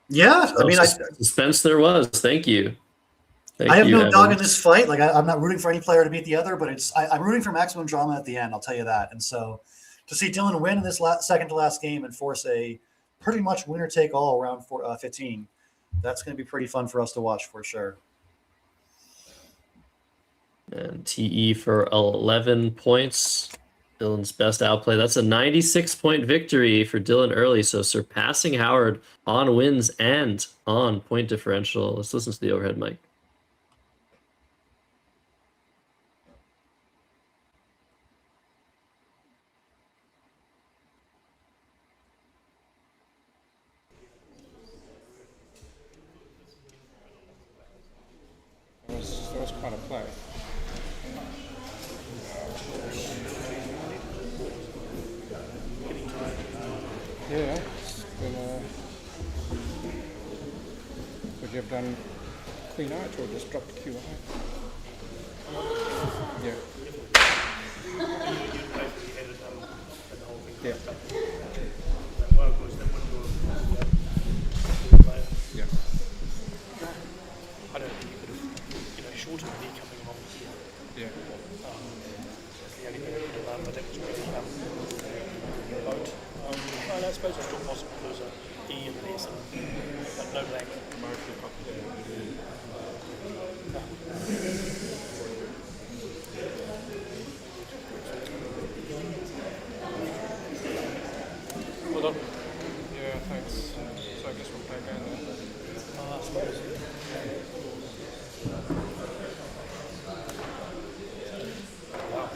Yeah, I mean, Suspense there was. Thank you. I have no dog in Evans. this fight. Like, I'm not rooting for any player to beat the other, but I'm rooting for maximum drama at the end. I'll tell you that. And so, to see Dylan win in this second to last game and force a pretty much winner take all around 15, that's going to be pretty fun for us to watch for sure. And TE for 11 points. Dylan's best outplay. That's a 96-point victory for Dylan early, so surpassing Howard on wins and on point differential. Let's listen to the overhead mic. That was quite a play. Yeah, it's been, would you have done Queen Arch or just dropped QI? Yeah. Yeah. Yeah. I don't think you could have, shortened the coming along here. Yeah. That's the only thing I could have done, but that was really remote. And I suppose it's still possible. There's an E and an S, but no blank. Well done. Yeah, thanks. So I guess we'll play again then. I suppose. Wow.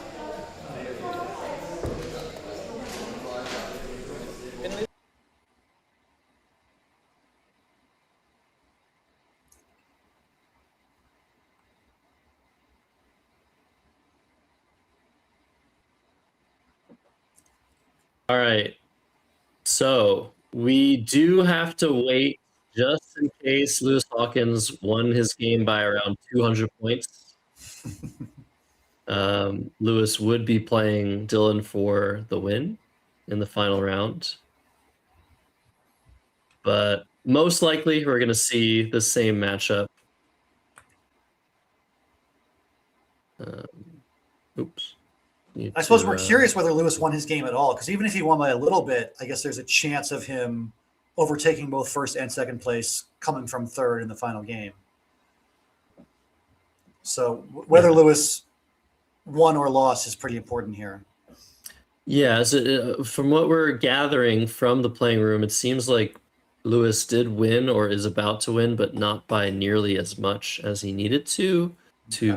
All right. So we do have to wait just in case Lewis Hawkins won his game by around 200 points. Lewis would be playing Dylan for the win in the final round. But most likely we're going to see the same matchup. Oops. I suppose we're curious whether Lewis won his game at all, because even if he won by a little bit, I guess there's a chance of him overtaking both first and second place coming from third in the final game. So whether Lewis won or lost is pretty important here. Yeah, so, from what we're gathering from the playing room, it seems like Lewis did win or is about to win, but not by nearly as much as he needed to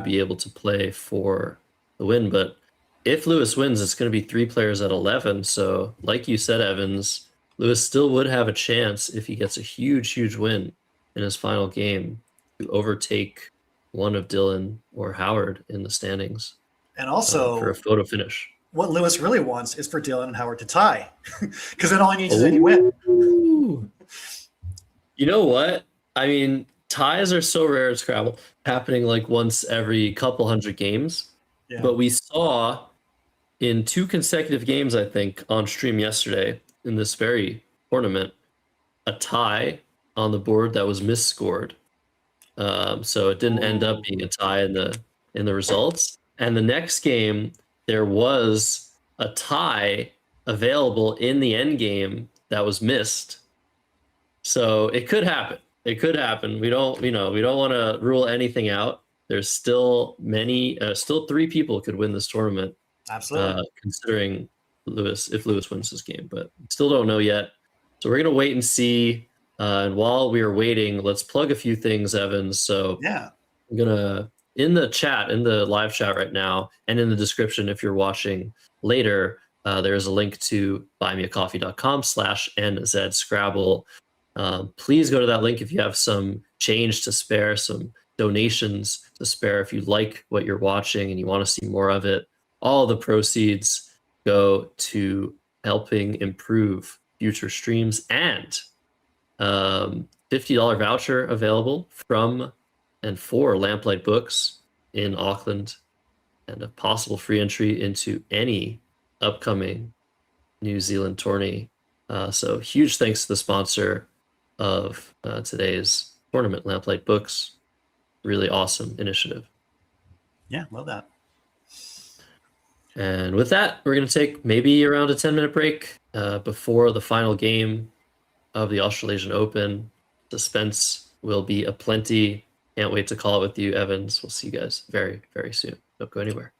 be able to play for the win. But if Lewis wins, it's going to be 3 players at 11. So like you said, Evans, Lewis still would have a chance if he gets a huge, huge win in his final game to overtake one of Dylan or Howard in the standings. And also for a photo finish. What Lewis really wants is for Dylan and Howard to tie, because then all he needs is any win. You know what? I mean, ties are so rare at Scrabble, happening like once every couple hundred games. Yeah. But we saw in 2 consecutive games, I think, on stream yesterday in this very tournament, a tie on the board that was misscored. So it didn't end up being a tie in the results. And the next game, there was a tie available in the end game that was missed. So it could happen. It could happen. We don't want to rule anything out. There's still still 3 people could win this tournament. Absolutely. Considering if Lewis wins this game, but still don't know yet. So we're gonna wait and see. And while we are waiting, let's plug a few things, Evans. So yeah, I'm gonna in the live chat right now, and in the description if you're watching later, there's a link to buymeacoffee.com/NZScrabble. Please go to that link if you have some change to spare, some donations to spare. If you like what you're watching and you want to see more of it, all the proceeds go to helping improve future streams, and $50 voucher available from and for Lamplight Books in Auckland, and a possible free entry into any upcoming New Zealand tourney So huge thanks to the sponsor of today's tournament, Lamplight Books. Really awesome initiative. Yeah, love that. And with that, we're going to take maybe around a 10-minute break before the final game of the Australasian Open. Suspense will be aplenty. Can't wait to call it with you, Evans. We'll see you guys very, very soon. Don't go anywhere.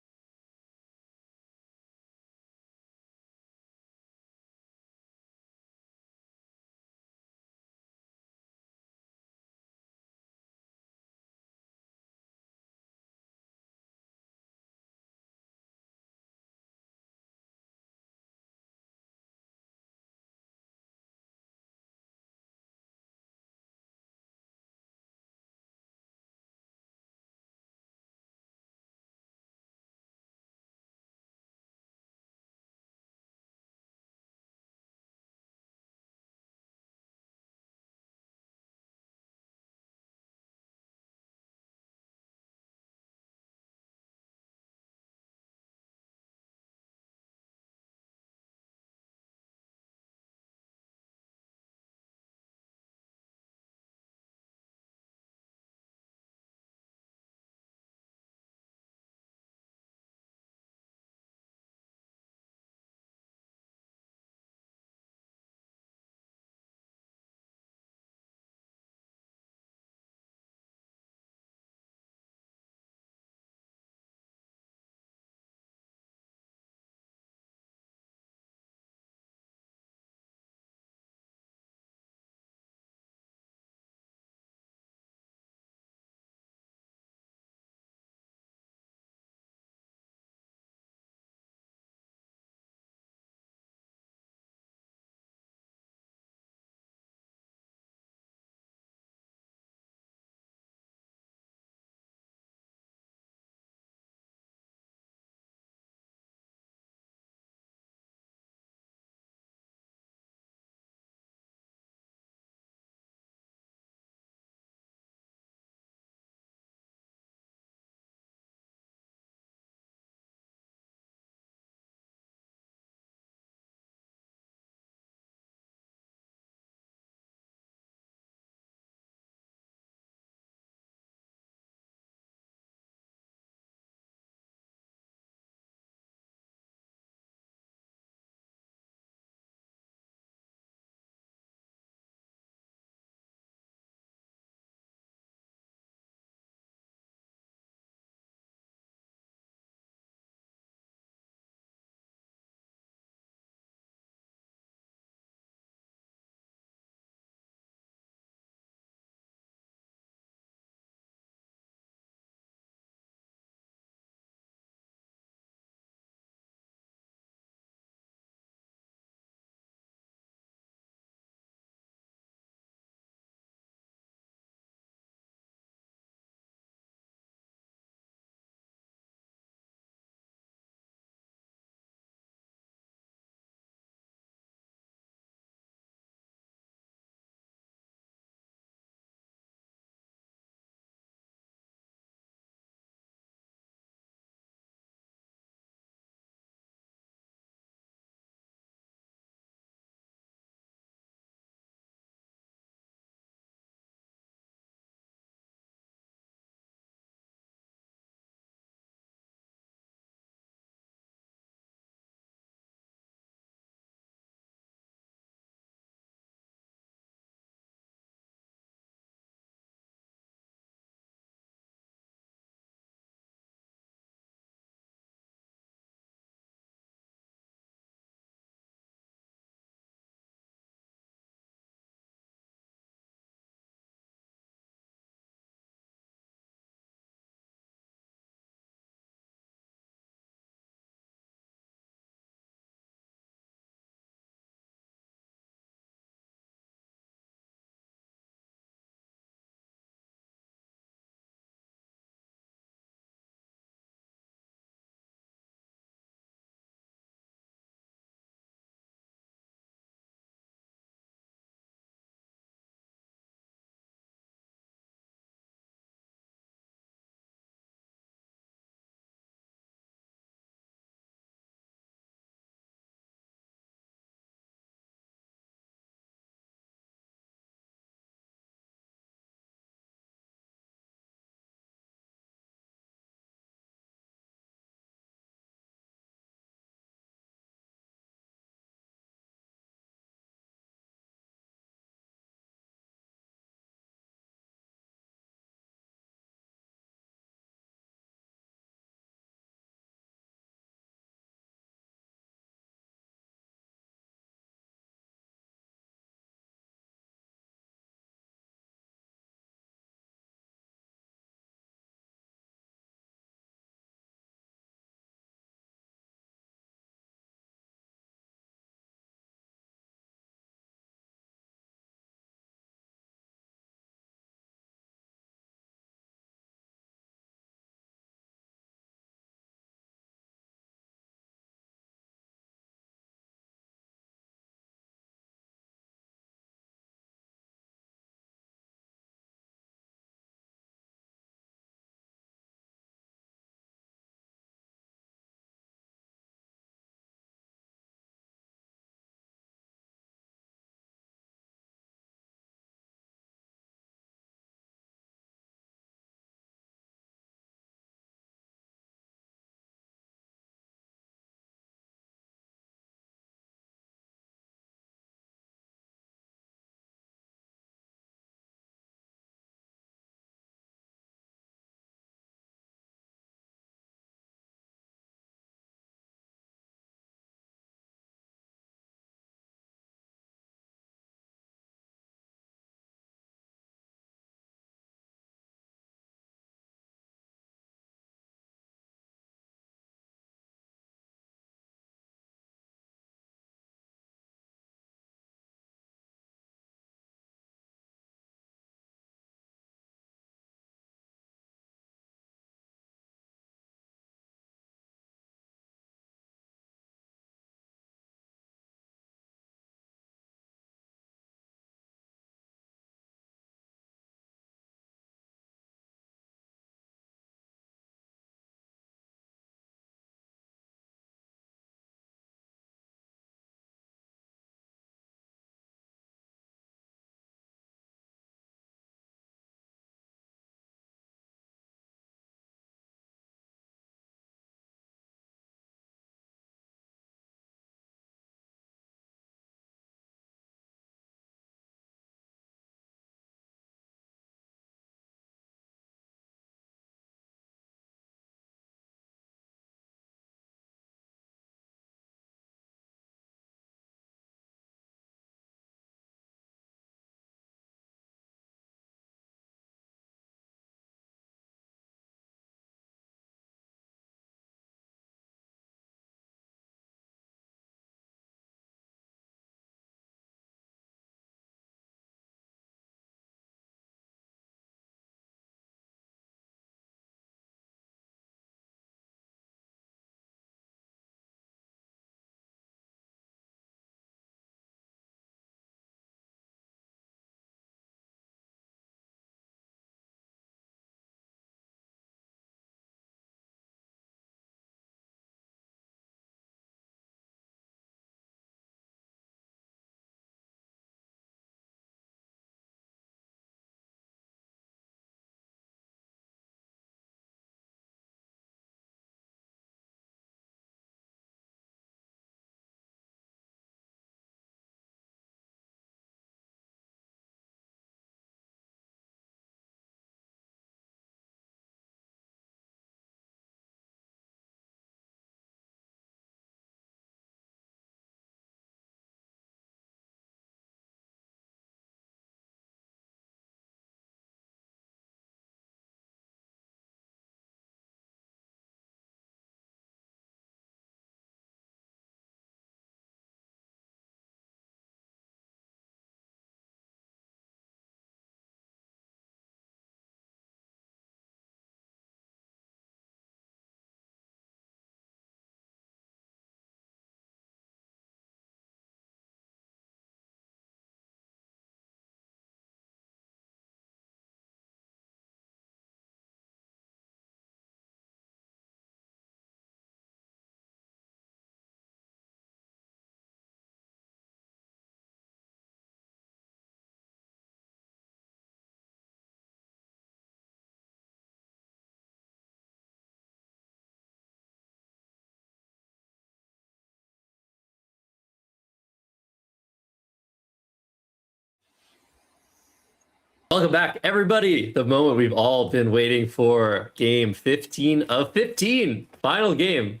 Welcome back, everybody. The moment we've all been waiting for. Game 15 of 15. Final game.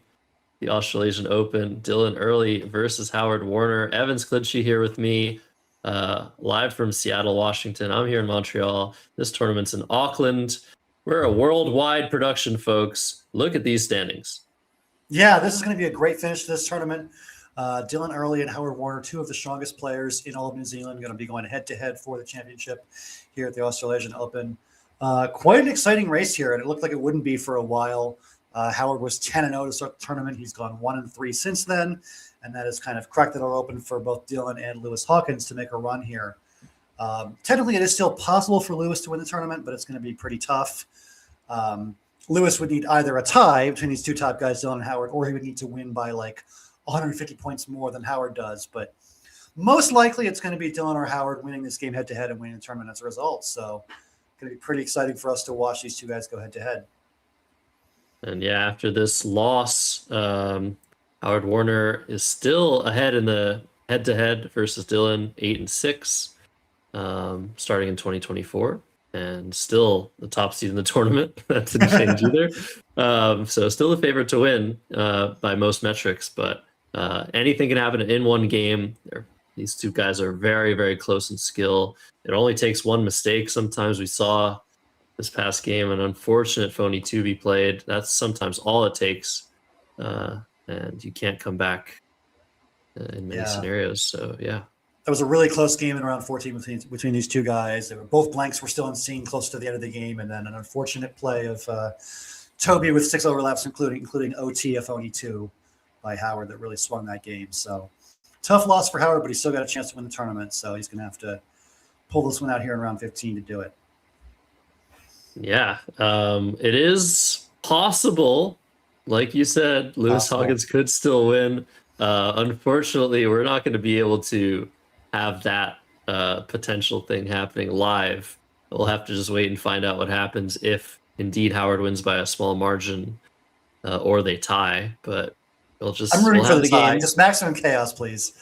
The Australasian Open. Dylan Early versus Howard Warner. Evans Clinchy here with me. Live from Seattle, Washington. I'm here in Montreal. This tournament's in Auckland. We're a worldwide production, folks. Look at these standings. Yeah, this is going to be a great finish to this tournament. Dylan Early and Howard Warner, two of the strongest players in all of New Zealand, going to be going head-to-head for the championship here at the Australasian Open. Quite an exciting race here, and it looked like it wouldn't be for a while. Howard was 10-0 to start the tournament. He's gone 1-3 since then, and that has kind of cracked the door open for both Dylan and Lewis Hawkins to make a run here. Technically, it is still possible for Lewis to win the tournament, but it's going to be pretty tough. Lewis would need either a tie between these two top guys, Dylan and Howard, or he would need to win by like 150 points more than Howard does. But most likely it's going to be Dylan or Howard winning this game head-to-head and winning the tournament as a result. So it's going to be pretty exciting for us to watch these two guys go head-to-head. And yeah, after this loss, Howard Warner is still ahead in the head-to-head versus Dylan, 8-6, starting in 2024. And still the top seed in the tournament. That didn't change either. So still the favorite to win by most metrics, but anything can happen in one game. These two guys are very, very close in skill. It only takes one mistake. Sometimes we saw this past game an unfortunate phony 2 played. That's sometimes all it takes. And you can't come back in many scenarios. So, yeah. That was a really close game in round 14 between these two guys. They were both blanks were still unseen close to the end of the game, and then an unfortunate play of Toby with 6 overlaps, including OT, a phony 2 by Howard that really swung that game. So tough loss for Howard, but he's still got a chance to win the tournament. So he's going to have to pull this one out here in round 15 to do it. Yeah, it is possible. Like you said, Lewis Hawkins could still win. Unfortunately, we're not going to be able to have that potential thing happening live. We'll have to just wait and find out what happens if indeed Howard wins by a small margin or they tie. But we'll just I'm rooting for the tie. game. Just maximum chaos, please.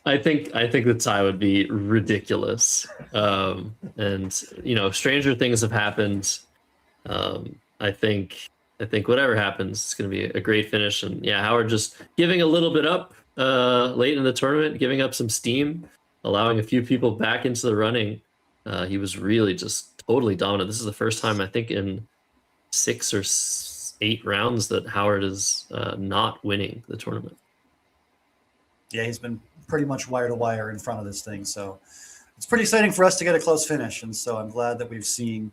I think the tie would be ridiculous. And you know, stranger things have happened. I think whatever happens, it's going to be a great finish. And yeah, Howard just giving a little bit up late in the tournament, giving up some steam, allowing a few people back into the running. He was really just totally dominant. This is the first time, I think, in 6 or 8 rounds that Howard is not winning the tournament. Yeah, he's been pretty much wire to wire in front of this thing. So it's pretty exciting for us to get a close finish. And so I'm glad that we've seen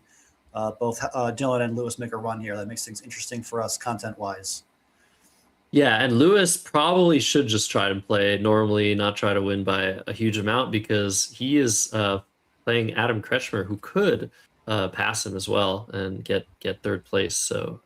both Dylan and Lewis make a run here. That makes things interesting for us content-wise. Yeah, and Lewis probably should just try to play normally, not try to win by a huge amount, because he is playing Adam Kretschmer, who could pass him as well and get 3rd place. So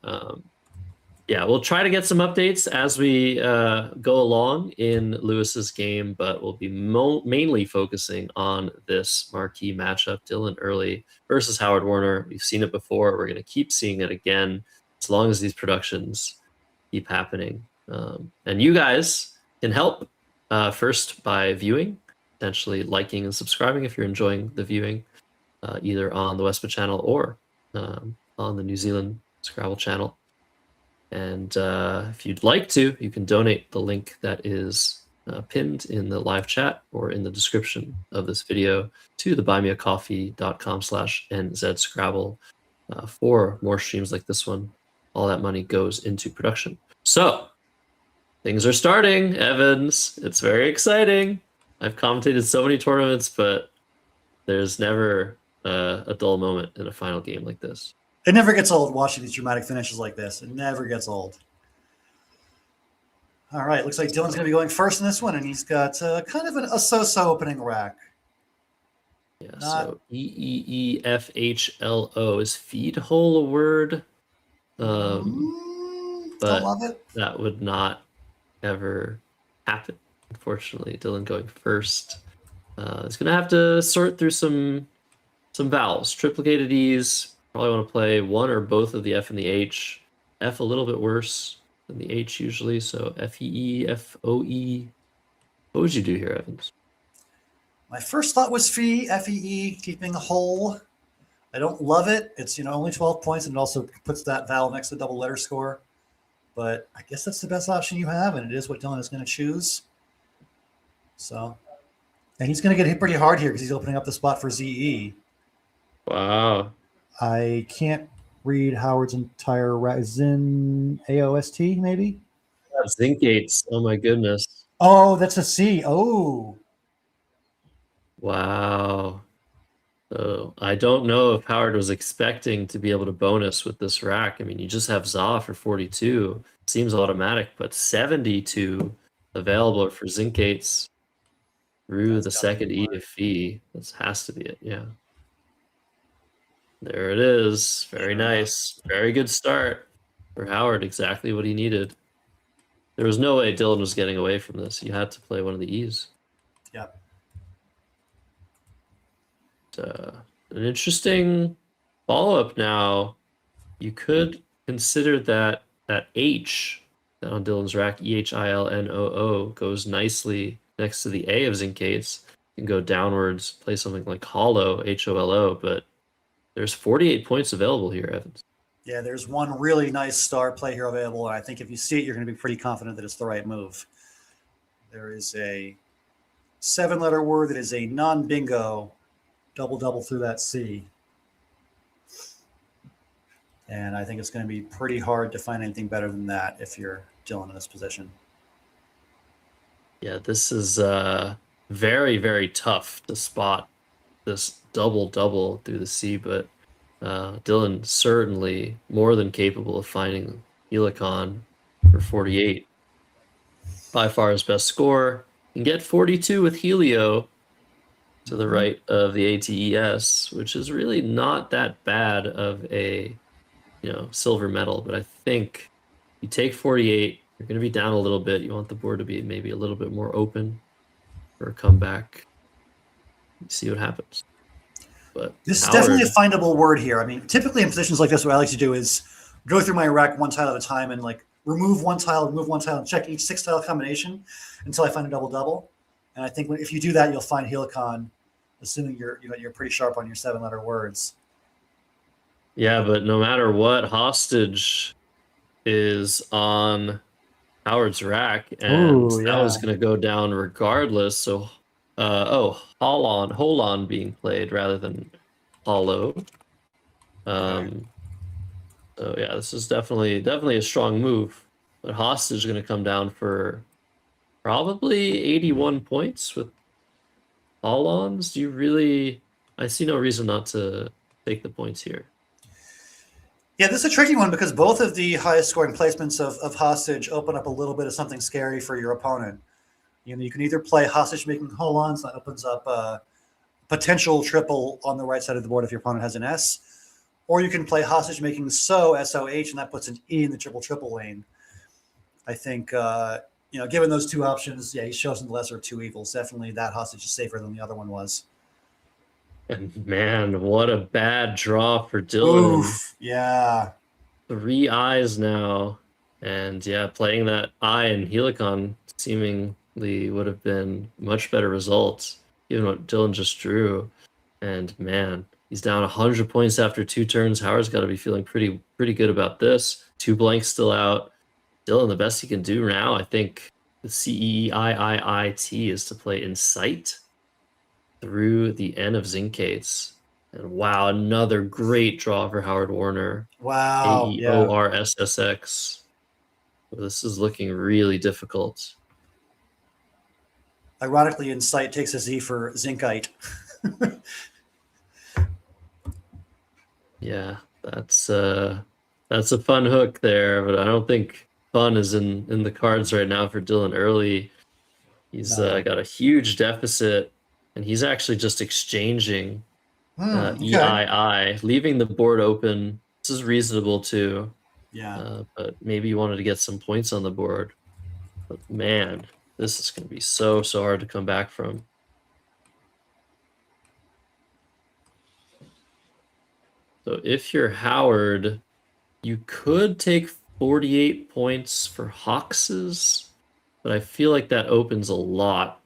yeah, we'll try to get some updates as we go along in Lewis's game, but we'll be mainly focusing on this marquee matchup, Dylan Early versus Howard Warner. We've seen it before. We're going to keep seeing it again as long as these productions keep happening. And you guys can help first by viewing, potentially liking and subscribing if you're enjoying the viewing, either on the WESPA channel or on the New Zealand Scrabble channel. And if you'd like to, you can donate the link that is pinned in the live chat or in the description of this video to the buymeacoffee.com/NZScrabble for more streams like this one. All that money goes into production. So things are starting, Evans. It's very exciting. I've commentated so many tournaments, but there's never a dull moment in a final game like this. It never gets old watching these dramatic finishes like this. It never gets old. All right, looks like Dylan's going to be going first in this one, and he's got kind of a so-so opening rack. Yeah, so EEEFHLO. Is feed hole a word? But love it. That would not ever happen, unfortunately. Dylan going first. He's going to have to sort through some vowels. Triplicated E's. Probably want to play one or both of the F and the H. F a little bit worse than the H usually, so FEE, FOE. What would you do here, Evans? My first thought was FEE, keeping a hole. I don't love it. It's only 12 points, and it also puts that vowel next to the double letter score. But I guess that's the best option you have, and it is what Dylan is going to choose. So, and he's going to get hit pretty hard here because he's opening up the spot for ZE. Wow. I can't read Howard's entire Zin AOST, maybe? Zinkates. Oh my goodness. Oh, that's a C. Oh. Wow. So I don't know if Howard was expecting to be able to bonus with this rack. I mean, you just have Za for 42. Seems automatic, but 72 available for Zinkates through That's the gotta second be E to Fee. This has to be it, yeah. There it is. Very nice. Very good start for Howard. Exactly what he needed. There was no way Dylan was getting away from this. You had to play one of the E's. Yeah. An interesting follow-up now. You could consider that H that on Dylan's rack, EHILNOO, goes nicely next to the A of Zinkates. You can go downwards, play something like Hollow, HOLO, but there's 48 points available here, Evans. Yeah, there's one really nice star play here available, and I think if you see it, you're going to be pretty confident that it's the right move. There is a 7-letter word that is a non-bingo double through that C. And I think it's going to be pretty hard to find anything better than that if you're Dylan in this position. Yeah, this is very, very tough to spot this double through the C, but Dylan certainly more than capable of finding Helicon for 48. By far his best score. Can get 42 with Helio to the right of the ATES, which is really not that bad of a silver medal, but I think you take 48, you're going to be down a little bit. You want the board to be maybe a little bit more open for a comeback. See what happens. But this is definitely a findable word here. I mean, typically in positions like this, what I like to do is go through my rack one tile at a time and like remove one tile, and check each 6-tile combination until I find a double. And I think if you do that, you'll find Helicon, assuming you're pretty sharp on your 7-letter words. Yeah, but no matter what, Hostage is on Howard's rack, and that was going to go down regardless. So, Holon being played rather than Hollow. So yeah, this is definitely a strong move. But Hostage is going to come down for probably 81 points with Holons. Do you really? I see no reason not to take the points here. Yeah, this is a tricky one because both of the highest scoring placements of Hostage open up a little bit of something scary for your opponent. You can either play Hostage making Holons, that opens up a potential triple on the right side of the board if your opponent has an S, or you can play Hostage making SOH, and that puts an E in the triple lane. I think, given those two options, yeah, he's chosen the lesser of two evils. Definitely that Hostage is safer than the other one was. And man, what a bad draw for Dylan. Oof, yeah. 3 eyes now. And yeah, playing that eye in Helicon seemingly would have been much better results, given what Dylan just drew. And man, he's down 100 points after 2 turns. Howard's got to be feeling pretty good about this. 2 blanks still out. Dylan, the best he can do now, I think the CEIIIT is to play Incite through the N of Zinkates. And wow, another great draw for Howard Warner. Wow. AEORSSX. Well, this is looking really difficult. Ironically, Incite takes a Z for Zinkite. Yeah, that's a fun hook there, but I don't think fun is in the cards right now for Dylan early. He's got a huge deficit, and he's actually just exchanging EII, leaving the board open. This is reasonable too. Yeah. But maybe you wanted to get some points on the board. But man, this is going to be so hard to come back from. So if you're Howard, you could take 48 points for Hoxes, but I feel like that opens a lot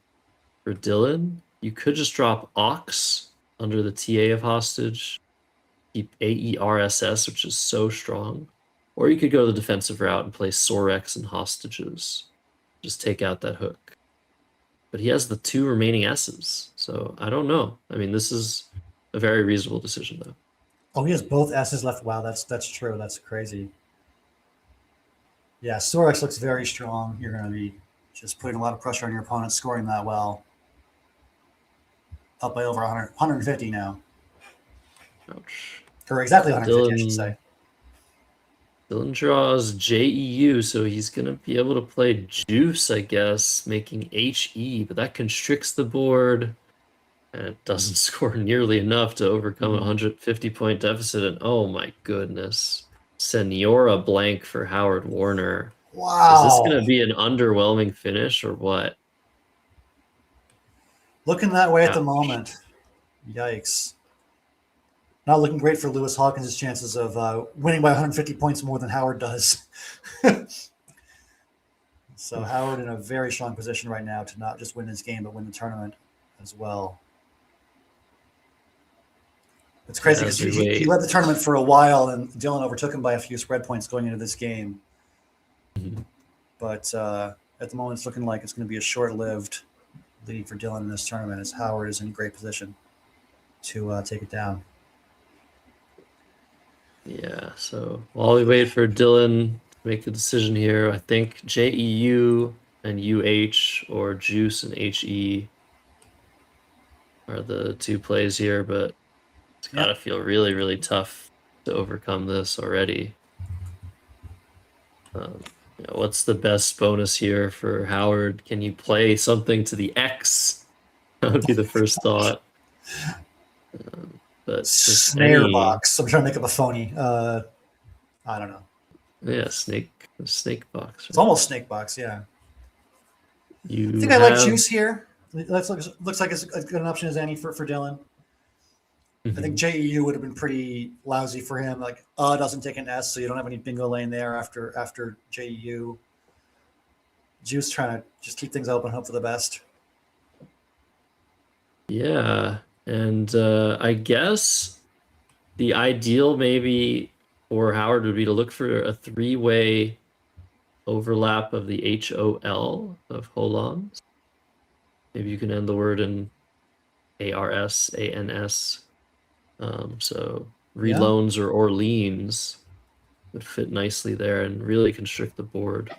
for Dylan. You could just drop Ox under the TA of Hostage. keep AERSS, which is so strong. Or you could go the defensive route and play Sorex and Hostages. Just take out that hook. But he has the 2 remaining S's, so I don't know. I mean, this is a very reasonable decision, though. Oh, he has both S's left. Wow, that's true. That's crazy. Yeah, Sorex looks very strong. You're going to be just putting a lot of pressure on your opponent, scoring that well. Up by over 100, 150 now. Ouch. Or exactly 150, I should say. Dylan draws JEU, so he's going to be able to play Juice, I guess, making HE, but that constricts the board, and it doesn't score nearly enough to overcome a 150-point deficit. And oh my goodness, Senora blank for Howard Warner. Wow. Is this going to be an underwhelming finish or what? Looking that way at the moment. Yikes. Not looking great for Lewis Hawkins' chances of winning by 150 points more than Howard does. So Howard in a very strong position right now to not just win this game, but win the tournament as well. It's crazy because he led the tournament for a while, and Dylan overtook him by a few spread points going into this game. But at the moment, it's looking like it's going to be a short-lived lead for Dylan in this tournament, as Howard is in great position to take it down. Yeah, so while we wait for Dylan to make the decision here, I think JEU and UH or Juice and HE are the 2 plays here, but it's got to feel really, really tough to overcome this already. What's the best bonus here for Howard? Can you play something to the X? That would be the first thought. But snare box. I'm trying to make up a phony. I don't know. Yeah, snake box. Right? It's almost snake box. Yeah. I think I like Juice here. Looks like it's as good an option as any for Dylan. I think JEU would have been pretty lousy for him. Like doesn't take an S, so you don't have any bingo lane there after JEU. Juice trying to just keep things open, hope for the best. Yeah. And I guess the ideal maybe for Howard would be to look for a 3-way overlap of the HOL of holons. Maybe you can end the word in ARS, ANS. So reloans or Orleans would fit nicely there and really constrict the board.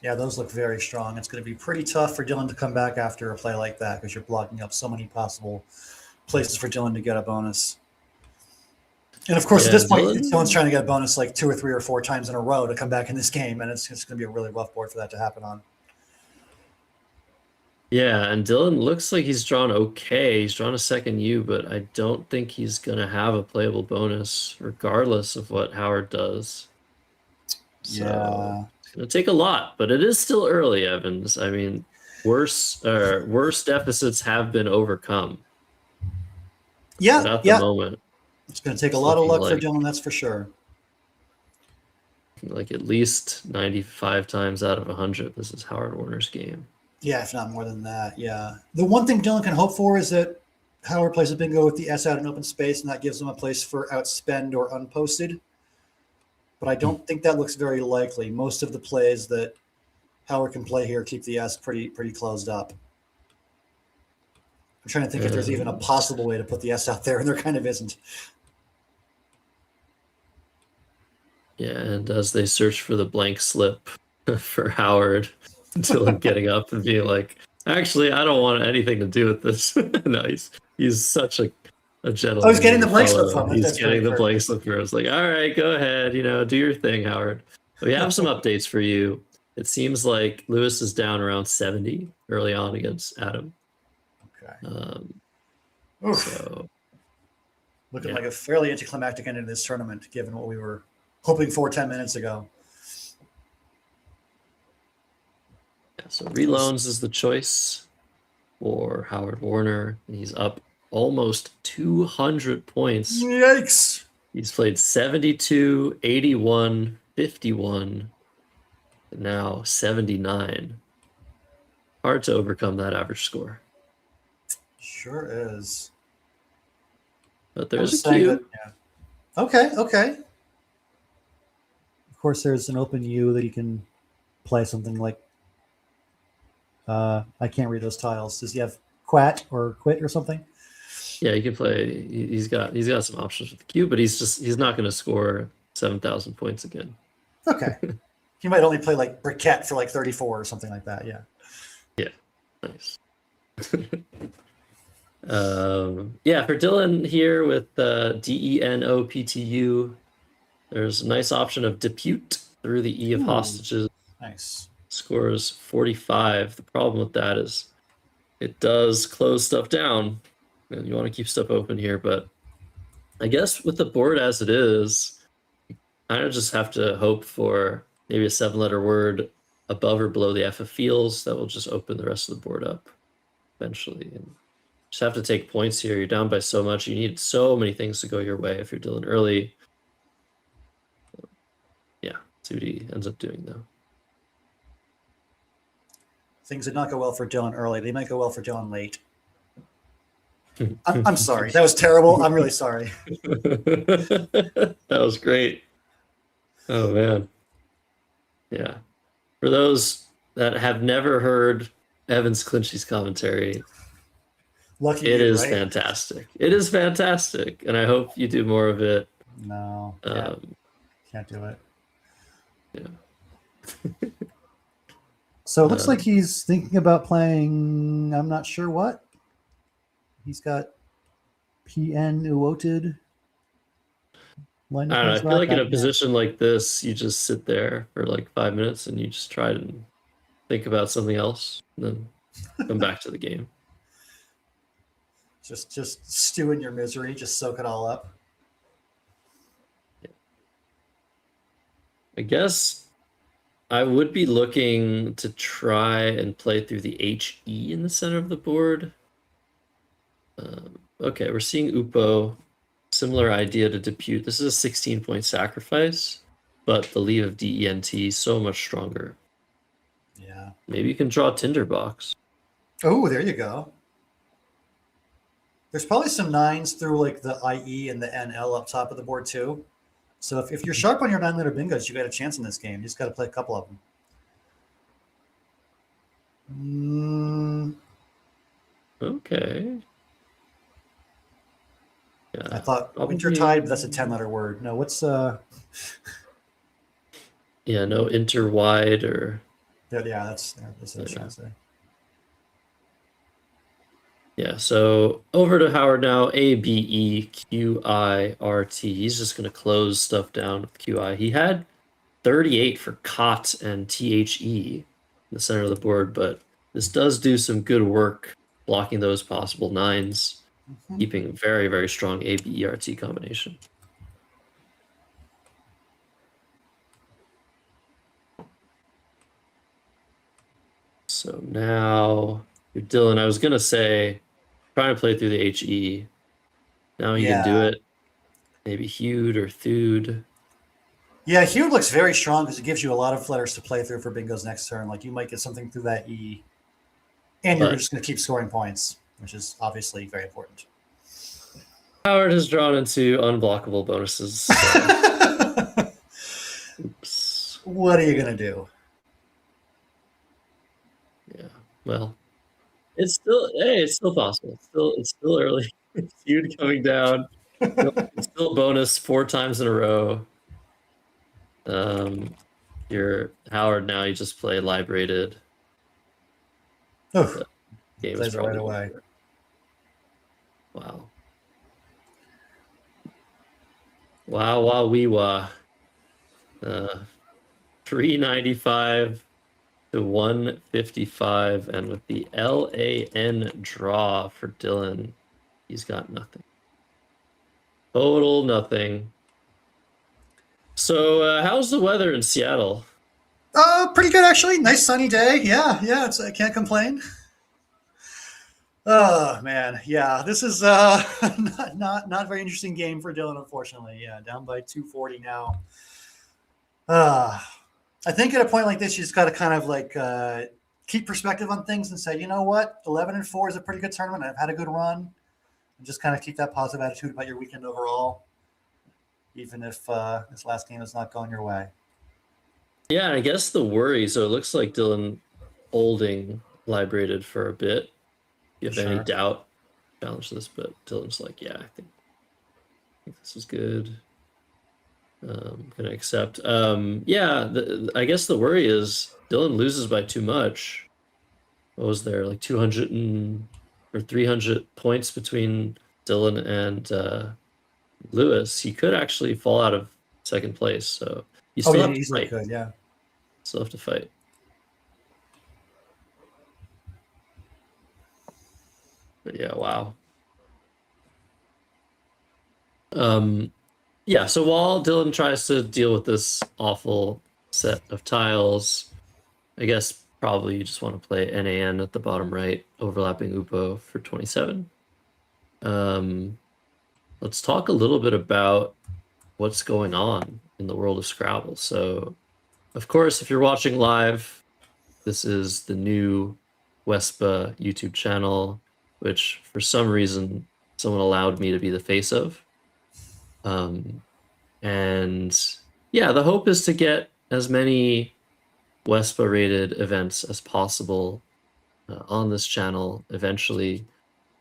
Yeah, those look very strong. It's going to be pretty tough for Dylan to come back after a play like that because you're blocking up so many possible places for Dylan to get a bonus. And of course, at this point, Dylan's trying to get a bonus like 2 or 3 or 4 times in a row to come back in this game, and it's going to be a really rough board for that to happen on. Yeah, and Dylan looks like he's drawn okay. He's drawn a second U, but I don't think he's going to have a playable bonus regardless of what Howard does. So it's going to take a lot, but it is still early, Evans. I mean, worse deficits have been overcome. Yeah, at the moment. It's going to take a lot of luck for Dylan, that's for sure. Like at least 95 times out of 100, this is Howard Warner's game. Yeah, if not more than that, yeah. The one thing Dylan can hope for is that Howard plays a bingo with the S out in open space, and that gives him a place for outspend or unposted. But I don't think that looks very likely. Most of the plays that Howard can play here keep the S pretty closed up. I'm trying to think if there's even a possible way to put the S out there, and there kind of isn't. Yeah, and as they search for the blank slip for Howard, Dylan getting up and being like, actually, I don't want anything to do with this. No, he's such a gentleman. Oh, he's getting the blank slip from him. He's getting the blank slip for us. Like, all right, go ahead, do your thing, Howard. We have some updates for you. It seems like Lewis is down around 70 early on against Adam. Okay. So, looking like a fairly anticlimactic end of this tournament, given what we were hoping for 10 minutes ago. Yeah, so reloans is the choice for Howard Warner. He's up almost 200 points. Yikes! He's played 72, 81, 51, and now 79. Hard to overcome that average score. Sure is. But there's a saying queue. that- yeah. Okay. Of course, there's an open U that you can play something like. I can't read those tiles. Does he have quat or quit or something? Yeah, he can play. He's got some options with the queue, but he's not going to score 7,000 points again. Okay. He might only play like briquette for like 34 or something like that. Yeah. Yeah, nice. Yeah, for Dylan here with DENOPTU, there's a nice option of depute through the E of Ooh. hostages. Nice. Scores 45. The problem with that is it does close stuff down, and you want to keep stuff open here. But I guess with the board as it is, you kind of just have to hope for maybe a 7-letter word above or below the F of feels that will just open the rest of the board up eventually. And just have to take points here. You're down by so much. You need so many things to go your way if you're dealing early. Yeah, that's what he ends up doing though. Things did not go well for Dylan early. They might go well for Dylan late. I'm sorry. That was terrible. I'm really sorry. That was great. Oh, man. Yeah. For those that have never heard Evan's Clinchy's commentary, Lucky it you, is right? fantastic. It is fantastic. And I hope you do more of it. No. Can't do it. Yeah. So it looks like he's thinking about playing, I'm not sure what. He's got PN Uoted. I don't know. I feel like in a position like this, you just sit there for like 5 minutes and you just try to think about something else and then come back to the game. Just stew in your misery. Just soak it all up. Yeah. I guess I would be looking to try and play through the HE in the center of the board. Okay, we're seeing Upo. Similar idea to depute. This is a 16-point sacrifice, but the leave of DENT so much stronger. Yeah. Maybe you can draw Tinderbox. Oh, there you go. There's probably some 9s through like the IE and the NL up top of the board too. So if you're sharp on your 9-letter bingos, you got a chance in this game. You just got to play a couple of them. Okay. Yeah, I thought probably... Wintertide, but that's a 10-letter word. No, what's Yeah, no interwide or... Yeah, that's what I was trying to say. Yeah, so over to Howard now. ABEQIRT. He's just going to close stuff down with QI. He had 38 for COT and THE in the center of the board, but this does do some good work blocking those possible 9s, keeping very, very strong ABERT combination. So now, Dylan, I was going to say, trying to play through the HE. Now you can do it. Maybe Hewed or Thewed. Yeah, Hewed looks very strong because it gives you a lot of letters to play through for bingos next turn. Like you might get something through that E. And you're just going to keep scoring points, which is obviously very important. Howard has drawn into unblockable bonuses. So. Oops. What are you going to do? Yeah, well, it's still possible. It's still early. It's Hewed coming down. It's still bonus 4 times in a row. You're Howard now. You just play Liberated. Oh, game plays is it right probably away. over. Wow. Wow, wee wah. 395 to 155, and with the LAN draw for Dylan, he's got nothing. Total nothing. So, how's the weather in Seattle? Pretty good actually. Nice sunny day. Yeah. I can't complain. Oh man, yeah. This is not very interesting game for Dylan, unfortunately. Yeah, down by 240 now. I think at a point like this, you just got to kind of like keep perspective on things and say, you know what, 11-4 is a pretty good tournament. I've had a good run. And just kind of keep that positive attitude about your weekend overall, even if this last game has not gone your way. Yeah, I guess the worry. So it looks like Dylan holding Librated for a bit. If you have any Sure. doubt, challenge this. But Dylan's like, yeah, I think this is good. Gonna accept. Yeah, I guess the worry is Dylan loses by too much. What was there, like 200 or 300 points between Dylan and Lewis? He could actually fall out of second place. So you still have to easily fight. could, yeah. Still have to fight. But yeah, wow. Yeah, so while Dylan tries to deal with this awful set of tiles, I guess probably you just want to play NAN at the bottom right, overlapping Upo for 27. Let's talk a little bit about what's going on in the world of Scrabble. So, of course, if you're watching live, this is the new WESPA YouTube channel, which for some reason someone allowed me to be the face of. And yeah, the hope is to get as many WESPA rated events as possible on this channel eventually.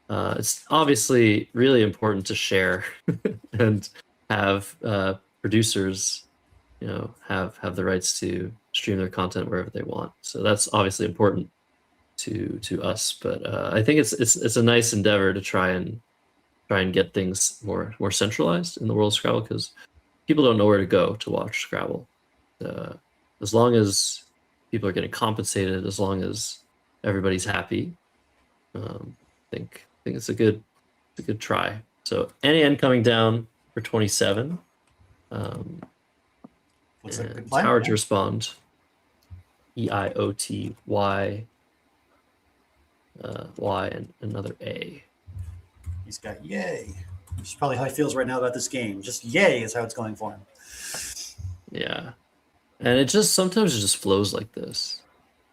It's obviously really important to share and have producers, have the rights to stream their content wherever they want. So that's obviously important to us. But I think it's a nice endeavor to try and get things more centralized in the world of Scrabble, because people don't know where to go to watch Scrabble. As long as people are getting compensated, as long as everybody's happy, I think it's a good try. So NAN coming down for 27. Looks like a good And plan. Tower to respond. EIOTY Y and another A. He's got yay. Which is probably how he feels right now about this game. Just yay is how it's going for him. Yeah. And sometimes it just flows like this.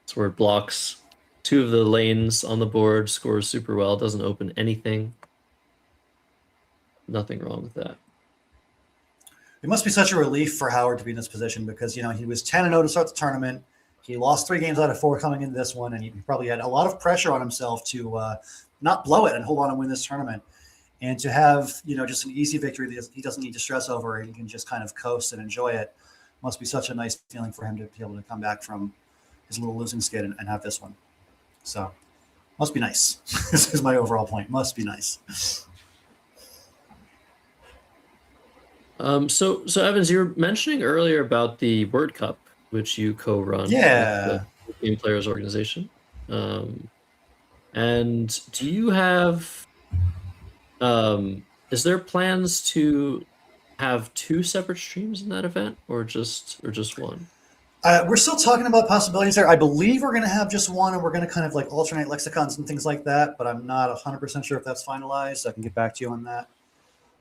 It's where it blocks two of the lanes on the board, scores super well, doesn't open anything. Nothing wrong with that. It must be such a relief for Howard to be in this position because, he was 10-0 to start the tournament. He lost 3 games out of 4 coming into this one, and he probably had a lot of pressure on himself to not blow it and hold on and win this tournament. And to have, just an easy victory that he doesn't need to stress over, and he can just kind of coast and enjoy it, must be such a nice feeling for him to be able to come back from his little losing skid and have this one. So, must be nice. This is my overall point. Must be nice. So Evans, you were mentioning earlier about the Word Cup, which you co-run Yeah. with the Game Players Organization. And do you have is there plans to have 2 separate streams in that event, or just one? We're still talking about possibilities there. I believe we're going to have just one, and we're going to kind of like alternate lexicons and things like that, but I'm not 100% sure if that's finalized. I can get back to you on that.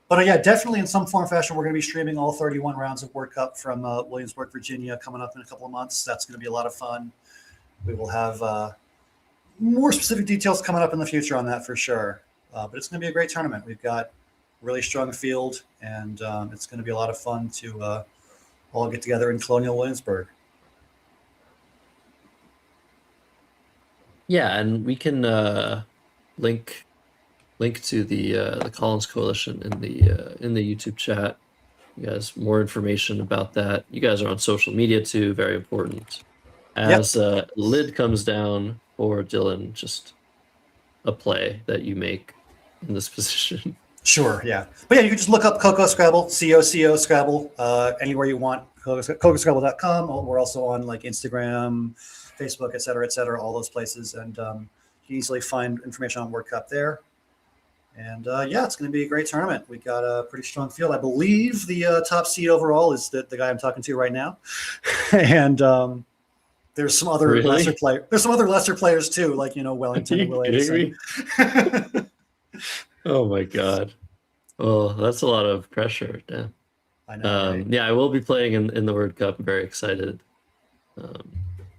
But yeah, definitely in some form or fashion, we're going to be streaming all 31 rounds of Word Cup from Williamsburg, Virginia, coming up in a couple of months. That's going to be a lot of fun. We will have more specific details coming up in the future on that for sure. But it's going to be a great tournament. We've got a really strong field, and it's going to be a lot of fun to all get together in Colonial Williamsburg. Yeah, and we can link to the Collins Coalition in the YouTube chat. You guys, more information about that. You guys are on social media too, very important. As lid comes down for Dylan, just a play that you make in this position. Sure, yeah. But yeah, you can just look up Coco Scrabble, COCO Scrabble, anywhere you want. CocoScrabble.com. We're also on like Instagram, Facebook, et cetera, all those places. And you can easily find information on Word Cup there. And yeah, it's going to be a great tournament. We got a pretty strong field. I believe the top seed overall is the guy I'm talking to right now. And there's some other lesser players. There's some other lesser players too, like Wellington and Will Addison. Oh my God. Oh, that's a lot of pressure. Damn. I know. Right? Yeah, I will be playing in the Word Cup. I'm very excited.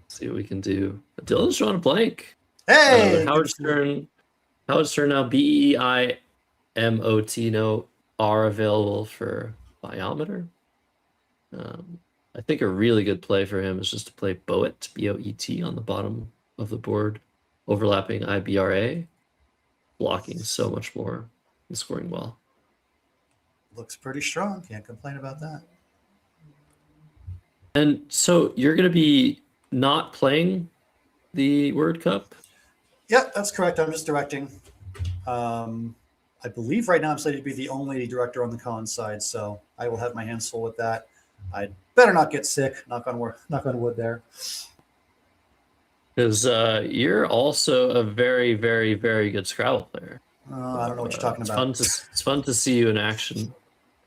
See what we can do. Dylan's drawing a blank. Hey, Howard's turn now. BEI Motino are available for biometer. I think a really good play for him is just to play Boet, B-O-E-T, on the bottom of the board, overlapping IBRA, blocking so much more and scoring well. Looks pretty strong. Can't complain about that. And so you're going to be not playing the World Cup? Yeah, that's correct. I'm just directing. I believe right now I'm slated to be the only director on the con side, so I will have my hands full with that. I better not get sick. Knock on wood there. Because you're also a very, very, very good Scrabble player. I don't know what you're talking about. It's fun to see you in action.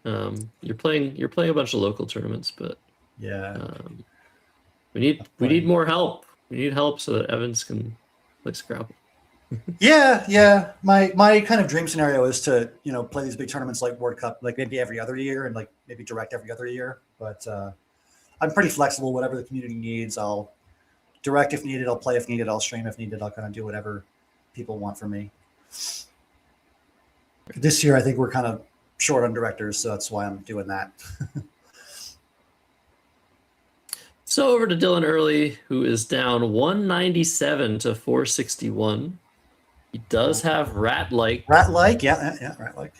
You're playing a bunch of local tournaments, but Yeah. we need more help. We need help so that Evans can play Scrabble. Yeah. My kind of dream scenario is to, play these big tournaments like World Cup, like maybe every other year, and like maybe direct every other year. But I'm pretty flexible. Whatever the community needs, I'll direct if needed. I'll play if needed. I'll stream if needed. I'll kind of do whatever people want from me. This year, I think we're kind of short on directors, so that's why I'm doing that. So over to Dylan Early, who is down 197 to 461. He does have Rat-like. Rat-like, yeah, Rat-like.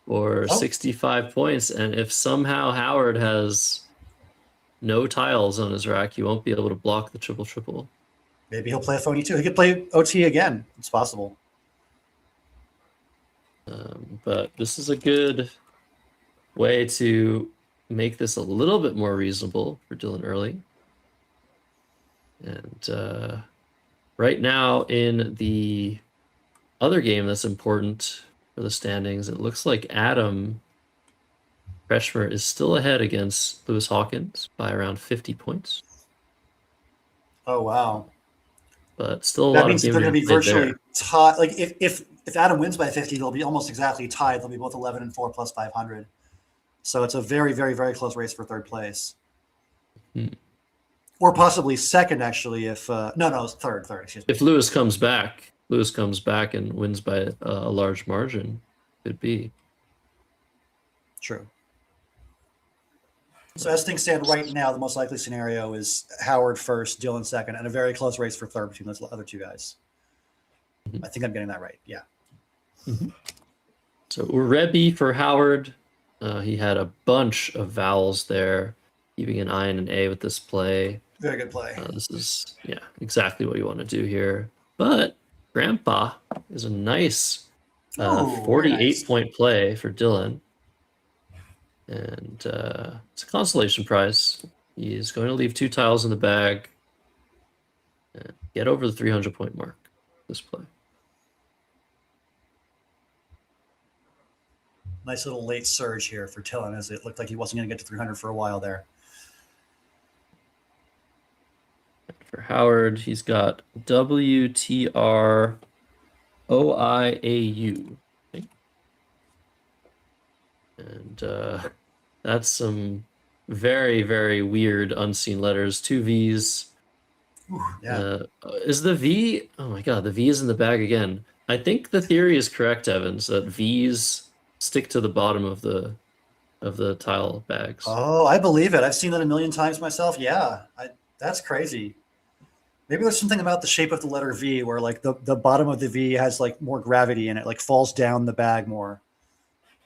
For 65 points, and if somehow Howard has no tiles on his rack, he won't be able to block the triple. Maybe he'll play a phony too. He could play OT again. It's possible. But this is a good way to make this a little bit more reasonable for Dylan Early. And right now in the other game that's important for the standings, it looks like Adam Kretschmer is still ahead against Lewis Hawkins by around 50 points. Oh, wow. But still a that lot means of they're going to be virtually there. tied. Like if Adam wins by 50, they'll be almost exactly tied. They'll be both 11-4 plus 500. So it's a very, very, very close race for third place. Or possibly second, actually, if third, excuse me. If Lewis comes back and wins by a large margin, could be. True. So as things stand right now, the most likely scenario is Howard first, Dylan second, and a very close race for third between those other two guys. I think I'm getting that right. Yeah. So Urebi for Howard. He had a bunch of vowels there, keeping an I and an A with this play. Very good play. This is exactly what you want to do here. But Grandpa is a nice 48-point play for Dylan. And it's a consolation prize. He is going to leave 2 tiles in the bag and get over the 300-point mark this play. Nice little late surge here for Dylan, as it looked like he wasn't going to get to 300 for a while there. For Howard, he's got WTROIAU. And that's some very, very weird unseen letters. 2 V's. Ooh, yeah. Is the V? Oh my God, the V is in the bag again. I think the theory is correct, Evans, that V's stick to the bottom of the tile bags. Oh, I believe it. I've seen that a million times myself. Yeah, that's crazy. Maybe there's something about the shape of the letter V where like the bottom of the V has like more gravity in it, like falls down the bag more.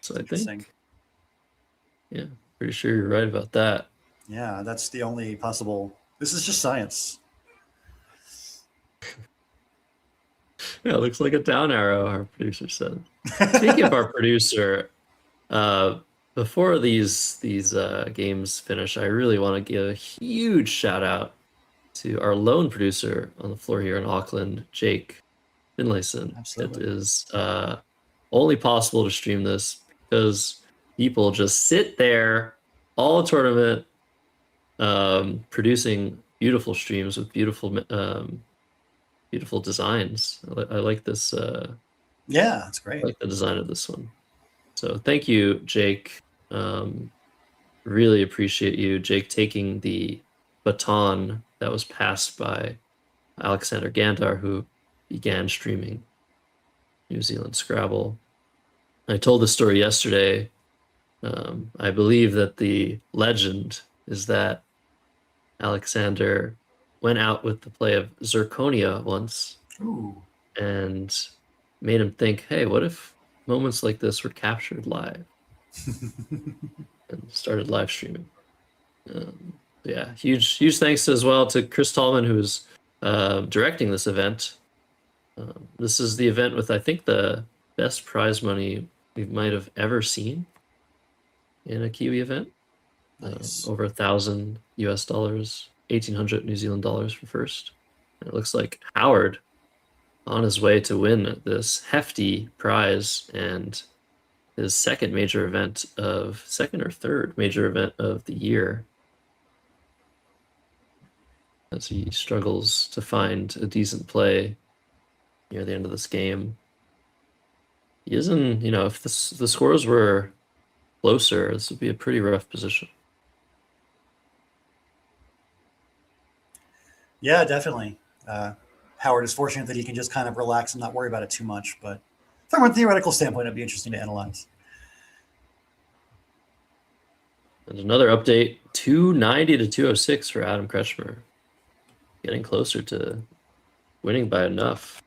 So I think, yeah, pretty sure you're right about that. Yeah, that's the only possible. This is just science. Yeah, it looks like a down arrow, our producer said. Speaking of our producer, before these games finish, I really want to give a huge shout out to our lone producer on the floor here in Auckland, Jake Finlayson. Absolutely. It is only possible to stream this because people just sit there all tournament producing beautiful streams with beautiful designs. I like this. Yeah, it's great. I like the design of this one. So thank you, Jake. Really appreciate you, Jake, taking the baton that was passed by Alexander Gandar, who began streaming New Zealand Scrabble. I told the story yesterday. I believe that the legend is that Alexander went out with the play of Zirconia once Ooh. and made him think, hey, what if moments like this were captured live? And started live streaming. Yeah, huge thanks as well to Chris Tallman, who's directing this event. This is the event with, I think, the best prize money we might have ever seen in a Kiwi event. Nice. Over $1,000 US, 1,800 New Zealand dollars for first. And it looks like Howard on his way to win this hefty prize and his second or third major event of the year, as he struggles to find a decent play near the end of this game. He is in, if the scores were closer, this would be a pretty rough position. Yeah, definitely. Howard is fortunate that he can just kind of relax and not worry about it too much. But from a theoretical standpoint, it'd be interesting to analyze. And another update, 290 to 206 for Adam Kretschmer. Getting closer to winning by enough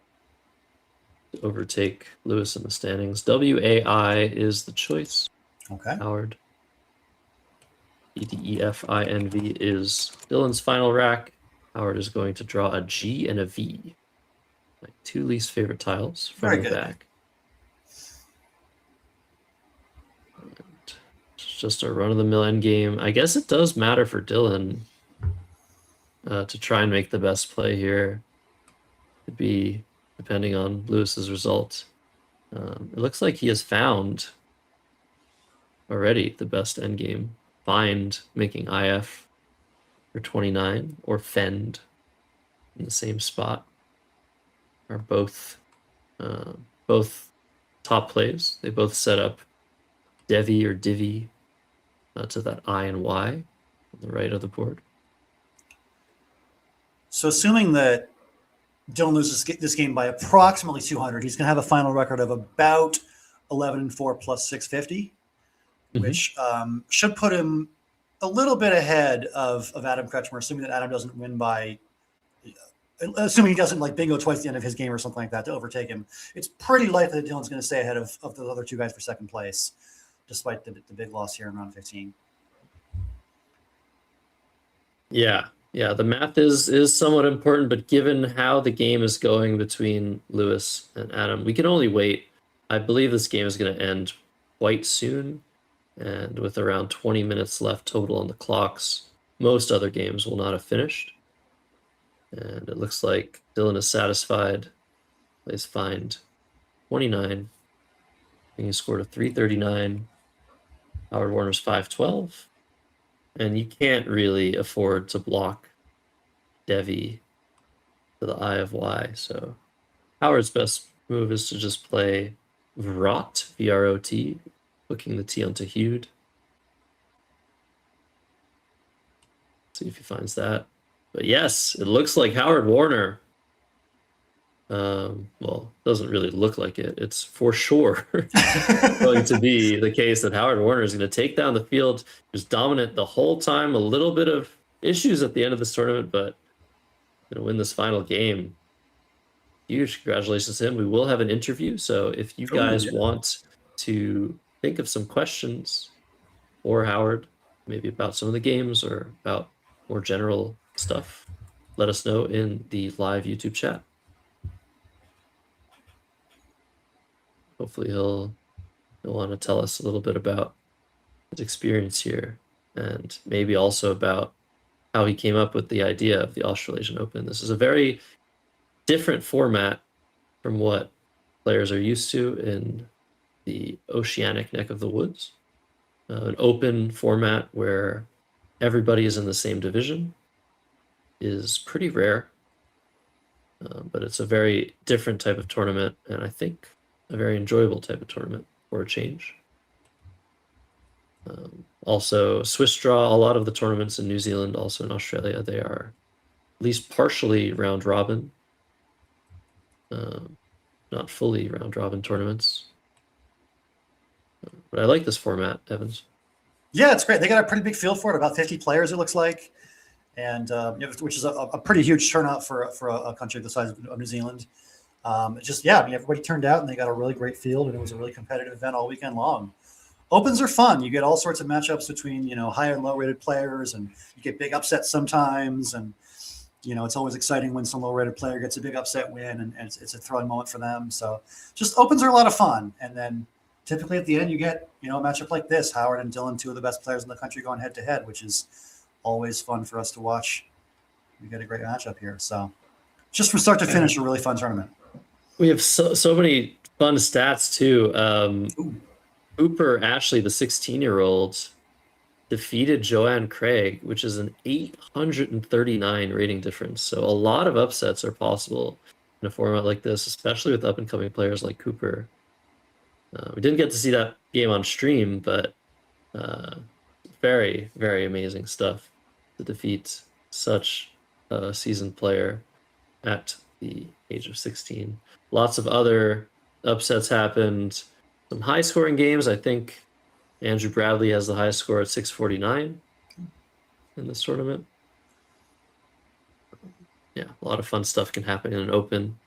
to overtake Lewis in the standings. WAI is the choice. Okay. Howard. EDEFINV is Dylan's final rack. Howard is going to draw a G and a V. My two least favorite tiles from Very the good. back. And it's just a run-of-the-mill endgame. I guess it does matter for Dylan to try and make the best play here. Could be depending on Lewis's result. It looks like he has found already the best endgame. Find making IF for 29 or Fend in the same spot are both top plays. They both set up Devi or Divi to that I and Y on the right of the board. So assuming that Dylan loses this game by approximately 200, he's going to have a final record of about 11-4 plus 650, which should put him a little bit ahead of Adam Kretschmer, assuming that Adam doesn't win by, assuming he doesn't like bingo twice the end of his game or something like that to overtake him. It's pretty likely that Dylan's going to stay ahead of the other two guys for second place, despite the big loss here in round 15. Yeah, the math is somewhat important, but given how the game is going between Lewis and Adam, we can only wait. I believe this game is going to end quite soon, and with around 20 minutes left total on the clocks, most other games will not have finished. And it looks like Dylan is satisfied. Plays Find 29. I think he scored a 339. Howard Warner's 512. And you can't really afford to block Devi to the I of Y. So Howard's best move is to just play Vrot, V-R-O-T, hooking the T onto Hewed. See if he finds that. But yes, it looks like Howard Warner. Well, doesn't really look like it. It's for sure going to be the case that Howard Warner is going to take down the field, just dominant the whole time. A little bit of issues at the end of this tournament, but going to win this final game. Huge congratulations to him. We will have an interview, so if you guys want to think of some questions for Howard, maybe about some of the games or about more general stuff, let us know in the live YouTube chat. Hopefully he'll want to tell us a little bit about his experience here and maybe also about how he came up with the idea of the Australasian Open. This is a very different format from what players are used to in the oceanic neck of the woods. An open format where everybody is in the same division is pretty rare, but it's a very different type of tournament, and I think a very enjoyable type of tournament for a change. Also, Swiss draw, a lot of the tournaments in New Zealand, also in Australia, they are at least partially round robin, not fully round robin tournaments. But I like this format, Evans. Yeah, it's great. They got a pretty big field for it, about 50 players, it looks like, and which is a pretty huge turnout for a country the size of New Zealand. Yeah, I mean, everybody turned out, and they got a really great field, and it was a really competitive event all weekend long. Opens are fun. You get all sorts of matchups between, high and low rated players, and you get big upsets sometimes. And, it's always exciting when some low rated player gets a big upset win, and it's a thrilling moment for them. So just opens are a lot of fun. And then typically at the end, you get, a matchup like this, Howard and Dylan, two of the best players in the country, going head to head, which is always fun for us to watch. We get a great matchup here. So just from start to finish, a really fun tournament. We have so many fun stats too. Cooper Ashley, the 16-year-old, defeated Joanne Craig, which is an 839 rating difference. So a lot of upsets are possible in a format like this, especially with up-and-coming players like Cooper. We didn't get to see that game on stream, but very, very amazing stuff to defeat such a seasoned player at the age of 16. Lots of other upsets happened. Some high-scoring games. I think Andrew Bradley has the highest score at 649 in this tournament. Yeah, a lot of fun stuff can happen in an open.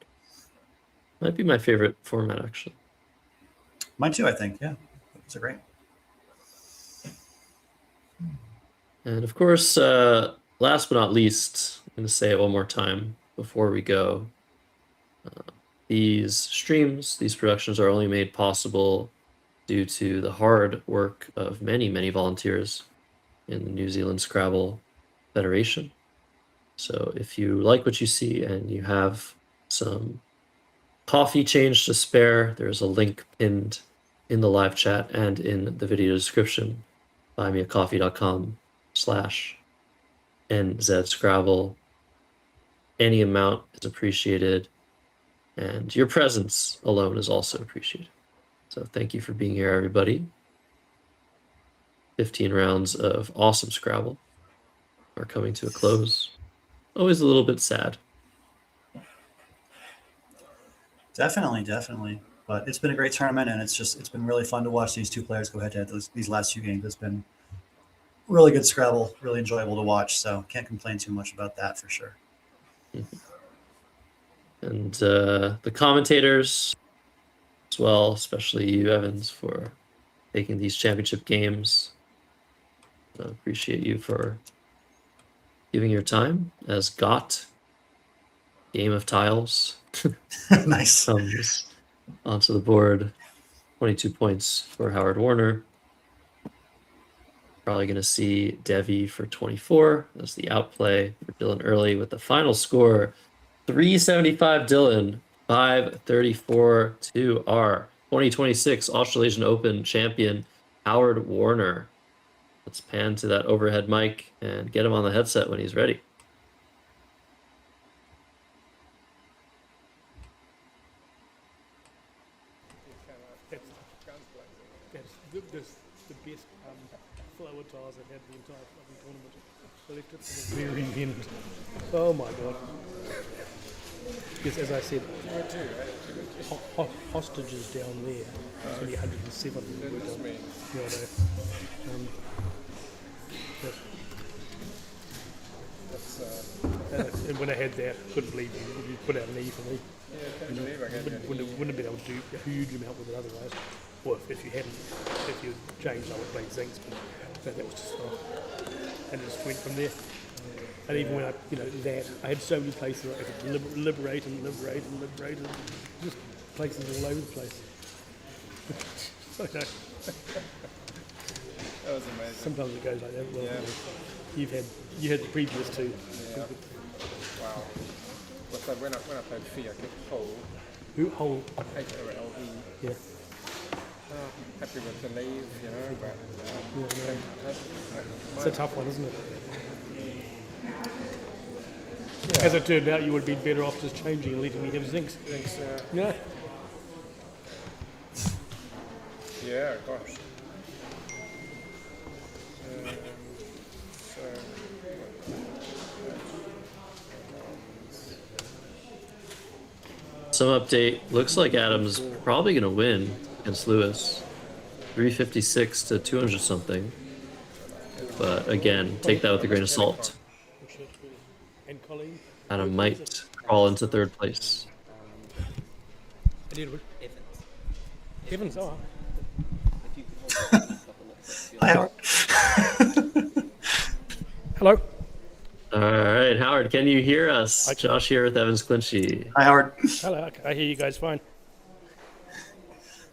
Might be my favorite format, actually. Mine too, I think. Yeah, it's a great. And of course, last but not least, I'm going to say it one more time before we go. These streams, these productions are only made possible due to the hard work of many, many volunteers in the New Zealand Scrabble Federation. So if you like what you see and you have some coffee change to spare, there's a link pinned in the live chat and in the video description. buymeacoffee.com/NZScrabble. Any amount is appreciated, and your presence alone is also appreciated. So thank you for being here, everybody. 15 rounds of awesome Scrabble are coming to a close. Always a little bit sad. Definitely. But it's been a great tournament, and it's been really fun to watch these two players go head to head these last two games. It's been really good Scrabble, really enjoyable to watch. So can't complain too much about that for sure. And the commentators as well, especially you, Evans, for taking these championship games. Appreciate you for giving your time as GOT, Game of Tiles. Nice. Comes onto the board. 22 points for Howard Warner. Probably going to see Devi for 24. That's the outplay for Dylan Early with the final score 375 Dylan, 534 to our 2026 Australasian Open champion, Howard Warner. Let's pan to that overhead mic and get him on the headset when he's ready. That's the best flower tiles I've had the entire fucking tournament. I left it to the very end. Oh my god. Yes, as I said, hostages down there. It's only 107. And when I had that, couldn't believe you put out an E for me. Wouldn't have been able to do a huge amount with it otherwise. Or if you changed, I would play Zinks, but that was just and it just went from there. And even when I had so many places where I could liberate, just places all over the place. I know. That was amazing. Sometimes it goes like that. Well, Yeah. You had the previous two. Yeah. Wow. But so when I played Fee, I kept whole. Whole. H-O-L-E. Yeah. Happy with the leave, but It's a tough one, isn't it? Yeah. As it turned out, you would have been better off just changing and letting me have Zinks. Yeah. Yeah, gosh. Some update. Looks like Adam's probably going to win against Lewis. 356 to 200 something. But again, take that with a grain of salt. And Colleen. Adam might crawl into third place. And Edward. Evans, oh. Hi, Howard. Hello. All right, Howard, can you hear us? Josh here with Evans Clinchy. Hi, Howard. Hello, I hear you guys fine.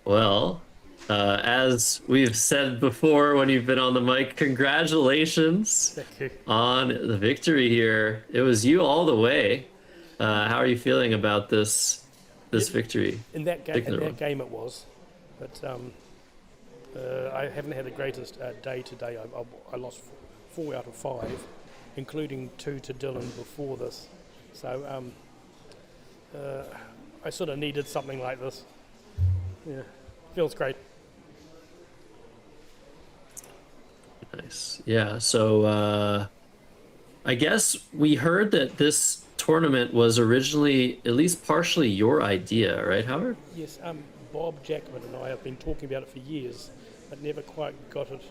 Well, as we've said before when you've been on the mic, congratulations Thank you. on the victory here. It was you all the way. How are you feeling about this victory? In that Particular one. game it was, but I haven't had the greatest day today. I lost 4 out of 5, including 2 to Dylan before this. So I sort of needed something like this. Yeah, feels great. Nice. Yeah, so I guess we heard that this tournament was originally at least partially your idea, right, Howard? Yes, Bob Jackman and I have been talking about it for years, but never quite got it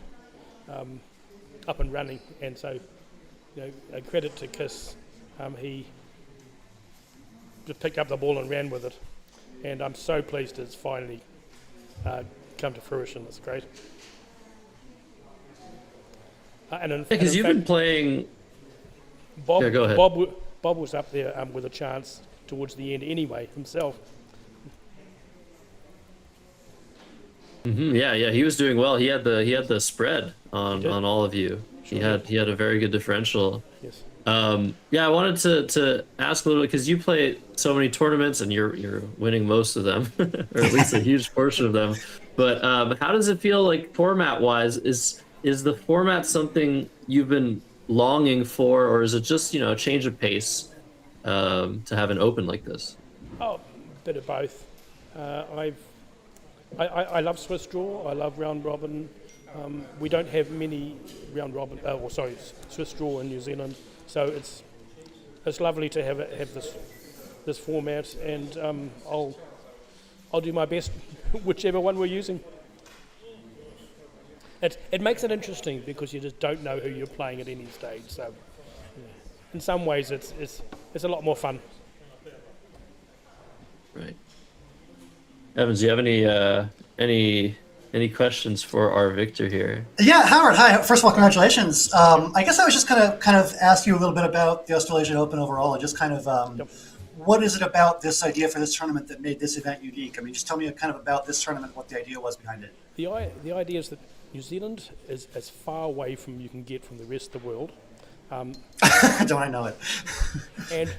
up and running. And so, a credit to Kiss, he just picked up the ball and ran with it. And I'm so pleased it's finally come to fruition. It's great. Because you've been playing. Bob, yeah, go ahead. Bob was up there with a chance towards the end anyway himself. Yeah, he was doing well. He had the spread on all of you. Sure he had a very good differential. Yes. Yeah, I wanted to ask a little bit because you play so many tournaments and you're winning most of them, or at least a huge portion of them. But how does it feel like format wise? Is the format something you've been longing for, or is it just a change of pace to have an open like this? Oh, a bit of both. I love Swiss draw. I love round robin. We don't have many round robin, Swiss draw in New Zealand, so it's lovely to have this format, and I'll do my best, whichever one we're using. It makes it interesting because you just don't know who you're playing at any stage. So, in some ways, it's a lot more fun. Right. Evans, do you have any questions for our Victor here? Yeah, Howard. Hi. First of all, congratulations. I guess I was just kind of ask you a little bit about the Australasian Open overall, and just kind of what is it about this idea for this tournament that made this event unique? I mean, just tell me kind of about this tournament, what the idea was behind it. The idea is that New Zealand is as far away from you can get from the rest of the world. Don't I know it? And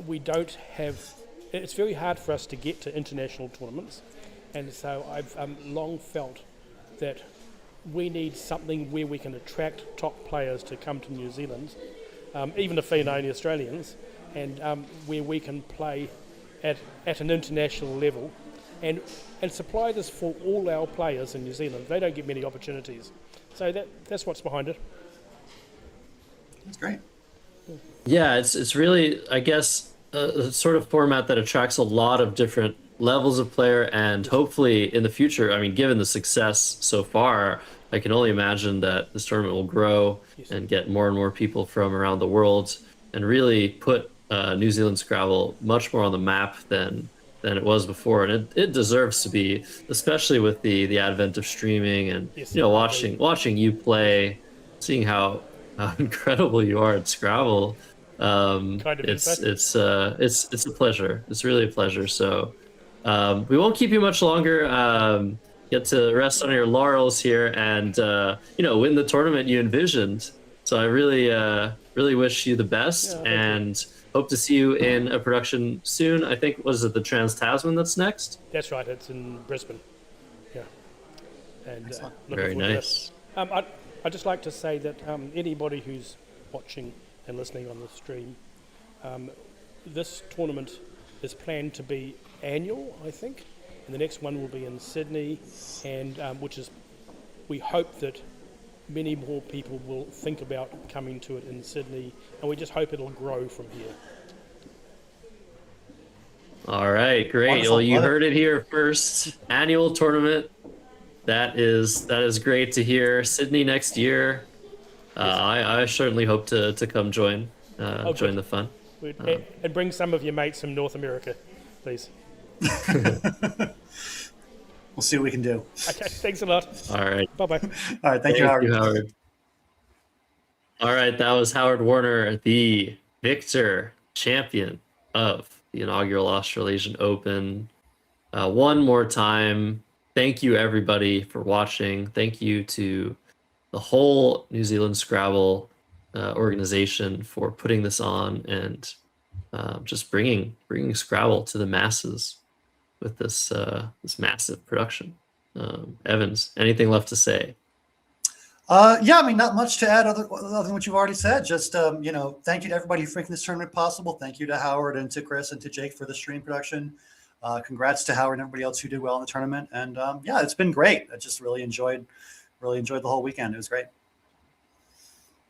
we don't have. It's very hard for us to get to international tournaments, and so I've long felt that we need something where we can attract top players to come to New Zealand, even if they're only Australians, and where we can play at an international level, and supply this for all our players in New Zealand. They don't get many opportunities, so that's what's behind it. That's great. Yeah, it's really, I guess, a sort of format that attracts a lot of different levels of player, and hopefully in the future, I mean, given the success so far, I can only imagine that this tournament will grow and get more and more people from around the world, and really put New Zealand Scrabble much more on the map than it was before, and it deserves to be, especially with the advent of streaming and watching you play, seeing how incredible you are at Scrabble. It's a pleasure. It's really a pleasure. So we won't keep you much longer. Get to rest on your laurels here and win the tournament you envisioned. So I really wish you the best, and hope to see you in a production soon. I think, was it the Trans-Tasman that's next? That's right. It's in Brisbane. Yeah. And very nice. I'd just like to say that anybody who's watching and listening on the stream, this tournament is planned to be annual, I think, and the next one will be in Sydney, and we hope that many more people will think about coming to it in Sydney, and we just hope it'll grow from here. All right, great. Wonderful. Well, you heard it here first. Annual tournament That is great to hear. Sydney next year. I certainly hope to come join Oh, join good. the fun. And bring some of your mates from North America, please. We'll see what we can do. Okay, thanks a lot. All right. Bye-bye. All right. Thank you, Howard. Howard. All right, that was Howard Warner, the victor champion of the inaugural Australasian Open. One more time, thank you everybody for watching. Thank you to the whole New Zealand Scrabble organization for putting this on and just bringing Scrabble to the masses with this this massive production. Evans, anything left to say? Yeah, I mean, not much to add other than what you've already said. Just, thank you to everybody for making this tournament possible. Thank you to Howard and to Chris and to Jake for the stream production. Congrats to Howard and everybody else who did well in the tournament. And yeah, it's been great. I just really enjoyed the whole weekend. It was great.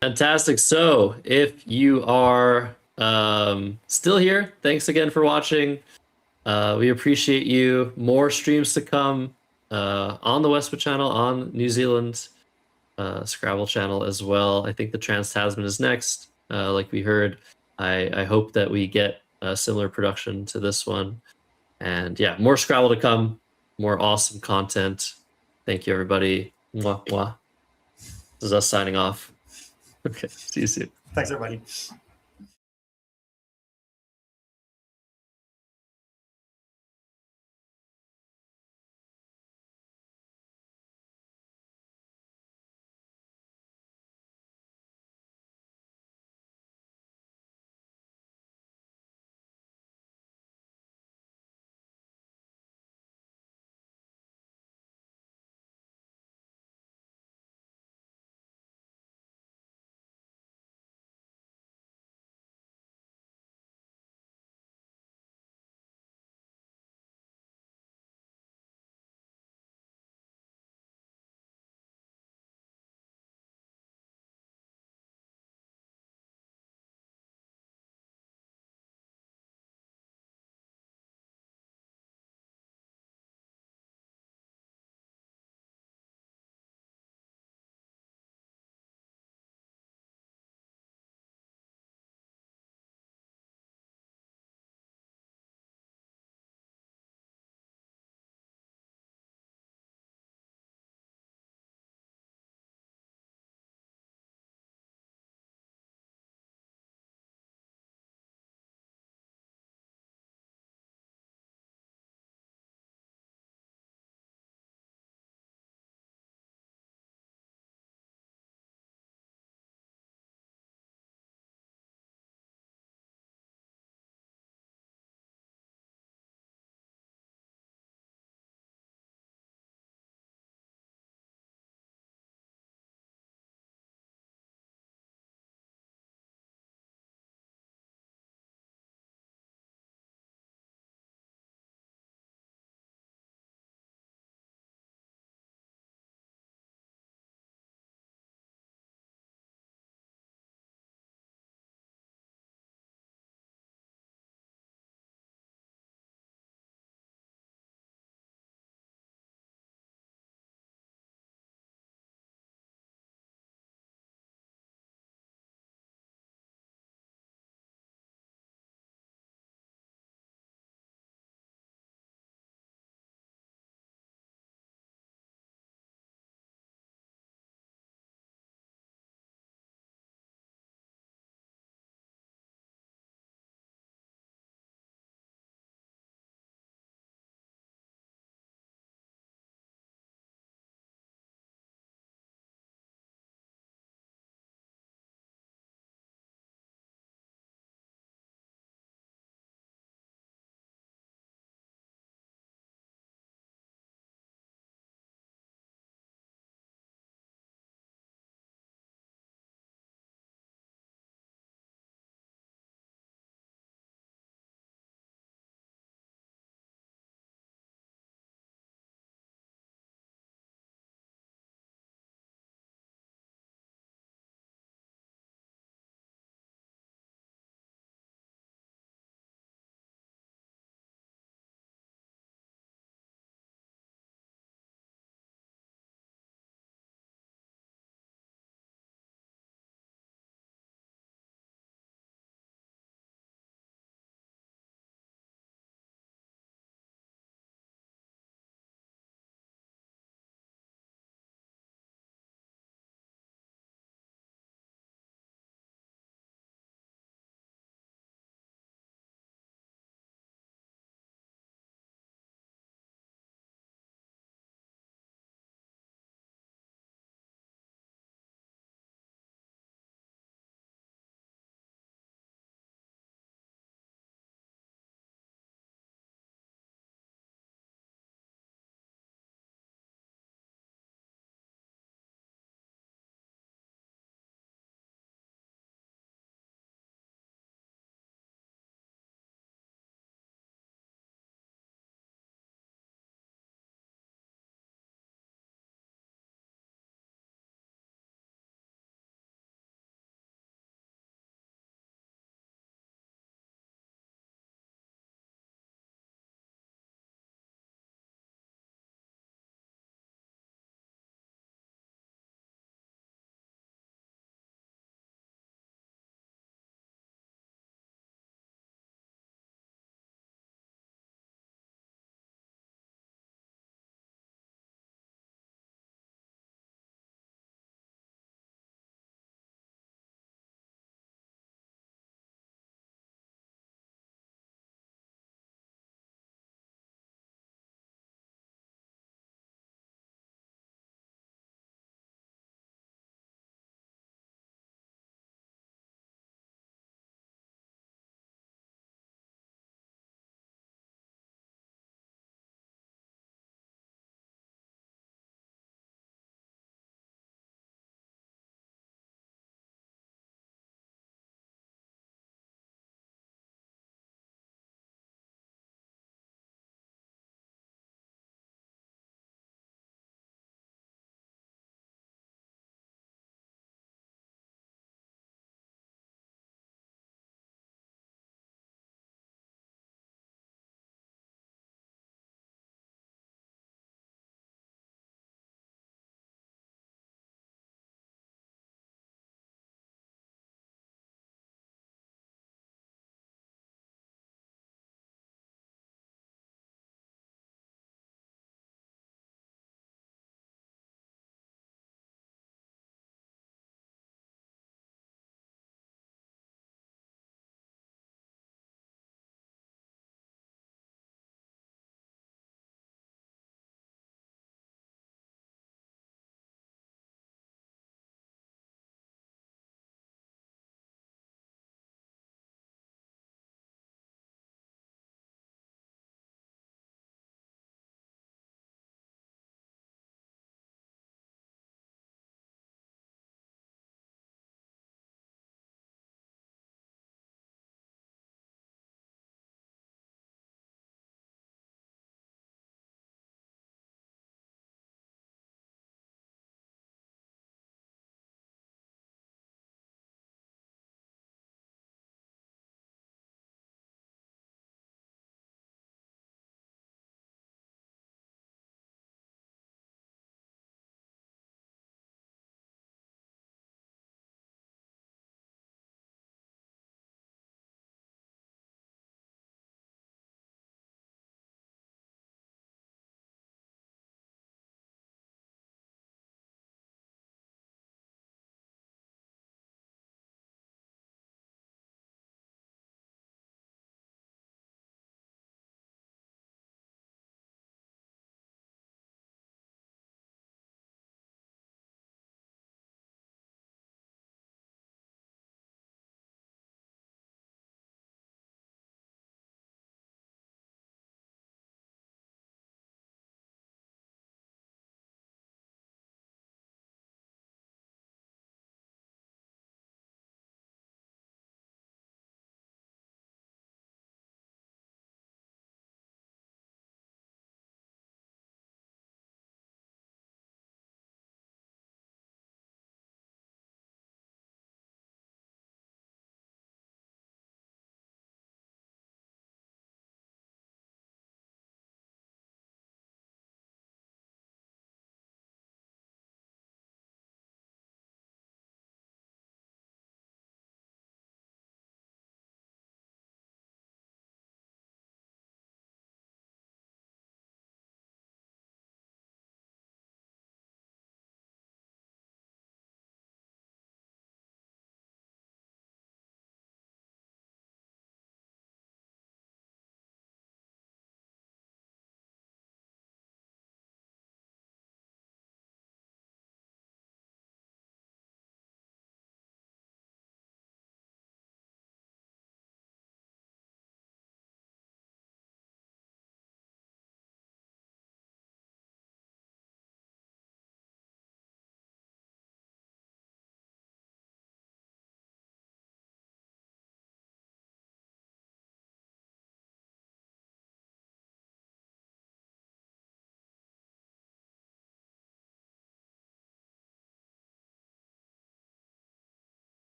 Fantastic. So if you are still here, thanks again for watching. We appreciate you. More streams to come on the WESPA channel, on New Zealand Scrabble channel as well. I think the Trans-Tasman is next. Like we heard, I hope that we get a similar production to this one. And yeah, more Scrabble to come, more awesome content. Thank you, everybody. Mwah, mwah. This is us signing off. Okay, see you soon. Thanks, everybody.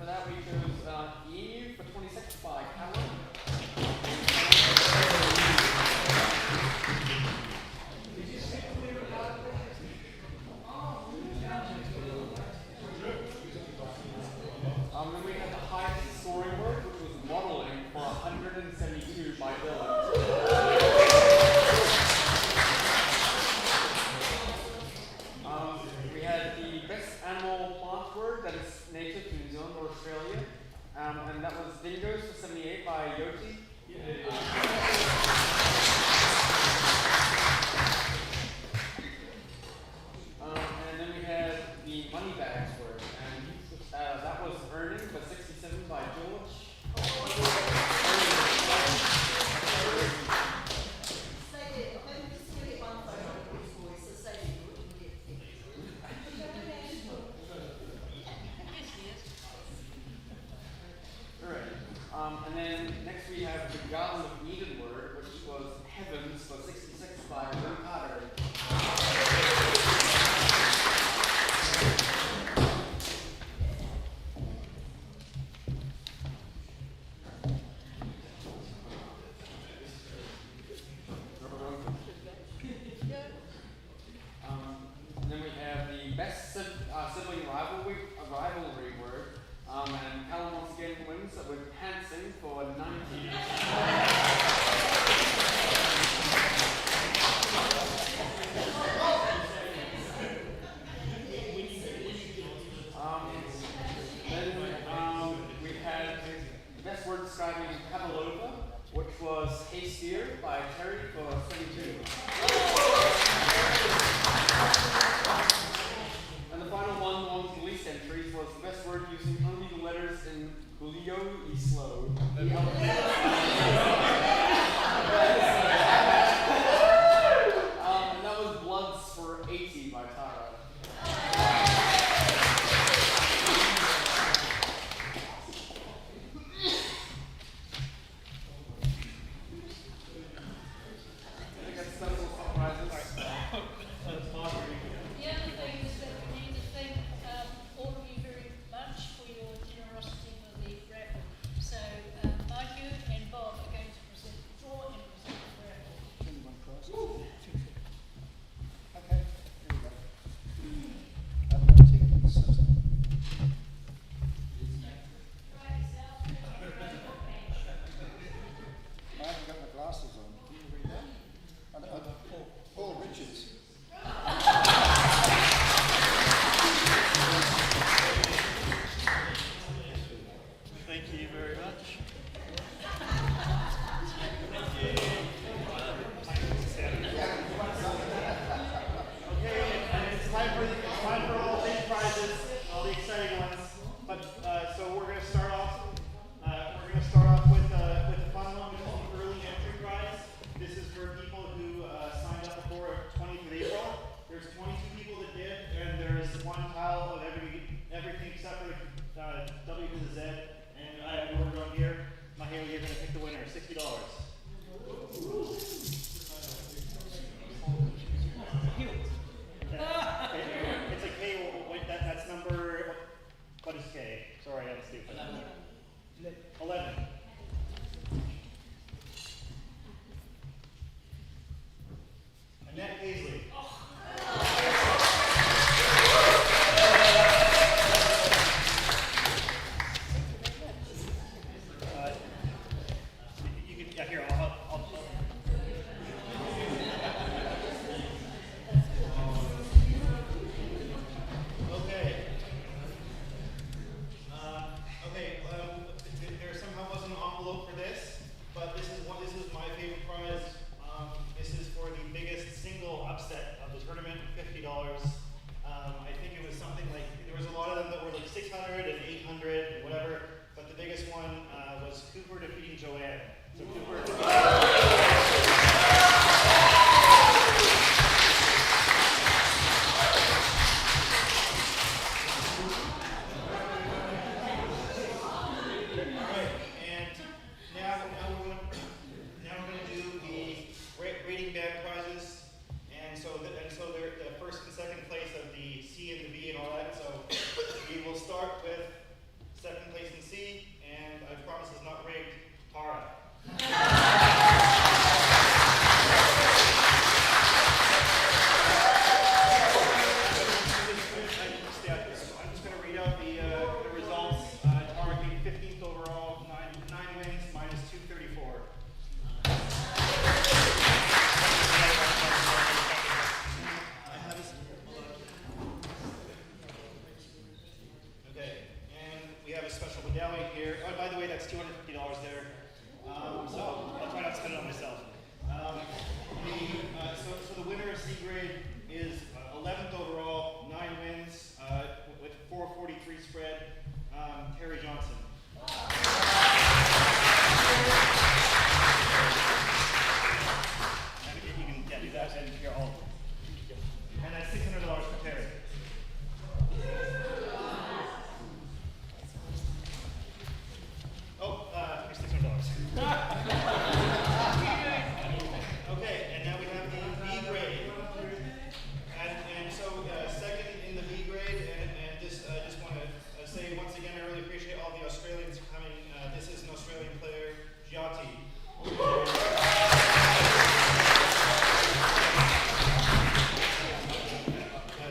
for that we chose Emu for 26 by Callum. Then we had the highest scoring word, which was modelling for 172 by Dylan. We had the best animal plant word that is native to New Zealand or Australia, and that was dingoes for 78 by Yoti. And then we had the money bags word, and that was earning for 67 by George. And then next we have the Garden of Eden word, which was heavens for 66 by Lou Carter. And then we have the best sibling rivalry word. And Callum once again wins with Hansen for 90. Then we had the best word describing Kabalova, which was hastier by Terry for 72. And the final one, the one with the least entries, was the best word using only the letters in Bulio y slow. And that was Bloods for 80 by Tara. I think that's several surprises. The other thing is that we need to thank all of you very much for your generosity for the raffle. So Matthew and Bob are going to present the draw and present the raffle. Okay, here we go. I haven't got tickets. I haven't got my glasses on. Can you read that? Paul Richards. Thank you very much. Okay, and it's time for all the big prizes, all the exciting ones. But so we're going to start off. With the fun one, which is the early entry prize. This is for people who signed up before 20th of April. There's 22 people that did, and there's one tile of everything except for the W to the Z. And I have the order on here. Mahalia, you're going to pick the winner. $60. It's a K. That's number. What is K? Sorry, I'm stupid. 11. Annette Paisley. out the results. Targeting 15th overall, 9 wins, minus 234. Okay, and we have a special medallion here. Oh, by the way, that's $250 there. So I'll try not to spend it on myself. So the winner of C grade is 11th overall, 9 wins, with 443 spread, Terry Johnson. And you can do that and you're all. And that's $600 for Terry. Oh, here's $600. Okay, and now we have the B grade. And so second in the B grade, and just want to say once again, I really appreciate all the Australians coming. This is an Australian player, Giatti.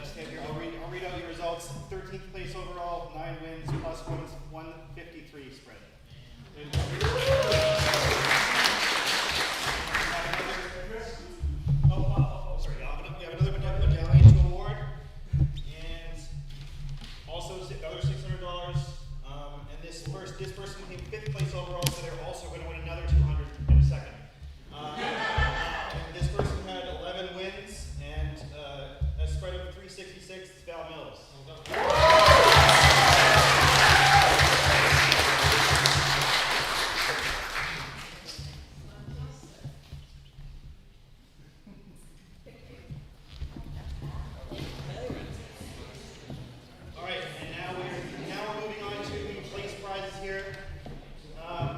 Stand here. I'll read out your results. 13th place overall, 9 wins, plus 153 spread. Sorry. We have another medallion to award, and also another $600. And this person came 5th place overall, so they're also going to win another $200 in a second. And this person had 11 wins and a spread of 366. It's Val Mills. All right, and now we're moving on to the place prizes here.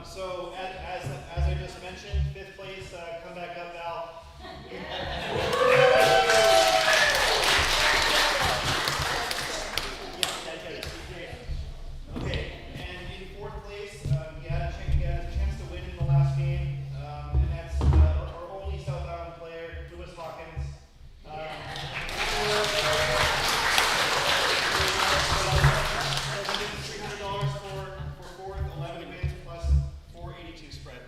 So as I just mentioned, 5th place, come back up, Val. Okay, and in 4th place, you had a chance to win in the last game, and that's our only South Island player, Lewis Hawkins. $300 for 4th, 11 wins, plus 482 spread.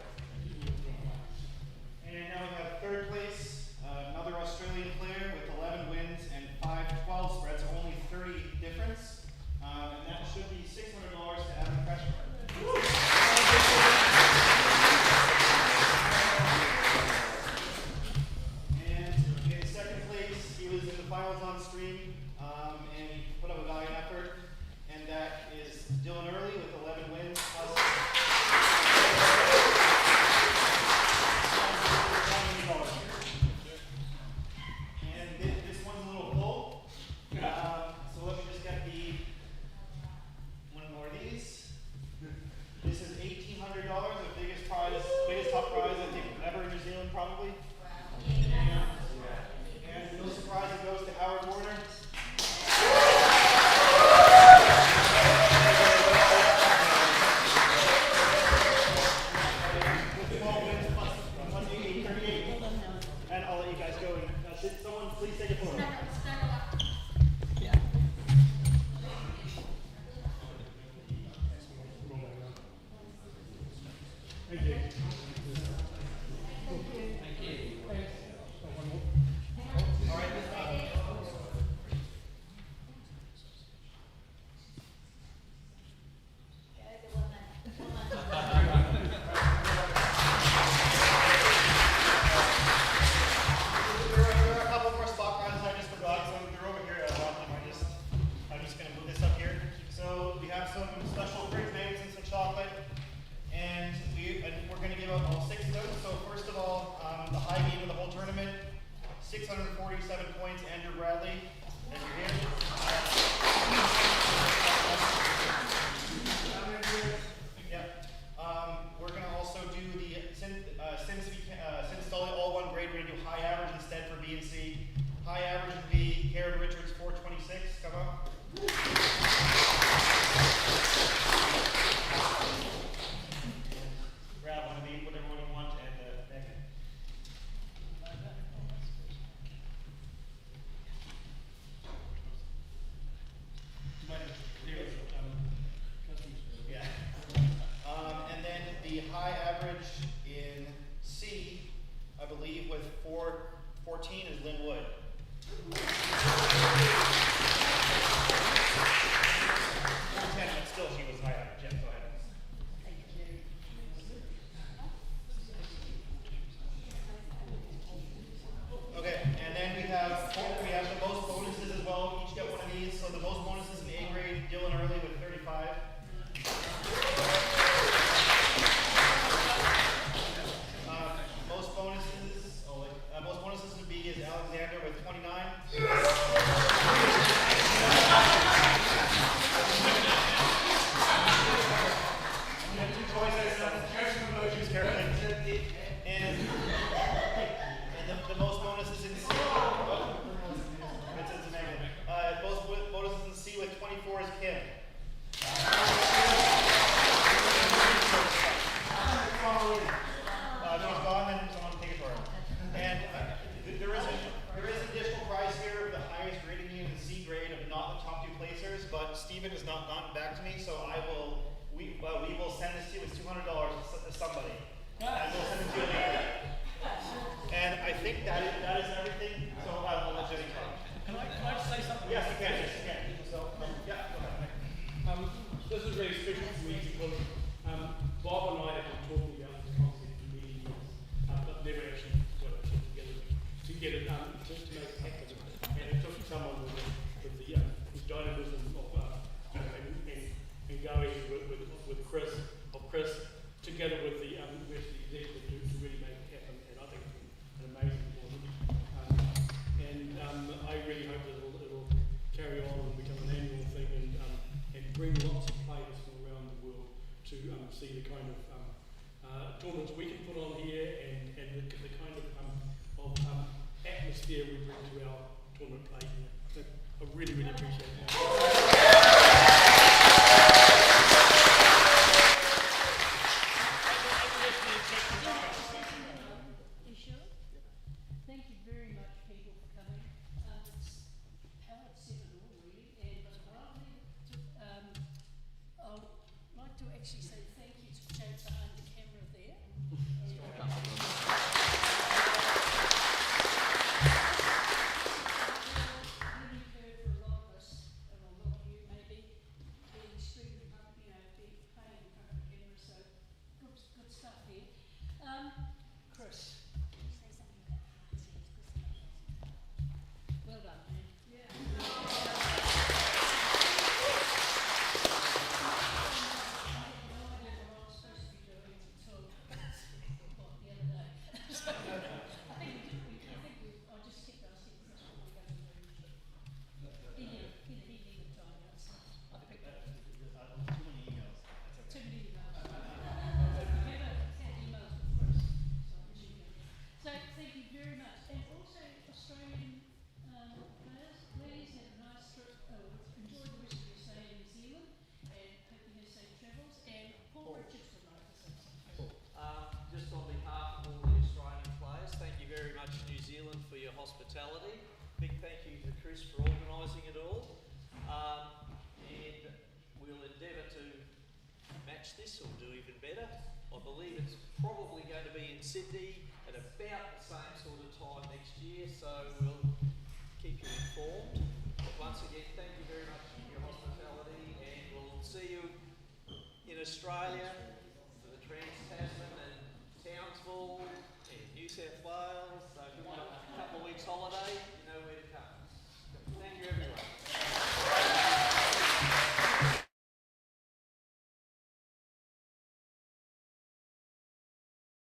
And now we have 3rd place, another Australian player with 11 wins and 512 spreads, so only 30 difference. And that should be $600 to Adam Freshman. And in 2nd place, he was in the finals on stream, and he put up a valiant effort. And that is Dylan Early with 11 wins, plus and this one's a little full. So let me just get one more of these. This is $1,800, the biggest top prize I think ever in New Zealand, probably. And no surprise, it goes to Howard Warner. And I'll let you guys go. Someone please take a photo. Thank you. All right. tournament. 647 points, Andrew Bradley, and you're here. Yep. We're going to also do the, since all one grade, we're going to do high average instead for B and C. High average would be Karen Richards, 426. Come on. gotten back to me, so we will send this to you. It's $200 to somebody. And we'll send it to you later. And I think that is everything. So I'll let Jenny talk. Can I just say something? Yes, you can. Yes, you can. So yeah, go ahead. This is really special for me because Bob and I have been talking about this concept for many years, but never actually got it together to get it to make it happen. And it took someone with the dynamism of and going with Chris together with the executive to really make it happen. And I think it's an amazing tournament. I really hope that it'll carry on and become an annual thing and bring lots of players from around the world to see the kind of tournaments we can put on here and the kind of atmosphere we bring to our tournament play here. So I really, really appreciate that. Thank you very much, people, for coming. It's powered 7 all really, and I'd like to actually say thank you to Jake behind the camera there. You've heard for a lot of us, and a lot of you maybe, being streamed in front, being playing in front of the camera, so good stuff here. Chris. Well done, man. Yeah. I had no idea what I was supposed to be doing until the other day. So I think I just kept asking Chris what we're going to do. He knew the time. I picked up. Too many emails. Too many emails. We had emails with Chris. So thank you very much. And also Australian players, please have a nice trip. Enjoy the rest of your stay in New Zealand and hope you have safe travels. And Paul Richards would like to say something. Just on behalf of all the Australian players, thank you very much New Zealand for your hospitality. Big thank you to Chris for organising it all. And we'll endeavour to match this or do even better. I believe it's probably going to be in Sydney at about the same sort of time next year, so we'll keep you informed. But once again, thank you very much for your hospitality, and we'll see you in Australia for the Trans-Tasman and Townsville and New South Wales. So if you want a couple of weeks holiday,